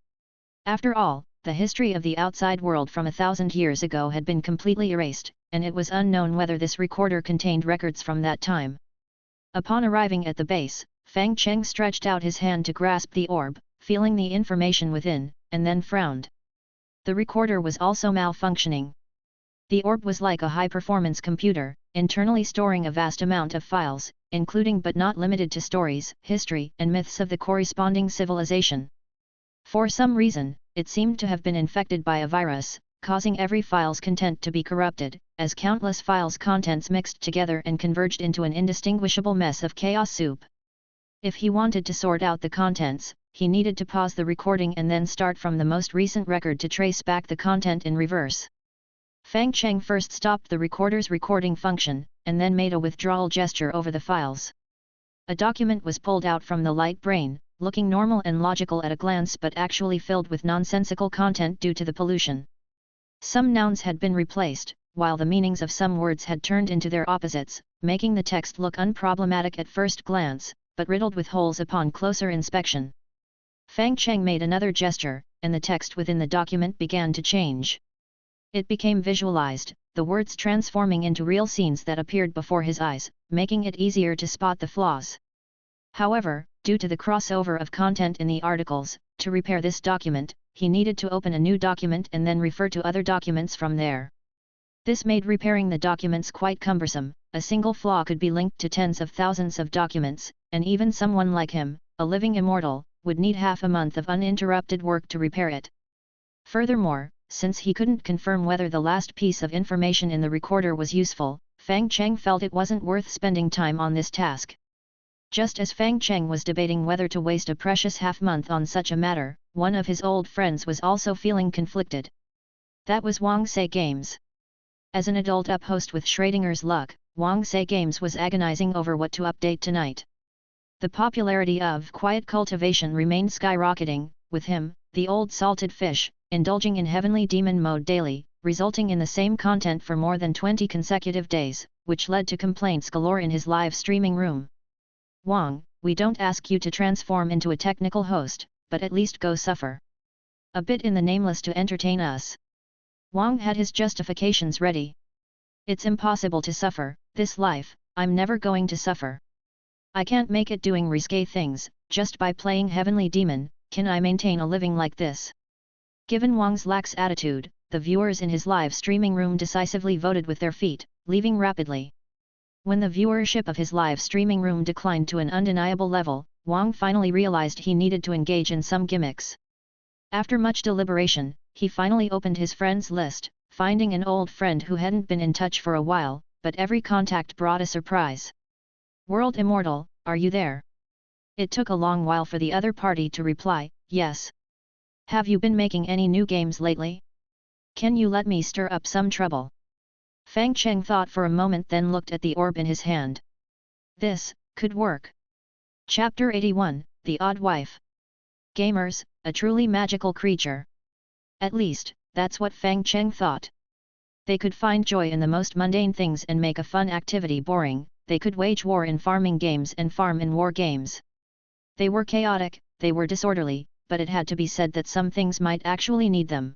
After all, the history of the outside world from 1,000 years ago had been completely erased, and it was unknown whether this recorder contained records from that time. Upon arriving at the base, Cheng stretched out his hand to grasp the orb, feeling the information within, and then frowned. The recorder was also malfunctioning. The orb was like a high-performance computer, internally storing a vast amount of files, including but not limited to stories, history, and myths of the corresponding civilization. For some reason, it seemed to have been infected by a virus, causing every file's content to be corrupted, as countless files' contents mixed together and converged into an indistinguishable mess of chaos soup. If he wanted to sort out the contents, he needed to pause the recording and then start from the most recent record to trace back the content in reverse. Cheng first stopped the recorder's recording function, and then made a withdrawal gesture over the files. A document was pulled out from the light brain, looking normal and logical at a glance but actually filled with nonsensical content due to the pollution. Some nouns had been replaced, while the meanings of some words had turned into their opposites, making the text look unproblematic at first glance, but riddled with holes upon closer inspection. Cheng made another gesture, and the text within the document began to change. It became visualized, the words transforming into real scenes that appeared before his eyes, making it easier to spot the flaws. However, due to the crossover of content in the articles, to repair this document, he needed to open a new document and then refer to other documents from there. This made repairing the documents quite cumbersome. A single flaw could be linked to tens of thousands of documents, and even someone like him, a living immortal, would need half a month of uninterrupted work to repair it. Furthermore, since he couldn't confirm whether the last piece of information in the recorder was useful, Cheng felt it wasn't worth spending time on this task. Just as Cheng was debating whether to waste a precious half-month on such a matter, one of his old friends was also feeling conflicted. That was Wang Sei Games. As an adult up-host with Schrodinger's luck, Wang Sei Games was agonizing over what to update tonight. The popularity of quiet cultivation remained skyrocketing, with him, the old salted fish, indulging in heavenly demon mode daily, resulting in the same content for more than 20 consecutive days, which led to complaints galore in his live streaming room. Wang, we don't ask you to transform into a technical host, but at least go suffer a bit in the nameless to entertain us. Wang had his justifications ready. It's impossible to suffer, this life, I'm never going to suffer. I can't make it doing risque things, just by playing Heavenly Demon, can I maintain a living like this? Given Wang's lax attitude, the viewers in his live streaming room decisively voted with their feet, leaving rapidly. When the viewership of his live streaming room declined to an undeniable level, Wang finally realized he needed to engage in some gimmicks. After much deliberation, he finally opened his friends list, finding an old friend who hadn't been in touch for a while, but every contact brought a surprise. World Immortal, are you there? It took a long while for the other party to reply, yes. Have you been making any new games lately? Can you let me stir up some trouble? Cheng thought for a moment, then looked at the orb in his hand. This could work. Chapter 81, The Odd Wife. Gamers, a truly magical creature. At least, that's what Cheng thought. They could find joy in the most mundane things and make a fun activity boring. They could wage war in farming games and farm in war games. They were chaotic, they were disorderly, but it had to be said that some things might actually need them.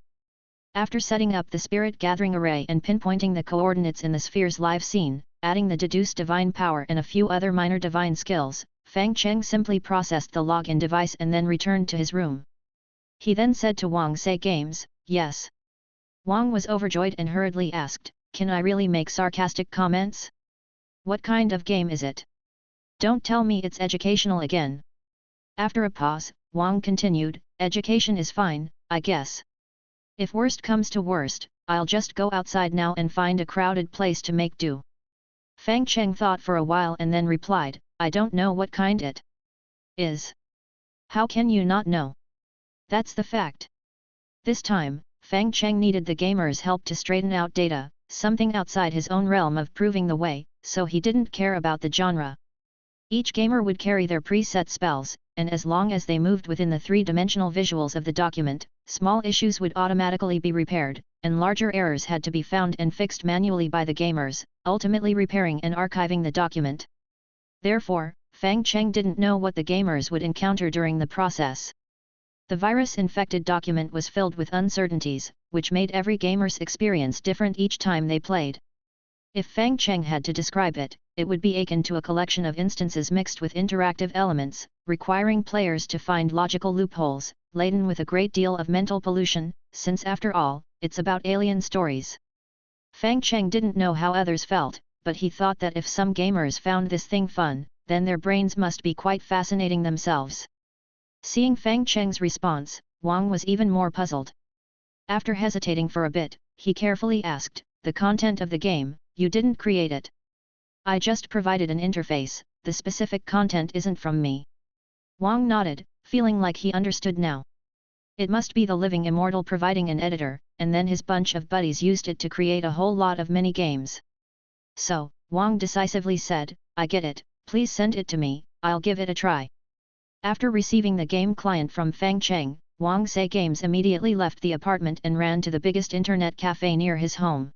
After setting up the spirit gathering array and pinpointing the coordinates in the sphere's live scene, adding the deduce divine power and a few other minor divine skills, Cheng simply processed the login device and then returned to his room. He then said to Wang Sei Games, yes. Wang was overjoyed and hurriedly asked, can I really make sarcastic comments? What kind of game is it? Don't tell me it's educational again. After a pause, Wang continued, education is fine, I guess. If worst comes to worst, I'll just go outside now and find a crowded place to make do. Cheng thought for a while and then replied, I don't know what kind it is. How can you not know? That's the fact. This time, Cheng needed the gamer's help to straighten out data, something outside his own realm of proving the way, so he didn't care about the genre. Each gamer would carry their preset spells, and as long as they moved within the three-dimensional visuals of the document, small issues would automatically be repaired, and larger errors had to be found and fixed manually by the gamers, ultimately repairing and archiving the document. Therefore, Cheng didn't know what the gamers would encounter during the process. The virus-infected document was filled with uncertainties, which made every gamer's experience different each time they played. If Cheng had to describe it, it would be akin to a collection of instances mixed with interactive elements, requiring players to find logical loopholes, laden with a great deal of mental pollution, since after all, it's about alien stories. Cheng didn't know how others felt, but he thought that if some gamers found this thing fun, then their brains must be quite fascinating themselves. Seeing Cheng's response, Wang was even more puzzled. After hesitating for a bit, he carefully asked, "The content of the game, you didn't create it?" "I just provided an interface, the specific content isn't from me." Wang nodded, feeling like he understood now. It must be the living Immortal providing an editor, and then his bunch of buddies used it to create a whole lot of mini-games. So, Wang decisively said, "I get it, please send it to me, I'll give it a try." After receiving the game client from Cheng, Wang Sei Games immediately left the apartment and ran to the biggest internet cafe near his home.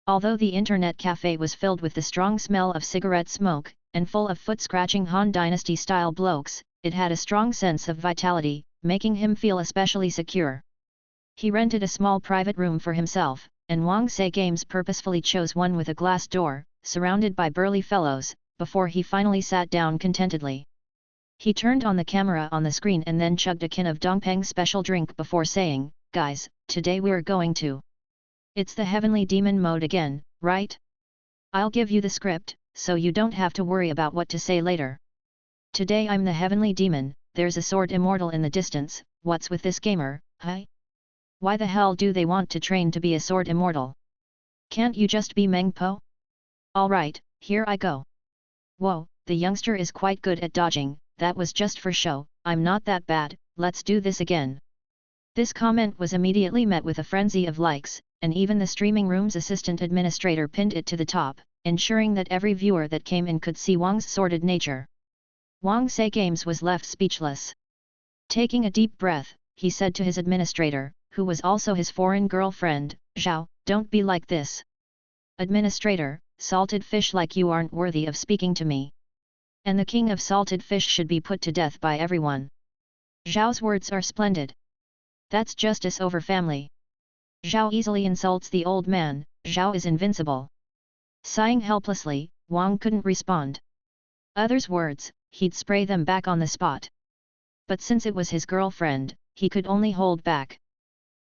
Although the internet cafe was filled with the strong smell of cigarette smoke, and full of foot-scratching Han Dynasty-style blokes, it had a strong sense of vitality, making him feel especially secure. He rented a small private room for himself, and Wang Sei Games purposefully chose one with a glass door, surrounded by burly fellows, before he finally sat down contentedly. He turned on the camera on the screen and then chugged a can of Dongpeng's special drink before saying, "Guys, today we're going to... It's the Heavenly Demon mode again, right? I'll give you the script, so you don't have to worry about what to say later. Today I'm the Heavenly Demon, there's a sword immortal in the distance, what's with this gamer, huh? Why the hell do they want to train to be a sword immortal? Can't you just be Meng Po? Alright, here I go. Whoa, the youngster is quite good at dodging, that was just for show, I'm not that bad, let's do this again." This comment was immediately met with a frenzy of likes, and even the streaming room's assistant administrator pinned it to the top, ensuring that every viewer that came in could see Wang's sordid nature. Wang Sei Games was left speechless. Taking a deep breath, he said to his administrator, who was also his foreign girlfriend, "Zhao, don't be like this. Administrator, salted fish like you aren't worthy of speaking to me. And the king of salted fish should be put to death by everyone. Zhao's words are splendid. That's justice over family. Zhao easily insults the old man, Zhao is invincible." Sighing helplessly, Wang couldn't respond. Others' words, he'd spray them back on the spot. But since it was his girlfriend, he could only hold back.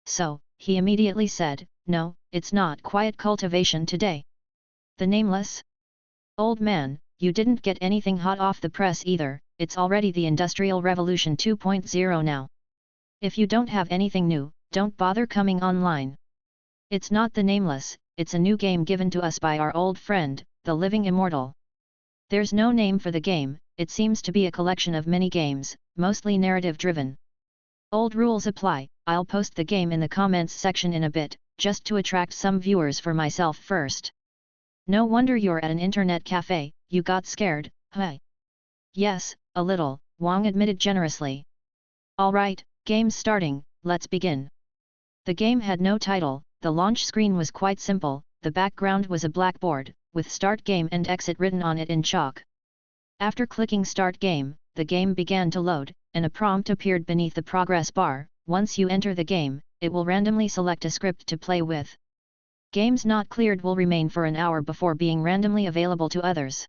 So, he immediately said, "No, it's not quiet cultivation today. The nameless? Old man, you didn't get anything hot off the press either, it's already the Industrial Revolution 2.0 now. If you don't have anything new, don't bother coming online. It's not the nameless, it's a new game given to us by our old friend, the living Immortal. There's no name for the game, it seems to be a collection of mini-games, mostly narrative-driven. Old rules apply, I'll post the game in the comments section in a bit, just to attract some viewers for myself first." "No wonder you're at an internet cafe, you got scared, huh?" "Yes, a little," Wang admitted generously. "Alright, game's starting, let's begin." The game had no title, the launch screen was quite simple, the background was a blackboard, with Start Game and Exit written on it in chalk. After clicking Start Game, the game began to load, and a prompt appeared beneath the progress bar. Once you enter the game, it will randomly select a script to play with. Games not cleared will remain for an hour before being randomly available to others.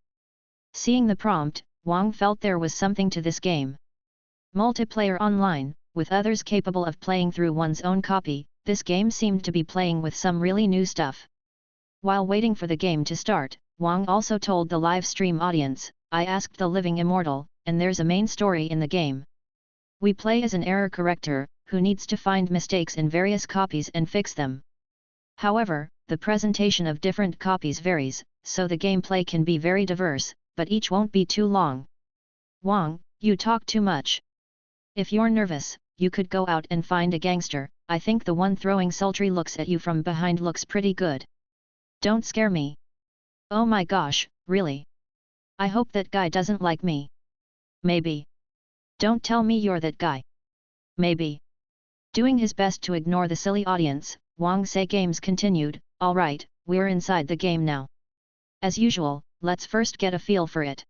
Seeing the prompt, Wang felt there was something to this game. Multiplayer online, with others capable of playing through one's own copy, this game seemed to be playing with some really new stuff. While waiting for the game to start, Wang also told the live stream audience, "I asked the living Immortal, and there's a main story in the game. We play as an error corrector, who needs to find mistakes in various copies and fix them. However, the presentation of different copies varies, so the gameplay can be very diverse, but each won't be too long." "Wang, you talk too much. If you're nervous, you could go out and find a gangster, I think the one throwing sultry looks at you from behind looks pretty good. Don't scare me." "Oh my gosh, really? I hope that guy doesn't like me." "Maybe. Don't tell me you're that guy. Maybe. Doing his best to ignore the silly audience, Wang's games continued. Alright, we're inside the game now. As usual, let's first get a feel for it.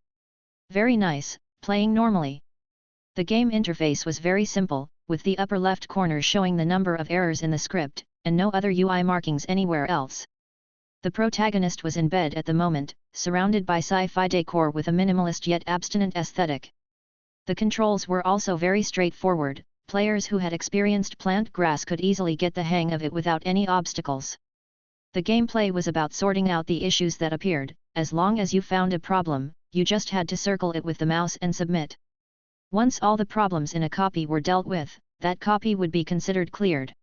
Very nice, playing normally. The game interface was very simple, with the upper left corner showing the number of errors in the script, and no other UI markings anywhere else. The protagonist was in bed at the moment, surrounded by sci-fi decor with a minimalist yet abstinent aesthetic. The controls were also very straightforward. Players who had experienced plant grass could easily get the hang of it without any obstacles. The gameplay was about sorting out the issues that appeared. As long as you found a problem, you just had to circle it with the mouse and submit. Once all the problems in a copy were dealt with, that copy would be considered cleared.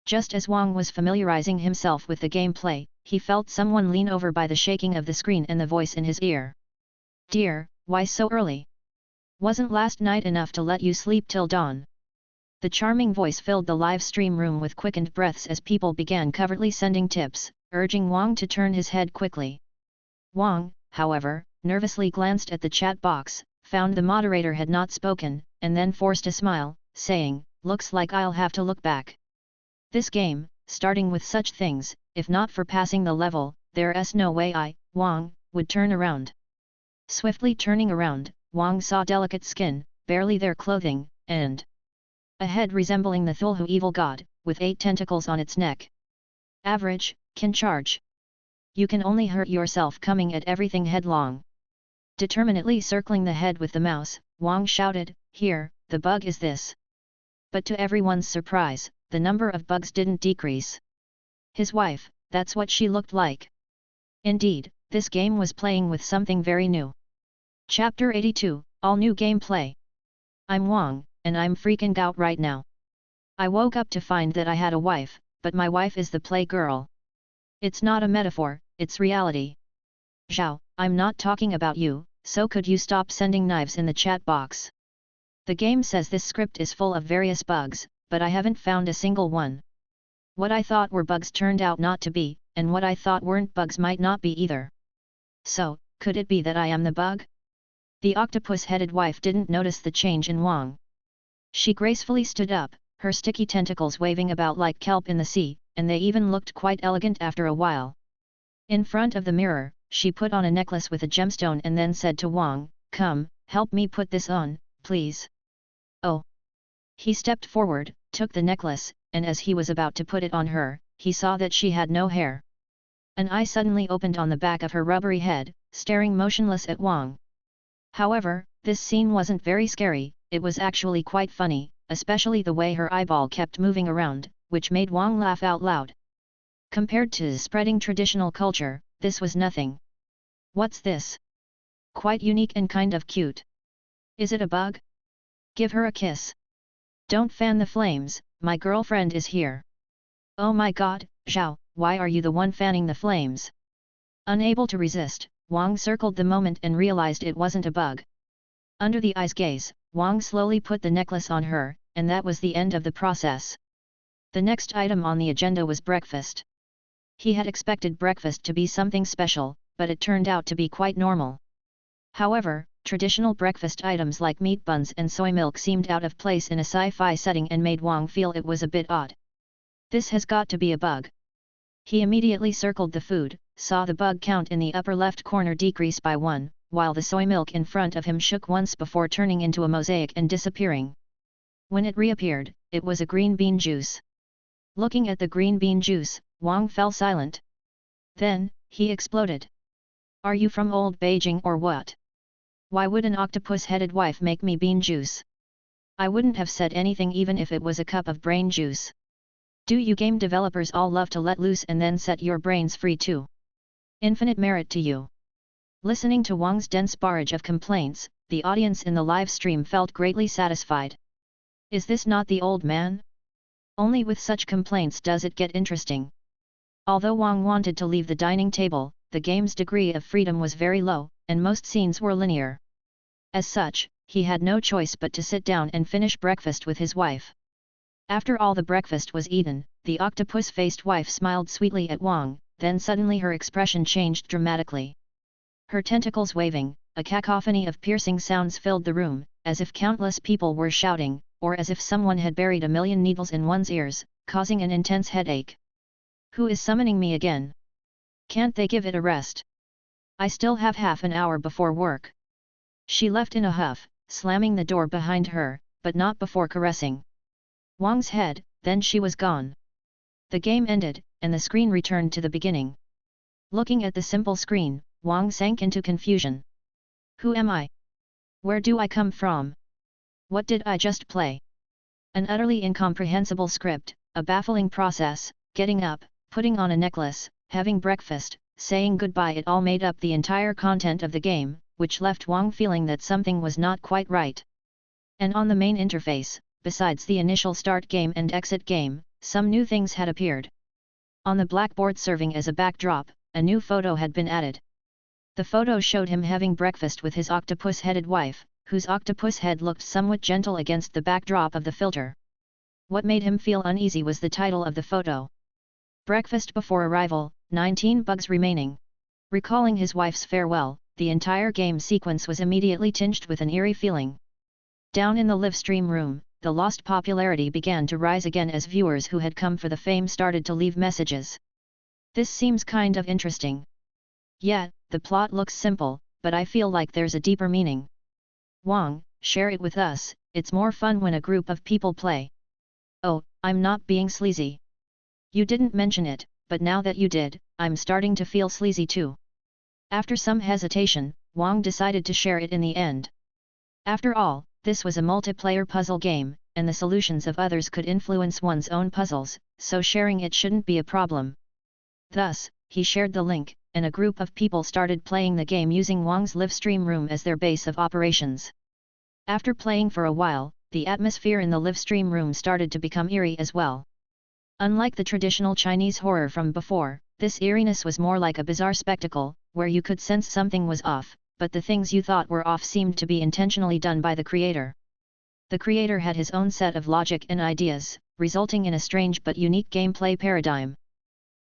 Just as Wang was familiarizing himself with the gameplay, he felt someone lean over by the shaking of the screen and the voice in his ear. "Dear, why so early? Wasn't last night enough to let you sleep till dawn?" The charming voice filled the live stream room with quickened breaths as people began covertly sending tips, urging Wang to turn his head quickly. Wang, however, nervously glanced at the chat box, found the moderator had not spoken, and then forced a smile, saying, "Looks like I'll have to look back. This game, starting with such things, if not for passing the level, there's no way I, Wang, would turn around." Swiftly turning around, Wang saw delicate skin, barely their clothing, and a head resembling the Thulhu evil god, with 8 tentacles on its neck. "Average, can charge. You can only hurt yourself coming at everything headlong." Determinedly circling the head with the mouse, Wang shouted, "Here, the bug is this." But to everyone's surprise, the number of bugs didn't decrease. His wife, that's what she looked like. Indeed, this game was playing with something very new. Chapter 82, All New Gameplay. I'm Wang, and I'm freaking out right now. I woke up to find that I had a wife, but my wife is the play girl. It's not a metaphor, it's reality. Zhao, I'm not talking about you, so could you stop sending knives in the chat box? The game says this script is full of various bugs, but I haven't found a single one. What I thought were bugs turned out not to be, and what I thought weren't bugs might not be either. So, could it be that I am the bug? The octopus-headed wife didn't notice the change in Wang. She gracefully stood up, her sticky tentacles waving about like kelp in the sea, and they even looked quite elegant after a while. In front of the mirror, she put on a necklace with a gemstone and then said to Wang, "Come, help me put this on, please." "Oh." He stepped forward, took the necklace, and as he was about to put it on her, he saw that she had no hair. An eye suddenly opened on the back of her rubbery head, staring motionless at Wang. However, this scene wasn't very scary, it was actually quite funny, especially the way her eyeball kept moving around, which made Wang laugh out loud. Compared to spreading traditional culture, this was nothing. What's this? Quite unique and kind of cute. Is it a bug? Give her a kiss. Don't fan the flames, my girlfriend is here. Oh my god, Zhao, why are you the one fanning the flames? Unable to resist, Wang circled the moment and realized it wasn't a bug. Under the eye's gaze, Wang slowly put the necklace on her, and that was the end of the process. The next item on the agenda was breakfast. He had expected breakfast to be something special, but it turned out to be quite normal. However, traditional breakfast items like meat buns and soy milk seemed out of place in a sci-fi setting and made Wang feel it was a bit odd. This has got to be a bug. He immediately circled the food, saw the bug count in the upper left corner decrease by 1, while the soy milk in front of him shook once before turning into a mosaic and disappearing. When it reappeared, it was a green bean juice. Looking at the green bean juice, Wang fell silent. Then, he exploded. "Are you from old Beijing or what? Why would an octopus-headed wife make me bean juice? I wouldn't have said anything even if it was a cup of brain juice. Do you game developers all love to let loose and then set your brains free too? Infinite merit to you." Listening to Wang's dense barrage of complaints, the audience in the live stream felt greatly satisfied. Is this not the old man? Only with such complaints does it get interesting. Although Wang wanted to leave the dining table, the game's degree of freedom was very low, and most scenes were linear. As such, he had no choice but to sit down and finish breakfast with his wife. After all the breakfast was eaten, the octopus-faced wife smiled sweetly at Wang, then suddenly her expression changed dramatically. Her tentacles waving, a cacophony of piercing sounds filled the room, as if countless people were shouting, or as if someone had buried a million needles in one's ears, causing an intense headache. Who is summoning me again? Can't they give it a rest? I still have half an hour before work. She left in a huff, slamming the door behind her, but not before caressing Wang's head. Then she was gone. The game ended, and the screen returned to the beginning. Looking at the simple screen, Wang sank into confusion. Who am I? Where do I come from? What did I just play? An utterly incomprehensible script, a baffling process, getting up, putting on a necklace, having breakfast, saying goodbye, it all made up the entire content of the game, which left Wang feeling that something was not quite right. And on the main interface, besides the initial start game and exit game, some new things had appeared. On the blackboard serving as a backdrop, a new photo had been added. The photo showed him having breakfast with his octopus-headed wife, whose octopus head looked somewhat gentle against the backdrop of the filter. What made him feel uneasy was the title of the photo. Breakfast before arrival, 19 bugs remaining. Recalling his wife's farewell, the entire game sequence was immediately tinged with an eerie feeling. Down in the live stream room, the lost popularity began to rise again as viewers who had come for the fame started to leave messages. This seems kind of interesting. Yeah, the plot looks simple, but I feel like there's a deeper meaning. Wang, share it with us, it's more fun when a group of people play. Oh, I'm not being sleazy. You didn't mention it, but now that you did, I'm starting to feel sleazy too. After some hesitation, Wang decided to share it in the end. After all, this was a multiplayer puzzle game, and the solutions of others could influence one's own puzzles, so sharing it shouldn't be a problem. Thus, he shared the link, and a group of people started playing the game using Wang's live stream room as their base of operations. After playing for a while, the atmosphere in the live stream room started to become eerie as well. Unlike the traditional Chinese horror from before, this eeriness was more like a bizarre spectacle, where you could sense something was off, but the things you thought were off seemed to be intentionally done by the creator. The creator had his own set of logic and ideas, resulting in a strange but unique gameplay paradigm.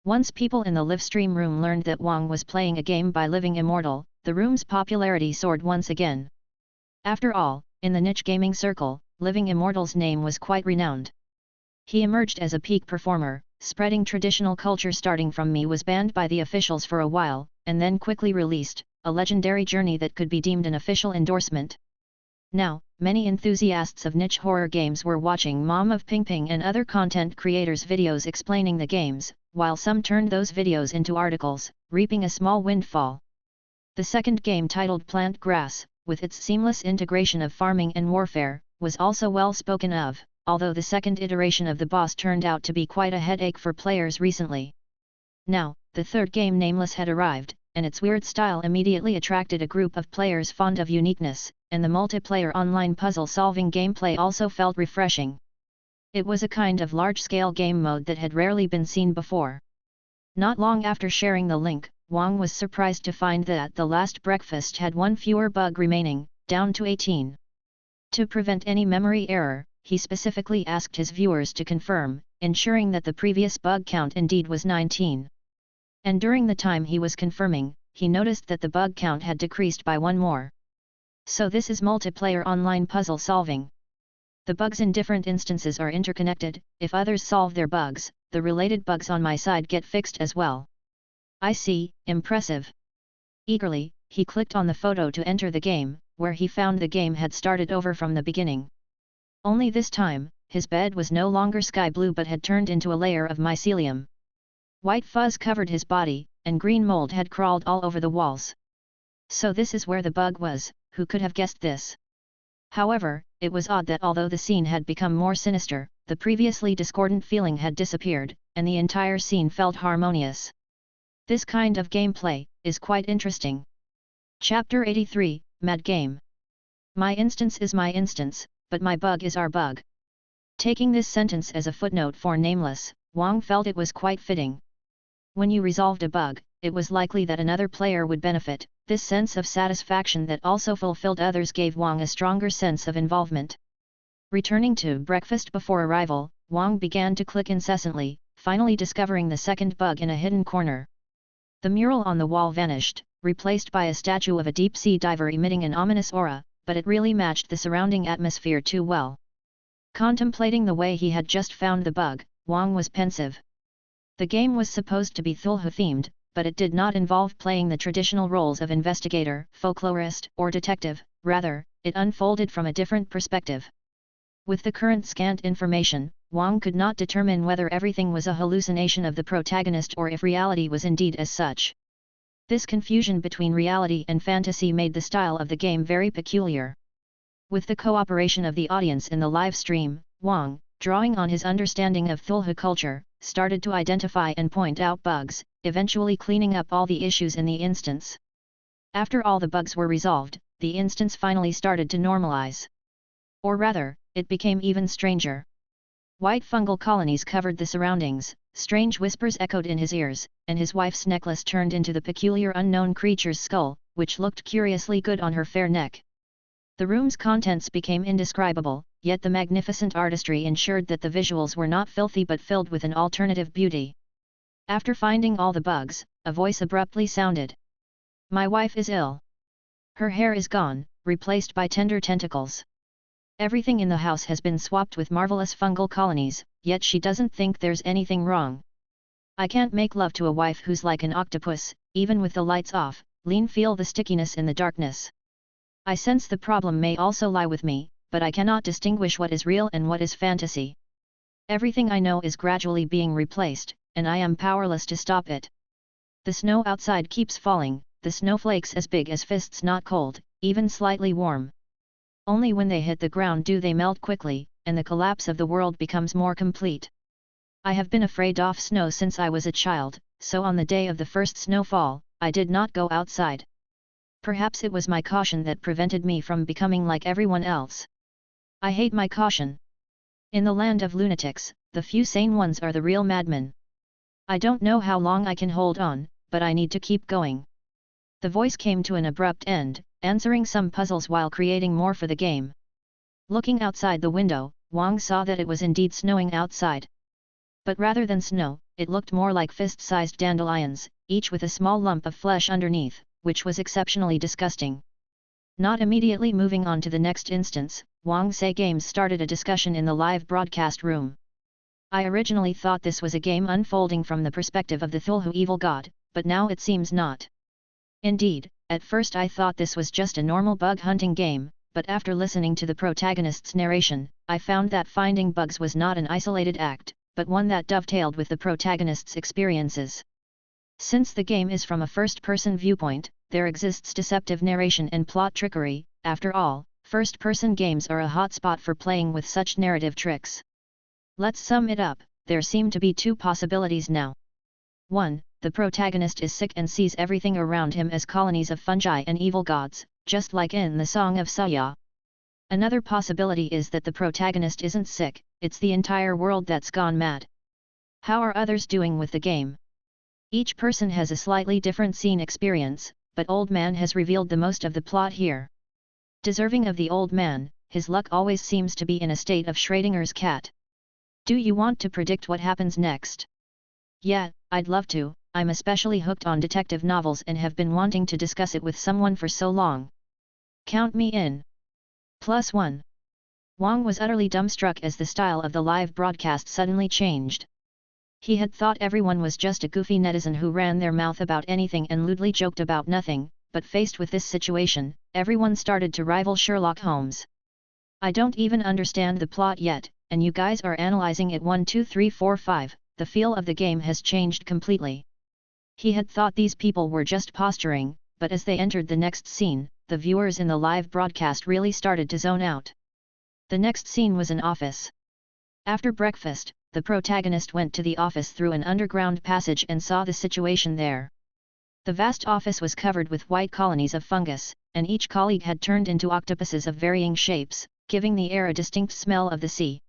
Once people in the live stream room learned that Wang was playing a game by living Immortal, the room's popularity soared once again. After all, in the niche gaming circle, Living Immortal's name was quite renowned. He emerged as a peak performer, spreading traditional culture. Starting from Me was banned by the officials for a while, and then quickly released, a legendary journey that could be deemed an official endorsement. Now, many enthusiasts of niche horror games were watching Mom of Ping Ping and other content creators' videos explaining the games, while some turned those videos into articles, reaping a small windfall. The second game, titled Plant Grass, with its seamless integration of farming and warfare, was also well spoken of, although the second iteration of the boss turned out to be quite a headache for players recently. Now, the third game, Nameless, had arrived, and its weird style immediately attracted a group of players fond of uniqueness, and the multiplayer online puzzle-solving gameplay also felt refreshing. It was a kind of large-scale game mode that had rarely been seen before. Not long after sharing the link, Wang was surprised to find that the last breakfast had one fewer bug remaining, down to 18. To prevent any memory error, he specifically asked his viewers to confirm, ensuring that the previous bug count indeed was 19. And during the time he was confirming, he noticed that the bug count had decreased by one more. So this is multiplayer online puzzle solving. The bugs in different instances are interconnected. If others solve their bugs, the related bugs on my side get fixed as well. I see, impressive. Eagerly, he clicked on the photo to enter the game, where he found the game had started over from the beginning. Only this time, his bed was no longer sky blue but had turned into a layer of mycelium. White fuzz covered his body, and green mold had crawled all over the walls. So this is where the bug was. Who could have guessed this? However, it was odd that although the scene had become more sinister, the previously discordant feeling had disappeared, and the entire scene felt harmonious. This kind of gameplay is quite interesting. Chapter 83, Mad Game. My instance is my instance, but my bug is our bug. Taking this sentence as a footnote for Nameless, Wang felt it was quite fitting. When you resolved a bug, it was likely that another player would benefit. This sense of satisfaction that also fulfilled others gave Wang a stronger sense of involvement. Returning to breakfast before arrival, Wang began to click incessantly, finally discovering the second bug in a hidden corner. The mural on the wall vanished, replaced by a statue of a deep-sea diver emitting an ominous aura, but it really matched the surrounding atmosphere too well. Contemplating the way he had just found the bug, Wang was pensive. The game was supposed to be Thulhu-themed, but it did not involve playing the traditional roles of investigator, folklorist, or detective, rather, it unfolded from a different perspective. With the current scant information, Wang could not determine whether everything was a hallucination of the protagonist or if reality was indeed as such. This confusion between reality and fantasy made the style of the game very peculiar. With the cooperation of the audience in the live stream, Wang, drawing on his understanding of Thulhu culture, started to identify and point out bugs, eventually cleaning up all the issues in the instance. After all the bugs were resolved, the instance finally started to normalize. Or rather, it became even stranger. White fungal colonies covered the surroundings, strange whispers echoed in his ears, and his wife's necklace turned into the peculiar unknown creature's skull, which looked curiously good on her fair neck. The room's contents became indescribable, yet the magnificent artistry ensured that the visuals were not filthy but filled with an alternative beauty. After finding all the bugs, a voice abruptly sounded. "My wife is ill. Her hair is gone, replaced by tender tentacles. Everything in the house has been swapped with marvelous fungal colonies, yet she doesn't think there's anything wrong. I can't make love to a wife who's like an octopus, even with the lights off, feel the stickiness in the darkness. I sense the problem may also lie with me, but I cannot distinguish what is real and what is fantasy. Everything I know is gradually being replaced, and I am powerless to stop it. The snow outside keeps falling, the snowflakes as big as fists, not cold, even slightly warm. Only when they hit the ground do they melt quickly, and the collapse of the world becomes more complete. I have been afraid of snow since I was a child, so on the day of the first snowfall, I did not go outside. Perhaps it was my caution that prevented me from becoming like everyone else. I hate my caution. In the land of lunatics, the few sane ones are the real madmen. I don't know how long I can hold on, but I need to keep going." The voice came to an abrupt end, answering some puzzles while creating more for the game. Looking outside the window, Wang saw that it was indeed snowing outside. But rather than snow, it looked more like fist-sized dandelions, each with a small lump of flesh underneath, which was exceptionally disgusting. Not immediately moving on to the next instance, Wang Say Games started a discussion in the live broadcast room. "I originally thought this was a game unfolding from the perspective of the Thulhu evil god, but now it seems not. Indeed, at first I thought this was just a normal bug hunting game, but after listening to the protagonist's narration, I found that finding bugs was not an isolated act, but one that dovetailed with the protagonist's experiences. Since the game is from a first-person viewpoint, there exists deceptive narration and plot trickery. After all, first-person games are a hotspot for playing with such narrative tricks. Let's sum it up, there seem to be two possibilities now. 1. The protagonist is sick and sees everything around him as colonies of fungi and evil gods, just like in the Song of Saya. Another possibility is that the protagonist isn't sick, it's the entire world that's gone mad. How are others doing with the game? Each person has a slightly different scene experience, but Old Man has revealed the most of the plot here. Deserving of the Old Man, his luck always seems to be in a state of Schrödinger's cat. Do you want to predict what happens next? Yeah, I'd love to. I'm especially hooked on detective novels and have been wanting to discuss it with someone for so long. Count me in. +1. Wang was utterly dumbstruck as the style of the live broadcast suddenly changed. He had thought everyone was just a goofy netizen who ran their mouth about anything and lewdly joked about nothing, but faced with this situation, everyone started to rival Sherlock Holmes. I don't even understand the plot yet, and you guys are analyzing it 1 2 3 4 5, the feel of the game has changed completely. He had thought these people were just posturing, but as they entered the next scene, the viewers in the live broadcast really started to zone out. The next scene was an office. After breakfast, the protagonist went to the office through an underground passage and saw the situation there. The vast office was covered with white colonies of fungus, and each colleague had turned into octopuses of varying shapes, giving the air a distinct smell of the sea.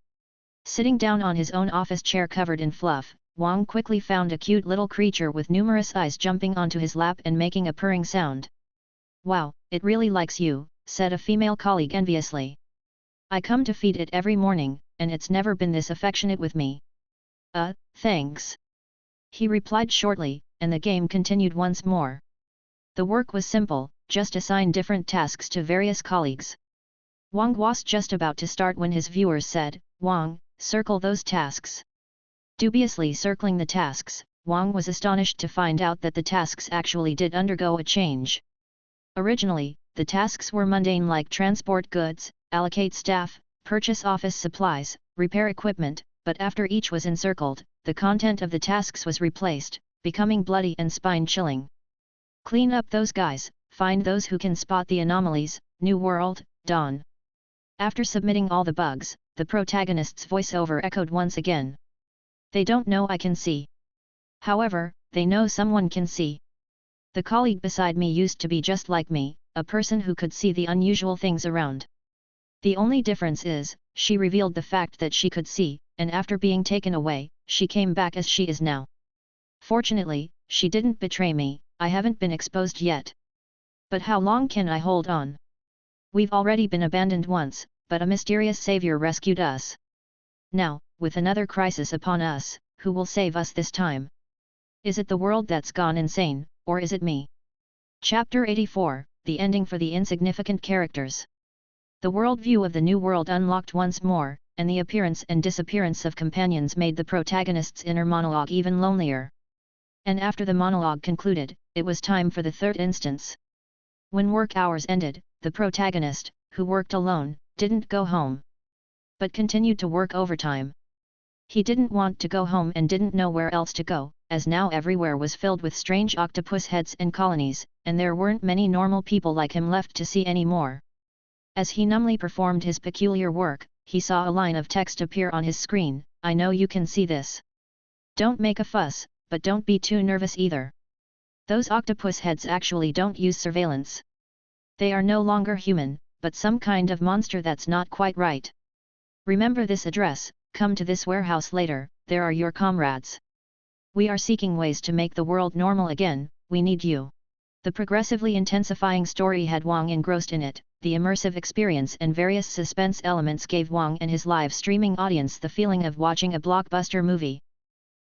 Sitting down on his own office chair covered in fluff, Wang quickly found a cute little creature with numerous eyes jumping onto his lap and making a purring sound. "Wow, it really likes you," said a female colleague enviously. "I come to feed it every morning, and it's never been this affectionate with me." Thanks," he replied shortly, and the game continued once more. The work was simple, just assign different tasks to various colleagues. Wang was just about to start when his viewers said, "Wang, circle those tasks." Dubiously circling the tasks, Wang was astonished to find out that the tasks actually did undergo a change. Originally, the tasks were mundane like transport goods, allocate staff, purchase office supplies, repair equipment, but after each was encircled, the content of the tasks was replaced, becoming bloody and spine-chilling. Clean up those guys, find those who can spot the anomalies, New World, Dawn. After submitting all the bugs, the protagonist's voiceover echoed once again. They don't know I can see. However, they know someone can see. The colleague beside me used to be just like me, a person who could see the unusual things around. The only difference is, she revealed the fact that she could see, and after being taken away, she came back as she is now. Fortunately, she didn't betray me, I haven't been exposed yet. But how long can I hold on? We've already been abandoned once, but a mysterious savior rescued us. Now, with another crisis upon us, who will save us this time? Is it the world that's gone insane, or is it me? Chapter 84, The Ending for the Insignificant Characters. The worldview of the new world unlocked once more, and the appearance and disappearance of companions made the protagonist's inner monologue even lonelier. And after the monologue concluded, it was time for the third instance. When work hours ended, the protagonist, who worked alone, didn't go home, but continued to work overtime. He didn't want to go home and didn't know where else to go, as now everywhere was filled with strange octopus heads and colonies, and there weren't many normal people like him left to see anymore. As he numbly performed his peculiar work, he saw a line of text appear on his screen, "I know you can see this. Don't make a fuss, but don't be too nervous either. Those octopus heads actually don't use surveillance. They are no longer human, but some kind of monster that's not quite right. Remember this address, come to this warehouse later, there are your comrades. We are seeking ways to make the world normal again, we need you." The progressively intensifying story had Wang engrossed in it. The immersive experience and various suspense elements gave Wang and his live streaming audience the feeling of watching a blockbuster movie.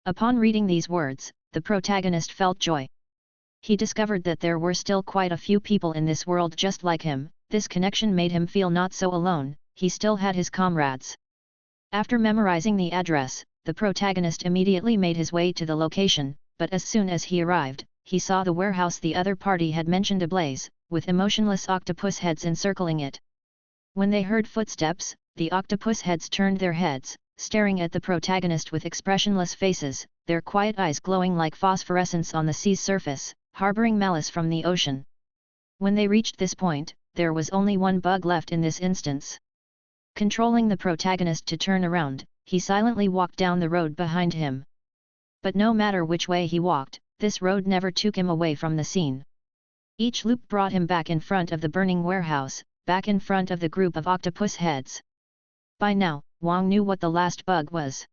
Upon reading these words, the protagonist felt joy. He discovered that there were still quite a few people in this world just like him. This connection made him feel not so alone, he still had his comrades. After memorizing the address, the protagonist immediately made his way to the location, but as soon as he arrived, he saw the warehouse the other party had mentioned ablaze, with emotionless octopus heads encircling it. When they heard footsteps, the octopus heads turned their heads, staring at the protagonist with expressionless faces, their quiet eyes glowing like phosphorescence on the sea's surface, harboring malice from the ocean. When they reached this point, there was only one bug left in this instance. Controlling the protagonist to turn around, he silently walked down the road behind him. But no matter which way he walked, this road never took him away from the scene. Each loop brought him back in front of the burning warehouse, back in front of the group of octopus heads. By now, Wang knew what the last bug was.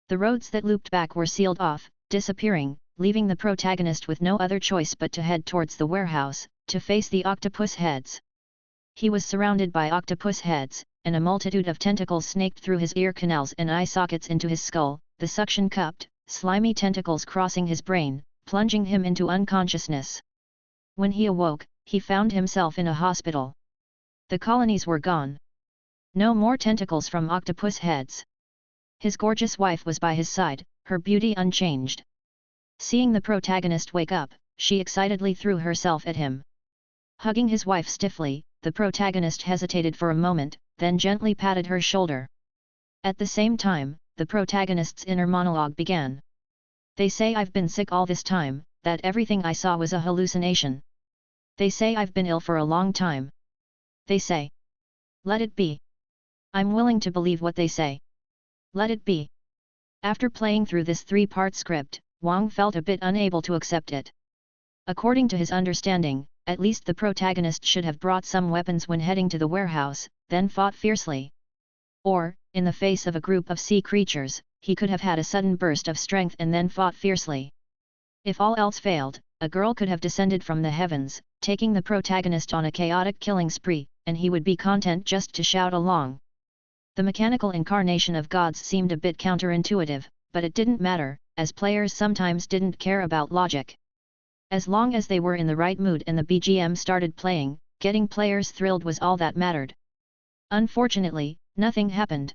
The roads that looped back were sealed off, disappearing, leaving the protagonist with no other choice but to head towards the warehouse, to face the octopus heads. He was surrounded by octopus heads, and a multitude of tentacles snaked through his ear canals and eye sockets into his skull, the suction-cupped, slimy tentacles crossing his brain, plunging him into unconsciousness. When he awoke, he found himself in a hospital. The colonies were gone. No more tentacles from octopus heads. His gorgeous wife was by his side, her beauty unchanged. Seeing the protagonist wake up, she excitedly threw herself at him. Hugging his wife stiffly, the protagonist hesitated for a moment, then gently patted her shoulder. At the same time, the protagonist's inner monologue began. "They say I've been sick all this time, that everything I saw was a hallucination. They say I've been ill for a long time. They say. Let it be. I'm willing to believe what they say. Let it be." After playing through this three-part script, Wang felt a bit unable to accept it. According to his understanding, at least the protagonist should have brought some weapons when heading to the warehouse, then fought fiercely. Or, in the face of a group of sea creatures, he could have had a sudden burst of strength and then fought fiercely. If all else failed, a girl could have descended from the heavens, taking the protagonist on a chaotic killing spree, and he would be content just to shout along. The mechanical incarnation of gods seemed a bit counterintuitive, but it didn't matter, as players sometimes didn't care about logic. As long as they were in the right mood and the BGM started playing, getting players thrilled was all that mattered. Unfortunately, nothing happened.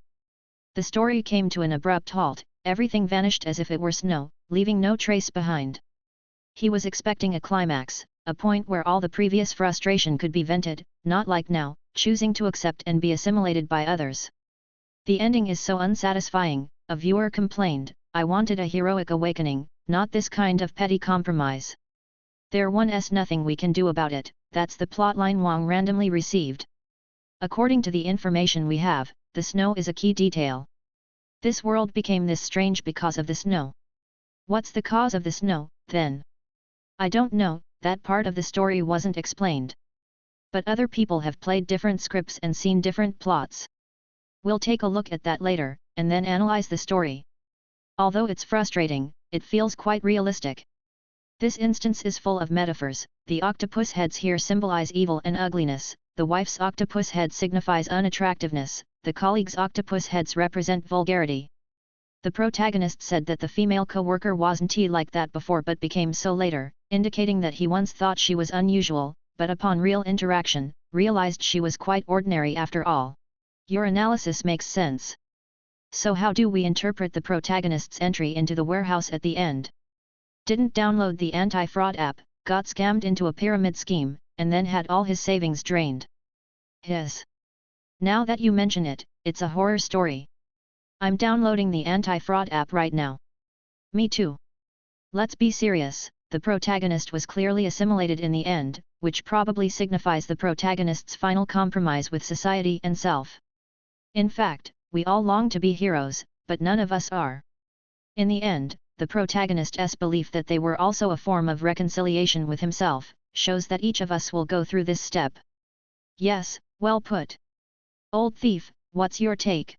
The story came to an abrupt halt, everything vanished as if it were snow, leaving no trace behind. He was expecting a climax, a point where all the previous frustration could be vented, not like now, choosing to accept and be assimilated by others. The ending is so unsatisfying, a viewer complained. I wanted a heroic awakening, not this kind of petty compromise. There was nothing we can do about it, that's the plotline Wang randomly received. According to the information we have, the snow is a key detail. This world became this strange because of the snow. What's the cause of the snow, then? I don't know, that part of the story wasn't explained. But other people have played different scripts and seen different plots. We'll take a look at that later, and then analyze the story. Although it's frustrating, it feels quite realistic. This instance is full of metaphors. The octopus heads here symbolize evil and ugliness, the wife's octopus head signifies unattractiveness, the colleagues' octopus heads represent vulgarity. The protagonist said that the female co-worker wasn't like that before but became so later, indicating that he once thought she was unusual, but upon real interaction, realized she was quite ordinary after all. Your analysis makes sense. So how do we interpret the protagonist's entry into the warehouse at the end? Didn't download the anti-fraud app, got scammed into a pyramid scheme, and then had all his savings drained. Now that you mention it, it's a horror story. I'm downloading the anti-fraud app right now. Me too. Let's be serious, the protagonist was clearly assimilated in the end, which probably signifies the protagonist's final compromise with society and self. In fact, we all long to be heroes, but none of us are. In the end, the protagonist's belief that they were also a form of reconciliation with himself, shows that each of us will go through this step. Yes, well put. Old thief, what's your take?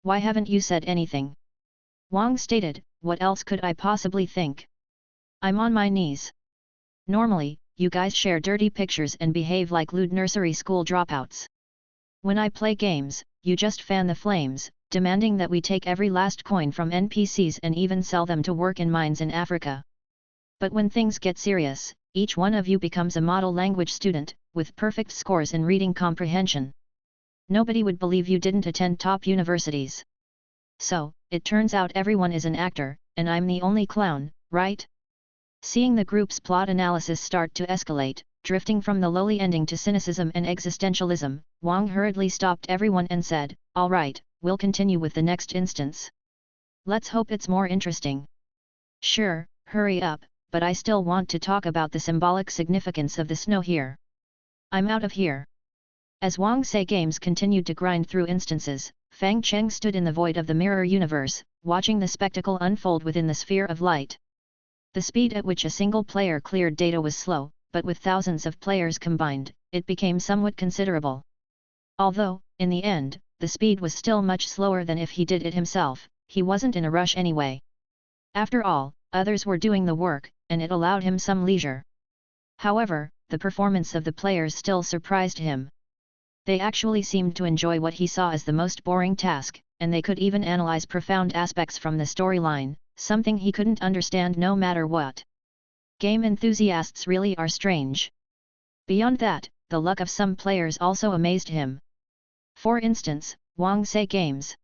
Why haven't you said anything? Wang stated, what else could I possibly think? I'm on my knees. Normally, you guys share dirty pictures and behave like lewd nursery school dropouts. When I play games, you just fan the flames, demanding that we take every last coin from NPCs and even sell them to work in mines in Africa. But when things get serious, each one of you becomes a model language student, with perfect scores in reading comprehension. Nobody would believe you didn't attend top universities. So, it turns out everyone is an actor, and I'm the only clown, right? Seeing the group's plot analysis start to escalate, drifting from the lowly ending to cynicism and existentialism, Wang hurriedly stopped everyone and said, all right, we'll continue with the next instance. Let's hope it's more interesting. Sure, hurry up, but I still want to talk about the symbolic significance of the snow here. I'm out of here. As Wang Say games continued to grind through instances, Fang Cheng stood in the void of the mirror universe, watching the spectacle unfold within the sphere of light. The speed at which a single player cleared data was slow, but with thousands of players combined, it became somewhat considerable. Although, in the end, the speed was still much slower than if he did it himself, he wasn't in a rush anyway. After all, others were doing the work, and it allowed him some leisure. However, the performance of the players still surprised him. They actually seemed to enjoy what he saw as the most boring task, and they could even analyze profound aspects from the storyline, something he couldn't understand no matter what. Game enthusiasts really are strange. Beyond that, the luck of some players also amazed him. For instance, Wang Say games.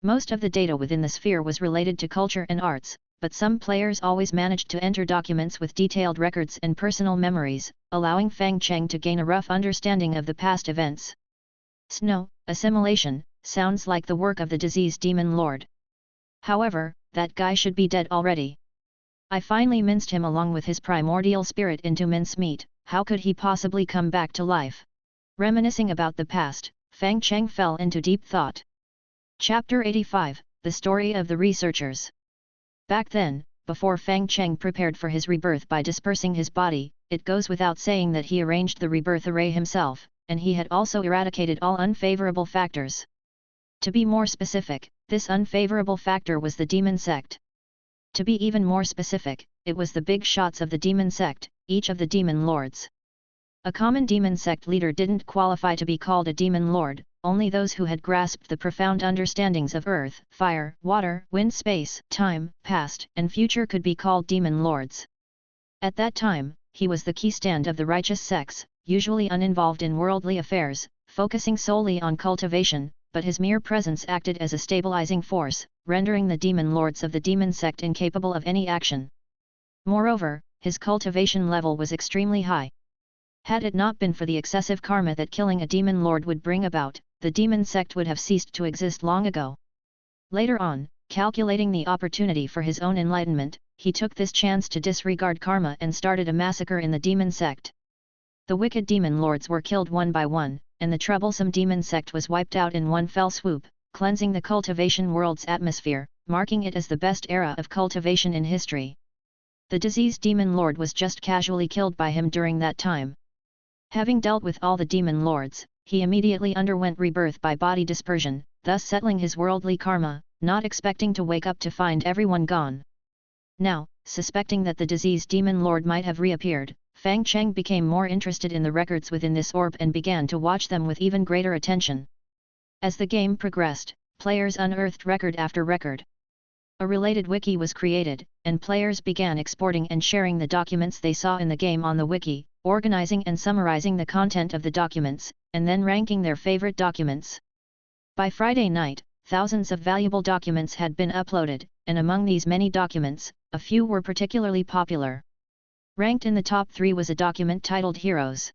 Most of the data within the sphere was related to culture and arts, but some players always managed to enter documents with detailed records and personal memories, allowing Fang Cheng to gain a rough understanding of the past events. Snow, assimilation, sounds like the work of the diseased demon lord. However, that guy should be dead already. I finally minced him along with his primordial spirit into mincemeat, how could he possibly come back to life? Reminiscing about the past, Fang Cheng fell into deep thought. Chapter 85, The Story of the Researchers. Back then, before Fang Cheng prepared for his rebirth by dispersing his body, it goes without saying that he arranged the rebirth array himself, and he had also eradicated all unfavorable factors. To be more specific, this unfavorable factor was the demon sect. To be even more specific, it was the big shots of the demon sect, each of the demon lords. A common demon sect leader didn't qualify to be called a demon lord, only those who had grasped the profound understandings of earth, fire, water, wind, space, time, past, and future could be called demon lords. At that time, he was the key stand of the righteous sects, usually uninvolved in worldly affairs, focusing solely on cultivation, but his mere presence acted as a stabilizing force, rendering the demon lords of the demon sect incapable of any action. Moreover, his cultivation level was extremely high. Had it not been for the excessive karma that killing a demon lord would bring about, the demon sect would have ceased to exist long ago. Later on, calculating the opportunity for his own enlightenment, he took this chance to disregard karma and started a massacre in the demon sect. The wicked demon lords were killed one by one, and the troublesome demon sect was wiped out in one fell swoop, cleansing the cultivation world's atmosphere, marking it as the best era of cultivation in history. The diseased demon lord was just casually killed by him during that time. Having dealt with all the demon lords, he immediately underwent rebirth by body dispersion, thus settling his worldly karma, not expecting to wake up to find everyone gone. Now, suspecting that the diseased demon lord might have reappeared, Fang Cheng became more interested in the records within this orb and began to watch them with even greater attention. As the game progressed, players unearthed record after record. A related wiki was created, and players began exporting and sharing the documents they saw in the game on the wiki, organizing and summarizing the content of the documents, and then ranking their favorite documents. By Friday night, thousands of valuable documents had been uploaded, and among these many documents, a few were particularly popular. Ranked in the top 3 was a document titled Heroes.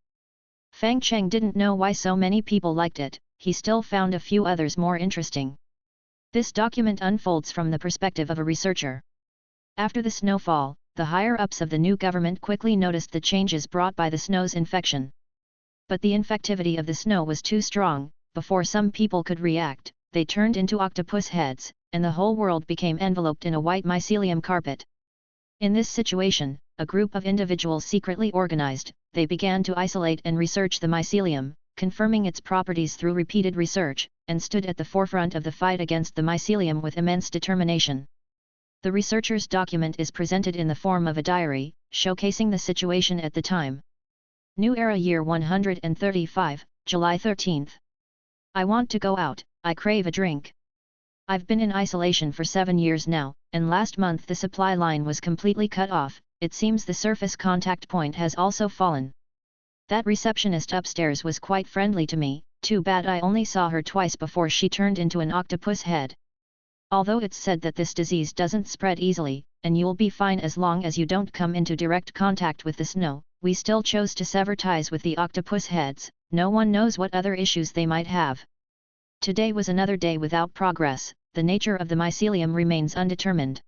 Fang Cheng didn't know why so many people liked it, he still found a few others more interesting. This document unfolds from the perspective of a researcher. After the snowfall, the higher-ups of the new government quickly noticed the changes brought by the snow's infection. But the infectivity of the snow was too strong. Before some people could react, they turned into octopus heads, and the whole world became enveloped in a white mycelium carpet. In this situation, a group of individuals secretly organized, they began to isolate and research the mycelium, confirming its properties through repeated research, and stood at the forefront of the fight against the mycelium with immense determination. The researcher's document is presented in the form of a diary, showcasing the situation at the time. New Era Year 135, July 13th. I want to go out, I crave a drink. I've been in isolation for 7 years now, and last month the supply line was completely cut off. It seems the surface contact point has also fallen. That receptionist upstairs was quite friendly to me, too bad I only saw her twice before she turned into an octopus head. Although it's said that this disease doesn't spread easily, and you'll be fine as long as you don't come into direct contact with the snow, we still chose to sever ties with the octopus heads. No one knows what other issues they might have. Today was another day without progress. The nature of the mycelium remains undetermined.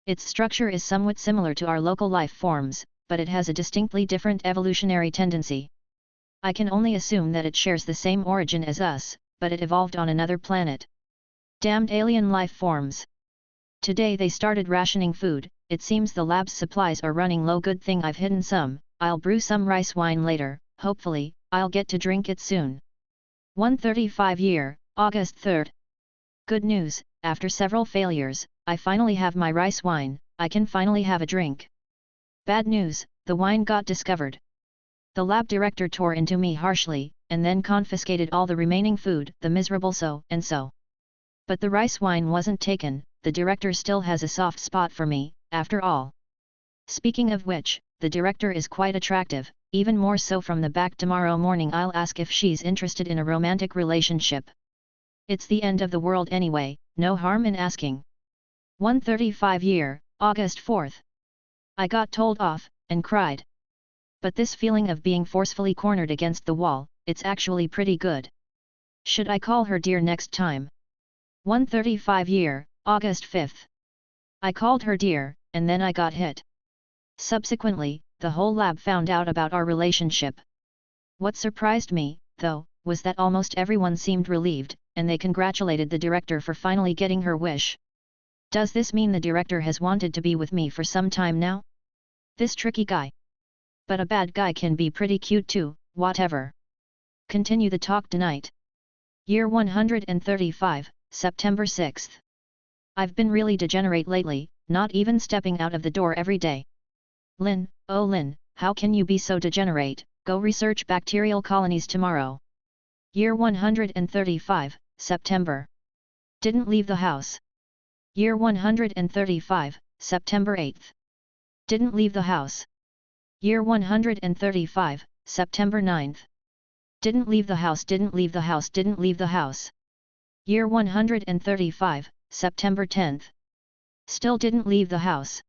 Its structure is somewhat similar to our local life forms, but it has a distinctly different evolutionary tendency. I can only assume that it shares the same origin as us, but it evolved on another planet. Damned alien life forms. Today they started rationing food. It seems the lab's supplies are running low. Good thing I've hidden some. I'll brew some rice wine later, hopefully, I'll get to drink it soon. 135 year, August 3rd. Good news, after several failures, I finally have my rice wine, I can finally have a drink. Bad news, the wine got discovered. The lab director tore into me harshly, and then confiscated all the remaining food, the miserable so and so. But the rice wine wasn't taken, the director still has a soft spot for me, after all. Speaking of which, the director is quite attractive, even more so from the back. Tomorrow morning I'll ask if she's interested in a romantic relationship. It's the end of the world anyway, no harm in asking. 135 year, August 4th. I got told off, and cried. But this feeling of being forcefully cornered against the wall, it's actually pretty good. Should I call her dear next time? 135 year, August 5th. I called her dear, and then I got hit. Subsequently, the whole lab found out about our relationship. What surprised me, though, was that almost everyone seemed relieved, and they congratulated the director for finally getting her wish. Does this mean the director has wanted to be with me for some time now? This tricky guy. But a bad guy can be pretty cute too, whatever. Continue the talk tonight. Year 135, September 6th. I've been really degenerate lately, not even stepping out of the door every day. Lin, oh Lin, how can you be so degenerate? Go research bacterial colonies tomorrow. Year 135, September. Didn't leave the house. Year 135, September 8th. Didn't leave the house. Year 135, September 9th. Didn't leave the house, didn't leave the house, didn't leave the house. Year 135, September 10th. Still didn't leave the house.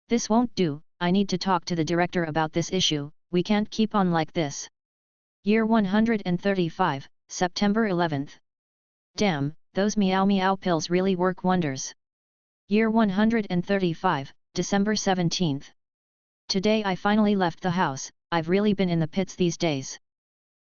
This won't do, I need to talk to the director about this issue, we can't keep on like this. Year 135, September 11th. Damn, those meow meow pills really work wonders. Year 135, December 17th. Today I finally left the house, I've really been in the pits these days.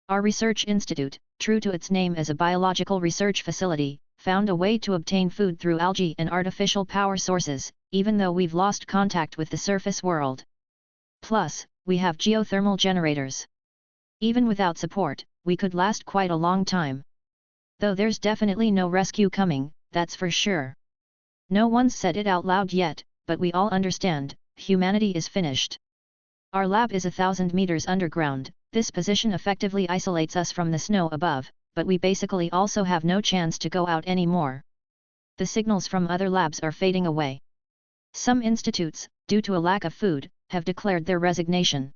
Our research institute, true to its name as a biological research facility, found a way to obtain food through algae and artificial power sources, even though we've lost contact with the surface world. Plus, we have geothermal generators. Even without support, we could last quite a long time. Though there's definitely no rescue coming, that's for sure. No one's said it out loud yet, but we all understand, humanity is finished. Our lab is 1,000 meters underground, this position effectively isolates us from the snow above, but we basically also have no chance to go out anymore. The signals from other labs are fading away. Some institutes, due to a lack of food, have declared their resignation.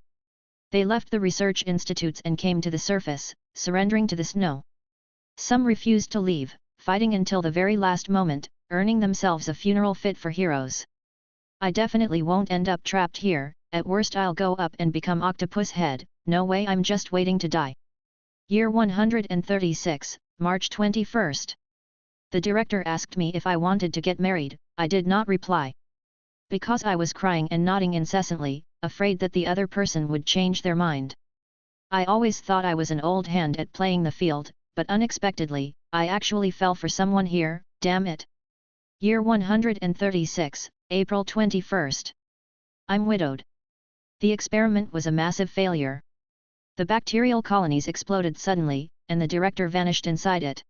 They left the research institutes and came to the surface, surrendering to the snow. Some refused to leave, fighting until the very last moment, earning themselves a funeral fit for heroes. I definitely won't end up trapped here, at worst I'll go up and become Octopus Head, no way, I'm just waiting to die. Year 136, March 21st. The director asked me if I wanted to get married, I did not reply. Because I was crying and nodding incessantly, afraid that the other person would change their mind. I always thought I was an old hand at playing the field, but unexpectedly, I actually fell for someone here, damn it. Year 136, April 21st. I'm widowed. The experiment was a massive failure. The bacterial colonies exploded suddenly, and the director vanished inside it.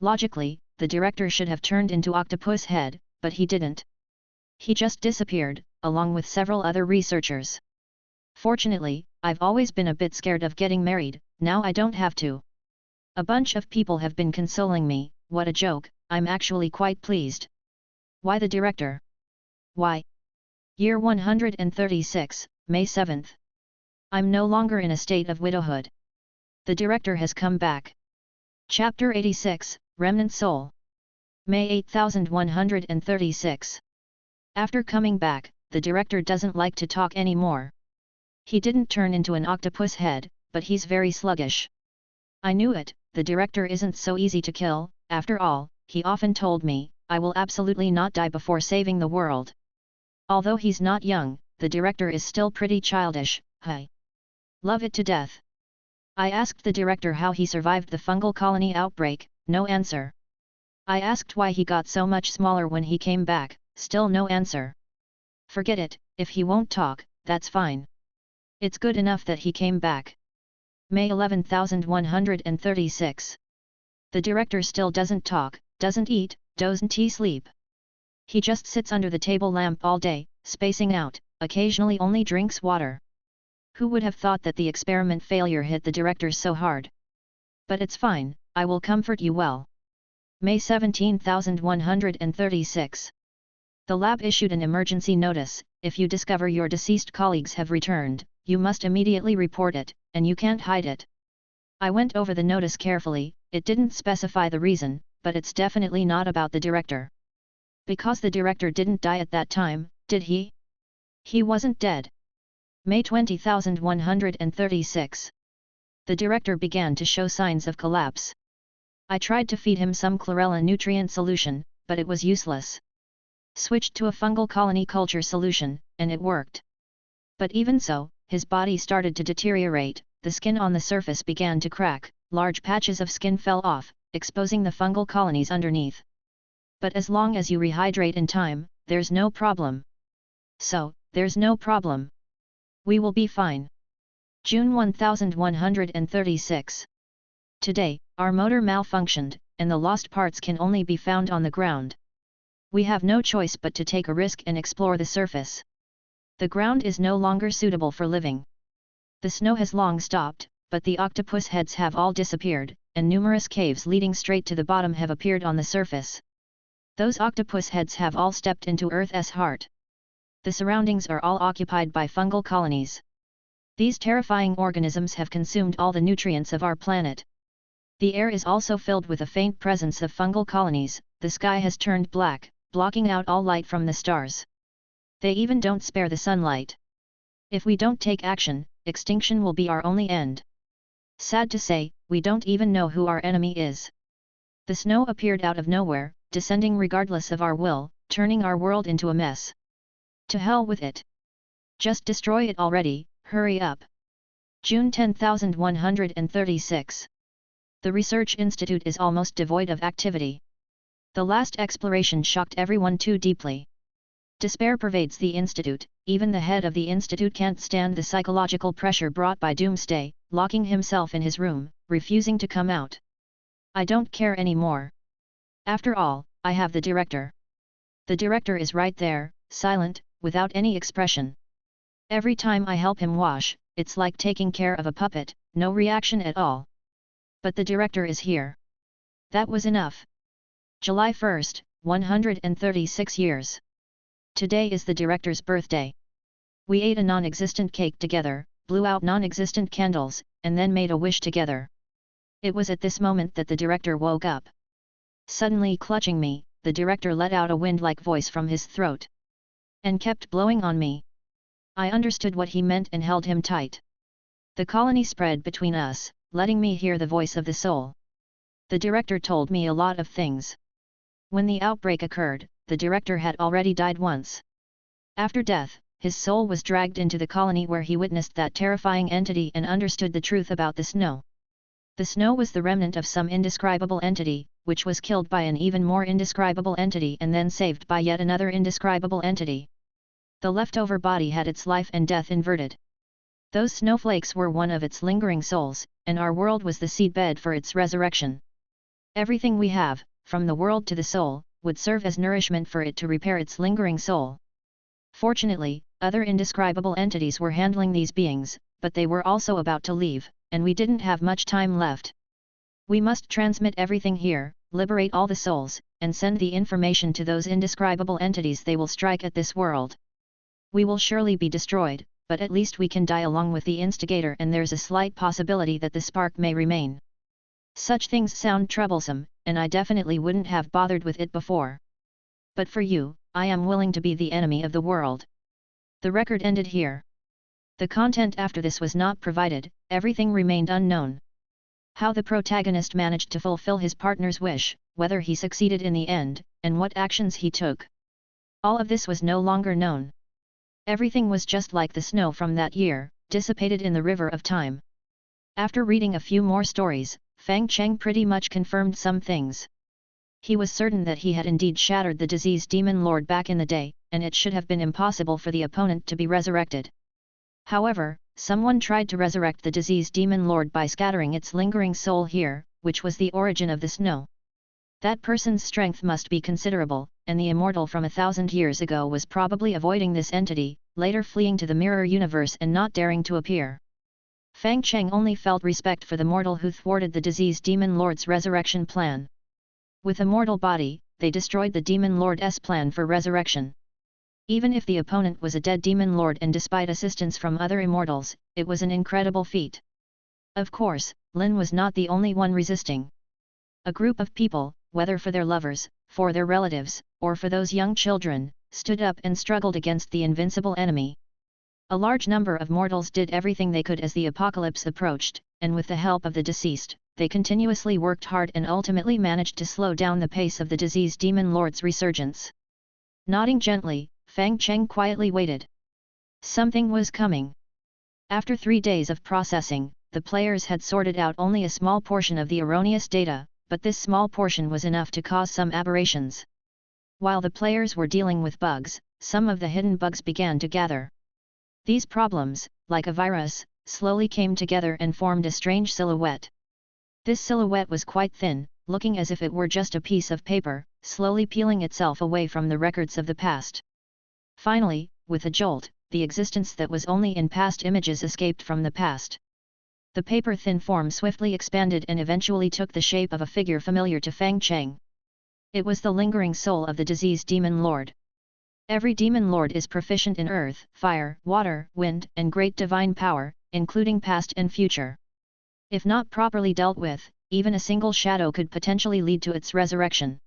Logically, the director should have turned into Octopus Head, but he didn't. He just disappeared, along with several other researchers. Fortunately, I've always been a bit scared of getting married, now I don't have to. A bunch of people have been consoling me, what a joke, I'm actually quite pleased. Why the director? Why? Year 136, May 7th. I'm no longer in a state of widowhood. The director has come back. Chapter 86, Remnant Soul. May 8136. After coming back, the director doesn't like to talk anymore. He didn't turn into an octopus head, but he's very sluggish. I knew it, the director isn't so easy to kill, after all, he often told me, I will absolutely not die before saving the world. Although he's not young, the director is still pretty childish, I love it to death. I asked the director how he survived the fungal colony outbreak, no answer. I asked why he got so much smaller when he came back, still no answer. Forget it, if he won't talk, that's fine. It's good enough that he came back. May 11136. The director still doesn't talk, doesn't eat, doesn't sleep. He just sits under the table lamp all day, spacing out, occasionally only drinks water. Who would have thought that the experiment failure hit the director so hard? But it's fine, I will comfort you well. May 17136. The lab issued an emergency notice, if you discover your deceased colleagues have returned, you must immediately report it, and you can't hide it. I went over the notice carefully, it didn't specify the reason, but it's definitely not about the director. Because the director didn't die at that time, did he? He wasn't dead. May 20136. The director began to show signs of collapse. I tried to feed him some chlorella nutrient solution, but it was useless. Switched to a fungal colony culture solution, and it worked. But even so, his body started to deteriorate, the skin on the surface began to crack, large patches of skin fell off, exposing the fungal colonies underneath. But as long as you rehydrate in time, there's no problem. So, there's no problem. We will be fine. June 1136. Today, our motor malfunctioned, and the lost parts can only be found on the ground. We have no choice but to take a risk and explore the surface. The ground is no longer suitable for living. The snow has long stopped, but the octopus heads have all disappeared, and numerous caves leading straight to the bottom have appeared on the surface. Those octopus heads have all stepped into Earth's heart. The surroundings are all occupied by fungal colonies. These terrifying organisms have consumed all the nutrients of our planet. The air is also filled with a faint presence of fungal colonies, the sky has turned black, blocking out all light from the stars. They even don't spare the sunlight. If we don't take action, extinction will be our only end. Sad to say, we don't even know who our enemy is. The snow appeared out of nowhere, descending regardless of our will, turning our world into a mess. To hell with it. Just destroy it already, hurry up. June 10136. The research institute is almost devoid of activity. The last exploration shocked everyone too deeply. Despair pervades the institute, even the head of the institute can't stand the psychological pressure brought by doomsday, locking himself in his room, refusing to come out. I don't care anymore. After all, I have the director. The director is right there, silent, without any expression. Every time I help him wash, it's like taking care of a puppet, no reaction at all. But the director is here. That was enough. July 1st, 136 years. Today is the director's birthday. We ate a non-existent cake together, blew out non-existent candles, and then made a wish together. It was at this moment that the director woke up. Suddenly clutching me, the director let out a wind-like voice from his throat. And kept blowing on me. I understood what he meant and held him tight. The colony spread between us, letting me hear the voice of the soul. The director told me a lot of things. When the outbreak occurred, the director had already died once. After death, his soul was dragged into the colony where he witnessed that terrifying entity and understood the truth about the snow. The snow was the remnant of some indescribable entity, which was killed by an even more indescribable entity and then saved by yet another indescribable entity. The leftover body had its life and death inverted. Those snowflakes were one of its lingering souls, and our world was the seedbed for its resurrection. Everything we have, from the world to the soul, would serve as nourishment for it to repair its lingering soul. Fortunately, other indescribable entities were handling these beings, but they were also about to leave, and we didn't have much time left. We must transmit everything here, liberate all the souls, and send the information to those indescribable entities. They will strike at this world. We will surely be destroyed, but at least we can die along with the instigator, and there's a slight possibility that the spark may remain. Such things sound troublesome, and I definitely wouldn't have bothered with it before. But for you, I am willing to be the enemy of the world. The record ended here. The content after this was not provided, everything remained unknown. How the protagonist managed to fulfill his partner's wish, whether he succeeded in the end, and what actions he took. All of this was no longer known. Everything was just like the snow from that year, dissipated in the river of time. After reading a few more stories, Cheng pretty much confirmed some things. He was certain that he had indeed shattered the disease demon lord back in the day, and it should have been impossible for the opponent to be resurrected. However, someone tried to resurrect the disease demon lord by scattering its lingering soul here, which was the origin of the snow. That person's strength must be considerable, and the Immortal from 1,000 years ago was probably avoiding this entity, later fleeing to the mirror universe and not daring to appear. Cheng only felt respect for the mortal who thwarted the disease demon lord's resurrection plan. With a mortal body, they destroyed the demon lord's plan for resurrection. Even if the opponent was a dead demon lord and despite assistance from other immortals, it was an incredible feat. Of course, Lin was not the only one resisting. A group of people, whether for their lovers, for their relatives, or for those young children, stood up and struggled against the invincible enemy. A large number of mortals did everything they could as the apocalypse approached, and with the help of the deceased, they continuously worked hard and ultimately managed to slow down the pace of the disease demon lord's resurgence. Nodding gently, Cheng quietly waited. Something was coming. After 3 days of processing, the players had sorted out only a small portion of the erroneous data, but this small portion was enough to cause some aberrations. While the players were dealing with bugs, some of the hidden bugs began to gather. These problems, like a virus, slowly came together and formed a strange silhouette. This silhouette was quite thin, looking as if it were just a piece of paper, slowly peeling itself away from the records of the past. Finally, with a jolt, the existence that was only in past images escaped from the past. The paper-thin form swiftly expanded and eventually took the shape of a figure familiar to Cheng. It was the lingering soul of the disease demon lord. Every demon lord is proficient in earth, fire, water, wind, and great divine power, including past and future. If not properly dealt with, even a single shadow could potentially lead to its resurrection.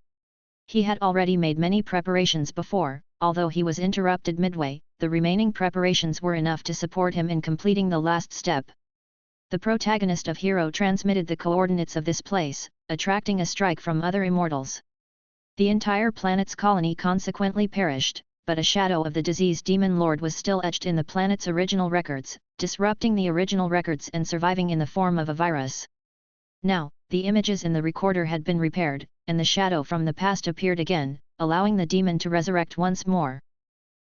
He had already made many preparations before, although he was interrupted midway, the remaining preparations were enough to support him in completing the last step. The protagonist of Hero transmitted the coordinates of this place, attracting a strike from other immortals. The entire planet's colony consequently perished, but a shadow of the diseased demon lord was still etched in the planet's original records, disrupting the original records and surviving in the form of a virus. Now, the images in the recorder had been repaired, and the shadow from the past appeared again, allowing the demon to resurrect once more.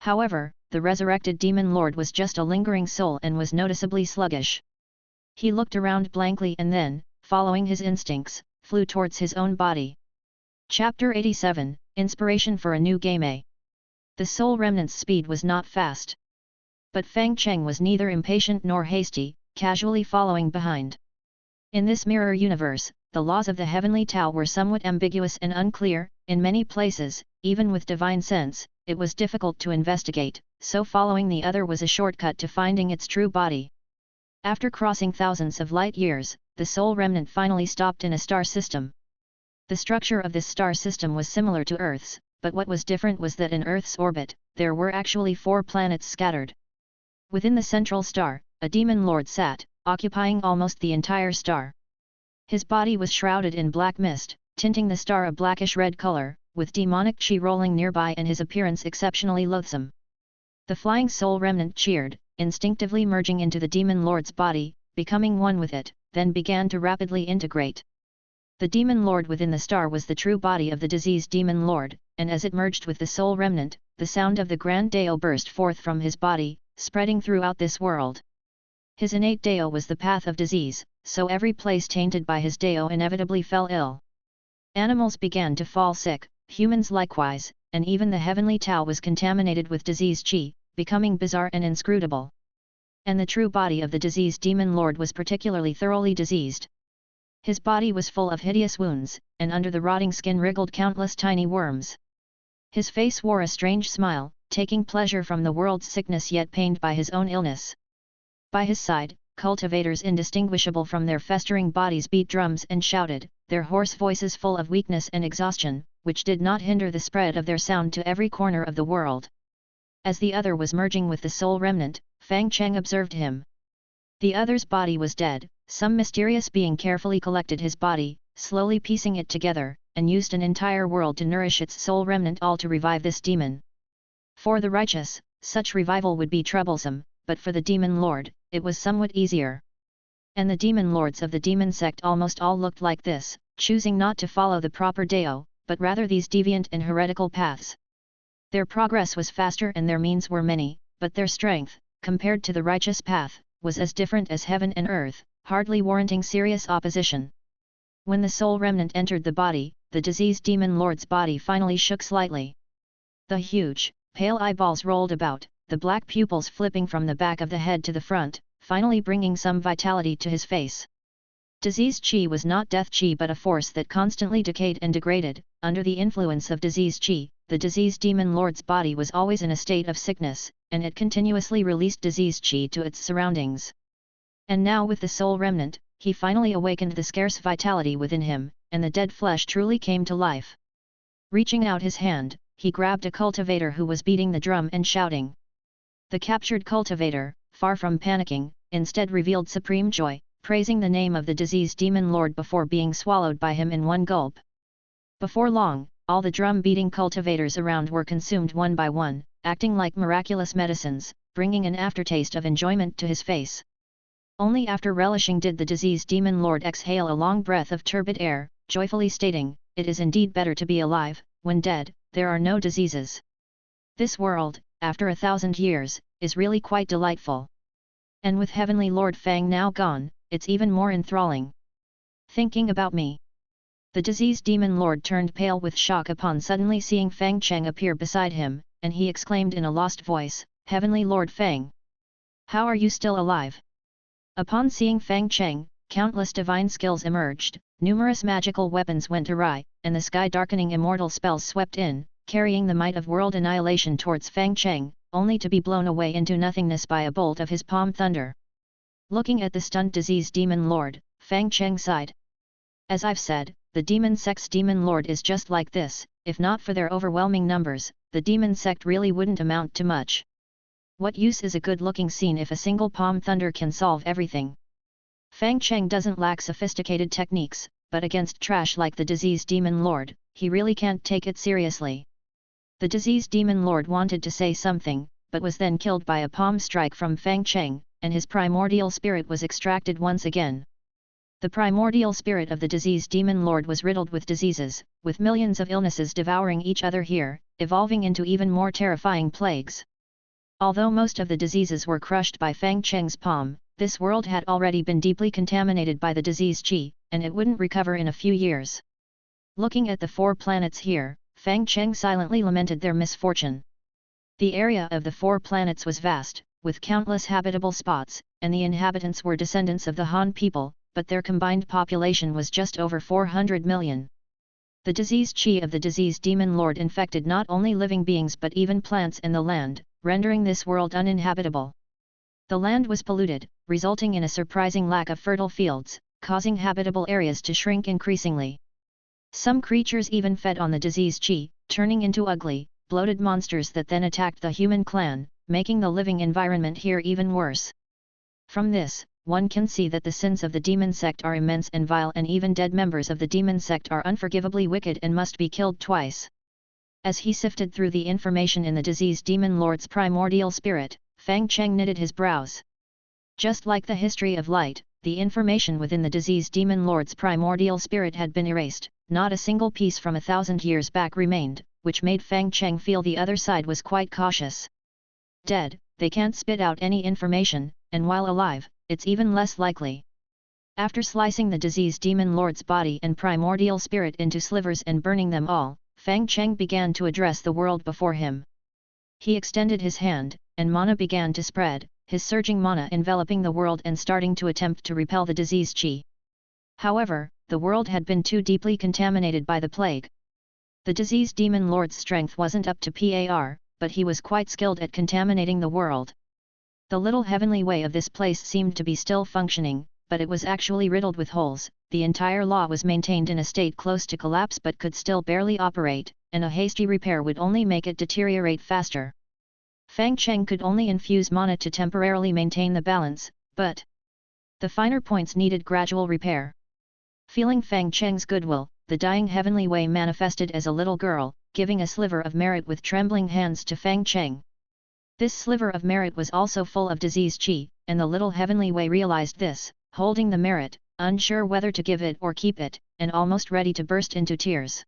However, the resurrected demon lord was just a lingering soul and was noticeably sluggish. He looked around blankly and then, following his instincts, flew towards his own body. Chapter 87, Inspiration for a New Game. The soul remnant's speed was not fast. But Fang Cheng was neither impatient nor hasty, casually following behind. In this mirror universe, the laws of the heavenly Tao were somewhat ambiguous and unclear. In many places, even with divine sense, it was difficult to investigate, so following the other was a shortcut to finding its true body. After crossing thousands of light years, the soul remnant finally stopped in a star system. The structure of this star system was similar to Earth's, but what was different was that in Earth's orbit, there were actually 4 planets scattered. Within the central star, a demon lord sat, occupying almost the entire star. His body was shrouded in black mist, tinting the star a blackish-red color, with demonic chi rolling nearby and his appearance exceptionally loathsome. The flying soul remnant cheered, instinctively merging into the demon lord's body, becoming one with it, then began to rapidly integrate. The demon lord within the star was the true body of the diseased demon lord, and as it merged with the soul remnant, the sound of the grand Dao burst forth from his body, spreading throughout this world. His innate Dao was the path of disease, so every place tainted by his Dao inevitably fell ill. Animals began to fall sick, humans likewise, and even the heavenly Tao was contaminated with disease chi, becoming bizarre and inscrutable. And the true body of the diseased demon lord was particularly thoroughly diseased. His body was full of hideous wounds, and under the rotting skin wriggled countless tiny worms. His face wore a strange smile, taking pleasure from the world's sickness yet pained by his own illness. By his side, cultivators indistinguishable from their festering bodies beat drums and shouted, their hoarse voices full of weakness and exhaustion, which did not hinder the spread of their sound to every corner of the world. As the other was merging with the soul remnant, Fang Cheng observed him. The other's body was dead. Some mysterious being carefully collected his body, slowly piecing it together, and used an entire world to nourish its soul remnant, all to revive this demon. For the righteous, such revival would be troublesome, but for the demon lord, it was somewhat easier. And the demon lords of the demon sect almost all looked like this, choosing not to follow the proper Dao, but rather these deviant and heretical paths. Their progress was faster and their means were many, but their strength, compared to the righteous path, was as different as heaven and earth, hardly warranting serious opposition. When the soul remnant entered the body, the diseased demon lord's body finally shook slightly. The huge, pale eyeballs rolled about, the black pupils flipping from the back of the head to the front, finally bringing some vitality to his face. Diseased chi was not death chi but a force that constantly decayed and degraded. Under the influence of diseased chi, the diseased demon lord's body was always in a state of sickness, and it continuously released diseased chi to its surroundings. And now with the soul remnant, he finally awakened the scarce vitality within him, and the dead flesh truly came to life. Reaching out his hand, he grabbed a cultivator who was beating the drum and shouting. The captured cultivator, far from panicking, instead revealed supreme joy, praising the name of the diseased demon lord before being swallowed by him in one gulp. Before long, all the drum-beating cultivators around were consumed one by one, acting like miraculous medicines, bringing an aftertaste of enjoyment to his face. Only after relishing did the diseased demon lord exhale a long breath of turbid air, joyfully stating, "It is indeed better to be alive, when dead, there are no diseases. This world, after 1,000 years, is really quite delightful. And with Heavenly Lord Fang now gone, it's even more enthralling. Thinking about me." The diseased demon lord turned pale with shock upon suddenly seeing Fang Cheng appear beside him, and he exclaimed in a lost voice, "Heavenly Lord Fang! How are you still alive?" Upon seeing Fang Cheng, countless divine skills emerged, numerous magical weapons went awry, and the sky-darkening immortal spells swept in, carrying the might of world annihilation towards Fang Cheng, only to be blown away into nothingness by a bolt of his palm thunder. Looking at the stunned disease demon lord, Fang Cheng sighed. As I've said, the demon sect's demon lord is just like this. If not for their overwhelming numbers, the demon sect really wouldn't amount to much. What use is a good-looking scene if a single palm thunder can solve everything? Fang Cheng doesn't lack sophisticated techniques, but against trash like the disease demon lord, he really can't take it seriously. The disease demon lord wanted to say something, but was then killed by a palm strike from Fang Cheng, and his primordial spirit was extracted once again. The primordial spirit of the disease demon lord was riddled with diseases, with millions of illnesses devouring each other here, evolving into even more terrifying plagues. Although most of the diseases were crushed by Fang Cheng's palm, this world had already been deeply contaminated by the disease qi, and it wouldn't recover in a few years. Looking at the 4 planets here, Fang Cheng silently lamented their misfortune. The area of the 4 planets was vast, with countless habitable spots, and the inhabitants were descendants of the Han people, but their combined population was just over 400 million. The disease qi of the disease demon lord infected not only living beings but even plants and the land, rendering this world uninhabitable. The land was polluted, resulting in a surprising lack of fertile fields, causing habitable areas to shrink increasingly. Some creatures even fed on the disease qi, turning into ugly, bloated monsters that then attacked the human clan, making the living environment here even worse. From this, one can see that the sins of the demon sect are immense and vile, and even dead members of the demon sect are unforgivably wicked and must be killed twice. As he sifted through the information in the disease demon lord's primordial spirit, Fang Cheng knitted his brows. Just like the history of light, the information within the disease demon lord's primordial spirit had been erased, not a single piece from 1,000 years back remained, which made Fang Cheng feel the other side was quite cautious. Dead, they can't spit out any information, and while alive, it's even less likely. After slicing the disease demon lord's body and primordial spirit into slivers and burning them all, Fang Cheng began to address the world before him. He extended his hand, and mana began to spread, his surging mana enveloping the world and starting to attempt to repel the disease qi. However, the world had been too deeply contaminated by the plague. The disease demon lord's strength wasn't up to par, but he was quite skilled at contaminating the world. The little heavenly way of this place seemed to be still functioning, but it was actually riddled with holes. The entire law was maintained in a state close to collapse but could still barely operate, and a hasty repair would only make it deteriorate faster. Fang Cheng could only infuse mana to temporarily maintain the balance, but the finer points needed gradual repair. Feeling Fang Cheng's goodwill, the dying heavenly way manifested as a little girl, giving a sliver of merit with trembling hands to Fang Cheng. This sliver of merit was also full of disease qi, and the little heavenly way realized this, holding the merit, unsure whether to give it or keep it, and almost ready to burst into tears.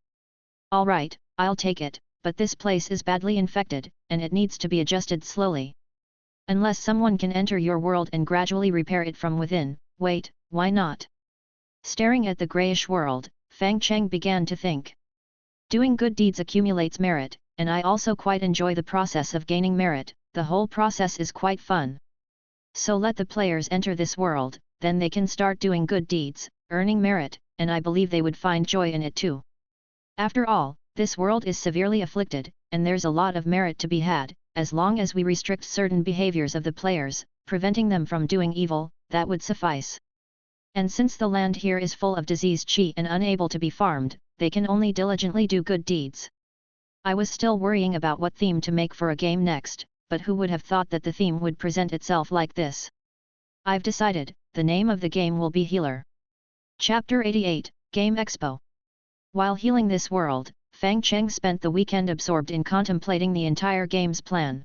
All right, I'll take it, but this place is badly infected, and it needs to be adjusted slowly. Unless someone can enter your world and gradually repair it from within, wait, why not? Staring at the greyish world, Fang Cheng began to think. Doing good deeds accumulates merit, and I also quite enjoy the process of gaining merit. The whole process is quite fun. So let the players enter this world, then they can start doing good deeds, earning merit, and I believe they would find joy in it too. After all, this world is severely afflicted, and there's a lot of merit to be had, as long as we restrict certain behaviors of the players, preventing them from doing evil, that would suffice. And since the land here is full of disease qi and unable to be farmed, they can only diligently do good deeds. I was still worrying about what theme to make for a game next, but who would have thought that the theme would present itself like this? I've decided, the name of the game will be Healer. Chapter 88, Game Expo. While healing this world, Fang Cheng spent the weekend absorbed in contemplating the entire game's plan.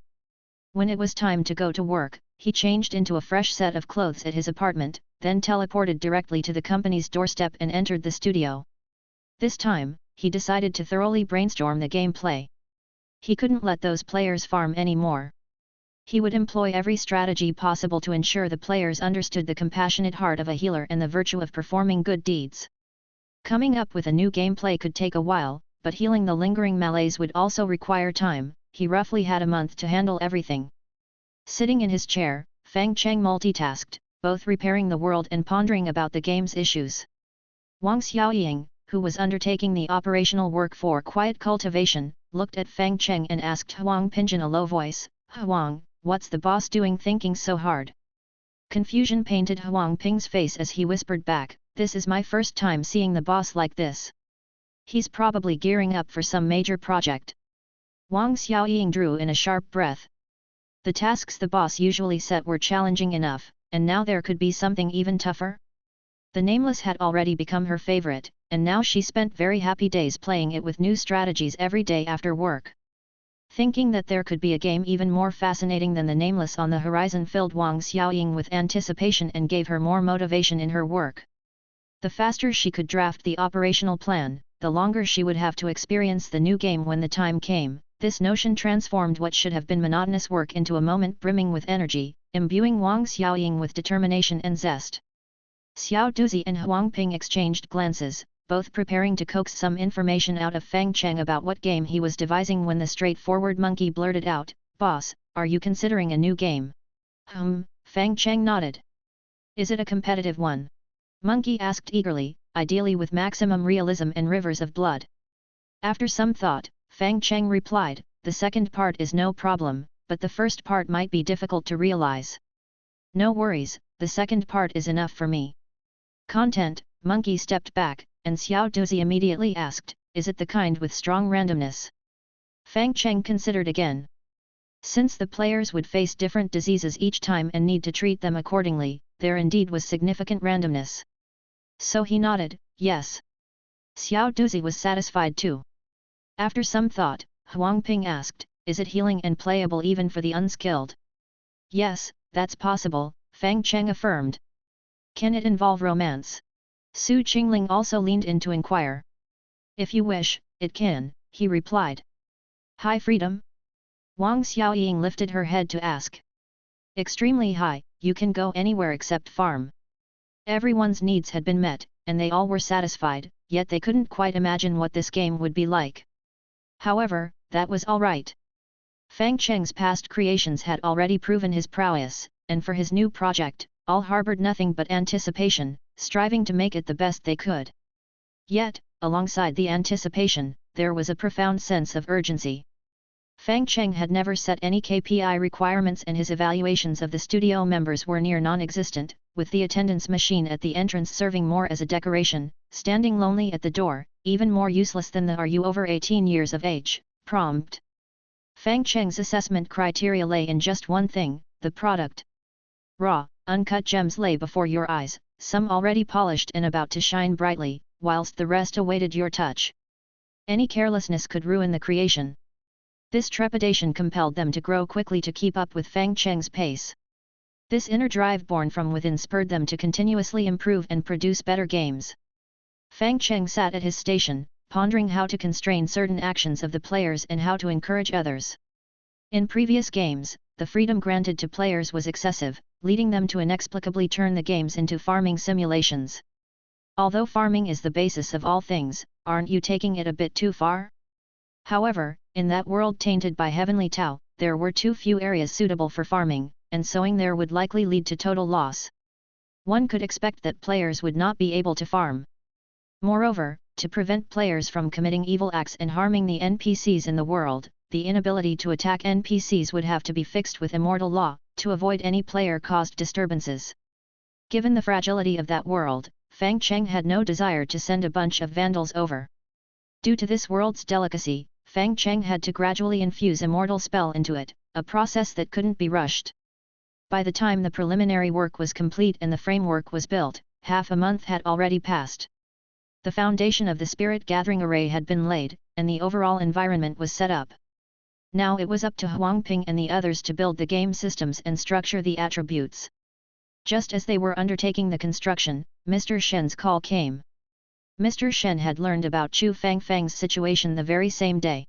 When it was time to go to work, he changed into a fresh set of clothes at his apartment, then teleported directly to the company's doorstep and entered the studio. This time, he decided to thoroughly brainstorm the gameplay. He couldn't let those players farm anymore. He would employ every strategy possible to ensure the players understood the compassionate heart of a healer and the virtue of performing good deeds. Coming up with a new gameplay could take a while, but healing the lingering malaise would also require time. He roughly had a month to handle everything. Sitting in his chair, Fang Cheng multitasked, both repairing the world and pondering about the game's issues. Wang Xiaoying, who was undertaking the operational work for quiet cultivation, looked at Fang Cheng and asked Huang Pingjin in a low voice, "Huang, what's the boss doing thinking so hard? Confusion painted Huang Ping's face as he whispered back, "This is my first time seeing the boss like this. He's probably gearing up for some major project." Wang Xiaoying drew in a sharp breath. The tasks the boss usually set were challenging enough, and now there could be something even tougher? The Nameless had already become her favorite, and now she spent very happy days playing it with new strategies every day after work. Thinking that there could be a game even more fascinating than the Nameless on the horizon filled Wang Xiaoying with anticipation and gave her more motivation in her work. The faster she could draft the operational plan, the longer she would have to experience the new game when the time came. This notion transformed what should have been monotonous work into a moment brimming with energy, imbuing Wang Xiaoying with determination and zest. Xiao Duzi and Huang Ping exchanged glances, both preparing to coax some information out of Fang Cheng about what game he was devising when the straightforward monkey blurted out, "Boss, are you considering a new game?" Fang Cheng nodded. "Is it a competitive one?" Monkey asked eagerly, "Ideally with maximum realism and rivers of blood." After some thought, Fang Cheng replied, "The second part is no problem, but the first part might be difficult to realize." "No worries, the second part is enough for me." Content. Monkey stepped back, and Xiao Duzi immediately asked, "Is it the kind with strong randomness?" Fang Cheng considered again. Since the players would face different diseases each time and need to treat them accordingly, there indeed was significant randomness. So he nodded, "Yes." Xiao Duzi was satisfied too. After some thought, Huang Ping asked, "Is it healing and playable even for the unskilled?" "Yes, that's possible," Fang Cheng affirmed. "Can it involve romance?" Su Qingling also leaned in to inquire. "If you wish, it can," he replied. "High freedom?" Wang Xiaoying lifted her head to ask. "Extremely high, you can go anywhere except farm." Everyone's needs had been met, and they all were satisfied, yet they couldn't quite imagine what this game would be like. However, that was all right. Fang Cheng's past creations had already proven his prowess, and for his new project, all harbored nothing but anticipation, striving to make it the best they could. Yet, alongside the anticipation, there was a profound sense of urgency. Fang Cheng had never set any KPI requirements and his evaluations of the studio members were near non-existent, with the attendance machine at the entrance serving more as a decoration, standing lonely at the door, even more useless than the "Are you over 18 years of age?" prompt. Fang Cheng's assessment criteria lay in just one thing, the product. Raw, uncut gems lay before your eyes, some already polished and about to shine brightly, whilst the rest awaited your touch. Any carelessness could ruin the creation. This trepidation compelled them to grow quickly to keep up with Fang Cheng's pace. This inner drive born from within spurred them to continuously improve and produce better games. Fang Cheng sat at his station, pondering how to constrain certain actions of the players and how to encourage others. In previous games, the freedom granted to players was excessive, leading them to inexplicably turn the games into farming simulations. Although farming is the basis of all things, aren't you taking it a bit too far? However, in that world tainted by heavenly Tao, there were too few areas suitable for farming, and sowing there would likely lead to total loss. One could expect that players would not be able to farm. Moreover, to prevent players from committing evil acts and harming the NPCs in the world, the inability to attack NPCs would have to be fixed with immortal law, to avoid any player-caused disturbances. Given the fragility of that world, Fang Cheng had no desire to send a bunch of vandals over. Due to this world's delicacy, Fang Cheng had to gradually infuse Immortal spell into it, a process that couldn't be rushed. By the time the preliminary work was complete and the framework was built, half a month had already passed. The foundation of the spirit gathering array had been laid, and the overall environment was set up. Now it was up to Huang Ping and the others to build the game systems and structure the attributes. Just as they were undertaking the construction, Mr. Shen's call came. Mr. Shen had learned about Chu Fang's situation the very same day.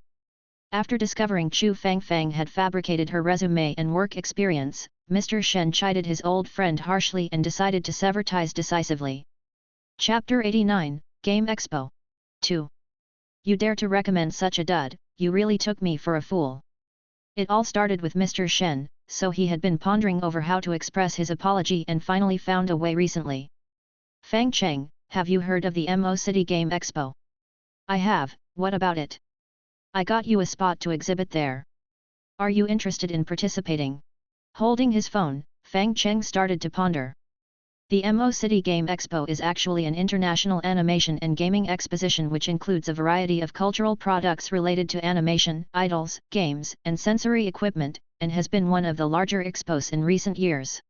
After discovering Chu Fang had fabricated her resume and work experience, Mr. Shen chided his old friend harshly and decided to sever ties decisively. Chapter 89, Game Expo 2. You dare to recommend such a dud, you really took me for a fool. It all started with Mr. Shen, so he had been pondering over how to express his apology and finally found a way recently. Fang Cheng, have you heard of the Mo City Game Expo? I have, what about it? I got you a spot to exhibit there. Are you interested in participating? Holding his phone, Fang Cheng started to ponder. The Mo City Game Expo is actually an international animation and gaming exposition which includes a variety of cultural products related to animation, idols, games, and sensory equipment, and has been one of the larger expos in recent years.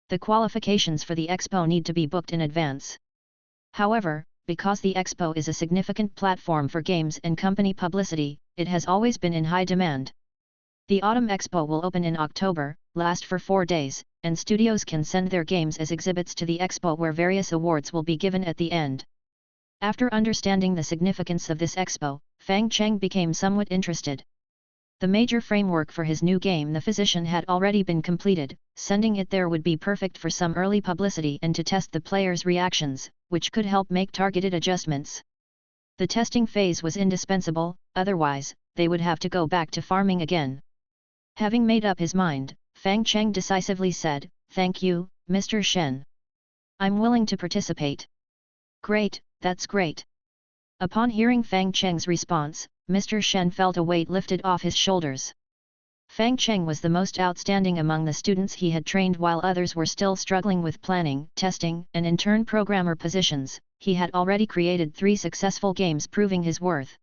The qualifications for the expo need to be booked in advance. However, because the expo is a significant platform for games and company publicity, it has always been in high demand. The Autumn Expo will open in October, last for 4 days, and studios can send their games as exhibits to the expo where various awards will be given at the end. After understanding the significance of this expo, Fang Cheng became somewhat interested. The major framework for his new game The Physician had already been completed, sending it there would be perfect for some early publicity and to test the players' reactions, which could help make targeted adjustments. The testing phase was indispensable, otherwise, they would have to go back to farming again. Having made up his mind, Fang Cheng decisively said, "Thank you, Mr. Shen. I'm willing to participate." "Great, that's great." Upon hearing Fang Cheng's response, Mr. Shen felt a weight lifted off his shoulders. Fang Cheng was the most outstanding among the students he had trained while others were still struggling with planning, testing, and in turn programmer positions. He had already created 3 successful games proving his worth.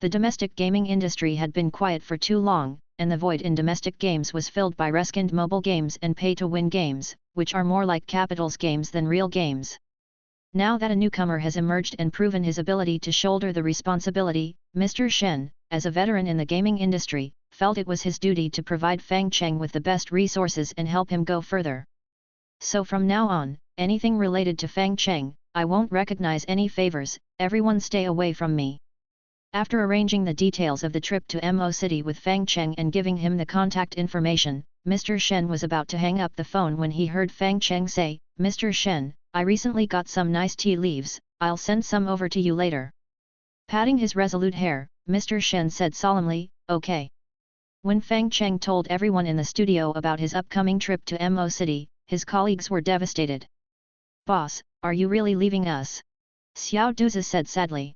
The domestic gaming industry had been quiet for too long, and the void in domestic games was filled by reskinned mobile games and pay-to-win games, which are more like Capital's games than real games. Now that a newcomer has emerged and proven his ability to shoulder the responsibility, Mr. Shen, as a veteran in the gaming industry, felt it was his duty to provide Fang Cheng with the best resources and help him go further. "So from now on, anything related to Fang Cheng, I won't recognize any favors, everyone stay away from me." After arranging the details of the trip to Mo City with Fang Cheng and giving him the contact information, Mr. Shen was about to hang up the phone when he heard Fang Cheng say, "Mr. Shen, I recently got some nice tea leaves, I'll send some over to you later." Patting his resolute hair, Mr. Shen said solemnly, "Okay." When Fang Cheng told everyone in the studio about his upcoming trip to Mo City, his colleagues were devastated. "Boss, are you really leaving us?" Xiao Duzi said sadly.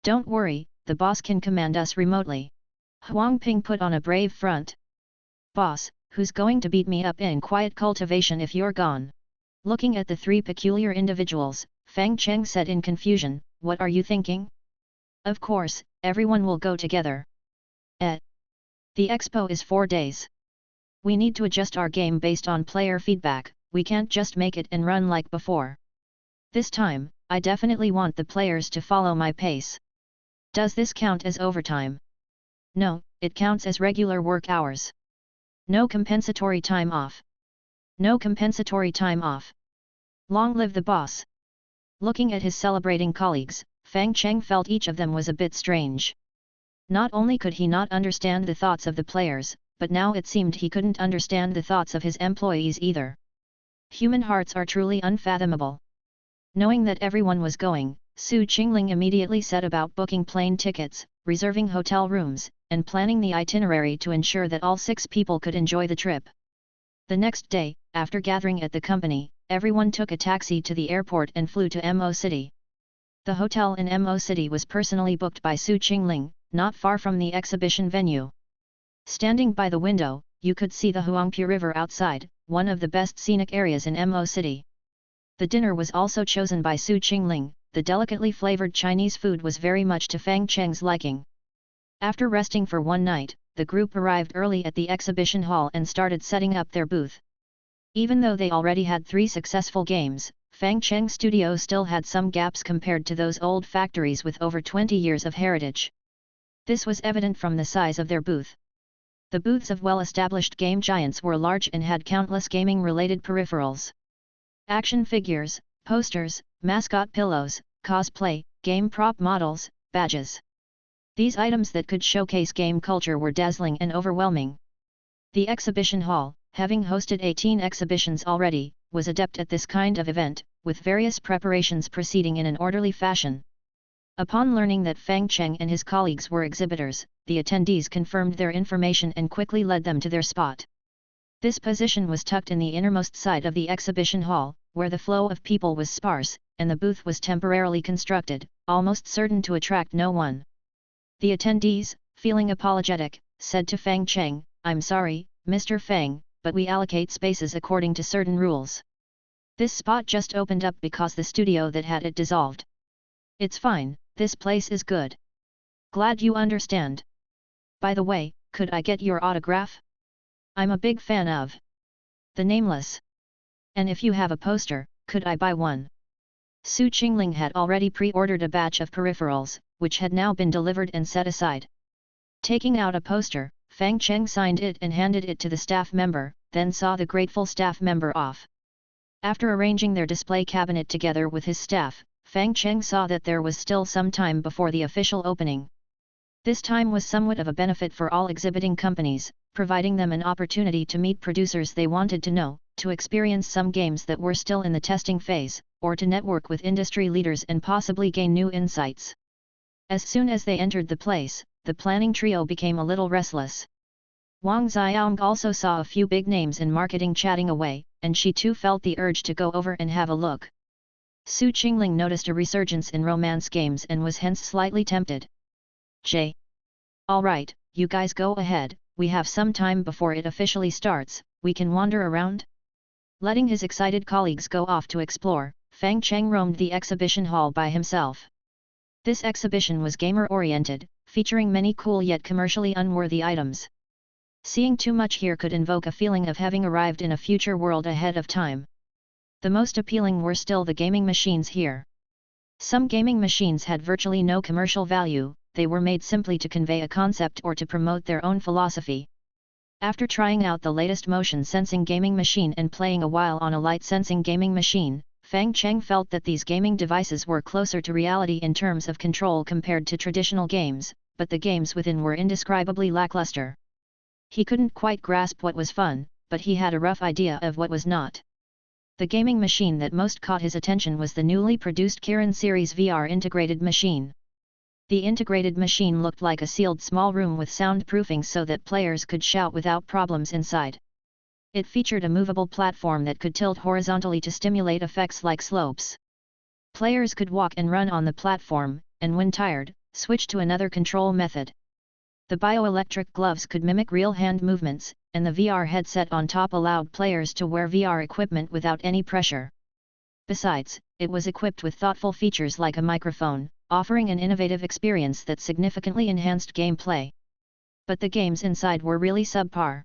"Don't worry, the boss can command us remotely." Huang Ping put on a brave front. "Boss, who's going to beat me up in quiet cultivation if you're gone?" Looking at the 3 peculiar individuals, Fang Cheng said in confusion, "What are you thinking?" "Of course, everyone will go together." The expo is 4 days. We need to adjust our game based on player feedback, we can't just make it and run like before. This time, I definitely want the players to follow my pace." "Does this count as overtime?" "No, it counts as regular work hours. No compensatory time off." "No compensatory time off. Long live the boss." Looking at his celebrating colleagues, Fang Cheng felt each of them was a bit strange. Not only could he not understand the thoughts of the players, but now it seemed he couldn't understand the thoughts of his employees either. Human hearts are truly unfathomable. Knowing that everyone was going, Su Qingling immediately set about booking plane tickets, reserving hotel rooms, and planning the itinerary to ensure that all 6 people could enjoy the trip. The next day, after gathering at the company, everyone took a taxi to the airport and flew to Mo City. The hotel in Mo City was personally booked by Su Qingling, not far from the exhibition venue. Standing by the window, you could see the Huangpu River outside, one of the best scenic areas in Mo City. The dinner was also chosen by Su Qingling. The delicately flavored Chinese food was very much to Fang Cheng's liking. After resting for one night, the group arrived early at the exhibition hall and started setting up their booth. Even though they already had 3 successful games, Fang Cheng's studio still had some gaps compared to those old factories with over 20 years of heritage. This was evident from the size of their booth. The booths of well-established game giants were large and had countless gaming-related peripherals. Action figures, posters, mascot pillows, cosplay, game prop models, badges. These items that could showcase game culture were dazzling and overwhelming. The exhibition hall, having hosted 18 exhibitions already, was adept at this kind of event, with various preparations proceeding in an orderly fashion. Upon learning that Fang Cheng and his colleagues were exhibitors, the attendees confirmed their information and quickly led them to their spot. This position was tucked in the innermost side of the exhibition hall, where the flow of people was sparse, and the booth was temporarily constructed, almost certain to attract no one. The attendees, feeling apologetic, said to Fang Cheng, "I'm sorry, Mr. Fang, but we allocate spaces according to certain rules. This spot just opened up because the studio that had it dissolved. It's fine, this place is good. Glad you understand. By the way, could I get your autograph? I'm a big fan of the Nameless. And if you have a poster, could I buy one? Su Qingling had already pre-ordered a batch of peripherals, which had now been delivered and set aside. Taking out a poster, Fang Cheng signed it and handed it to the staff member, then saw the grateful staff member off. After arranging their display cabinet together with his staff, Fang Cheng saw that there was still some time before the official opening. This time was somewhat of a benefit for all exhibiting companies, providing them an opportunity to meet producers they wanted to know, to experience some games that were still in the testing phase, or to network with industry leaders and possibly gain new insights. As soon as they entered the place, the planning trio became a little restless. Wang Xiaong also saw a few big names in marketing chatting away, and she too felt the urge to go over and have a look. Su Qingling noticed a resurgence in romance games and was hence slightly tempted. Alright, you guys go ahead, we have some time before it officially starts, we can wander around? Letting his excited colleagues go off to explore, Fang Cheng roamed the exhibition hall by himself. This exhibition was gamer-oriented, featuring many cool yet commercially unworthy items. Seeing too much here could invoke a feeling of having arrived in a future world ahead of time. The most appealing were still the gaming machines here. Some gaming machines had virtually no commercial value, they were made simply to convey a concept or to promote their own philosophy. After trying out the latest motion sensing gaming machine and playing a while on a light sensing gaming machine, Fang Cheng felt that these gaming devices were closer to reality in terms of control compared to traditional games, but the games within were indescribably lackluster. He couldn't quite grasp what was fun, but he had a rough idea of what was not. The gaming machine that most caught his attention was the newly produced Kirin series VR integrated machine. The integrated machine looked like a sealed small room with soundproofing so that players could shout without problems inside. It featured a movable platform that could tilt horizontally to stimulate effects like slopes. Players could walk and run on the platform, and when tired, switch to another control method. The bioelectric gloves could mimic real hand movements, and the VR headset on top allowed players to wear VR equipment without any pressure. Besides, it was equipped with thoughtful features like a microphone, offering an innovative experience that significantly enhanced gameplay. But the games inside were really subpar.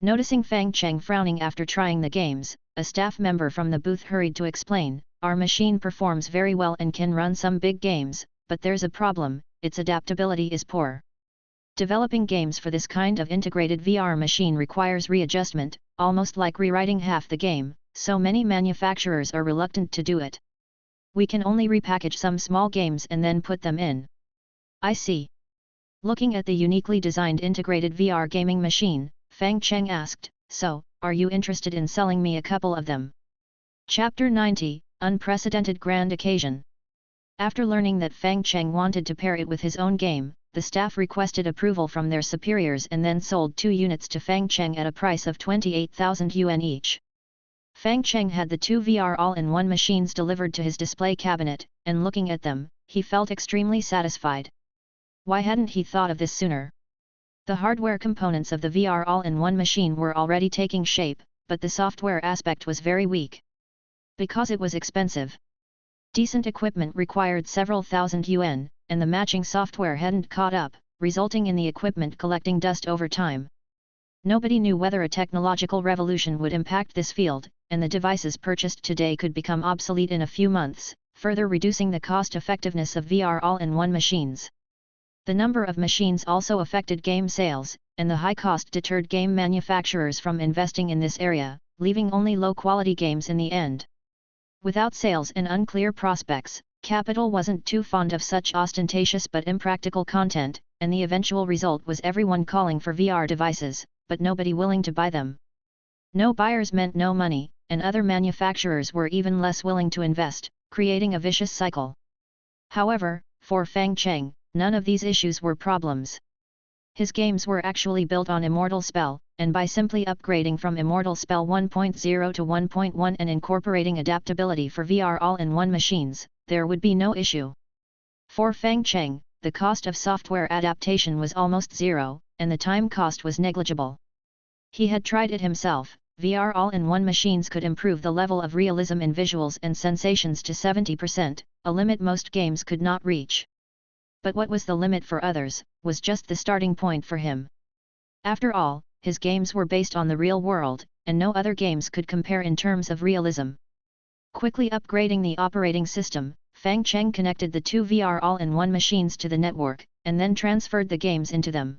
Noticing Fang Cheng frowning after trying the games, a staff member from the booth hurried to explain, "Our machine performs very well and can run some big games, but there's a problem, its adaptability is poor. Developing games for this kind of integrated VR machine requires readjustment, almost like rewriting half the game, so many manufacturers are reluctant to do it. We can only repackage some small games and then put them in." I see. Looking at the uniquely designed integrated VR gaming machine, Fang Cheng asked, "So, are you interested in selling me a couple of them?" Chapter 90, Unprecedented Grand Occasion. After learning that Fang Cheng wanted to pair it with his own game, the staff requested approval from their superiors and then sold 2 units to Fang Cheng at a price of 28,000 yuan each. Fang Cheng had the 2 VR all-in-one machines delivered to his display cabinet, and looking at them, he felt extremely satisfied. Why hadn't he thought of this sooner? The hardware components of the VR all-in-one machine were already taking shape, but the software aspect was very weak. Because it was expensive. Decent equipment required several thousand yuan, and the matching software hadn't caught up, resulting in the equipment collecting dust over time. Nobody knew whether a technological revolution would impact this field, and the devices purchased today could become obsolete in a few months, further reducing the cost-effectiveness of VR all-in-one machines. The number of machines also affected game sales, and the high cost deterred game manufacturers from investing in this area, leaving only low-quality games in the end. Without sales and unclear prospects, capital wasn't too fond of such ostentatious but impractical content, and the eventual result was everyone calling for VR devices, but nobody willing to buy them. No buyers meant no money, and other manufacturers were even less willing to invest, creating a vicious cycle. However, for Fang Cheng, none of these issues were problems. His games were actually built on Immortal Spell, and by simply upgrading from Immortal Spell 1.0 to 1.1 and incorporating adaptability for VR all-in-one machines, there would be no issue. For Fang Cheng, the cost of software adaptation was almost zero, and the time cost was negligible. He had tried it himself. VR all-in-one machines could improve the level of realism in visuals and sensations to 70%, a limit most games could not reach. But what was the limit for others, was just the starting point for him. After all, his games were based on the real world, and no other games could compare in terms of realism. Quickly upgrading the operating system, Fang Cheng connected the two VR all-in-one machines to the network, and then transferred the games into them.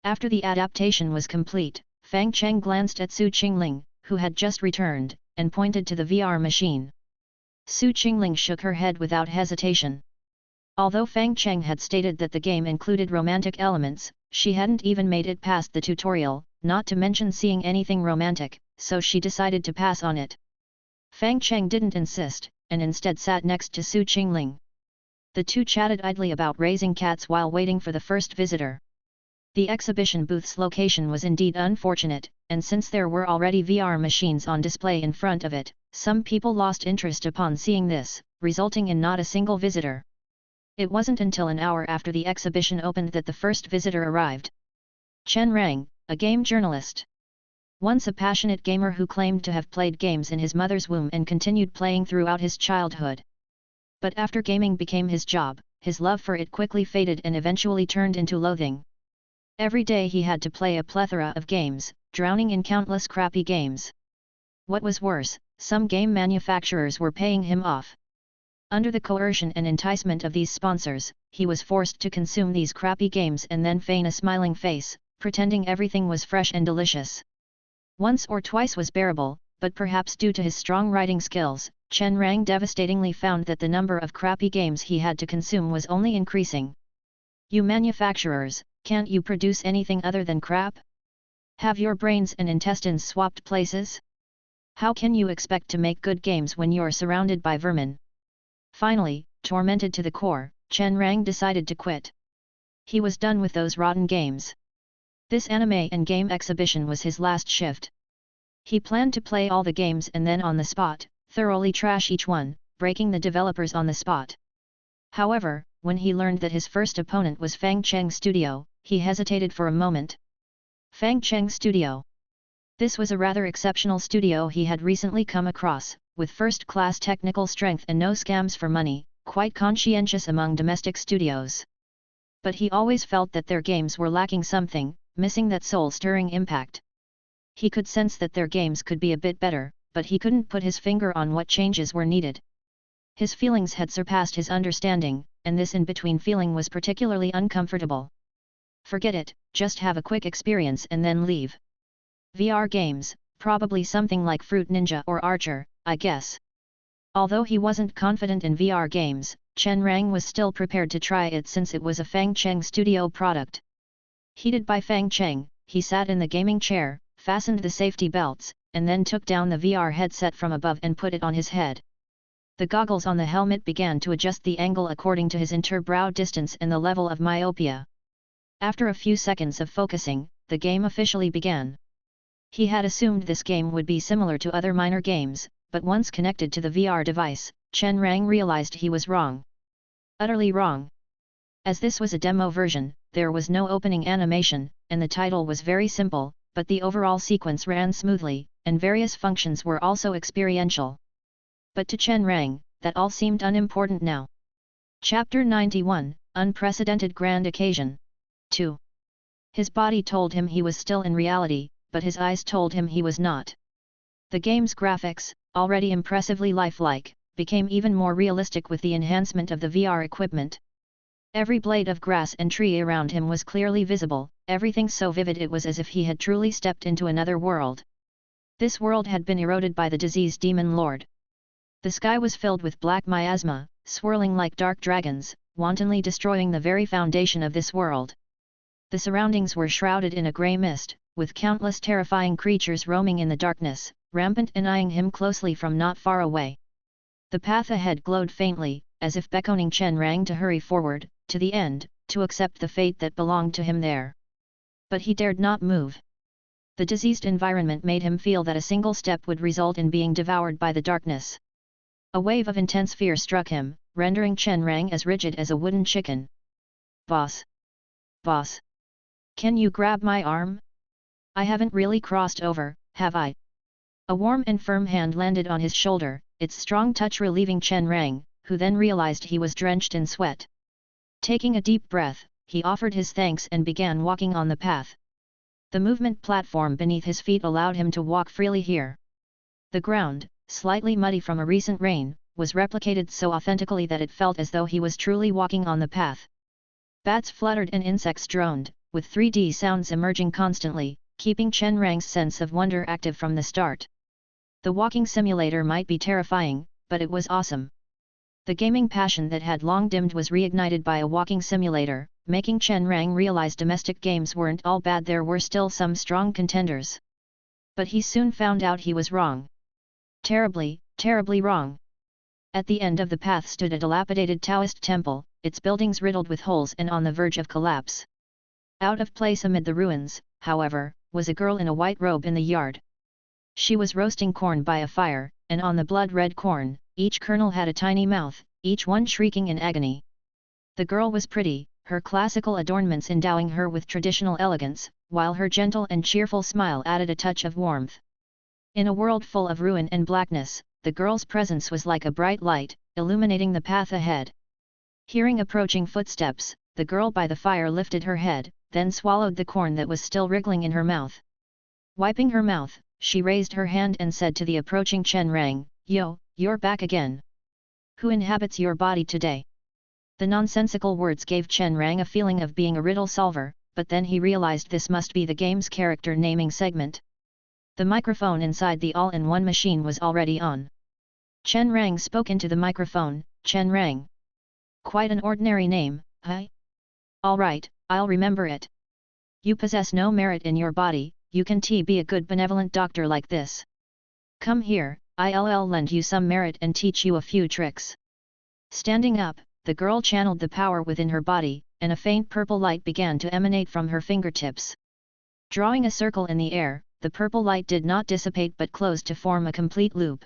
After the adaptation was complete, Fang Cheng glanced at Su Qingling, who had just returned, and pointed to the VR machine. Su Qingling shook her head without hesitation. Although Fang Cheng had stated that the game included romantic elements, she hadn't even made it past the tutorial, not to mention seeing anything romantic, so she decided to pass on it. Fang Cheng didn't insist, and instead sat next to Su Qingling. The two chatted idly about raising cats while waiting for the first visitor. The exhibition booth's location was indeed unfortunate, and since there were already VR machines on display in front of it, some people lost interest upon seeing this, resulting in not a single visitor. It wasn't until an hour after the exhibition opened that the first visitor arrived. Chen Rang, a game journalist. Once a passionate gamer who claimed to have played games in his mother's womb and continued playing throughout his childhood. But after gaming became his job, his love for it quickly faded and eventually turned into loathing. Every day he had to play a plethora of games, drowning in countless crappy games. What was worse, some game manufacturers were paying him off. Under the coercion and enticement of these sponsors, he was forced to consume these crappy games and then feign a smiling face, pretending everything was fresh and delicious. Once or twice was bearable, but perhaps due to his strong writing skills, Chen Rang devastatingly found that the number of crappy games he had to consume was only increasing. You manufacturers, can't you produce anything other than crap? Have your brains and intestines swapped places? How can you expect to make good games when you're surrounded by vermin? Finally, tormented to the core, Chen Rang decided to quit. He was done with those rotten games. This anime and game exhibition was his last shift. He planned to play all the games and then on the spot, thoroughly trash each one, breaking the developers on the spot. However, when he learned that his first opponent was Fang Cheng's studio, he hesitated for a moment. Fang Cheng Studio. This was a rather exceptional studio he had recently come across, with first-class technical strength and no scams for money, quite conscientious among domestic studios. But he always felt that their games were lacking something, missing that soul-stirring impact. He could sense that their games could be a bit better, but he couldn't put his finger on what changes were needed. His feelings had surpassed his understanding, and this in-between feeling was particularly uncomfortable. Forget it, just have a quick experience and then leave. VR games, probably something like Fruit Ninja or Archer, I guess. Although he wasn't confident in VR games, Chen Rang was still prepared to try it since it was a Fang Cheng studio product. Heated by Fang Cheng, he sat in the gaming chair, fastened the safety belts, and then took down the VR headset from above and put it on his head. The goggles on the helmet began to adjust the angle according to his interbrow distance and the level of myopia. After a few seconds of focusing, the game officially began. He had assumed this game would be similar to other minor games, but once connected to the VR device, Chen Rang realized he was wrong. Utterly wrong. As this was a demo version, there was no opening animation, and the title was very simple, but the overall sequence ran smoothly, and various functions were also experiential. But to Chen Rang, that all seemed unimportant now. Chapter 91, Unprecedented Grand Occasion. 2. His body told him he was still in reality, but his eyes told him he was not. The game's graphics, already impressively lifelike, became even more realistic with the enhancement of the VR equipment. Every blade of grass and tree around him was clearly visible, everything so vivid it was as if he had truly stepped into another world. This world had been eroded by the diseased demon lord. The sky was filled with black miasma, swirling like dark dragons, wantonly destroying the very foundation of this world. The surroundings were shrouded in a grey mist, with countless terrifying creatures roaming in the darkness, rampant and eyeing him closely from not far away. The path ahead glowed faintly, as if beckoning Chen Rang to hurry forward, to the end, to accept the fate that belonged to him there. But he dared not move. The diseased environment made him feel that a single step would result in being devoured by the darkness. A wave of intense fear struck him, rendering Chen Rang as rigid as a wooden chicken. "Boss! Boss! Can you grab my arm?" I haven't really crossed over, have I? A warm and firm hand landed on his shoulder, its strong touch relieving Chen Rang, who then realized he was drenched in sweat. Taking a deep breath, he offered his thanks and began walking on the path. The movement platform beneath his feet allowed him to walk freely here. The ground, slightly muddy from a recent rain, was replicated so authentically that it felt as though he was truly walking on the path. Bats fluttered and insects droned, with 3D sounds emerging constantly, keeping Chen Rang's sense of wonder active from the start. The walking simulator might be terrifying, but it was awesome. The gaming passion that had long dimmed was reignited by a walking simulator, making Chen Rang realize domestic games weren't all bad. There were still some strong contenders. But he soon found out he was wrong. Terribly, terribly wrong. At the end of the path stood a dilapidated Taoist temple, its buildings riddled with holes and on the verge of collapse. Out of place amid the ruins, however, was a girl in a white robe in the yard. She was roasting corn by a fire, and on the blood-red corn, each kernel had a tiny mouth, each one shrieking in agony. The girl was pretty, her classical adornments endowing her with traditional elegance, while her gentle and cheerful smile added a touch of warmth. In a world full of ruin and blackness, the girl's presence was like a bright light, illuminating the path ahead. Hearing approaching footsteps, the girl by the fire lifted her head, then swallowed the corn that was still wriggling in her mouth. Wiping her mouth, she raised her hand and said to the approaching Chen Rang, "Yo, you're back again. Who inhabits your body today?" The nonsensical words gave Chen Rang a feeling of being a riddle solver, but then he realized this must be the game's character naming segment. The microphone inside the all-in-one machine was already on. Chen Rang spoke into the microphone, "Chen Rang. Quite an ordinary name, huh? All right, I'll remember it. You possess no merit in your body, you can't be a good benevolent doctor like this. Come here, I'll lend you some merit and teach you a few tricks." Standing up, the girl channeled the power within her body, and a faint purple light began to emanate from her fingertips. Drawing a circle in the air, the purple light did not dissipate but closed to form a complete loop.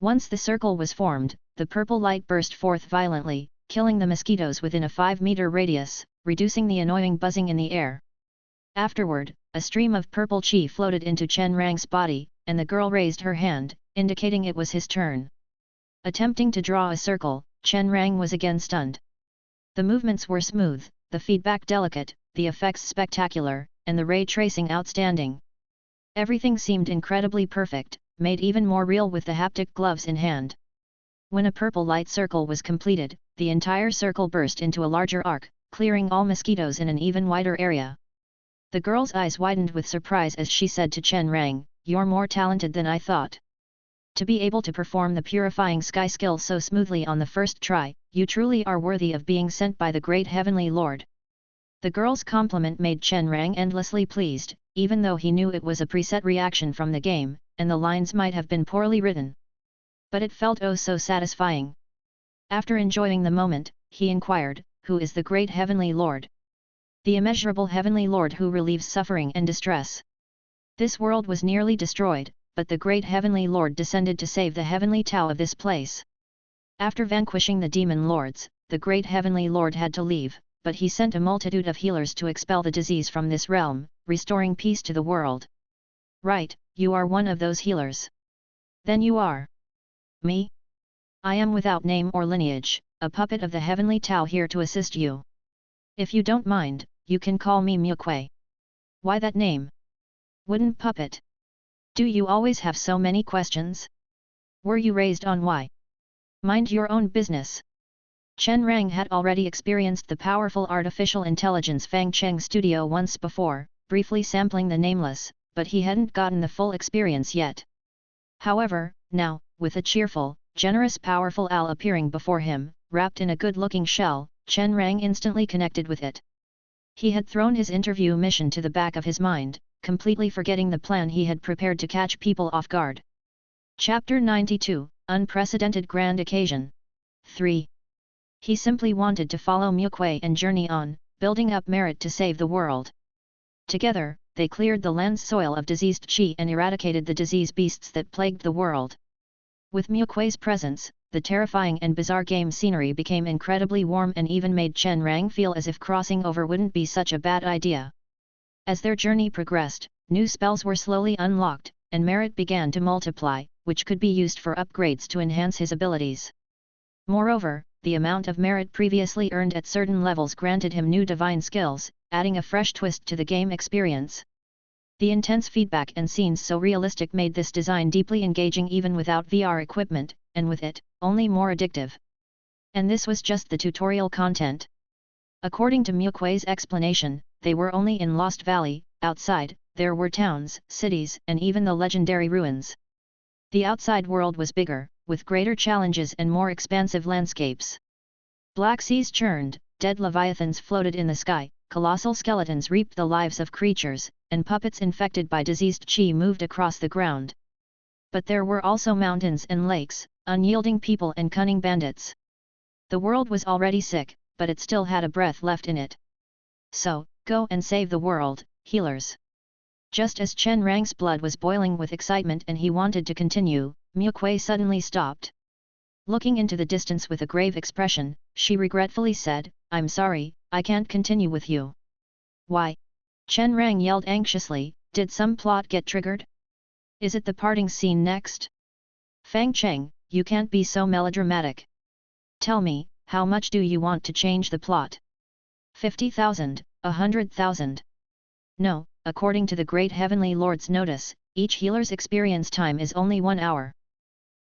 Once the circle was formed, the purple light burst forth violently, killing the mosquitoes within a 5-meter radius, reducing the annoying buzzing in the air. Afterward, a stream of purple chi floated into Chen Rang's body, and the girl raised her hand, indicating it was his turn. Attempting to draw a circle, Chen Rang was again stunned. The movements were smooth, the feedback delicate, the effects spectacular, and the ray tracing outstanding. Everything seemed incredibly perfect, made even more real with the haptic gloves in hand. When a purple light circle was completed, the entire circle burst into a larger arc, clearing all mosquitoes in an even wider area. The girl's eyes widened with surprise as she said to Chen Rang, "You're more talented than I thought. To be able to perform the purifying sky skill so smoothly on the first try, you truly are worthy of being sent by the great heavenly lord." The girl's compliment made Chen Rang endlessly pleased, even though he knew it was a preset reaction from the game, and the lines might have been poorly written. But it felt oh so satisfying. After enjoying the moment, he inquired, "Who is the great heavenly lord?" "The immeasurable heavenly lord who relieves suffering and distress. This world was nearly destroyed, but the great heavenly lord descended to save the heavenly Tao of this place. After vanquishing the demon lords, the great heavenly lord had to leave, but he sent a multitude of healers to expel the disease from this realm, restoring peace to the world." "Right, you are one of those healers. Then you are." "Me? I am without name or lineage, a puppet of the heavenly Tao here to assist you. If you don't mind, you can call me Miuquei." "Why that name? Wooden puppet? Do you always have so many questions? Were you raised on why? Mind your own business." Chen Rang had already experienced the powerful artificial intelligence Fang Cheng studio once before, briefly sampling the nameless, but he hadn't gotten the full experience yet. However, now, with a cheerful, generous powerful owl appearing before him, wrapped in a good-looking shell, Chen Rang instantly connected with it. He had thrown his interview mission to the back of his mind, completely forgetting the plan he had prepared to catch people off guard. Chapter 92, Unprecedented Grand Occasion. 3. He simply wanted to follow Miuquei and journey on, building up merit to save the world. Together, they cleared the land's soil of diseased qi and eradicated the disease beasts that plagued the world. With Miuquei's presence, the terrifying and bizarre game scenery became incredibly warm and even made Chen Rang feel as if crossing over wouldn't be such a bad idea. As their journey progressed, new spells were slowly unlocked, and merit began to multiply, which could be used for upgrades to enhance his abilities. Moreover, the amount of merit previously earned at certain levels granted him new divine skills, adding a fresh twist to the game experience. The intense feedback and scenes so realistic made this design deeply engaging even without VR equipment, and with it, only more addictive. And this was just the tutorial content. According to Mukwei's explanation, they were only in Lost Valley. Outside, there were towns, cities, and even the legendary ruins. The outside world was bigger, with greater challenges and more expansive landscapes. Black seas churned, dead leviathans floated in the sky, colossal skeletons reaped the lives of creatures, and puppets infected by diseased chi moved across the ground. But there were also mountains and lakes, unyielding people and cunning bandits. The world was already sick, but it still had a breath left in it. So, go and save the world, healers. Just as Chen Rang's blood was boiling with excitement and he wanted to continue, Mukwei suddenly stopped. Looking into the distance with a grave expression, she regretfully said, "I'm sorry, I can't continue with you." "Why?" Chen Rang yelled anxiously, "Did some plot get triggered? Is it the parting scene next?" "Fang Cheng, you can't be so melodramatic. Tell me, how much do you want to change the plot? 50,000, 100,000? No, according to the Great Heavenly Lord's notice, each healer's experience time is only 1 hour.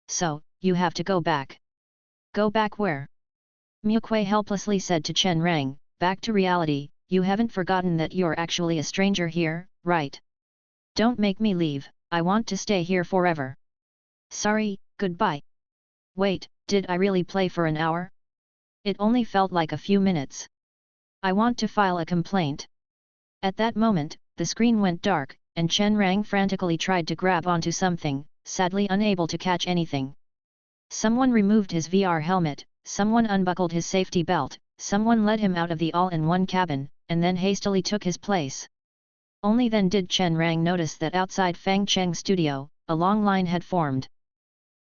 So, you have to go back." "Go back where?" Mukwei helplessly said to Chen Rang, "Back to reality. You haven't forgotten that you're actually a stranger here, right? Don't make me leave, I want to stay here forever." "Sorry, goodbye." "Wait, did I really play for an hour? It only felt like a few minutes. I want to file a complaint." At that moment, the screen went dark, and Chen Rang frantically tried to grab onto something, sadly unable to catch anything. Someone removed his VR helmet, someone unbuckled his safety belt, someone led him out of the all-in-one cabin, and then hastily took his place. Only then did Chen Rang notice that outside Fang Cheng's studio, a long line had formed.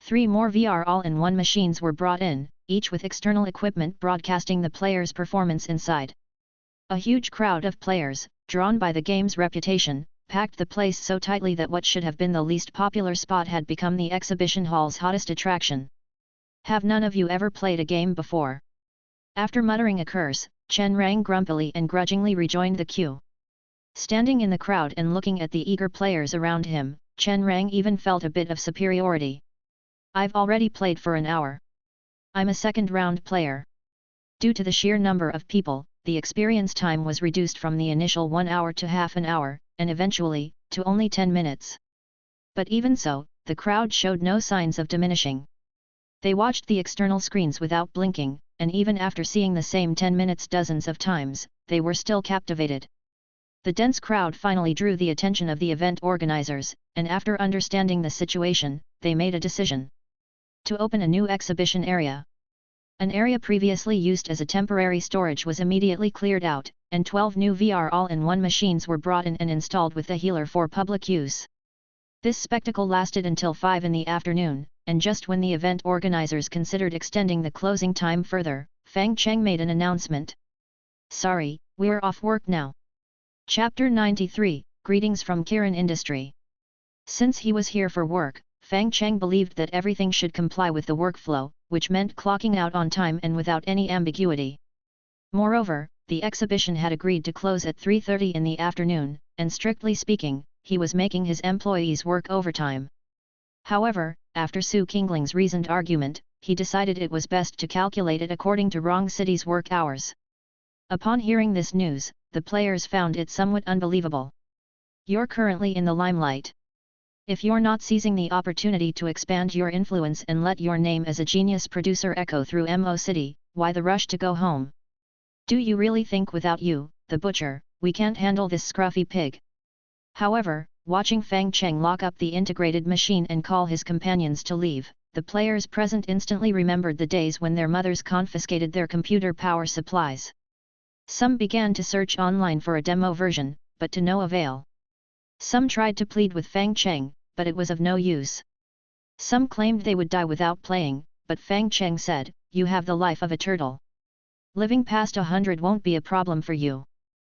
3 more VR all-in-one machines were brought in, each with external equipment broadcasting the player's performance inside. A huge crowd of players, drawn by the game's reputation, packed the place so tightly that what should have been the least popular spot had become the exhibition hall's hottest attraction. "Have none of you ever played a game before?" After muttering a curse, Chen Rang grumpily and grudgingly rejoined the queue. Standing in the crowd and looking at the eager players around him, Chen Rang even felt a bit of superiority. "I've already played for an hour. I'm a second-round player." Due to the sheer number of people, the experience time was reduced from the initial 1 hour to half an hour, and eventually, to only 10 minutes. But even so, the crowd showed no signs of diminishing. They watched the external screens without blinking, and even after seeing the same 10 minutes dozens of times, they were still captivated. The dense crowd finally drew the attention of the event organizers, and after understanding the situation, they made a decision to open a new exhibition area. An area previously used as a temporary storage was immediately cleared out, and 12 new VR all-in-one machines were brought in and installed with the healer for public use. This spectacle lasted until 5 in the afternoon, and just when the event organizers considered extending the closing time further, Fang Cheng made an announcement. "Sorry, we're off work now." Chapter 93, Greetings from Kirin Industry. Since he was here for work, Fang Cheng believed that everything should comply with the workflow, which meant clocking out on time and without any ambiguity. Moreover, the exhibition had agreed to close at 3:30 in the afternoon, and strictly speaking, he was making his employees work overtime. However, after Su Qingling's reasoned argument, he decided it was best to calculate it according to Rong City's work hours. Upon hearing this news, the players found it somewhat unbelievable. "You're currently in the limelight. If you're not seizing the opportunity to expand your influence and let your name as a genius producer echo through Mo City, why the rush to go home? Do you really think without you, the butcher, we can't handle this scruffy pig?" However, watching Fang Cheng lock up the integrated machine and call his companions to leave, the players present instantly remembered the days when their mothers confiscated their computer power supplies. Some began to search online for a demo version, but to no avail. Some tried to plead with Fang Cheng, but it was of no use. Some claimed they would die without playing, but Fang Cheng said, "You have the life of a turtle. Living past 100 won't be a problem for you."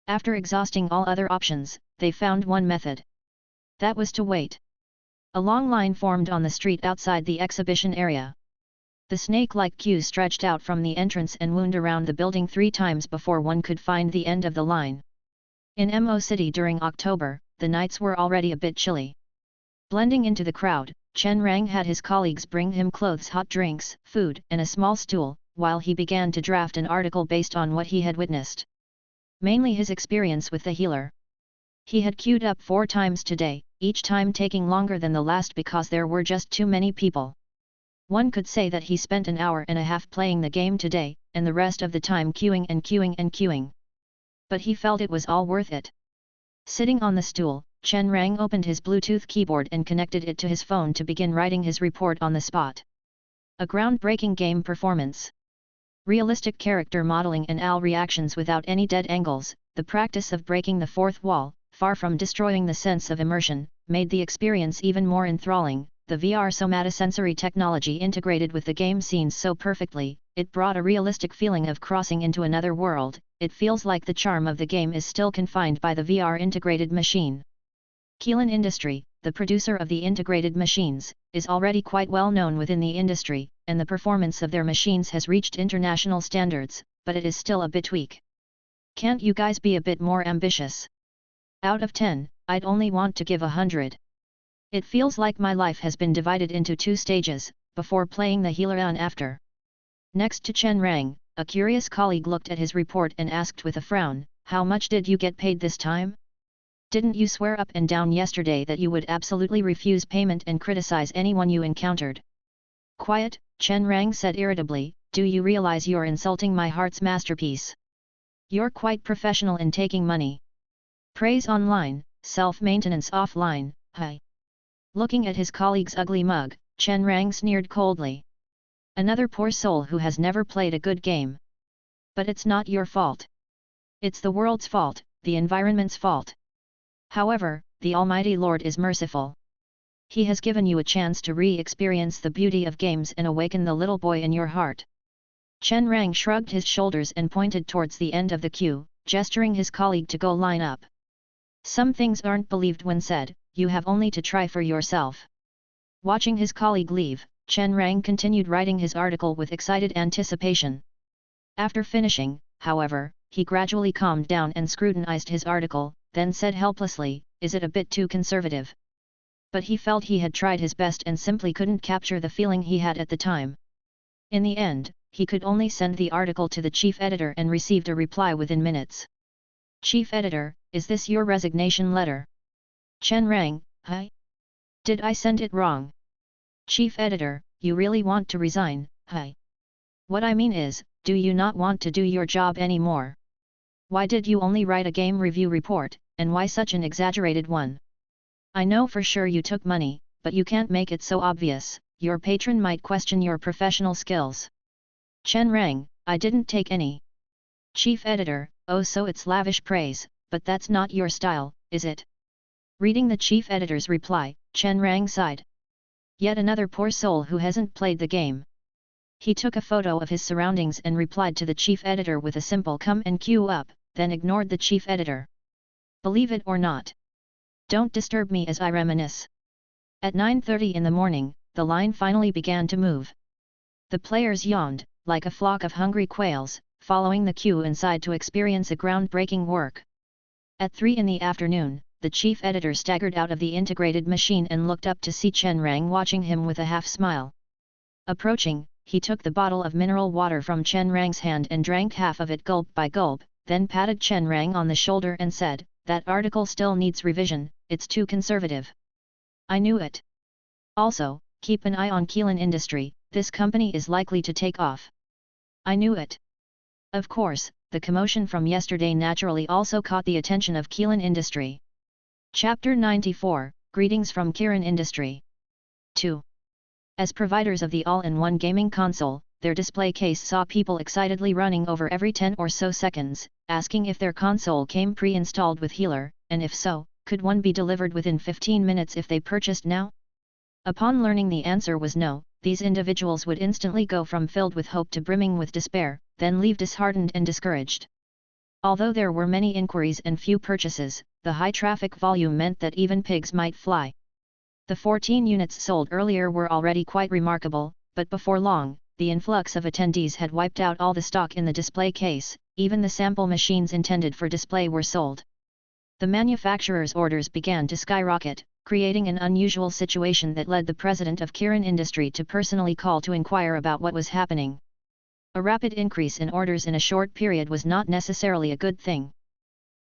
After exhausting all other options, they found one method. That was to wait. A long line formed on the street outside the exhibition area. The snake-like queues stretched out from the entrance and wound around the building 3 times before one could find the end of the line. In Mo City during October, the nights were already a bit chilly. Blending into the crowd, Chen Rang had his colleagues bring him clothes, hot drinks, food, and a small stool, while he began to draft an article based on what he had witnessed. Mainly his experience with the healer. He had queued up 4 times today, each time taking longer than the last because there were just too many people. One could say that he spent an hour and a half playing the game today, and the rest of the time queuing and queuing and queuing. But he felt it was all worth it. Sitting on the stool, Chen Rang opened his Bluetooth keyboard and connected it to his phone to begin writing his report on the spot. A groundbreaking game performance. Realistic character modeling and AL reactions without any dead angles, the practice of breaking the fourth wall, far from destroying the sense of immersion, made the experience even more enthralling. The VR somatosensory technology integrated with the game scenes so perfectly, it brought a realistic feeling of crossing into another world. It feels like the charm of the game is still confined by the VR integrated machine. Keelan Industry, the producer of the integrated machines, is already quite well known within the industry, and the performance of their machines has reached international standards, but it is still a bit weak. Can't you guys be a bit more ambitious? Out of 10, I'd only want to give 100. It feels like my life has been divided into 2 stages, before playing the healer and after. Next to Chen Rang, a curious colleague looked at his report and asked with a frown, "How much did you get paid this time? Didn't you swear up and down yesterday that you would absolutely refuse payment and criticize anyone you encountered?" "Quiet," Chen Rang said irritably, "do you realize you're insulting my heart's masterpiece? You're quite professional in taking money. Praise online, self-maintenance offline, hi." Looking at his colleague's ugly mug, Chen Rang sneered coldly. "Another poor soul who has never played a good game. But it's not your fault. It's the world's fault, the environment's fault. However, the Almighty Lord is merciful. He has given you a chance to re-experience the beauty of games and awaken the little boy in your heart." Chen Rang shrugged his shoulders and pointed towards the end of the queue, gesturing his colleague to go line up. "Some things aren't believed when said, you have only to try for yourself." Watching his colleague leave, Chen Rang continued writing his article with excited anticipation. After finishing, however, he gradually calmed down and scrutinized his article, then said helplessly, "Is it a bit too conservative?" But he felt he had tried his best and simply couldn't capture the feeling he had at the time. In the end, he could only send the article to the chief editor and received a reply within minutes. "Chief editor, is this your resignation letter?" Chen Rang, "Hi? Did I send it wrong?" "Chief editor, you really want to resign, hi? What I mean is, do you not want to do your job anymore? Why did you only write a game review report, and why such an exaggerated one? I know for sure you took money, but you can't make it so obvious, your patron might question your professional skills." Chen Rang, "I didn't take any." Chief editor, "Oh, so it's lavish praise, but that's not your style, is it?" Reading the chief editor's reply, Chen Rang sighed. Yet another poor soul who hasn't played the game. He took a photo of his surroundings and replied to the chief editor with a simple "come and queue up," then ignored the chief editor. "Believe it or not. Don't disturb me as I reminisce." At 9:30 in the morning, the line finally began to move. The players yawned, like a flock of hungry quails, following the queue inside to experience a groundbreaking work. At 3 in the afternoon, the chief editor staggered out of the integrated machine and looked up to see Chen Rang watching him with a half-smile. Approaching, he took the bottle of mineral water from Chen Rang's hand and drank half of it gulp by gulp, then patted Chen Rang on the shoulder and said, "That article still needs revision, it's too conservative." "I knew it. Also, keep an eye on Keelan Industry, this company is likely to take off." "I knew it." Of course, the commotion from yesterday naturally also caught the attention of Keelan Industry. Chapter 94, Greetings from Keelan Industry. 2. As providers of the all-in-one gaming console, their display case saw people excitedly running over every 10 or so seconds, asking if their console came pre-installed with Healer, and if so, could one be delivered within 15 minutes if they purchased now? Upon learning the answer was no, these individuals would instantly go from filled with hope to brimming with despair, then leave disheartened and discouraged. Although there were many inquiries and few purchases, the high traffic volume meant that even pigs might fly. The 14 units sold earlier were already quite remarkable, but before long, the influx of attendees had wiped out all the stock in the display case. Even the sample machines intended for display were sold. The manufacturer's orders began to skyrocket, creating an unusual situation that led the president of Kirin Industry to personally call to inquire about what was happening. A rapid increase in orders in a short period was not necessarily a good thing.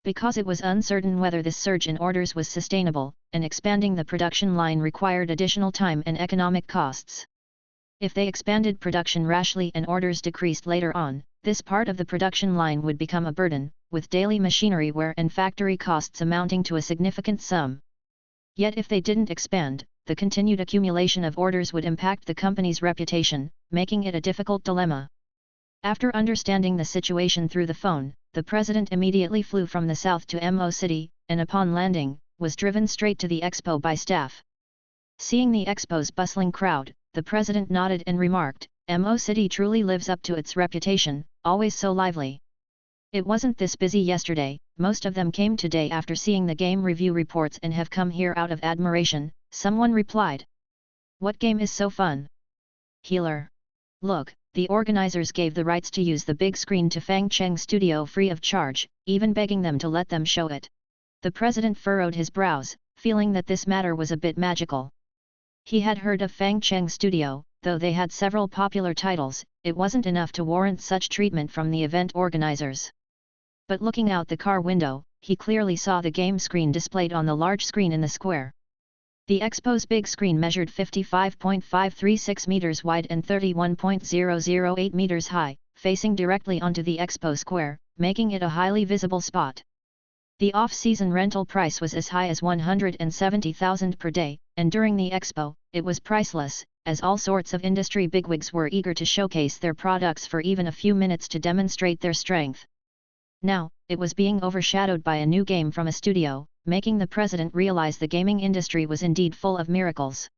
Because it was uncertain whether this surge in orders was sustainable, and expanding the production line required additional time and economic costs. If they expanded production rashly and orders decreased later on, this part of the production line would become a burden, with daily machinery wear and factory costs amounting to a significant sum. Yet if they didn't expand, the continued accumulation of orders would impact the company's reputation, making it a difficult dilemma. After understanding the situation through the phone, the president immediately flew from the south to Mo City, and upon landing, was driven straight to the expo by staff. Seeing the expo's bustling crowd, the president nodded and remarked, Mo City truly lives up to its reputation, always so lively. It wasn't this busy yesterday, most of them came today after seeing the game review reports and have come here out of admiration, someone replied. What game is so fun? Healer. Look, the organizers gave the rights to use the big screen to Fang Cheng's studio free of charge, even begging them to let them show it. The president furrowed his brows, feeling that this matter was a bit magical. He had heard of Fang Cheng's studio, though they had several popular titles, it wasn't enough to warrant such treatment from the event organizers. But looking out the car window, he clearly saw the game screen displayed on the large screen in the square. The expo's big screen measured 55.536 meters wide and 31.008 meters high, facing directly onto the expo square, making it a highly visible spot. The off-season rental price was as high as 170,000 per day, and during the expo, it was priceless, as all sorts of industry bigwigs were eager to showcase their products for even a few minutes to demonstrate their strength. Now, it was being overshadowed by a new game from a studio, making the president realize the gaming industry was indeed full of miracles.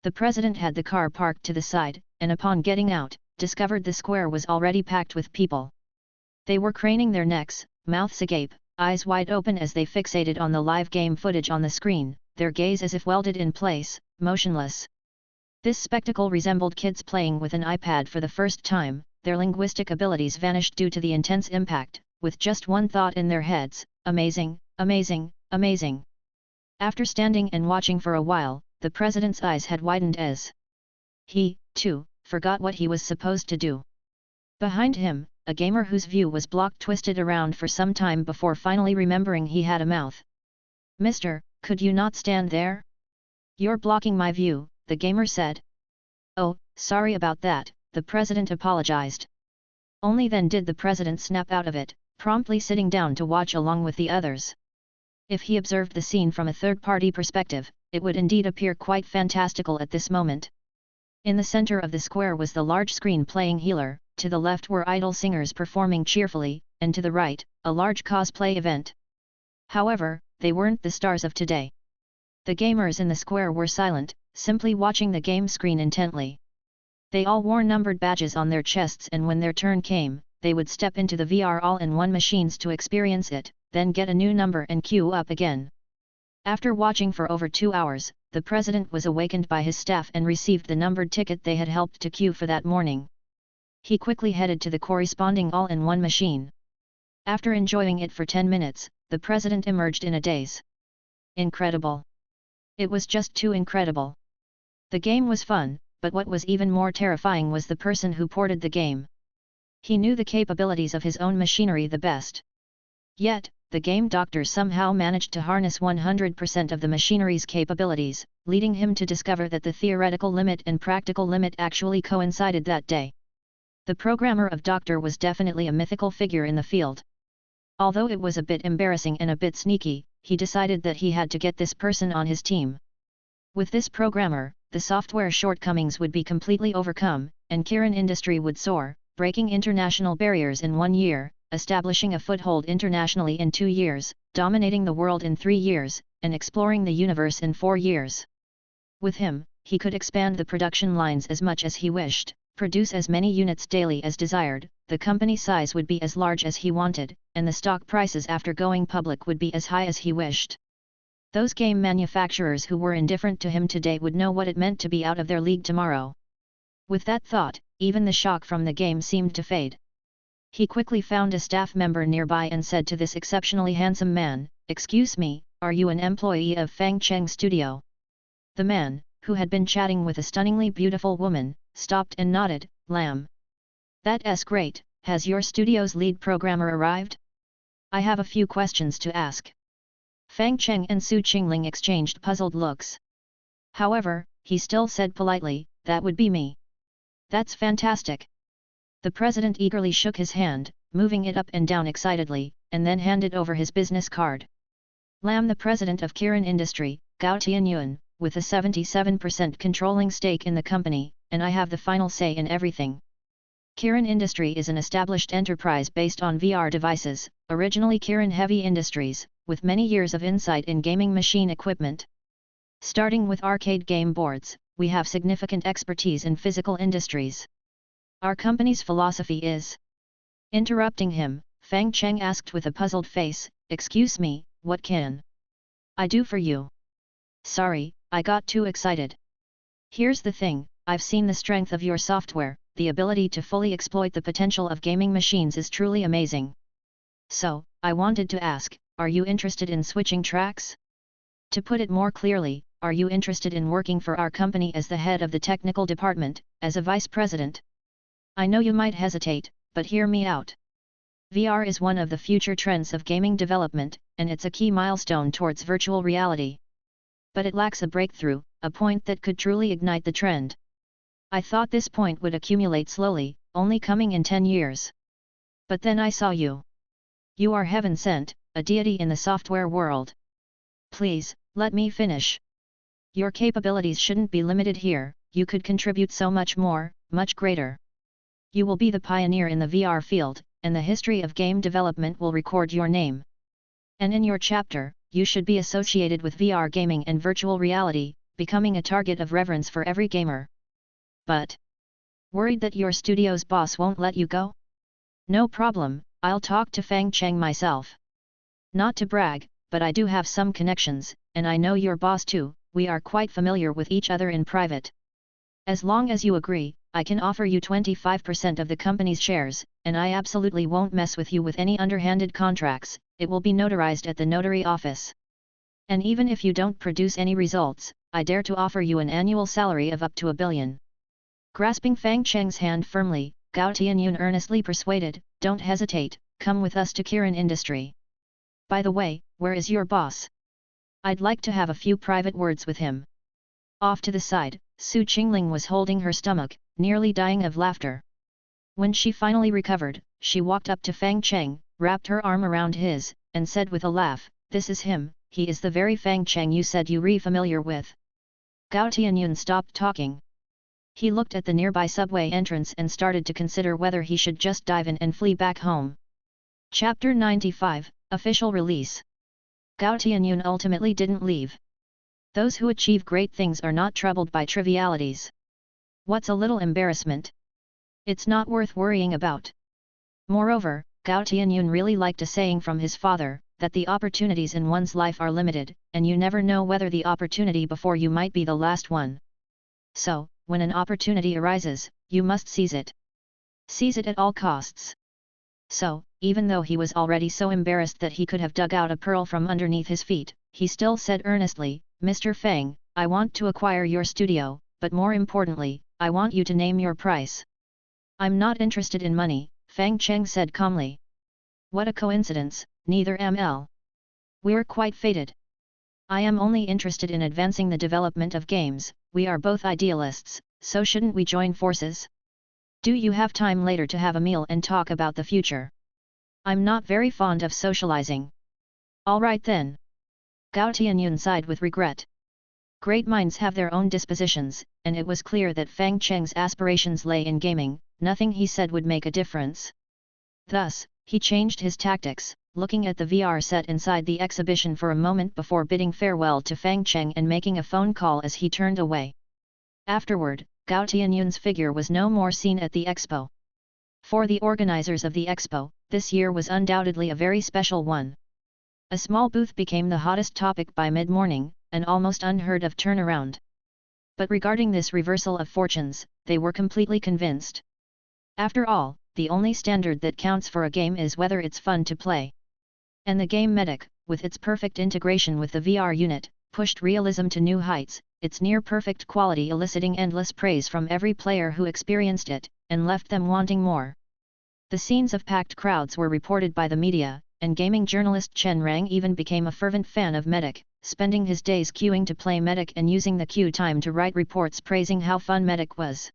The president had the car parked to the side, and upon getting out, discovered the square was already packed with people. They were craning their necks, mouths agape, eyes wide open as they fixated on the live game footage on the screen, their gaze as if welded in place, motionless. This spectacle resembled kids playing with an iPad for the first time, their linguistic abilities vanished due to the intense impact, with just one thought in their heads, amazing, amazing, amazing. After standing and watching for a while, the president's eyes had widened as he, too, forgot what he was supposed to do. Behind him, a gamer whose view was blocked twisted around for some time before finally remembering he had a mouth. Mister, could you not stand there? You're blocking my view, the gamer said. Oh, sorry about that, the president apologized. Only then did the president snap out of it, promptly sitting down to watch along with the others. If he observed the scene from a third-party perspective, it would indeed appear quite fantastical at this moment. In the center of the square was the large screen playing Healer, to the left were idol singers performing cheerfully, and to the right, a large cosplay event. However, they weren't the stars of today. The gamers in the square were silent, simply watching the game screen intently. They all wore numbered badges on their chests, and when their turn came, they would step into the VR all-in-one machines to experience it, then get a new number and queue up again. After watching for over 2 hours, the president was awakened by his staff and received the numbered ticket they had helped to queue for that morning. He quickly headed to the corresponding all-in-one machine. After enjoying it for 10 minutes, the president emerged in a daze. Incredible. It was just too incredible. The game was fun, but what was even more terrifying was the person who ported the game. He knew the capabilities of his own machinery the best. Yet, the game doctor somehow managed to harness 100% of the machinery's capabilities, leading him to discover that the theoretical limit and practical limit actually coincided that day. The programmer of Doctor was definitely a mythical figure in the field. Although it was a bit embarrassing and a bit sneaky, he decided that he had to get this person on his team. With this programmer, the software shortcomings would be completely overcome, and Kirin Industry would soar, breaking international barriers in 1 year, establishing a foothold internationally in 2 years, dominating the world in 3 years, and exploring the universe in 4 years. With him, he could expand the production lines as much as he wished, produce as many units daily as desired, the company size would be as large as he wanted, and the stock prices after going public would be as high as he wished. Those game manufacturers who were indifferent to him today would know what it meant to be out of their league tomorrow. With that thought, even the shock from the game seemed to fade. He quickly found a staff member nearby and said to this exceptionally handsome man, "Excuse me, are you an employee of Fang Cheng Studio?" The man, who had been chatting with a stunningly beautiful woman, stopped and nodded, "Lamb. That's great, has your studio's lead programmer arrived? I have a few questions to ask." Fang Cheng and Su Qingling exchanged puzzled looks. However, he still said politely, "That would be me." "That's fantastic." The president eagerly shook his hand, moving it up and down excitedly, and then handed over his business card. "Lam, the president of Kirin Industry, Gao Tianyuan, with a 77% controlling stake in the company, and I have the final say in everything. Kirin Industry is an established enterprise based on VR devices, originally Kirin Heavy Industries, with many years of insight in gaming machine equipment. Starting with arcade game boards, we have significant expertise in physical industries. Our company's philosophy is..." Interrupting him, Fang Cheng asked with a puzzled face, "Excuse me, what can I do for you?" "Sorry, I got too excited. Here's the thing, I've seen the strength of your software, the ability to fully exploit the potential of gaming machines is truly amazing. So, I wanted to ask, are you interested in switching tracks? To put it more clearly, are you interested in working for our company as the head of the technical department, as a vice president? I know you might hesitate, but hear me out. VR is one of the future trends of gaming development, and it's a key milestone towards virtual reality. But it lacks a breakthrough, a point that could truly ignite the trend. I thought this point would accumulate slowly, only coming in 10 years. But then I saw you. You are heaven sent, a deity in the software world. Please, let me finish. Your capabilities shouldn't be limited here, you could contribute so much more, much greater. You will be the pioneer in the VR field, and the history of game development will record your name. And in your chapter, you should be associated with VR gaming and virtual reality, becoming a target of reverence for every gamer. But worried that your studio's boss won't let you go? No problem, I'll talk to Fang Cheng myself. Not to brag, but I do have some connections, and I know your boss too, we are quite familiar with each other in private. As long as you agree, I can offer you 25% of the company's shares, and I absolutely won't mess with you with any underhanded contracts, it will be notarized at the notary office. And even if you don't produce any results, I dare to offer you an annual salary of up to 1 billion. Grasping Fang Cheng's hand firmly, Gao Tianyun earnestly persuaded, "Don't hesitate, come with us to Kirin Industry. By the way, where is your boss? I'd like to have a few private words with him." Off to the side, Su Qingling was holding her stomach, nearly dying of laughter. When she finally recovered, she walked up to Fang Cheng, wrapped her arm around his, and said with a laugh, "This is him, he is the very Fang Cheng you said you were familiar with." Gao Tianyun stopped talking. He looked at the nearby subway entrance and started to consider whether he should just dive in and flee back home. Chapter 95, Official Release. Gao Tianyun ultimately didn't leave. Those who achieve great things are not troubled by trivialities. What's a little embarrassment? It's not worth worrying about. Moreover, Gao Tianyun really liked a saying from his father, that the opportunities in one's life are limited, and you never know whether the opportunity before you might be the last one. So, when an opportunity arises, you must seize it. Seize it at all costs. So, even though he was already so embarrassed that he could have dug out a pearl from underneath his feet, he still said earnestly, "Mr. Fang, I want to acquire your studio, but more importantly, I want you to name your price." "I'm not interested in money," Fang Cheng said calmly. "What a coincidence, neither am. We're quite fated. I am only interested in advancing the development of games, we are both idealists, so shouldn't we join forces? Do you have time later to have a meal and talk about the future? I'm not very fond of socializing." "All right then." Gao Tianyun sighed with regret. Great minds have their own dispositions, and it was clear that Fang Cheng's aspirations lay in gaming, nothing he said would make a difference. Thus, he changed his tactics, looking at the VR set inside the exhibition for a moment before bidding farewell to Fang Cheng and making a phone call as he turned away. Afterward, Gao Tianyun's figure was no more seen at the expo. For the organizers of the expo, this year was undoubtedly a very special one. A small booth became the hottest topic by mid-morning, an almost unheard of turnaround. But regarding this reversal of fortunes, they were completely convinced. After all, the only standard that counts for a game is whether it's fun to play. And the game Medic, with its perfect integration with the VR unit, pushed realism to new heights, its near-perfect quality eliciting endless praise from every player who experienced it, and left them wanting more. The scenes of packed crowds were reported by the media, and gaming journalist Cheng even became a fervent fan of Medic, spending his days queuing to play Medic and using the queue time to write reports praising how fun Medic was.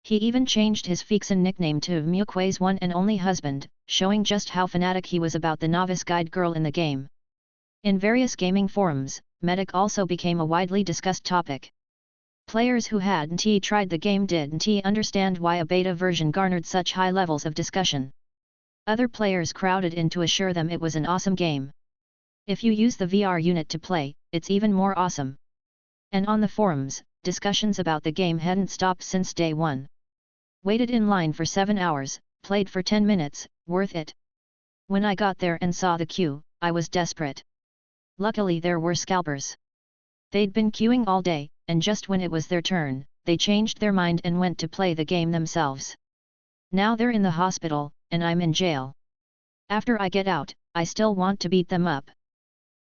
He even changed his Fixin nickname to Mukwei's one and only husband, showing just how fanatic he was about the novice guide girl in the game. In various gaming forums, Medic also became a widely discussed topic. Players who hadn't tried the game didn't understand why a beta version garnered such high levels of discussion. Other players crowded in to assure them it was an awesome game. If you use the VR unit to play, it's even more awesome. And on the forums, discussions about the game hadn't stopped since day one. Waited in line for 7 hours, played for 10 minutes, worth it. When I got there and saw the queue, I was desperate. Luckily there were scalpers. They'd been queuing all day, and just when it was their turn, they changed their mind and went to play the game themselves. Now they're in the hospital, and I'm in jail. After I get out, I still want to beat them up.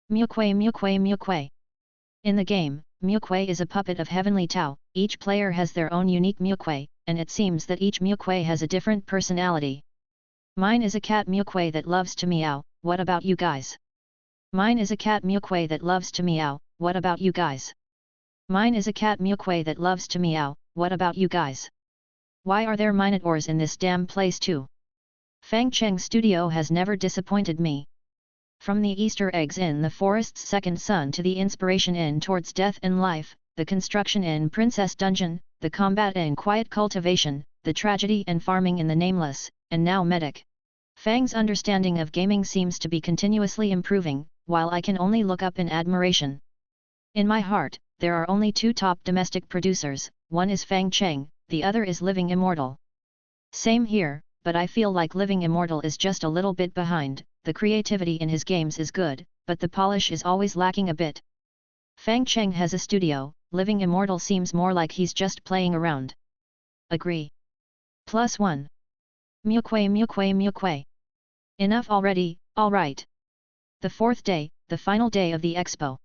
Mukwei. In the game, Mukwei is a puppet of Heavenly Tao, each player has their own unique Mukwei, and it seems that each Mukwei has a different personality. Mine is a cat Mukwei that loves to meow, what about you guys? Mine is a cat Mukwei that loves to meow, what about you guys? Mine is a cat Mukwei that loves to meow, what about you guys? Why are there minotaurs in this damn place too? Fang Cheng Studio has never disappointed me. From the Easter eggs in the forest's second son to the inspiration in Towards Death and Life, the construction in Princess Dungeon, the combat in Quiet Cultivation, the tragedy and farming in The Nameless, and now Medic. Fang's understanding of gaming seems to be continuously improving, while I can only look up in admiration. In my heart, there are only two top domestic producers, one is Fang Cheng, the other is Living Immortal. Same here, but I feel like Living Immortal is just a little bit behind. The creativity in his games is good, but the polish is always lacking a bit. Fang Cheng has a studio, Living Immortal seems more like he's just playing around. Agree. +1. Mukwei. Enough already, alright. The fourth day, the final day of the expo.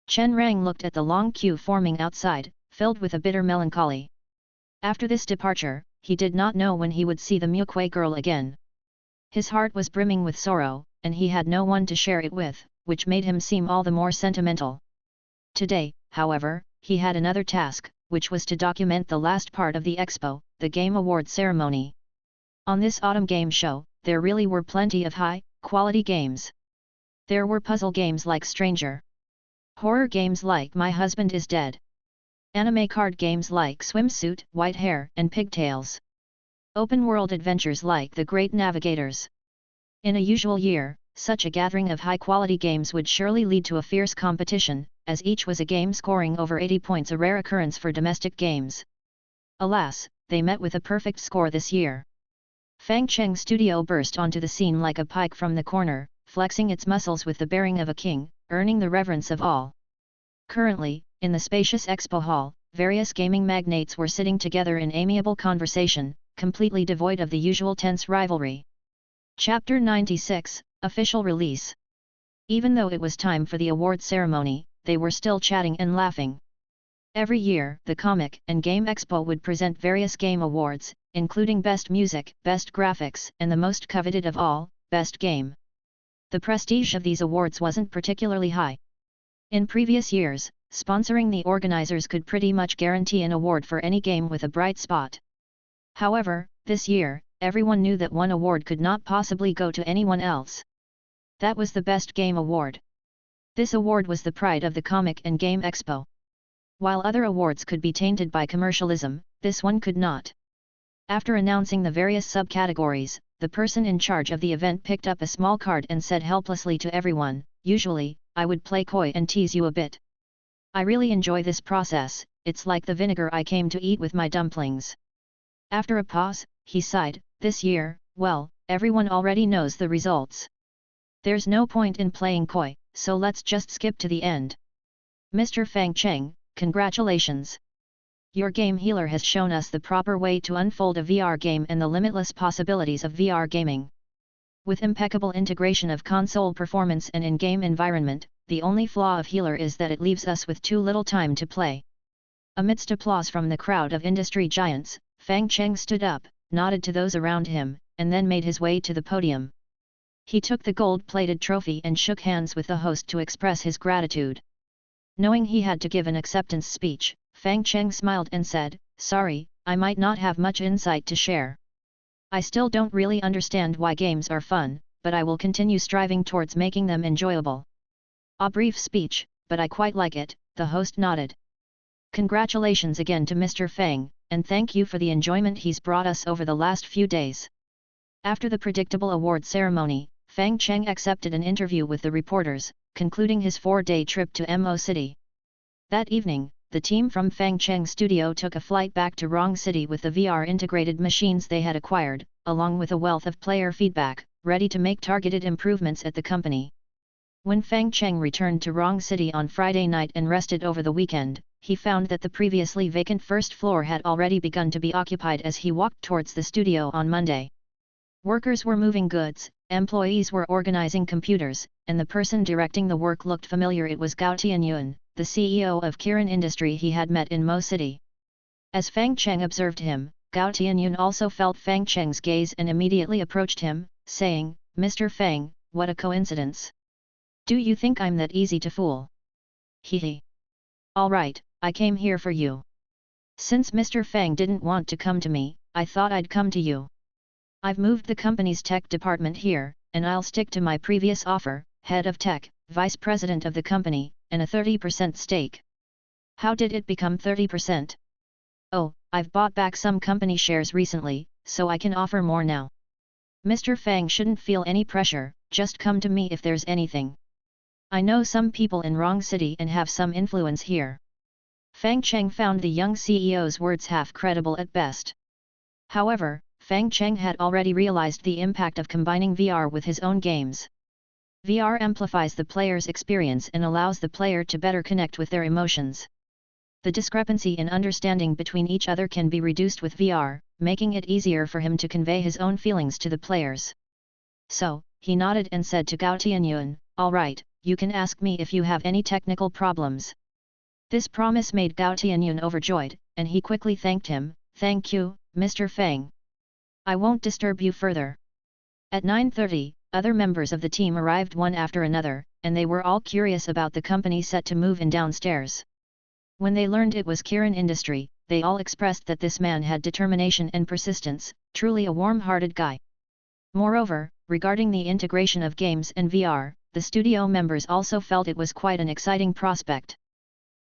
Chen Rang looked at the long queue forming outside, filled with a bitter melancholy. After this departure, he did not know when he would see the Mukwei girl again. His heart was brimming with sorrow, and he had no one to share it with, which made him seem all the more sentimental. Today, however, he had another task, which was to document the last part of the expo, the Game Award ceremony. On this autumn game show, there really were plenty of high-quality games. There were puzzle games like Stranger. Horror games like My Husband is Dead. Anime card games like Swimsuit, White Hair, and Pigtails. Open-world adventures like The Great Navigators. In a usual year, such a gathering of high-quality games would surely lead to a fierce competition, as each was a game scoring over 80 points, a rare occurrence for domestic games. Alas, they met with a perfect score this year. Fang Cheng Studio burst onto the scene like a pike from the corner, flexing its muscles with the bearing of a king, earning the reverence of all. Currently, in the spacious expo hall, various gaming magnates were sitting together in amiable conversation, completely devoid of the usual tense rivalry. Chapter 96, Official Release. Even though it was time for the award ceremony, they were still chatting and laughing. Every year, the Comic and Game Expo would present various game awards, including Best Music, Best Graphics, and the most coveted of all, Best Game. The prestige of these awards wasn't particularly high. In previous years, sponsoring the organizers could pretty much guarantee an award for any game with a bright spot. However, this year, everyone knew that one award could not possibly go to anyone else. That was the Best Game Award. This award was the pride of the Comic and Game Expo. While other awards could be tainted by commercialism, this one could not. After announcing the various subcategories, the person in charge of the event picked up a small card and said helplessly to everyone, "Usually, I would play coy and tease you a bit. I really enjoy this process, it's like the vinegar I came to eat with my dumplings. After a pause, he sighed, this year, well, everyone already knows the results. There's no point in playing coy, so let's just skip to the end. Mr. Fang Cheng, congratulations! Your game healer has shown us the proper way to unfold a VR game and the limitless possibilities of VR gaming. With impeccable integration of console performance and in-game environment, the only flaw of healer is that it leaves us with too little time to play. Amidst applause from the crowd of industry giants, Fang Cheng stood up, nodded to those around him, and then made his way to the podium. He took the gold-plated trophy and shook hands with the host to express his gratitude. Knowing he had to give an acceptance speech, Fang Cheng smiled and said, sorry, I might not have much insight to share. I still don't really understand why games are fun, but I will continue striving towards making them enjoyable. A brief speech, but I quite like it, the host nodded. Congratulations again to Mr. Fang, and thank you for the enjoyment he's brought us over the last few days. After the predictable award ceremony, Fang Cheng accepted an interview with the reporters, concluding his 4-day trip to Mo City. That evening, the team from Fang Cheng's studio took a flight back to Rong City with the VR-integrated machines they had acquired, along with a wealth of player feedback, ready to make targeted improvements at the company. When Fang Cheng returned to Rong City on Friday night and rested over the weekend, he found that the previously vacant first floor had already begun to be occupied as he walked towards the studio on Monday. Workers were moving goods, employees were organizing computers, and the person directing the work looked familiar. It was Gao Tianyuan, the CEO of Kirin Industry he had met in Mo City. As Fang Cheng observed him, Gao Tianyuan also felt Fang Cheng's gaze and immediately approached him, saying, Mr. Fang, what a coincidence. Do you think I'm that easy to fool? Hehe. Alright, I came here for you. Since Mr. Fang didn't want to come to me, I thought I'd come to you. I've moved the company's tech department here, and I'll stick to my previous offer, head of tech, vice president of the company, and a 30% stake. How did it become 30%? Oh, I've bought back some company shares recently, so I can offer more now. Mr. Fang shouldn't feel any pressure, just come to me if there's anything. I know some people in Rong City and have some influence here. Fang Cheng found the young CEO's words half credible at best. However, Fang Cheng had already realized the impact of combining VR with his own games. VR amplifies the player's experience and allows the player to better connect with their emotions. The discrepancy in understanding between each other can be reduced with VR, making it easier for him to convey his own feelings to the players. So, he nodded and said to Gao Tianyuan, alright, you can ask me if you have any technical problems. This promise made Gao Tianyuan overjoyed, and he quickly thanked him, thank you, Mr. Fang. I won't disturb you further. At 9:30, other members of the team arrived one after another, and they were all curious about the company set to move in downstairs. When they learned it was Kirin Industry, they all expressed that this man had determination and persistence, truly a warm-hearted guy. Moreover, regarding the integration of games and VR, the studio members also felt it was quite an exciting prospect.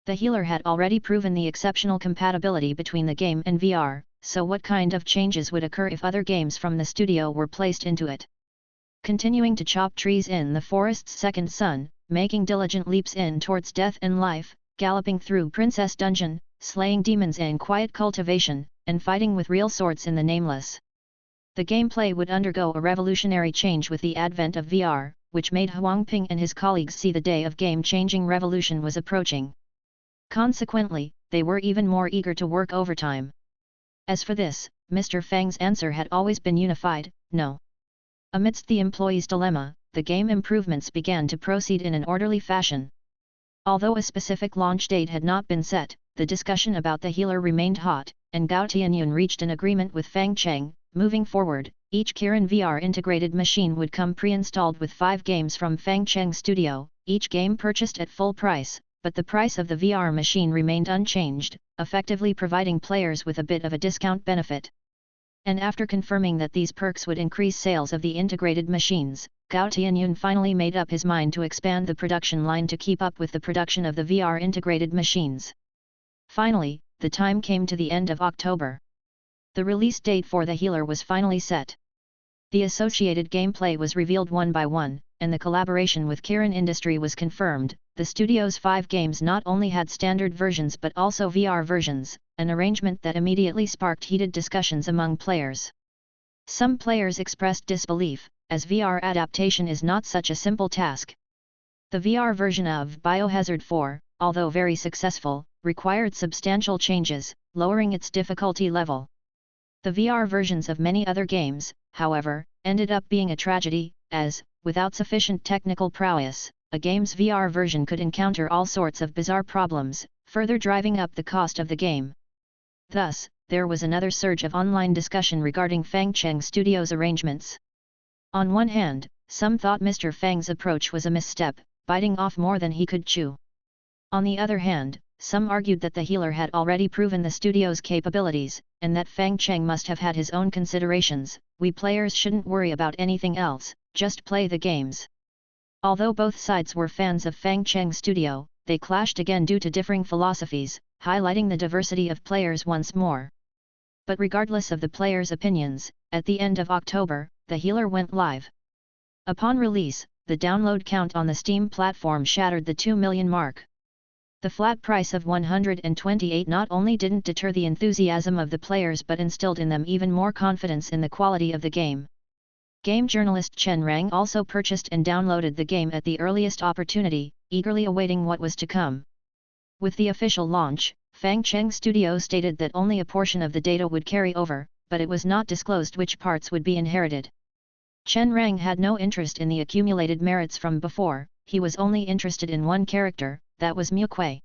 The healer had already proven the exceptional compatibility between the game and VR, so what kind of changes would occur if other games from the studio were placed into it? Continuing to chop trees in the forest's second sun, making diligent leaps in towards death and life, galloping through Princess Dungeon, slaying demons in quiet cultivation, and fighting with real swords in the Nameless. The gameplay would undergo a revolutionary change with the advent of VR, which made Huang Ping and his colleagues see the day of game-changing revolution was approaching. Consequently, they were even more eager to work overtime. As for this, Mr. Fang's answer had always been unified, no. Amidst the employees' dilemma, the game improvements began to proceed in an orderly fashion. Although a specific launch date had not been set, the discussion about the healer remained hot, and Gao Tianyuan reached an agreement with Fang Cheng. Moving forward, each Kirin VR integrated machine would come pre-installed with 5 games from Fang Cheng's studio, each game purchased at full price, but the price of the VR machine remained unchanged, effectively providing players with a bit of a discount benefit. And after confirming that these perks would increase sales of the integrated machines, Gao Tianyuan finally made up his mind to expand the production line to keep up with the production of the VR integrated machines. Finally, the time came to the end of October. The release date for the healer was finally set. The associated gameplay was revealed one by one, and the collaboration with Kirin Industry was confirmed, the studio's 5 games not only had standard versions but also VR versions, an arrangement that immediately sparked heated discussions among players. Some players expressed disbelief, as VR adaptation is not such a simple task. The VR version of Biohazard 4, although very successful, required substantial changes, lowering its difficulty level. The VR versions of many other games, however, ended up being a tragedy, as, without sufficient technical prowess, a game's VR version could encounter all sorts of bizarre problems, further driving up the cost of the game. Thus, there was another surge of online discussion regarding Fang Cheng Studios' arrangements. On one hand, some thought Mr. Fang's approach was a misstep, biting off more than he could chew. On the other hand, some argued that the healer had already proven the studio's capabilities, and that Fang Cheng must have had his own considerations. We players shouldn't worry about anything else, just play the games. Although both sides were fans of Fang Cheng's studio, they clashed again due to differing philosophies, highlighting the diversity of players once more. But regardless of the players' opinions, at the end of October, the healer went live. Upon release, the download count on the Steam platform shattered the 2 million mark. The flat price of $128 not only didn't deter the enthusiasm of the players but instilled in them even more confidence in the quality of the game. Game journalist Chen also purchased and downloaded the game at the earliest opportunity, eagerly awaiting what was to come. With the official launch, Fang Cheng Studio stated that only a portion of the data would carry over, but it was not disclosed which parts would be inherited. Chen had no interest in the accumulated merits from before, he was only interested in one character, that was Miu Kui.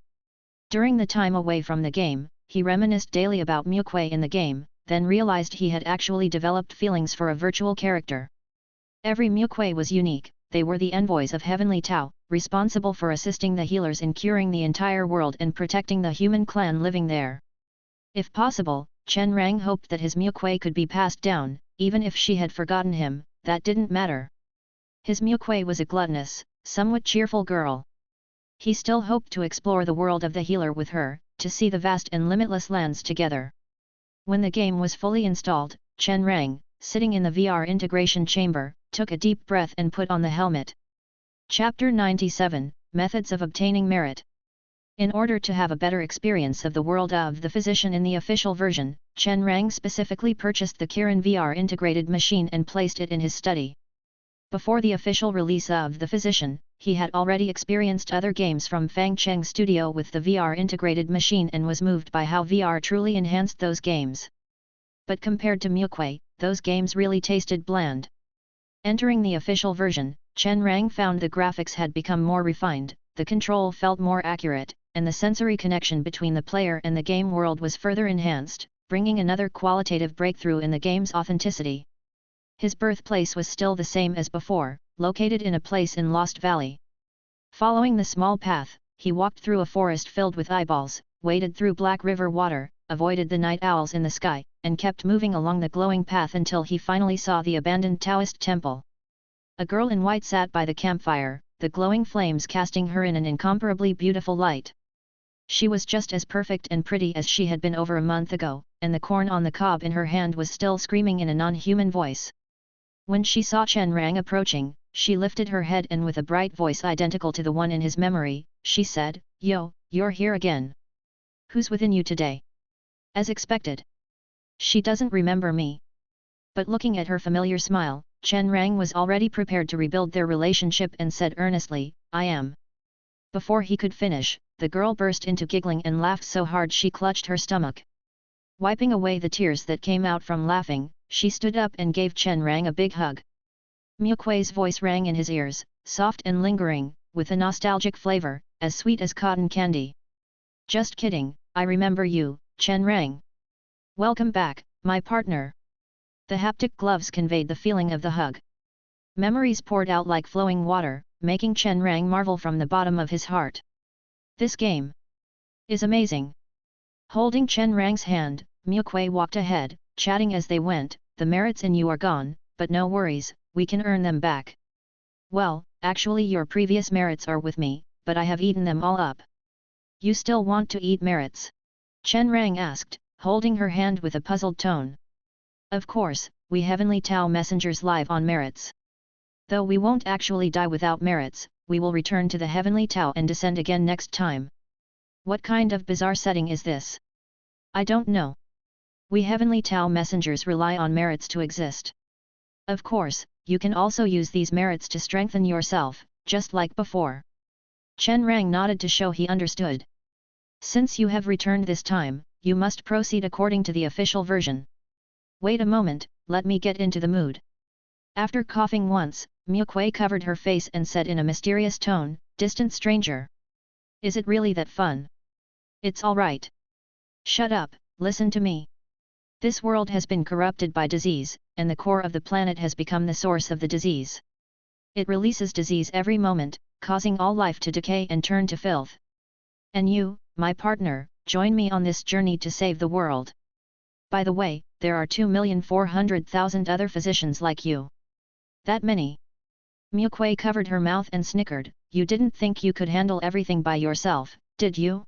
During the time away from the game, he reminisced daily about Miu Kui in the game, then realized he had actually developed feelings for a virtual character. Every Miu Kui was unique, they were the envoys of Heavenly Tao, responsible for assisting the healers in curing the entire world and protecting the human clan living there. If possible, Chen hoped that his Miu Kui could be passed down, even if she had forgotten him, that didn't matter. His Miu Kui was a gluttonous, somewhat cheerful girl. He still hoped to explore the world of the healer with her, to see the vast and limitless lands together. When the game was fully installed, Chen, sitting in the VR integration chamber, took a deep breath and put on the helmet. Chapter 97, Methods of Obtaining Merit. In order to have a better experience of the world of the physician in the official version, Chen specifically purchased the Kirin VR integrated machine and placed it in his study. Before the official release of the physician, he had already experienced other games from Fang Cheng Studio with the VR integrated machine and was moved by how VR truly enhanced those games. But compared to Miu Kui, those games really tasted bland. Entering the official version, Chen found the graphics had become more refined, the control felt more accurate, and the sensory connection between the player and the game world was further enhanced, bringing another qualitative breakthrough in the game's authenticity. His birthplace was still the same as before, located in a place in Lost Valley. Following the small path, he walked through a forest filled with eyeballs, waded through black river water, avoided the night owls in the sky, and kept moving along the glowing path until he finally saw the abandoned Taoist temple. A girl in white sat by the campfire, the glowing flames casting her in an incomparably beautiful light. She was just as perfect and pretty as she had been over a month ago, and the corn on the cob in her hand was still screaming in a non-human voice. When she saw Chen approaching, she lifted her head and with a bright voice identical to the one in his memory, she said, "Yo, you're here again. Who's within you today?" As expected. She doesn't remember me. But looking at her familiar smile, Chen was already prepared to rebuild their relationship and said earnestly, "I am." Before he could finish, the girl burst into giggling and laughed so hard she clutched her stomach. Wiping away the tears that came out from laughing, she stood up and gave Chen a big hug. Miu Kui's voice rang in his ears, soft and lingering, with a nostalgic flavor, as sweet as cotton candy. "Just kidding, I remember you, Chen. Welcome back, my partner." The haptic gloves conveyed the feeling of the hug. Memories poured out like flowing water, making Chen marvel from the bottom of his heart. "This game is amazing." Holding Chen hand, Miu Kui walked ahead, chatting as they went, "The merits in you are gone, but no worries, we can earn them back." "Well, actually your previous merits are with me, but I have eaten them all up." "You still want to eat merits?" Chen asked, holding her hand with a puzzled tone. "Of course, we Heavenly Tao messengers live on merits. Though we won't actually die without merits, we will return to the Heavenly Tao and descend again next time. What kind of bizarre setting is this? I don't know. We Heavenly Tao messengers rely on merits to exist. Of course, you can also use these merits to strengthen yourself, just like before. Chen Rang nodded to show he understood. Since you have returned this time, you must proceed according to the official version. Wait a moment, let me get into the mood. After coughing once, Miu Kui covered her face and said in a mysterious tone, "Distant stranger. Is it really that fun? It's all right. Shut up, listen to me. This world has been corrupted by disease, and the core of the planet has become the source of the disease. It releases disease every moment, causing all life to decay and turn to filth. And you, my partner, join me on this journey to save the world. By the way, there are 2,400,000 other physicians like you. That many." Miu Kui covered her mouth and snickered. "You didn't think you could handle everything by yourself, did you?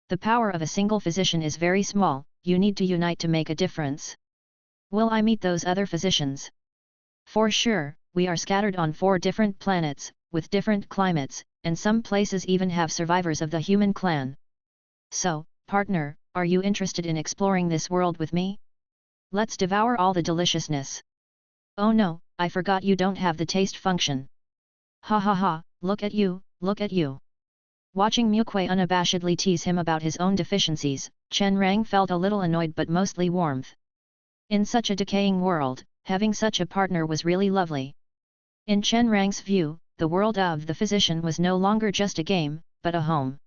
The power of a single physician is very small, you need to unite to make a difference. Will I meet those other physicians? For sure, we are scattered on 4 different planets, with different climates, and some places even have survivors of the human clan. So, partner, are you interested in exploring this world with me? Let's devour all the deliciousness. Oh no, I forgot you don't have the taste function. Ha ha ha, look at you, look at you." Watching Miu Kui unabashedly tease him about his own deficiencies, Chen Rang felt a little annoyed but mostly warmth. In such a decaying world, having such a partner was really lovely. In Chen Rang's view, the world of the physician was no longer just a game, but a home.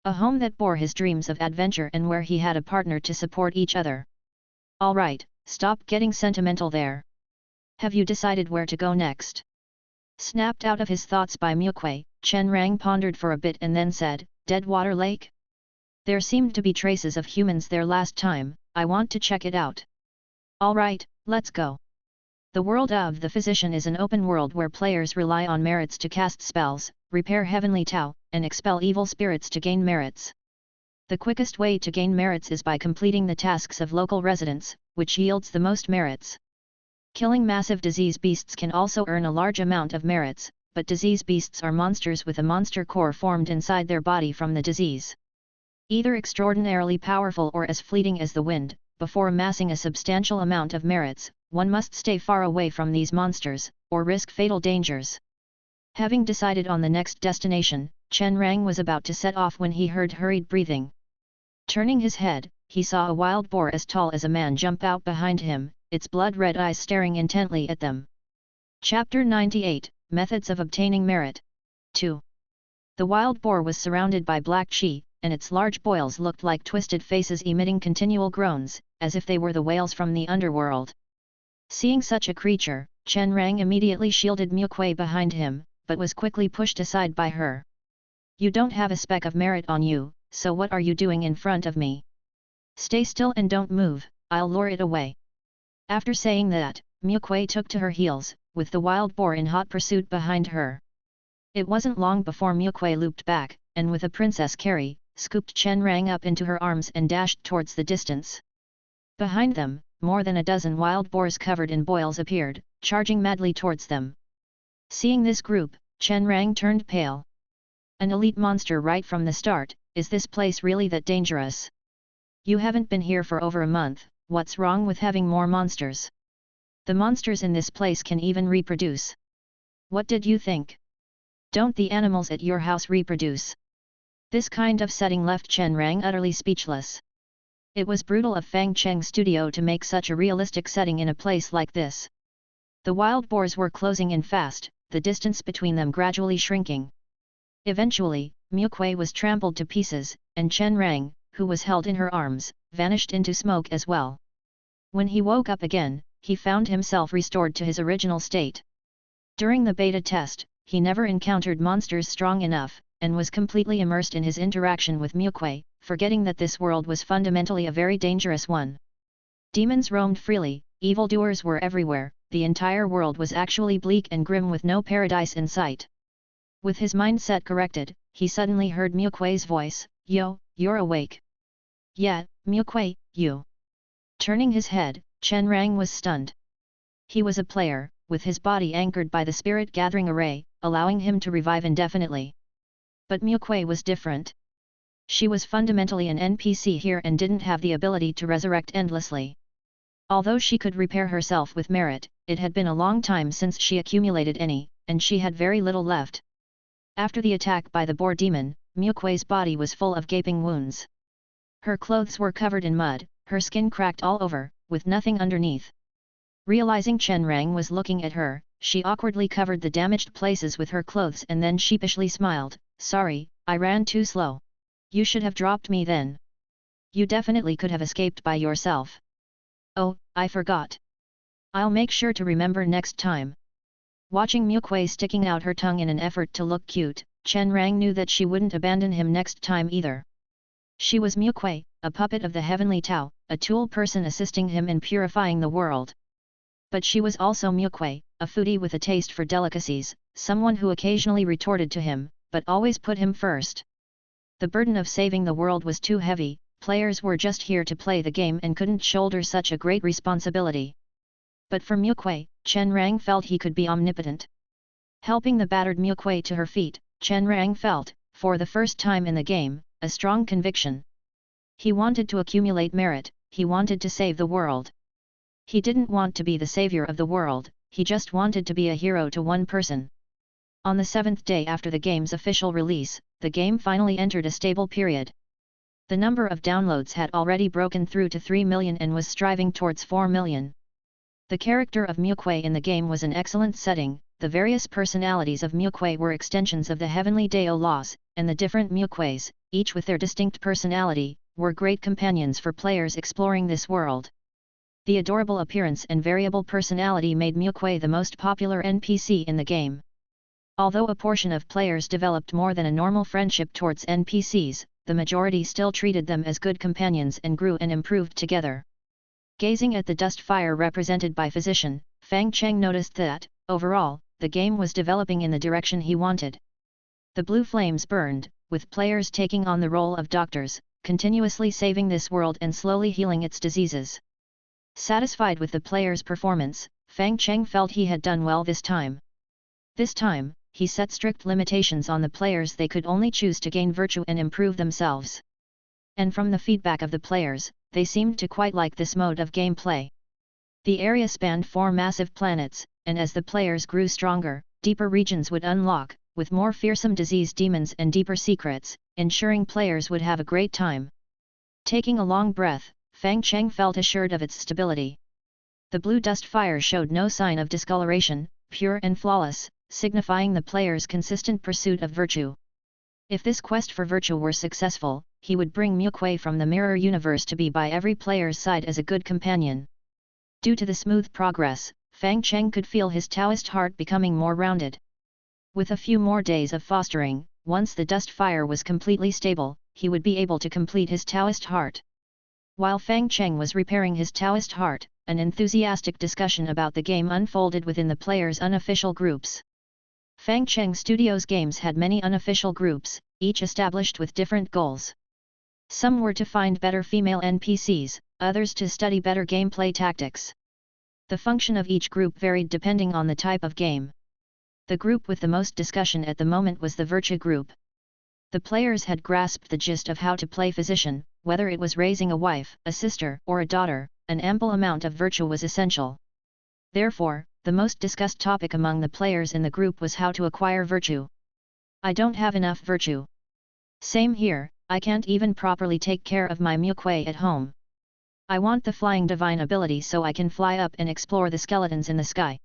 A home that bore his dreams of adventure and where he had a partner to support each other. Alright, stop getting sentimental there. Have you decided where to go next? Snapped out of his thoughts by Miu Kui, Chen Rang pondered for a bit and then said, "Deadwater Lake? There seemed to be traces of humans there last time, I want to check it out." Alright, let's go. The world of the physician is an open world where players rely on merits to cast spells, repair heavenly Tao, and expel evil spirits to gain merits. The quickest way to gain merits is by completing the tasks of local residents, which yields the most merits. Killing massive disease beasts can also earn a large amount of merits, but disease beasts are monsters with a monster core formed inside their body from the disease. Either extraordinarily powerful or as fleeting as the wind. Before amassing a substantial amount of merits, one must stay far away from these monsters, or risk fatal dangers. Having decided on the next destination, Chen Rang was about to set off when he heard hurried breathing. Turning his head, he saw a wild boar as tall as a man jump out behind him, its blood-red eyes staring intently at them. Chapter 98, Methods of Obtaining Merit. 2. The wild boar was surrounded by black chi, and its large boils looked like twisted faces emitting continual groans, as if they were the whales from the underworld. Seeing such a creature, Chen Rang immediately shielded Miu Kui behind him, but was quickly pushed aside by her. "You don't have a speck of merit on you, so what are you doing in front of me? Stay still and don't move, I'll lure it away." After saying that, Miu Kui took to her heels, with the wild boar in hot pursuit behind her. It wasn't long before Miu Kui looped back, and with a princess carry, scooped Chen Rang up into her arms and dashed towards the distance. Behind them, more than a dozen wild boars covered in boils appeared, charging madly towards them. Seeing this group, Chen Rang turned pale. An elite monster right from the start, is this place really that dangerous? You haven't been here for over a month, what's wrong with having more monsters? The monsters in this place can even reproduce. What did you think? Don't the animals at your house reproduce? This kind of setting left Chen Rang utterly speechless. It was brutal of Fang Cheng's studio to make such a realistic setting in a place like this. The wild boars were closing in fast, the distance between them gradually shrinking. Eventually, Miu Kui was trampled to pieces, and Chen Rang, who was held in her arms, vanished into smoke as well. When he woke up again, he found himself restored to his original state. During the beta test, he never encountered monsters strong enough, and was completely immersed in his interaction with Miu Kui, forgetting that this world was fundamentally a very dangerous one. Demons roamed freely, evildoers were everywhere, the entire world was actually bleak and grim with no paradise in sight. With his mindset corrected, he suddenly heard Miu Kui's voice, "Yo, you're awake." "Yeah, Miu Kui, you." Turning his head, Chen Rang was stunned. He was a player, with his body anchored by the spirit gathering array, allowing him to revive indefinitely. But Miu Kuei was different. She was fundamentally an NPC here and didn't have the ability to resurrect endlessly. Although she could repair herself with merit, it had been a long time since she accumulated any, and she had very little left. After the attack by the boar demon, Miu Kuei's body was full of gaping wounds. Her clothes were covered in mud, her skin cracked all over, with nothing underneath. Realizing Chen Rang was looking at her, she awkwardly covered the damaged places with her clothes and then sheepishly smiled, "Sorry, I ran too slow. You should have dropped me then. You definitely could have escaped by yourself." "Oh, I forgot. I'll make sure to remember next time." Watching Miu Kuei sticking out her tongue in an effort to look cute, Chen Rang knew that she wouldn't abandon him next time either. She was Miu Kuei, a puppet of the heavenly Tao, a tool person assisting him in purifying the world. But she was also Miu Kuei, a foodie with a taste for delicacies, someone who occasionally retorted to him, but always put him first. The burden of saving the world was too heavy, players were just here to play the game and couldn't shoulder such a great responsibility. But for Miu Kuei, Chen Rang felt he could be omnipotent. Helping the battered Miu Kuei to her feet, Chen Rang felt, for the first time in the game, a strong conviction. He wanted to accumulate merit, he wanted to save the world. He didn't want to be the savior of the world, he just wanted to be a hero to one person. On the 7th day after the game's official release, the game finally entered a stable period. The number of downloads had already broken through to 3 million and was striving towards 4 million. The character of Miu Kuei in the game was an excellent setting, the various personalities of Miu Kuei were extensions of the heavenly Dao laws, and the different Miu Kueis, each with their distinct personality, were great companions for players exploring this world. The adorable appearance and variable personality made Miu Kuei the most popular NPC in the game. Although a portion of players developed more than a normal friendship towards NPCs, the majority still treated them as good companions and grew and improved together. Gazing at the dust fire represented by Physician, Fang Cheng noticed that, overall, the game was developing in the direction he wanted. The blue flames burned, with players taking on the role of doctors, continuously saving this world and slowly healing its diseases. Satisfied with the player's performance, Fang Cheng felt he had done well this time. This time, he set strict limitations on the players. They could only choose to gain virtue and improve themselves. And from the feedback of the players, they seemed to quite like this mode of gameplay. The area spanned 4 massive planets, and as the players grew stronger, deeper regions would unlock, with more fearsome disease demons and deeper secrets, ensuring players would have a great time. Taking a long breath, Fang Cheng felt assured of its stability. The blue dust fire showed no sign of discoloration, pure and flawless, signifying the player's consistent pursuit of virtue. If this quest for virtue were successful, he would bring Miu Kuei from the mirror universe to be by every player's side as a good companion. Due to the smooth progress, Fang Cheng could feel his Taoist heart becoming more rounded. With a few more days of fostering, once the dust fire was completely stable, he would be able to complete his Taoist heart. While Fang Cheng was repairing his Taoist heart, an enthusiastic discussion about the game unfolded within the players' unofficial groups. Fang Cheng Studios games had many unofficial groups, each established with different goals. Some were to find better female NPCs, others to study better gameplay tactics. The function of each group varied depending on the type of game. The group with the most discussion at the moment was the Virtue group. The players had grasped the gist of how to play physician, whether it was raising a wife, a sister, or a daughter, an ample amount of virtue was essential. Therefore, the most discussed topic among the players in the group was how to acquire virtue. "I don't have enough virtue. Same here, I can't even properly take care of my Miu Kuei at home. I want the flying divine ability so I can fly up and explore the skeletons in the sky.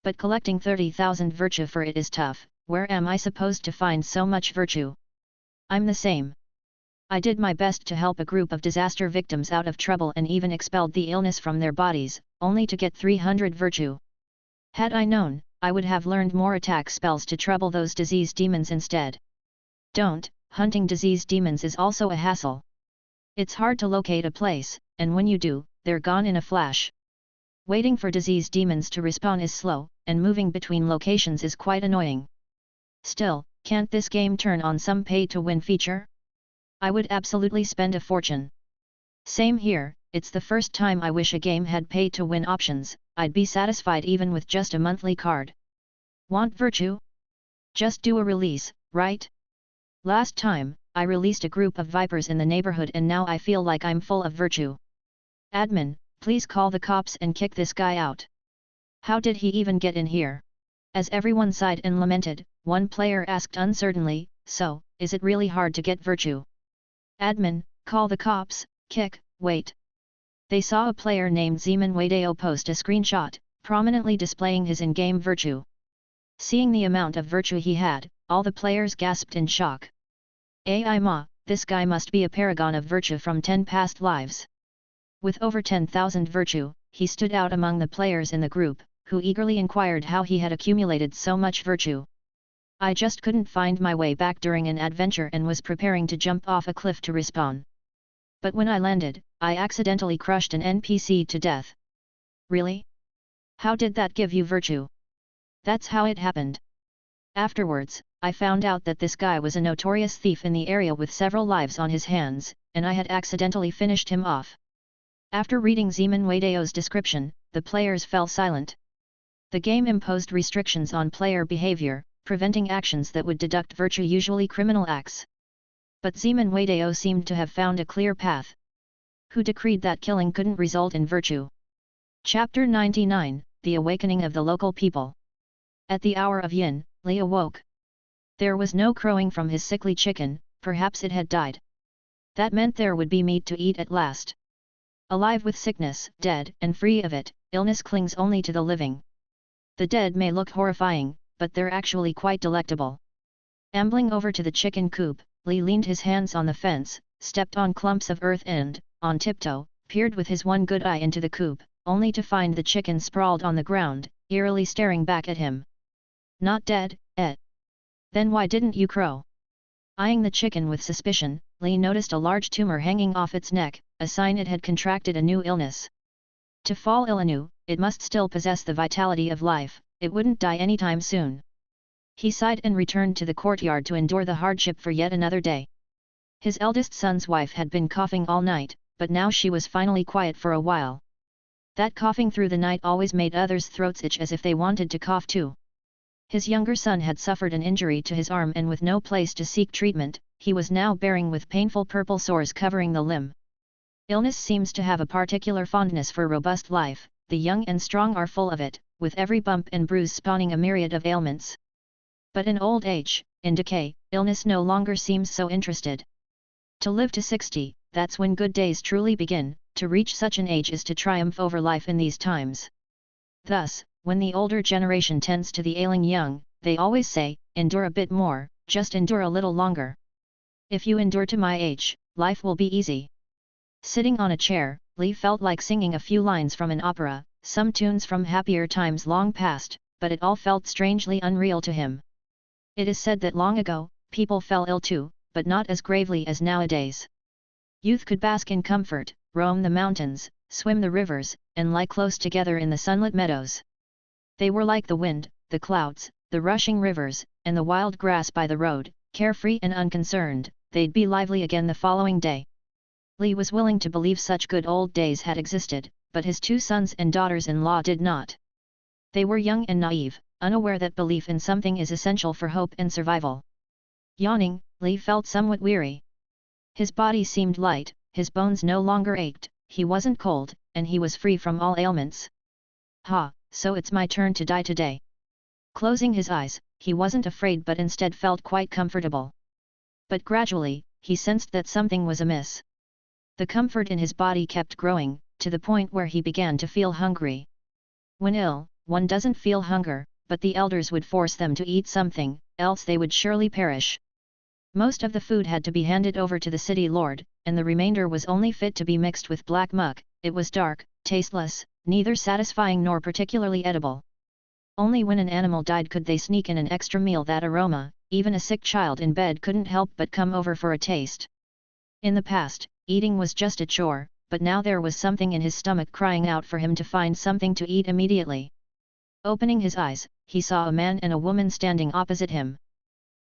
But collecting 30,000 virtue for it is tough, where am I supposed to find so much virtue? I'm the same. I did my best to help a group of disaster victims out of trouble and even expelled the illness from their bodies, only to get 300 virtue. Had I known, I would have learned more attack spells to trouble those disease demons instead. Hunting disease demons is also a hassle. It's hard to locate a place, and when you do, they're gone in a flash. Waiting for disease demons to respawn is slow, and moving between locations is quite annoying. Still, can't this game turn on some pay-to-win feature? I would absolutely spend a fortune." "Same here, it's the first time I wish a game had pay to win options. I'd be satisfied even with just a monthly card. Want virtue? Just do a release, right? Last time, I released a group of vipers in the neighborhood and now I feel like I'm full of virtue. Admin, please call the cops and kick this guy out. How did he even get in here? As everyone sighed and lamented, one player asked uncertainly, so, is it really hard to get virtue? Admin, call the cops, kick, wait. They saw a player named Zeman Wadeo post a screenshot, prominently displaying his in-game virtue. Seeing the amount of virtue he had, all the players gasped in shock. Ai ma, this guy must be a paragon of virtue from 10 past lives. With over 10,000 virtue, he stood out among the players in the group, who eagerly inquired how he had accumulated so much virtue. I just couldn't find my way back during an adventure and was preparing to jump off a cliff to respawn. But when I landed, I accidentally crushed an NPC to death. Really? How did that give you virtue? That's how it happened. Afterwards, I found out that this guy was a notorious thief in the area with several lives on his hands, and I had accidentally finished him off. After reading Zeman Wadeo's description, the players fell silent. The game imposed restrictions on player behavior, preventing actions that would deduct virtue, usually criminal acts. But Zeman Wadeo seemed to have found a clear path. Who decreed that killing couldn't result in virtue? Chapter 99, The Awakening of the Local People. At the hour of yin, Li awoke. There was no crowing from his sickly chicken, perhaps it had died. That meant there would be meat to eat at last. Alive with sickness, dead and free of it, illness clings only to the living. The dead may look horrifying, but they're actually quite delectable. Ambling over to the chicken coop, Li leaned his hands on the fence, stepped on clumps of earth and, on tiptoe, peered with his one good eye into the coop, only to find the chicken sprawled on the ground, eerily staring back at him. Not dead, eh? Then why didn't you crow? Eyeing the chicken with suspicion, Li noticed a large tumor hanging off its neck, a sign it had contracted a new illness. To fall ill anew, it must still possess the vitality of life, it wouldn't die anytime soon. He sighed and returned to the courtyard to endure the hardship for yet another day. His eldest son's wife had been coughing all night, but now she was finally quiet for a while. That coughing through the night always made others' throats itch as if they wanted to cough too. His younger son had suffered an injury to his arm and with no place to seek treatment, he was now bearing with painful purple sores covering the limb. Illness seems to have a particular fondness for robust life, the young and strong are full of it, with every bump and bruise spawning a myriad of ailments. But in old age, in decay, illness no longer seems so interested. To live to 60, that's when good days truly begin, to reach such an age is to triumph over life in these times. Thus, when the older generation tends to the ailing young, they always say, endure a bit more, just endure a little longer. If you endure to my age, life will be easy. Sitting on a chair, Li felt like singing a few lines from an opera, some tunes from happier times long past, but it all felt strangely unreal to him. It is said that long ago, people fell ill too, but not as gravely as nowadays. Youth could bask in comfort, roam the mountains, swim the rivers, and lie close together in the sunlit meadows. They were like the wind, the clouds, the rushing rivers, and the wild grass by the road, carefree and unconcerned, they'd be lively again the following day. Li was willing to believe such good old days had existed, but his two sons and daughters-in-law did not. They were young and naive, unaware that belief in something is essential for hope and survival. Yawning, Li felt somewhat weary. His body seemed light, his bones no longer ached, he wasn't cold, and he was free from all ailments. Ha, so it's my turn to die today. Closing his eyes, he wasn't afraid but instead felt quite comfortable. But gradually, he sensed that something was amiss. The comfort in his body kept growing, to the point where he began to feel hungry. When ill, one doesn't feel hunger, but the elders would force them to eat something, else they would surely perish. Most of the food had to be handed over to the city lord, and the remainder was only fit to be mixed with black muck. It was dark, tasteless, neither satisfying nor particularly edible. Only when an animal died could they sneak in an extra meal. That aroma, even a sick child in bed couldn't help but come over for a taste. In the past, eating was just a chore, but now there was something in his stomach crying out for him to find something to eat immediately. Opening his eyes, he saw a man and a woman standing opposite him.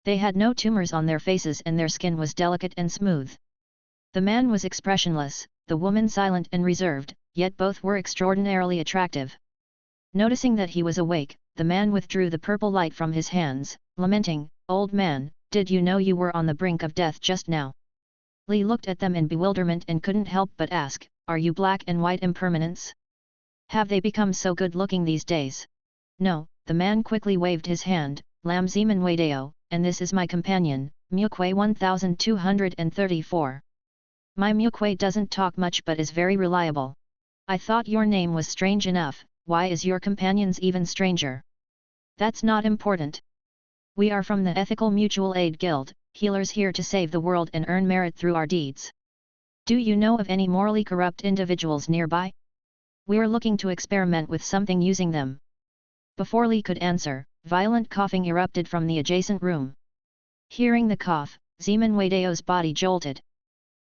They had no tumors on their faces and their skin was delicate and smooth. The man was expressionless, the woman silent and reserved, yet both were extraordinarily attractive. Noticing that he was awake, the man withdrew the purple light from his hands, lamenting, "Old man, did you know you were on the brink of death just now?" Li looked at them in bewilderment and couldn't help but ask, "Are you black and white impermanents? Have they become so good-looking these days?" "No," the man quickly waved his hand, "Lam Zeman Wadeo, and this is my companion, Mukwei 1234. My Mukwei doesn't talk much but is very reliable. I thought your name was strange enough, why is your companion's even stranger?" "That's not important. We are from the Ethical Mutual Aid Guild, healers here to save the world and earn merit through our deeds. Do you know of any morally corrupt individuals nearby? We're looking to experiment with something using them." Before Li could answer, violent coughing erupted from the adjacent room. Hearing the cough, Zeman Wadeo's body jolted.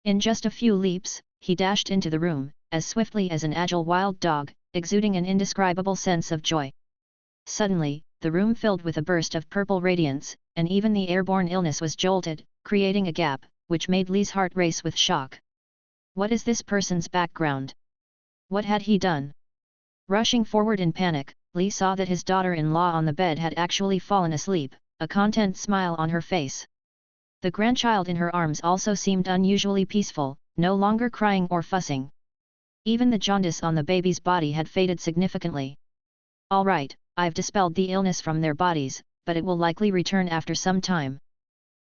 In just a few leaps, he dashed into the room, as swiftly as an agile wild dog, exuding an indescribable sense of joy. Suddenly, the room filled with a burst of purple radiance, and even the airborne illness was jolted, creating a gap, which made Li's heart race with shock. What is this person's background? What had he done? Rushing forward in panic, Li saw that his daughter-in-law on the bed had actually fallen asleep, a content smile on her face. The grandchild in her arms also seemed unusually peaceful, no longer crying or fussing. Even the jaundice on the baby's body had faded significantly. "All right, I've dispelled the illness from their bodies, but it will likely return after some time.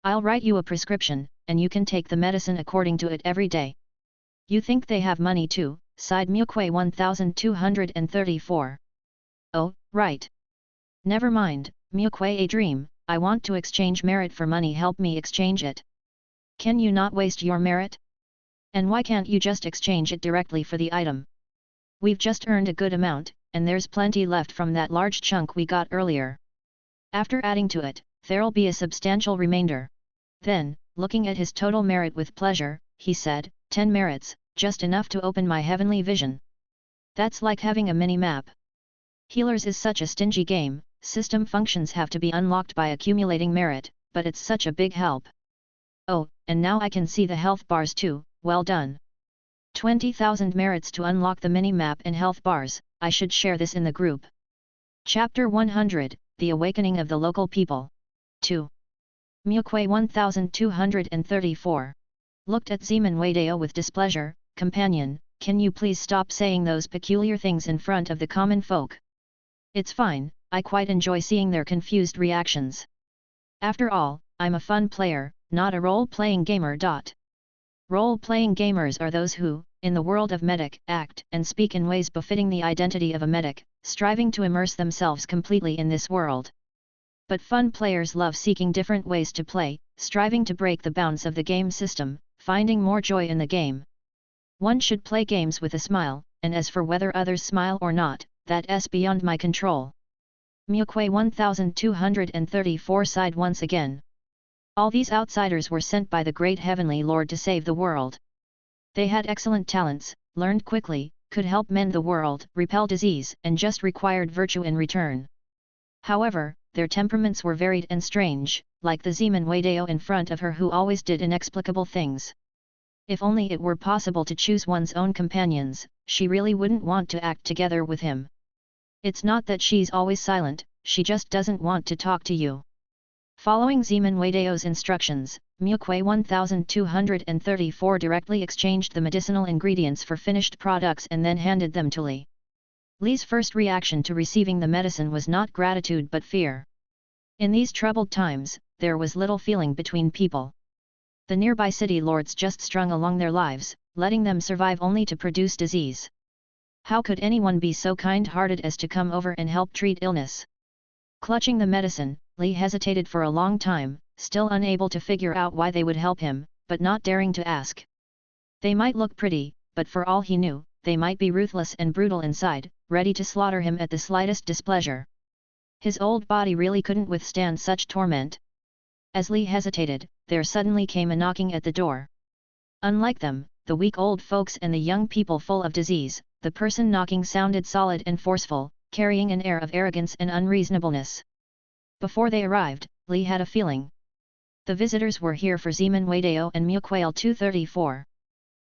I'll write you a prescription, and you can take the medicine according to it every day." "You think they have money too?" sighed Mukwei 1234. "Oh, right. Never mind, Mukwei a dream, I want to exchange merit for money, help me exchange it." "Can you not waste your merit? And why can't you just exchange it directly for the item? We've just earned a good amount, and there's plenty left from that large chunk we got earlier. After adding to it, there'll be a substantial remainder." Then, looking at his total merit with pleasure, he said, 10 merits, just enough to open my heavenly vision. That's like having a mini-map. Healers is such a stingy game, system functions have to be unlocked by accumulating merit, but it's such a big help. Oh, and now I can see the health bars too, well done. 20,000 merits to unlock the mini-map and health bars, I should share this in the group. Chapter 100, The Awakening of the Local People. 2. Mukwei 1234. Looked at Zeman Wadeo with displeasure, "Companion, can you please stop saying those peculiar things in front of the common folk? It's fine, I quite enjoy seeing their confused reactions. After all, I'm a fun player, not a role-playing gamer. Role-playing gamers are those who, in the world of medic, act and speak in ways befitting the identity of a medic, striving to immerse themselves completely in this world. But fun players love seeking different ways to play, striving to break the bounds of the game system, finding more joy in the game. One should play games with a smile, and as for whether others smile or not, that's beyond my control." Mukwei 1234 sighed once again. All these outsiders were sent by the great heavenly lord to save the world. They had excellent talents, learned quickly, could help mend the world, repel disease, and just required virtue in return. However, their temperaments were varied and strange, like the Zeman Wadeo in front of her who always did inexplicable things. If only it were possible to choose one's own companions, she really wouldn't want to act together with him. It's not that she's always silent, she just doesn't want to talk to you. Following Zeman Wadeo's instructions, Mukwei 1234 directly exchanged the medicinal ingredients for finished products and then handed them to Li. Li's first reaction to receiving the medicine was not gratitude but fear. In these troubled times, there was little feeling between people. The nearby city lords just strung along their lives, letting them survive only to produce disease. How could anyone be so kind-hearted as to come over and help treat illness? Clutching the medicine, Li hesitated for a long time, still unable to figure out why they would help him, but not daring to ask. They might look pretty, but for all he knew, they might be ruthless and brutal inside, ready to slaughter him at the slightest displeasure. His old body really couldn't withstand such torment. As Li hesitated, there suddenly came a knocking at the door. Unlike them, the weak old folks and the young people full of disease, the person knocking sounded solid and forceful, carrying an air of arrogance and unreasonableness. Before they arrived, Li had a feeling. The visitors were here for Zeman Wadeo and Mukwei 234.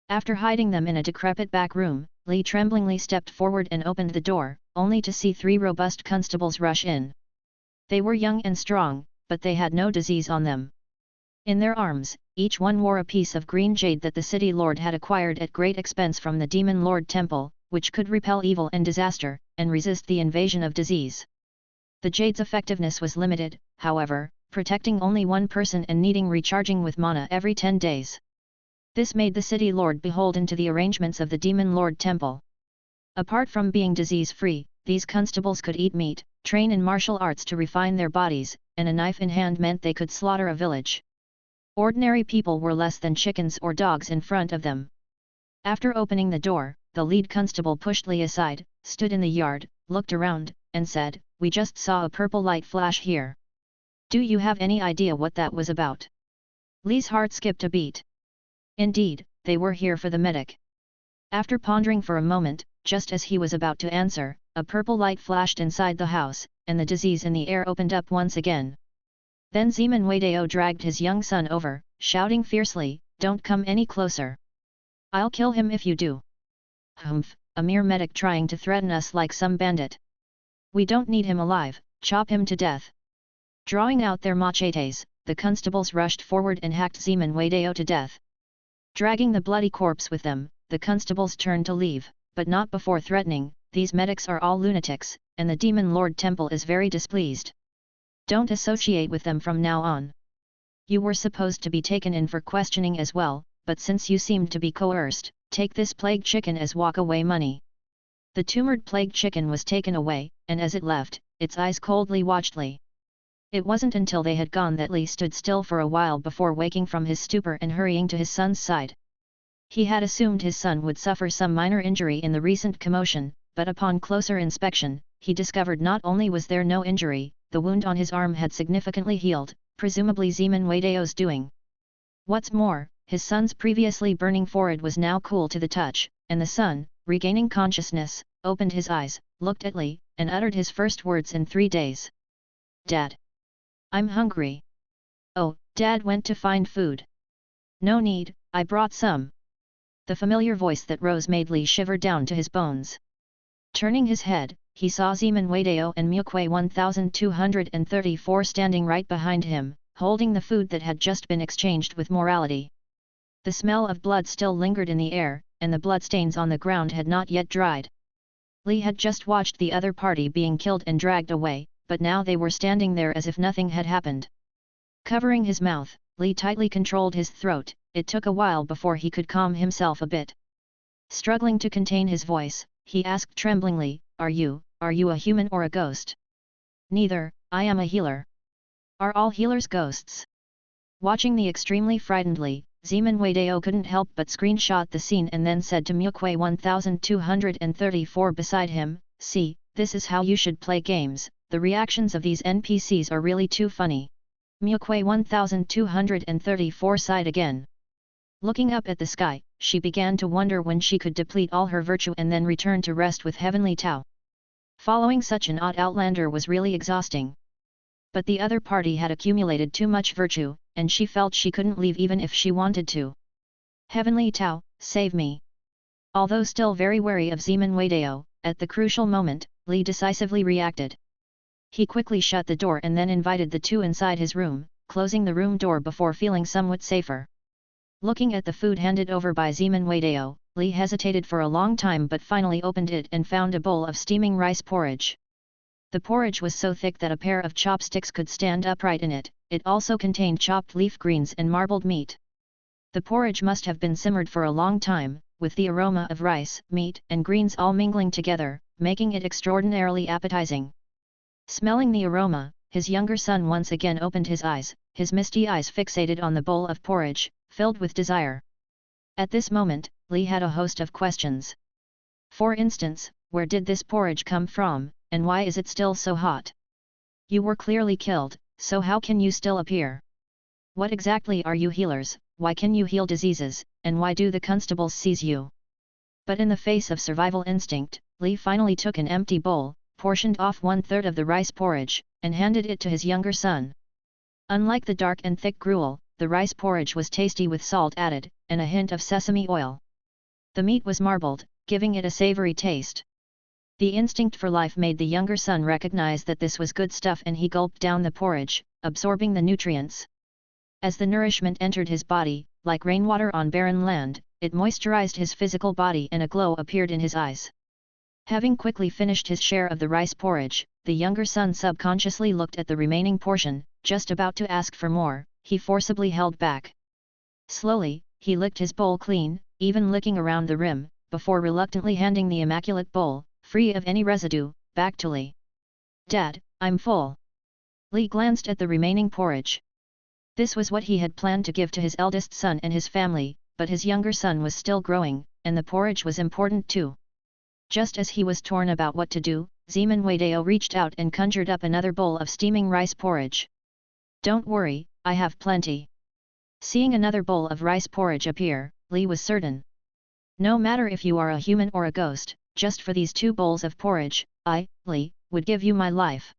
After hiding them in a decrepit back room, Li tremblingly stepped forward and opened the door, only to see 3 robust constables rush in. They were young and strong, but they had no disease on them. In their arms, each one wore a piece of green jade that the city lord had acquired at great expense from the demon lord temple, which could repel evil and disaster, and resist the invasion of disease. The jade's effectiveness was limited, however, protecting only one person and needing recharging with mana every 10 days. This made the city lord beholden to the arrangements of the demon lord temple. Apart from being disease-free, these constables could eat meat, train in martial arts to refine their bodies, and a knife in hand meant they could slaughter a village. Ordinary people were less than chickens or dogs in front of them. After opening the door, the lead constable pushed Li aside, stood in the yard, looked around, and said, "We just saw a purple light flash here. Do you have any idea what that was about?" Li's heart skipped a beat. Indeed, they were here for the medic. After pondering for a moment, just as he was about to answer, a purple light flashed inside the house, and the disease in the air opened up once again. Then Zeman Wadeo dragged his young son over, shouting fiercely, "Don't come any closer. I'll kill him if you do." "Humph, a mere medic trying to threaten us like some bandit. We don't need him alive, chop him to death." Drawing out their machetes, the constables rushed forward and hacked Zeman Wadeo to death. Dragging the bloody corpse with them, the constables turned to leave, but not before threatening, "These medics are all lunatics, and the demon lord temple is very displeased. Don't associate with them from now on. You were supposed to be taken in for questioning as well, but since you seemed to be coerced, take this plague chicken as walk-away money." The tumored plague chicken was taken away, and as it left, its eyes coldly watched Li. It wasn't until they had gone that Li stood still for a while before waking from his stupor and hurrying to his son's side. He had assumed his son would suffer some minor injury in the recent commotion, but upon closer inspection, he discovered not only was there no injury, the wound on his arm had significantly healed, presumably Zeman Wadeo's doing. What's more, his son's previously burning forehead was now cool to the touch, and the son, regaining consciousness, opened his eyes, looked at Li, and uttered his first words in 3 days. "Dad. I'm hungry." "Oh, Dad went to find food." "No need, I brought some." The familiar voice that rose made Li shiver down to his bones. Turning his head, he saw Zeman Wadeo and Mukwe 1234 standing right behind him, holding the food that had just been exchanged with morality. The smell of blood still lingered in the air, and the bloodstains on the ground had not yet dried. Li had just watched the other party being killed and dragged away, but now they were standing there as if nothing had happened. Covering his mouth, Li tightly controlled his throat. It took a while before he could calm himself a bit. Struggling to contain his voice, he asked tremblingly, Are you a human or a ghost?" "Neither, I am a healer." "Are all healers ghosts?" Watching the extremely frightened Li, Zeman Wadeo couldn't help but screenshot the scene and then said to Mukwe 1234 beside him, "See, this is how you should play games, the reactions of these NPCs are really too funny." Mukwe 1234 sighed again. Looking up at the sky, she began to wonder when she could deplete all her virtue and then return to rest with Heavenly Tao. Following such an odd outlander was really exhausting. But the other party had accumulated too much virtue, and she felt she couldn't leave even if she wanted to. "Heavenly Tao, save me." Although still very wary of Zeman Wadeo, at the crucial moment, Li decisively reacted. He quickly shut the door and then invited the two inside his room, closing the room door before feeling somewhat safer. Looking at the food handed over by Zeman Wadeo, Li hesitated for a long time but finally opened it and found a bowl of steaming rice porridge. The porridge was so thick that a pair of chopsticks could stand upright in it. It also contained chopped leaf greens and marbled meat. The porridge must have been simmered for a long time, with the aroma of rice, meat and greens all mingling together, making it extraordinarily appetizing. Smelling the aroma, his younger son once again opened his eyes, his misty eyes fixated on the bowl of porridge, filled with desire. At this moment, Li had a host of questions. For instance, where did this porridge come from, and why is it still so hot? You were clearly killed, so how can you still appear? What exactly are you healers, why can you heal diseases, and why do the constables seize you? But in the face of survival instinct, Li finally took an empty bowl, portioned off 1/3 of the rice porridge, and handed it to his younger son. Unlike the dark and thick gruel, the rice porridge was tasty with salt added, and a hint of sesame oil. The meat was marbled, giving it a savory taste. The instinct for life made the younger son recognize that this was good stuff, and he gulped down the porridge, absorbing the nutrients. As the nourishment entered his body, like rainwater on barren land, it moisturized his physical body and a glow appeared in his eyes. Having quickly finished his share of the rice porridge, the younger son subconsciously looked at the remaining portion, just about to ask for more, he forcibly held back. Slowly, he licked his bowl clean, even licking around the rim, before reluctantly handing the immaculate bowl, free of any residue, back to Li. "Dad, I'm full." Li glanced at the remaining porridge. This was what he had planned to give to his eldest son and his family, but his younger son was still growing, and the porridge was important too. Just as he was torn about what to do, Zeman Wadeo reached out and conjured up another bowl of steaming rice porridge. "Don't worry, I have plenty." Seeing another bowl of rice porridge appear, Li was certain. "No matter if you are a human or a ghost, just for these 2 bowls of porridge, I, Li, would give you my life."